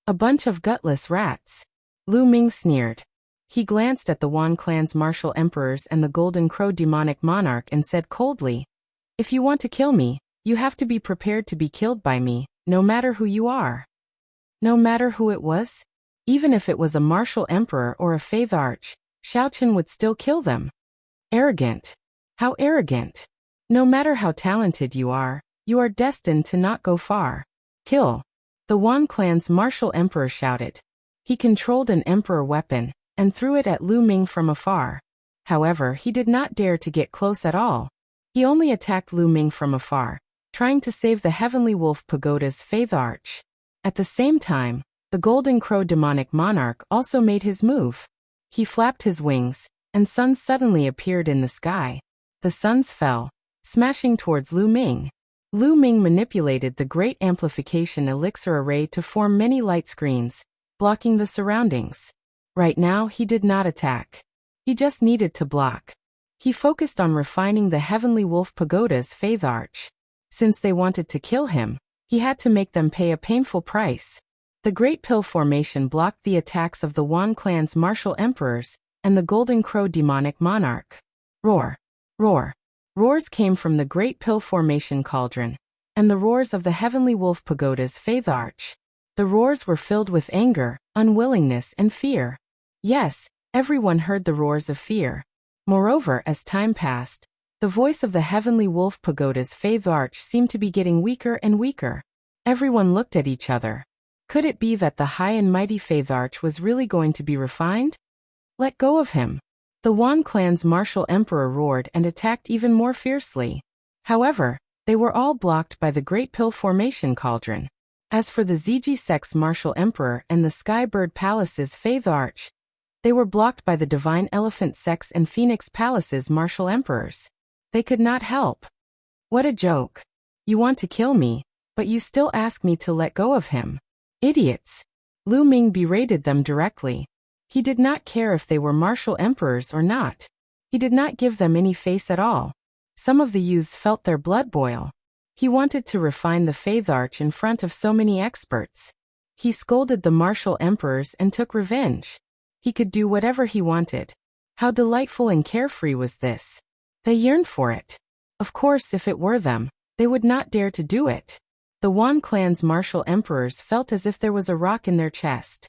A bunch of gutless rats. Lu Ming sneered. He glanced at the Wan clan's martial emperors and the Golden Crow demonic monarch and said coldly, "If you want to kill me, You have to be prepared to be killed by me, no matter who you are. No matter who it was? Even if it was a martial emperor or a Faitharch, Xiaochen would still kill them. Arrogant. How arrogant. No matter how talented you are destined to not go far. Kill. The Wan clan's martial emperor shouted. He controlled an emperor weapon and threw it at Lu Ming from afar. However, he did not dare to get close at all. He only attacked Lu Ming from afar, trying to save the Heavenly Wolf Pagoda's Faitharch. At the same time, the Golden Crow demonic monarch also made his move. He flapped his wings, and suns suddenly appeared in the sky. The suns fell, smashing towards Lu Ming. Lu Ming manipulated the great amplification elixir array to form many light screens, blocking the surroundings. Right now he did not attack. He just needed to block. He focused on refining the Heavenly Wolf Pagoda's Faitharch. Since they wanted to kill him, he had to make them pay a painful price. The Great Pill Formation blocked the attacks of the Wan clan's martial emperors and the Golden Crow demonic monarch. Roar! Roar! Roars came from the Great Pill Formation cauldron, and the roars of the Heavenly Wolf Pagoda's Faitharch. The roars were filled with anger, unwillingness, and fear. Yes, everyone heard the roars of fear. Moreover, as time passed, the voice of the Heavenly Wolf Pagoda's Faitharch seemed to be getting weaker and weaker. Everyone looked at each other. Could it be that the high and mighty Faitharch was really going to be refined? Let go of him. The Wan clan's martial emperor roared and attacked even more fiercely. However, they were all blocked by the Great Pill Formation cauldron. As for the Ziji Sect's martial emperor and the Skybird Palace's Faitharch, they were blocked by the Divine Elephant Sect's and Phoenix Palace's martial emperors. They could not help. What a joke. You want to kill me, but you still ask me to let go of him. Idiots. Lu Ming berated them directly. He did not care if they were martial emperors or not. He did not give them any face at all. Some of the youths felt their blood boil. He wanted to refine the Faitharch in front of so many experts. He scolded the martial emperors and took revenge. He could do whatever he wanted. How delightful and carefree was this. They yearned for it. Of course, if it were them, they would not dare to do it. The Wan clan's martial emperors felt as if there was a rock in their chest.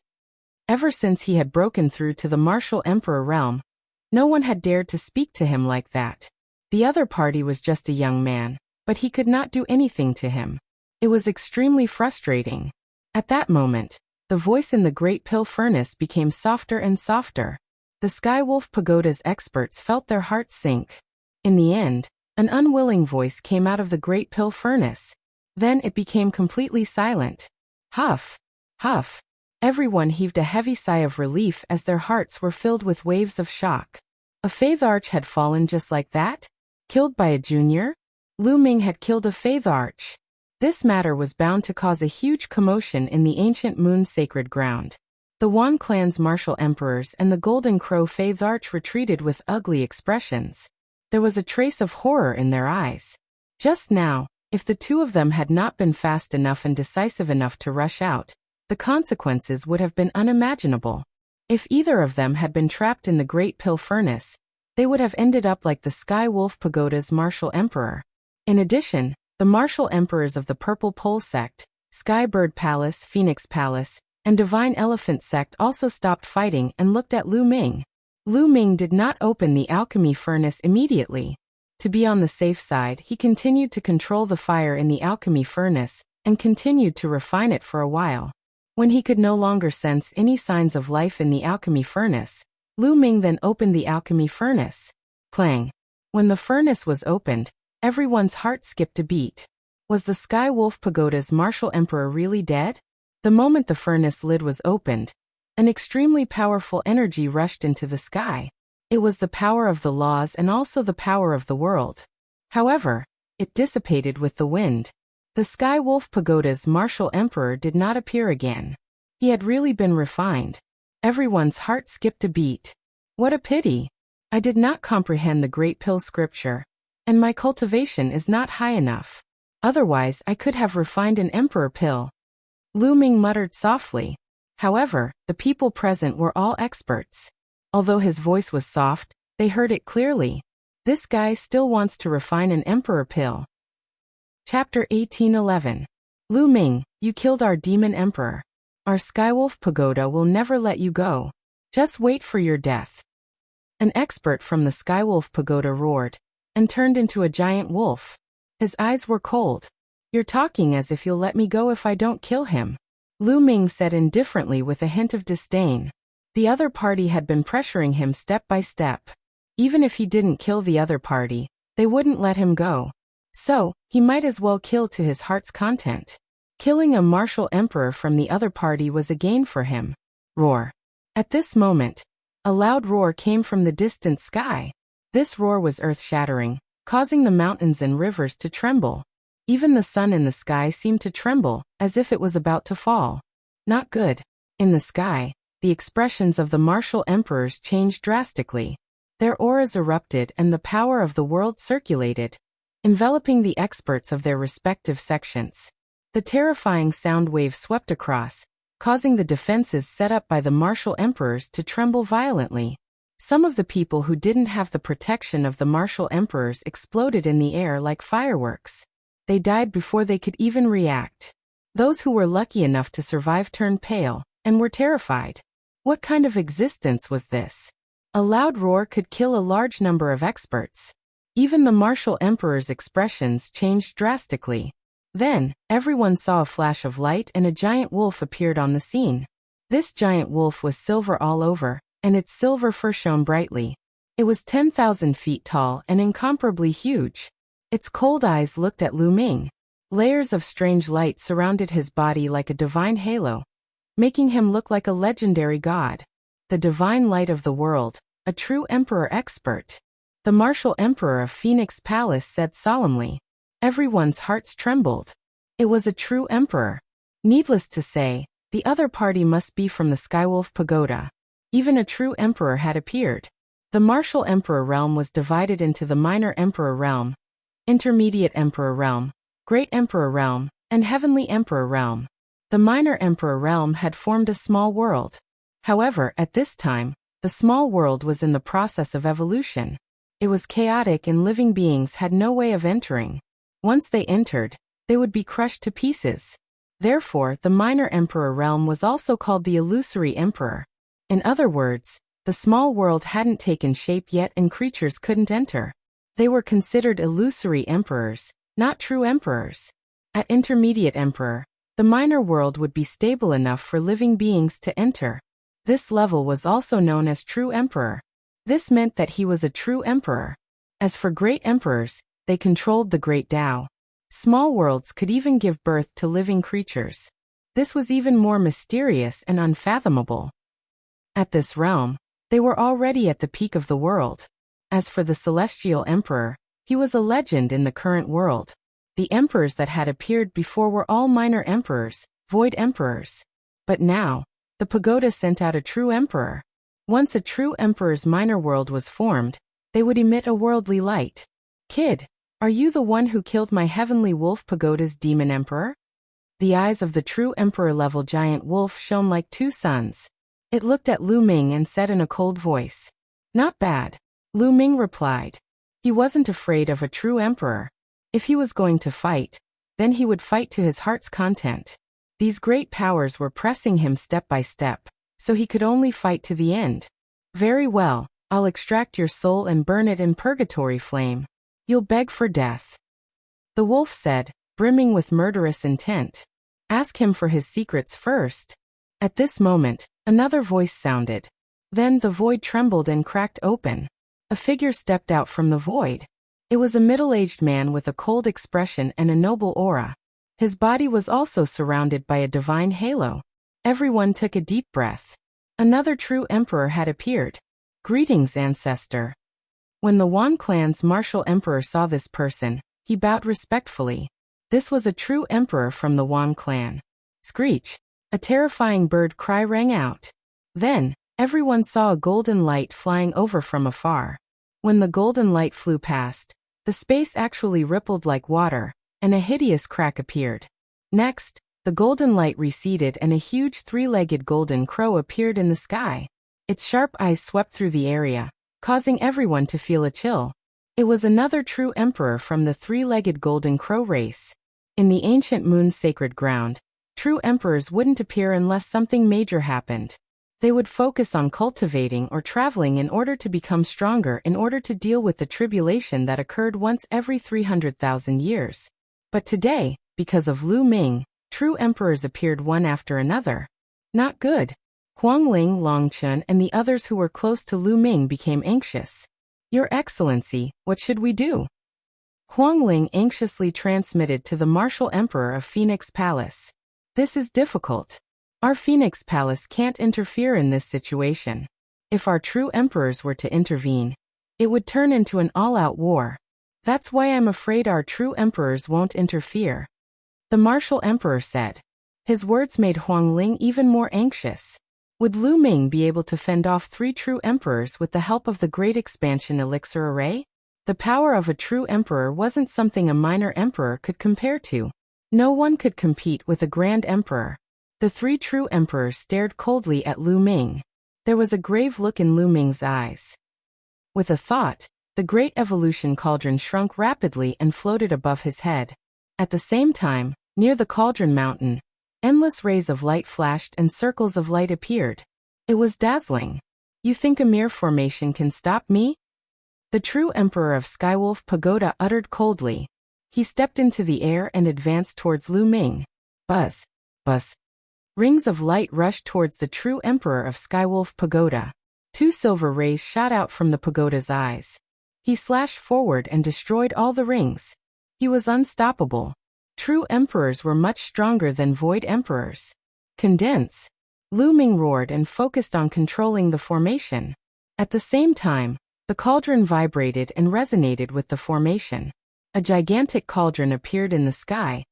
Ever since he had broken through to the martial emperor realm, no one had dared to speak to him like that. The other party was just a young man, but he could not do anything to him. It was extremely frustrating. At that moment, the voice in the Great Pill Furnace became softer and softer. The Skywolf Pagoda's experts felt their hearts sink. In the end, an unwilling voice came out of the Great Pill Furnace. Then it became completely silent. Huff! Huff! Everyone heaved a heavy sigh of relief as their hearts were filled with waves of shock. A Faitharch had fallen just like that? Killed by a junior? Lu Ming had killed a Faitharch. This matter was bound to cause a huge commotion in the ancient Moon Sacred Ground. The Wan clan's martial emperors and the Golden Crow Faitharch retreated with ugly expressions. There was a trace of horror in their eyes. Just now, if the two of them had not been fast enough and decisive enough to rush out, the consequences would have been unimaginable. If either of them had been trapped in the Great Pill Furnace, they would have ended up like the Sky Wolf Pagoda's martial emperor. In addition, the martial emperors of the Purple Pole Sect, Skybird Palace, Phoenix Palace, and Divine Elephant Sect also stopped fighting and looked at Lu Ming. Lu Ming did not open the alchemy furnace immediately. To be on the safe side, he continued to control the fire in the alchemy furnace and continued to refine it for a while. When he could no longer sense any signs of life in the alchemy furnace, Lu Ming then opened the alchemy furnace. Clang! When the furnace was opened, everyone's heart skipped a beat. Was the Sky Wolf Pagoda's martial emperor really dead? The moment the furnace lid was opened, an extremely powerful energy rushed into the sky. It was the power of the laws and also the power of the world. However, it dissipated with the wind. The Sky Wolf Pagoda's martial emperor did not appear again. He had really been refined. Everyone's heart skipped a beat. What a pity! I did not comprehend the Great Pill Scripture, and my cultivation is not high enough. Otherwise I could have refined an emperor pill. Lu Ming muttered softly. However, the people present were all experts. Although his voice was soft, they heard it clearly. This guy still wants to refine an emperor pill. Chapter 1811. Lu Ming, you killed our demon emperor. Our Skywolf Pagoda will never let you go. Just wait for your death. An expert from the Skywolf Pagoda roared and turned into a giant wolf. His eyes were cold. You're talking as if you'll let me go if I don't kill him, Lu Ming said indifferently with a hint of disdain. The other party had been pressuring him step by step. Even if he didn't kill the other party, they wouldn't let him go. So, he might as well kill to his heart's content. Killing a martial emperor from the other party was a gain for him. Roar. At this moment, a loud roar came from the distant sky. This roar was earth-shattering, causing the mountains and rivers to tremble. Even the sun in the sky seemed to tremble, as if it was about to fall. Not good. In the sky, the expressions of the martial emperors changed drastically. Their auras erupted and the power of the world circulated, enveloping the experts of their respective sections. The terrifying sound wave swept across, causing the defenses set up by the martial emperors to tremble violently. Some of the people who didn't have the protection of the martial emperors exploded in the air like fireworks. They died before they could even react. Those who were lucky enough to survive turned pale and were terrified. What kind of existence was this? A loud roar could kill a large number of experts. Even the martial emperor's expressions changed drastically. Then, everyone saw a flash of light and a giant wolf appeared on the scene. This giant wolf was silver all over, and its silver fur shone brightly. It was 10,000 feet tall and incomparably huge. Its cold eyes looked at Lu Ming. Layers of strange light surrounded his body like a divine halo, making him look like a legendary god. The divine light of the world, a true emperor expert. The martial emperor of Phoenix Palace said solemnly. Everyone's hearts trembled. It was a true emperor. Needless to say, the other party must be from the Skywolf Pagoda. Even a true emperor had appeared. The martial emperor realm was divided into the minor emperor realm, intermediate emperor realm, great emperor realm, and heavenly emperor realm. The minor emperor realm had formed a small world. However, at this time, the small world was in the process of evolution. It was chaotic and living beings had no way of entering. Once they entered, they would be crushed to pieces. Therefore, the minor emperor realm was also called the illusory emperor. In other words, the small world hadn't taken shape yet and creatures couldn't enter. They were considered illusory emperors, not true emperors. At intermediate emperor, the minor world would be stable enough for living beings to enter. This level was also known as true emperor. This meant that he was a true emperor. As for great emperors, they controlled the great Tao. Small worlds could even give birth to living creatures. This was even more mysterious and unfathomable. At this realm, they were already at the peak of the world. As for the celestial emperor, he was a legend in the current world. The emperors that had appeared before were all minor emperors, void emperors. But now, the pagoda sent out a true emperor. Once a true emperor's minor world was formed, they would emit a worldly light. Kid, are you the one who killed my heavenly wolf pagoda's demon emperor? The eyes of the true emperor-level giant wolf shone like two suns. It looked at Lu Ming and said in a cold voice. Not bad, Lu Ming replied. He wasn't afraid of a true emperor. If he was going to fight, then he would fight to his heart's content. These great powers were pressing him step by step, so he could only fight to the end. Very well, I'll extract your soul and burn it in purgatory flame. You'll beg for death. The wolf said, brimming with murderous intent. Ask him for his secrets first. At this moment, another voice sounded. Then the void trembled and cracked open. A figure stepped out from the void. It was a middle-aged man with a cold expression and a noble aura. His body was also surrounded by a divine halo. Everyone took a deep breath. Another true emperor had appeared. Greetings, ancestor. When the Wan clan's martial emperor saw this person, he bowed respectfully. This was a true emperor from the Wan clan. Screech! A terrifying bird cry rang out. Then, everyone saw a golden light flying over from afar. When the golden light flew past, the space actually rippled like water, and a hideous crack appeared. Next, the golden light receded and a huge three-legged golden crow appeared in the sky. Its sharp eyes swept through the area, causing everyone to feel a chill. It was another true emperor from the three-legged golden crow race. In the ancient moon's sacred ground, true emperors wouldn't appear unless something major happened. They would focus on cultivating or traveling in order to become stronger in order to deal with the tribulation that occurred once every 300,000 years. But today, because of Lu Ming, true emperors appeared one after another. Not good. Huang Ling, Long Chun, and the others who were close to Lu Ming became anxious. Your Excellency, what should we do? Huang Ling anxiously transmitted to the martial emperor of Phoenix Palace. This is difficult. Our Phoenix Palace can't interfere in this situation. If our true emperors were to intervene, it would turn into an all-out war. That's why I'm afraid our true emperors won't interfere. The martial emperor said. His words made Huang Ling even more anxious. Would Lu Ming be able to fend off 3 true emperors with the help of the Great Expansion Elixir Array? The power of a true emperor wasn't something a minor emperor could compare to. No one could compete with a grand emperor. The 3 true emperors stared coldly at Lu Ming. There was a grave look in Lu Ming's eyes. With a thought, the great evolution cauldron shrunk rapidly and floated above his head. At the same time, near the cauldron mountain, endless rays of light flashed and circles of light appeared. It was dazzling. You think a mere formation can stop me? The true emperor of Skywolf Pagoda uttered coldly. He stepped into the air and advanced towards Lu Ming. Buzz. Buzz. Rings of light rushed towards the true emperor of Skywolf Pagoda. 2 silver rays shot out from the pagoda's eyes. He slashed forward and destroyed all the rings. He was unstoppable. True emperors were much stronger than void emperors. Condense. Lu Ming roared and focused on controlling the formation. At the same time, the cauldron vibrated and resonated with the formation. A gigantic cauldron appeared in the sky,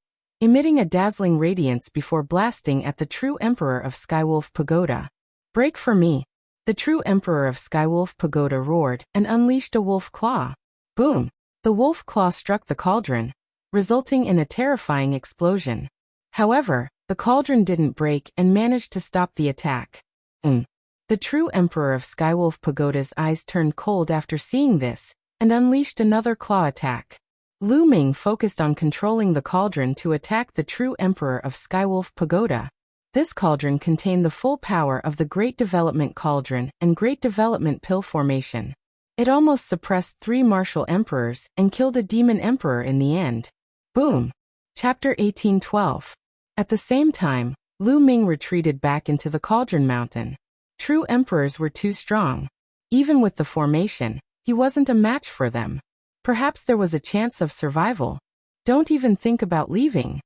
emitting a dazzling radiance before blasting at the true emperor of Skywolf Pagoda. Break for me. The true emperor of Skywolf Pagoda roared and unleashed a wolf claw. Boom! The wolf claw struck the cauldron, resulting in a terrifying explosion. However, the cauldron didn't break and managed to stop the attack. The true emperor of Skywolf Pagoda's eyes turned cold after seeing this, and unleashed another claw attack. Lu Ming focused on controlling the cauldron to attack the true emperor of Skywolf Pagoda. This cauldron contained the full power of the Great Development Cauldron and Great Development Pill formation. It almost suppressed 3 martial emperors and killed a demon emperor in the end. Boom! Chapter 1812. At the same time, Lu Ming retreated back into the cauldron mountain. True emperors were too strong. Even with the formation, he wasn't a match for them. Perhaps there was a chance of survival. Don't even think about leaving.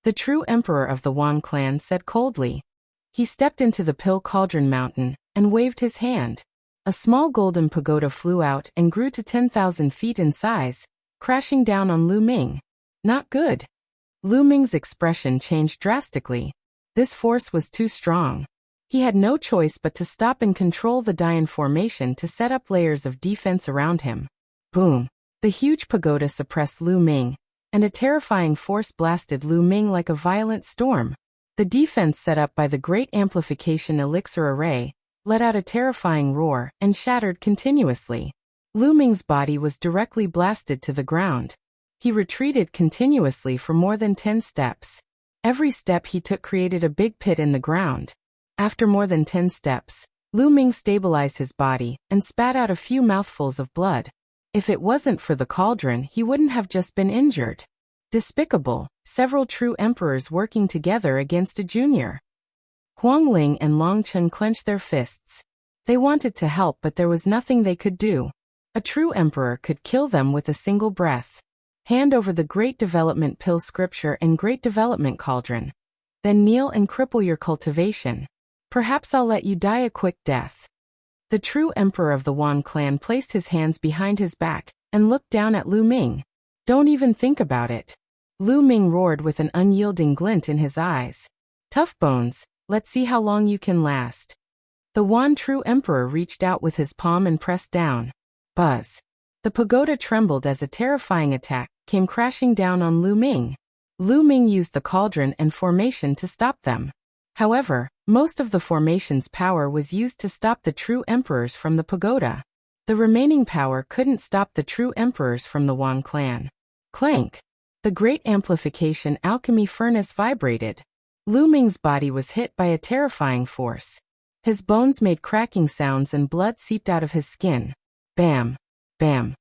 The true emperor of the Wan clan said coldly. He stepped into the Pill Cauldron Mountain and waved his hand. A small golden pagoda flew out and grew to 10,000 feet in size, crashing down on Lu Ming. Not good. Lu Ming's expression changed drastically. This force was too strong. He had no choice but to stop and control the Dian formation to set up layers of defense around him. Boom! The huge pagoda suppressed Lu Ming, and a terrifying force blasted Lu Ming like a violent storm. The defense set up by the Great Amplification Elixir Array let out a terrifying roar and shattered continuously. Lu Ming's body was directly blasted to the ground. He retreated continuously for more than 10 steps. Every step he took created a big pit in the ground. After more than 10 steps, Lu Ming stabilized his body and spat out a few mouthfuls of blood. If it wasn't for the cauldron, he wouldn't have just been injured. Despicable, several true emperors working together against a junior. Huang Ling and Long Chun clenched their fists. They wanted to help, but there was nothing they could do. A true emperor could kill them with a single breath. Hand over the Great Development Pill Scripture and Great Development Cauldron. Then kneel and cripple your cultivation. Perhaps I'll let you die a quick death. The true emperor of the Wan clan placed his hands behind his back and looked down at Lu Ming. Don't even think about it. Lu Ming roared with an unyielding glint in his eyes. Tough bones, let's see how long you can last. The Wan true emperor reached out with his palm and pressed down. Buzz. The pagoda trembled as a terrifying attack came crashing down on Lu Ming. Lu Ming used the cauldron and formation to stop them. However, most of the formation's power was used to stop the true emperors from the pagoda. The remaining power couldn't stop the true emperors from the Wan clan. Clank! The great amplification alchemy furnace vibrated. Lu Ming's body was hit by a terrifying force. His bones made cracking sounds and blood seeped out of his skin. Bam! Bam!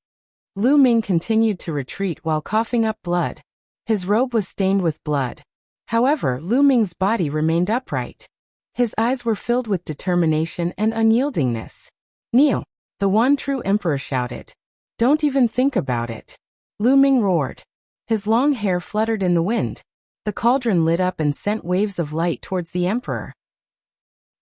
Lu Ming continued to retreat while coughing up blood. His robe was stained with blood. However, Lu Ming's body remained upright. His eyes were filled with determination and unyieldingness. Kneel! The one true emperor shouted. Don't even think about it. Lu Ming roared. His long hair fluttered in the wind. The cauldron lit up and sent waves of light towards the emperor.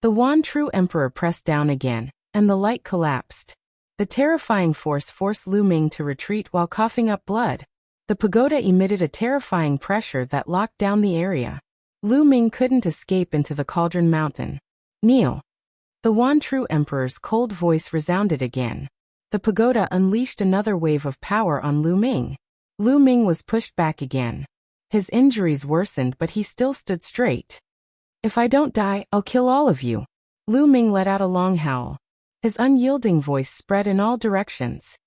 The one true emperor pressed down again, and the light collapsed. The terrifying force forced Lu Ming to retreat while coughing up blood. The pagoda emitted a terrifying pressure that locked down the area. Lu Ming couldn't escape into the cauldron mountain. Kneel! The one true emperor's cold voice resounded again. The pagoda unleashed another wave of power on Lu Ming. Lu Ming was pushed back again. His injuries worsened, but he still stood straight. If I don't die, I'll kill all of you. Lu Ming let out a long howl. His unyielding voice spread in all directions.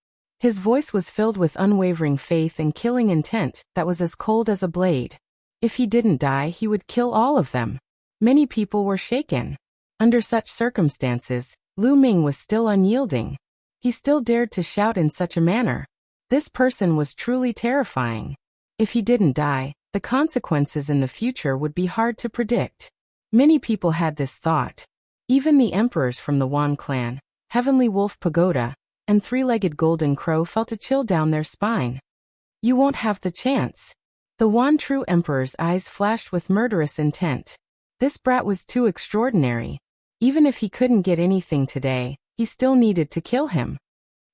His voice was filled with unwavering faith and killing intent that was as cold as a blade. If he didn't die, he would kill all of them. Many people were shaken. Under such circumstances, Lu Ming was still unyielding. He still dared to shout in such a manner. This person was truly terrifying. If he didn't die, the consequences in the future would be hard to predict. Many people had this thought. Even the emperors from the Wan clan, Heavenly Wolf Pagoda, and Three-Legged Golden Crow felt a chill down their spine. You won't have the chance. The Wan true emperor's eyes flashed with murderous intent. This brat was too extraordinary. Even if he couldn't get anything today, he still needed to kill him.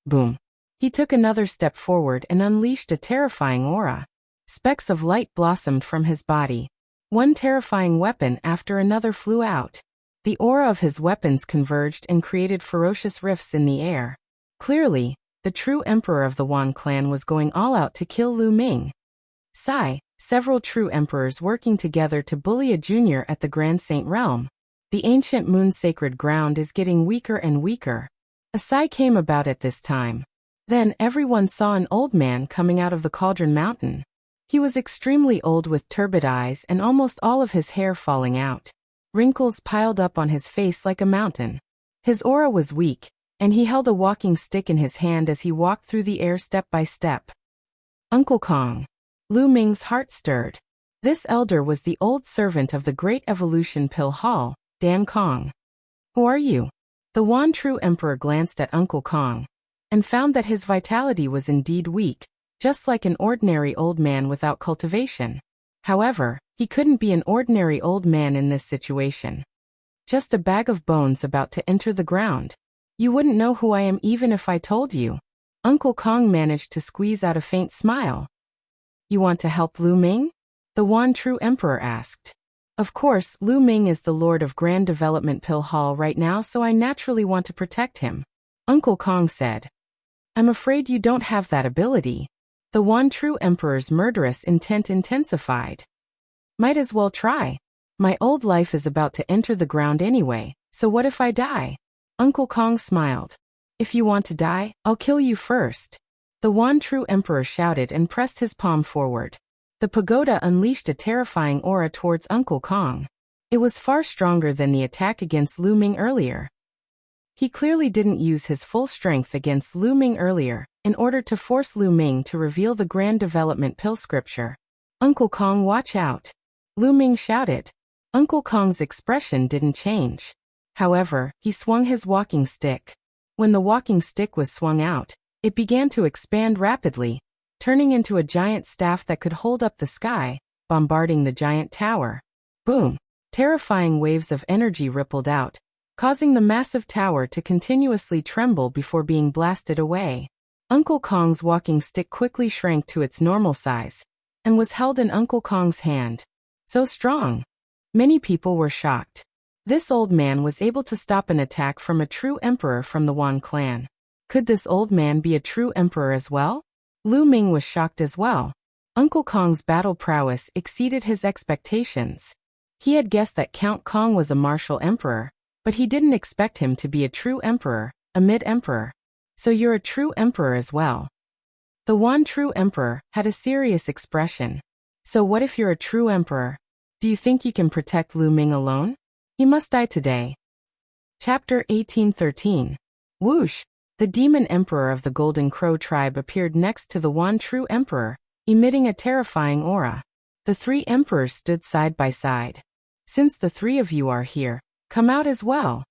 Boom. He took another step forward and unleashed a terrifying aura. Specks of light blossomed from his body. One terrifying weapon after another flew out. The aura of his weapons converged and created ferocious rifts in the air. Clearly, the true emperor of the Wan clan was going all out to kill Lu Ming. Sigh, several true emperors working together to bully a junior at the Grand Saint realm. The ancient moon sacred ground is getting weaker and weaker. A sigh came about at this time. Then everyone saw an old man coming out of the Cauldron Mountain. He was extremely old with turbid eyes and almost all of his hair falling out. Wrinkles piled up on his face like a mountain. His aura was weak, and he held a walking stick in his hand as he walked through the air step by step. Uncle Kong. Lu Ming's heart stirred. This elder was the old servant of the Great Evolution Pill Hall, Dan Kong. Who are you? The Wan True Emperor glanced at Uncle Kong, and found that his vitality was indeed weak, just like an ordinary old man without cultivation. However, he couldn't be an ordinary old man in this situation. Just a bag of bones about to enter the ground. You wouldn't know who I am even if I told you. Uncle Kong managed to squeeze out a faint smile. You want to help Lu Ming? The Wan True Emperor asked. Of course, Lu Ming is the Lord of Grand Development Pill Hall right now, so I naturally want to protect him. Uncle Kong said. I'm afraid you don't have that ability. The Wan True Emperor's murderous intent intensified. Might as well try. My old life is about to enter the ground anyway, so what if I die? Uncle Kong smiled. If you want to die, I'll kill you first. The Wan True Emperor shouted and pressed his palm forward. The pagoda unleashed a terrifying aura towards Uncle Kong. It was far stronger than the attack against Lu Ming earlier. He clearly didn't use his full strength against Lu Ming earlier, in order to force Lu Ming to reveal the Grand Development Pill scripture. Uncle Kong, watch out! Lu Ming shouted. Uncle Kong's expression didn't change. However, he swung his walking stick. When the walking stick was swung out, it began to expand rapidly, turning into a giant staff that could hold up the sky, bombarding the giant tower. Boom! Terrifying waves of energy rippled out, causing the massive tower to continuously tremble before being blasted away. Uncle Kong's walking stick quickly shrank to its normal size, and was held in Uncle Kong's hand. So strong! Many people were shocked. This old man was able to stop an attack from a true emperor from the Wan clan. Could this old man be a true emperor as well? Lu Ming was shocked as well. Uncle Kong's battle prowess exceeded his expectations. He had guessed that Count Kong was a martial emperor, but he didn't expect him to be a true emperor, a mid-emperor. So you're a true emperor as well. The one true emperor had a serious expression. So what if you're a true emperor? Do you think you can protect Lu Ming alone? He must die today. Chapter 1813. Whoosh! The demon emperor of the Golden Crow tribe appeared next to the one true emperor, emitting a terrifying aura. The three emperors stood side by side. Since the three of you are here, come out as well.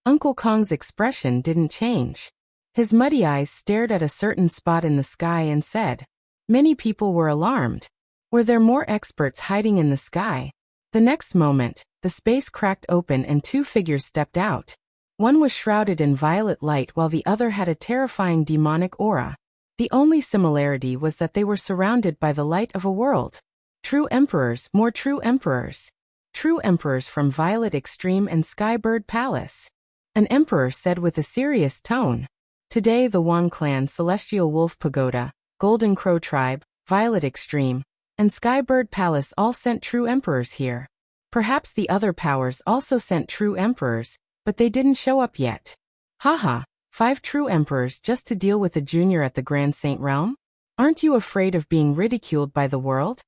Uncle Kong's expression didn't change. His muddy eyes stared at a certain spot in the sky and said, many people were alarmed. Were there more experts hiding in the sky? The next moment, the space cracked open and two figures stepped out. One was shrouded in violet light while the other had a terrifying demonic aura. The only similarity was that they were surrounded by the light of a world. True emperors, more true emperors. True emperors from Violet Extreme and Skybird Palace. An emperor said with a serious tone. Today the Wan Clan, Celestial Wolf Pagoda, Golden Crow Tribe, Violet Extreme, and Skybird Palace all sent true emperors here. Perhaps the other powers also sent true emperors, but they didn't show up yet. Haha, 5 true emperors just to deal with a junior at the Grand Saint Realm? Aren't you afraid of being ridiculed by the world?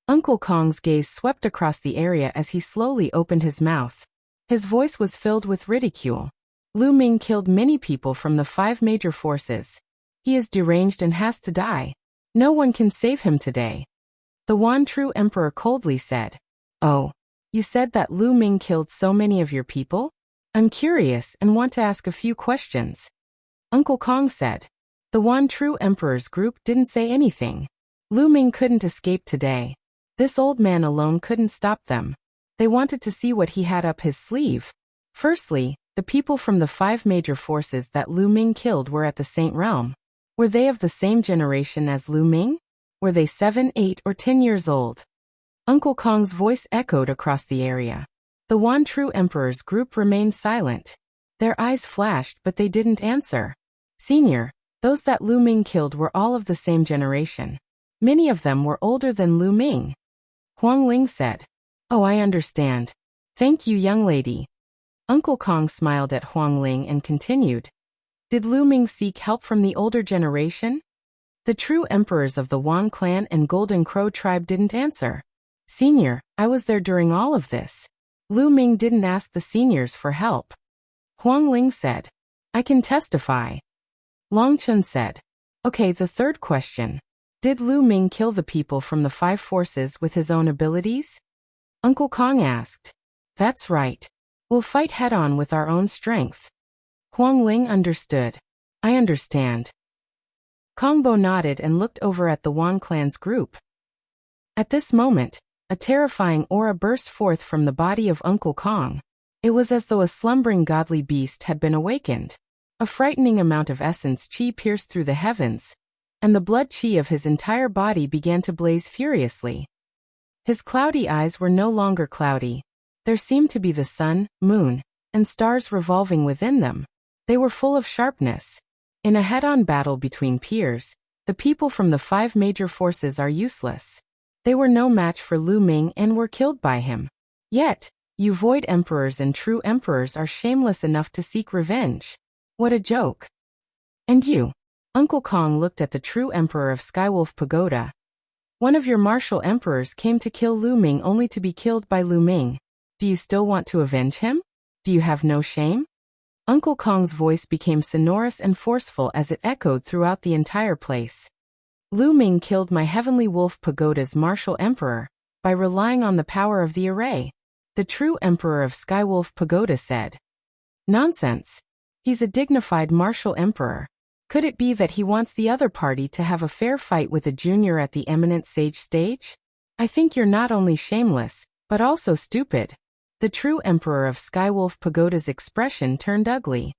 Uncle Kong's gaze swept across the area as he slowly opened his mouth. His voice was filled with ridicule. Lu Ming killed many people from the 5 major forces. He is deranged and has to die. No one can save him today. The one true emperor coldly said. Oh, you said that Lu Ming killed so many of your people? I'm curious and want to ask a few questions. Uncle Kong said. The one true emperor's group didn't say anything. Lu Ming couldn't escape today. This old man alone couldn't stop them. They wanted to see what he had up his sleeve. Firstly, the people from the 5 major forces that Lu Ming killed were at the Saint Realm. Were they of the same generation as Lu Ming? Were they 7, 8, or 10 years old? Uncle Kong's voice echoed across the area. The one true emperor's group remained silent. Their eyes flashed but they didn't answer. Senior, those that Lu Ming killed were all of the same generation. Many of them were older than Lu Ming. Huang Ling said. Oh, I understand. Thank you, young lady. Uncle Kong smiled at Huang Ling and continued. Did Lu Ming seek help from the older generation? The true emperors of the Wan Clan and Golden Crow tribe didn't answer. Senior, I was there during all of this. Lu Ming didn't ask the seniors for help. Huang Ling said. I can testify. Long Chun said. Okay, the third question. Did Lu Ming kill the people from the 5 forces with his own abilities? Uncle Kong asked. That's right. We'll fight head-on with our own strength. Huang Ling understood. I understand. Kongbo nodded and looked over at the Wan Clan's group. At this moment, a terrifying aura burst forth from the body of Uncle Kong. It was as though a slumbering godly beast had been awakened. A frightening amount of essence chi pierced through the heavens, and the blood chi of his entire body began to blaze furiously. His cloudy eyes were no longer cloudy. There seemed to be the sun, moon, and stars revolving within them. They were full of sharpness. In a head-on battle between peers, the people from the 5 major forces are useless. They were no match for Lu Ming and were killed by him. Yet, you void emperors and true emperors are shameless enough to seek revenge. What a joke. And you? Uncle Kong looked at the true emperor of Skywolf Pagoda. One of your martial emperors came to kill Lu Ming only to be killed by Lu Ming. Do you still want to avenge him? Do you have no shame? Uncle Kong's voice became sonorous and forceful as it echoed throughout the entire place. Lu Ming killed my Heavenly Wolf Pagoda's martial emperor by relying on the power of the array. The true emperor of Skywolf Pagoda said. Nonsense. He's a dignified martial emperor. Could it be that he wants the other party to have a fair fight with a junior at the eminent sage stage? I think you're not only shameless, but also stupid. The true emperor of Skywolf Pagoda's expression turned ugly.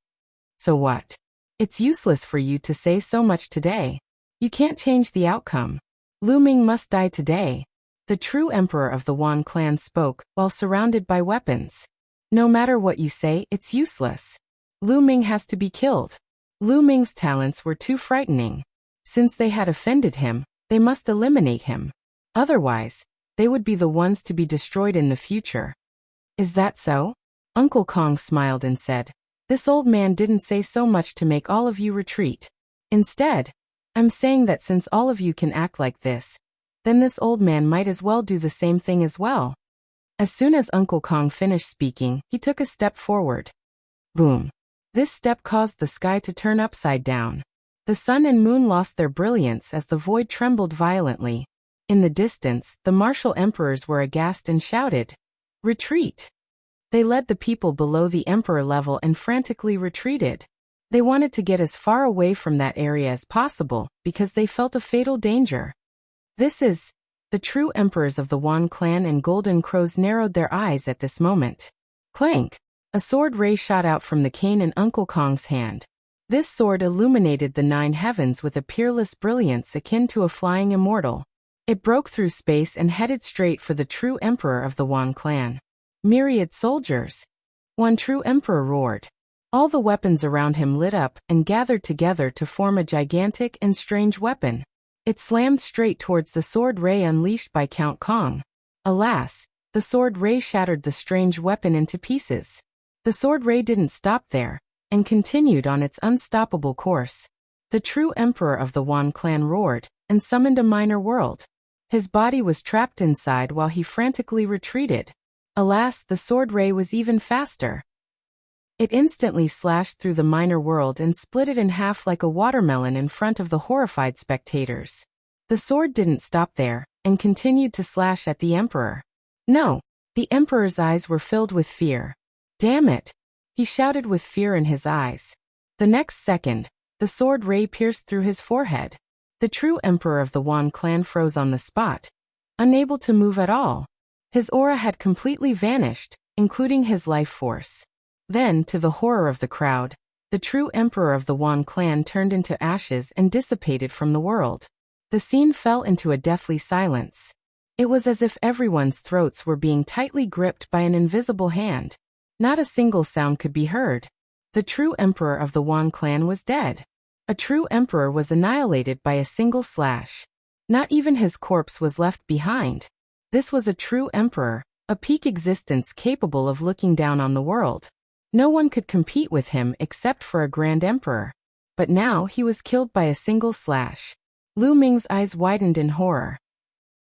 So what? It's useless for you to say so much today. You can't change the outcome. Lu Ming must die today. The true emperor of the Wan Clan spoke while surrounded by weapons. No matter what you say, it's useless. Lu Ming has to be killed. Lu Ming's talents were too frightening. Since they had offended him, they must eliminate him. Otherwise, they would be the ones to be destroyed in the future. Is that so? Uncle Kong smiled and said. This old man didn't say so much to make all of you retreat. Instead, I'm saying that since all of you can act like this, then this old man might as well do the same thing as well. As soon as Uncle Kong finished speaking, he took a step forward. Boom. This step caused the sky to turn upside down. The sun and moon lost their brilliance as the void trembled violently. In the distance, the martial emperors were aghast and shouted, "Retreat!" They led the people below the emperor level and frantically retreated. They wanted to get as far away from that area as possible because they felt a fatal danger. The true emperors of the Wan clan and Golden Crows narrowed their eyes at this moment. Clank! A sword ray shot out from the cane in Uncle Kong's hand. This sword illuminated the 9 heavens with a peerless brilliance akin to a flying immortal. It broke through space and headed straight for the true emperor of the Wan clan. Myriad soldiers! One true emperor roared. All the weapons around him lit up and gathered together to form a gigantic and strange weapon. It slammed straight towards the sword ray unleashed by Count Kong. Alas, the sword ray shattered the strange weapon into pieces. The sword ray didn't stop there, and continued on its unstoppable course. The true emperor of the Wan clan roared, and summoned a minor world. His body was trapped inside while he frantically retreated. Alas, the sword ray was even faster. It instantly slashed through the minor world and split it in half like a watermelon in front of the horrified spectators. The sword didn't stop there, and continued to slash at the emperor. No, the emperor's eyes were filled with fear. Damn it! He shouted with fear in his eyes. The next second, the sword ray pierced through his forehead. The true emperor of the Wan clan froze on the spot, unable to move at all. His aura had completely vanished, including his life force. Then, to the horror of the crowd, the true emperor of the Wan clan turned into ashes and dissipated from the world. The scene fell into a deathly silence. It was as if everyone's throats were being tightly gripped by an invisible hand. Not a single sound could be heard. The true emperor of the Wan clan was dead. A true emperor was annihilated by a single slash. Not even his corpse was left behind. This was a true emperor, a peak existence capable of looking down on the world. No one could compete with him except for a grand emperor. But now he was killed by a single slash. Lu Ming's eyes widened in horror.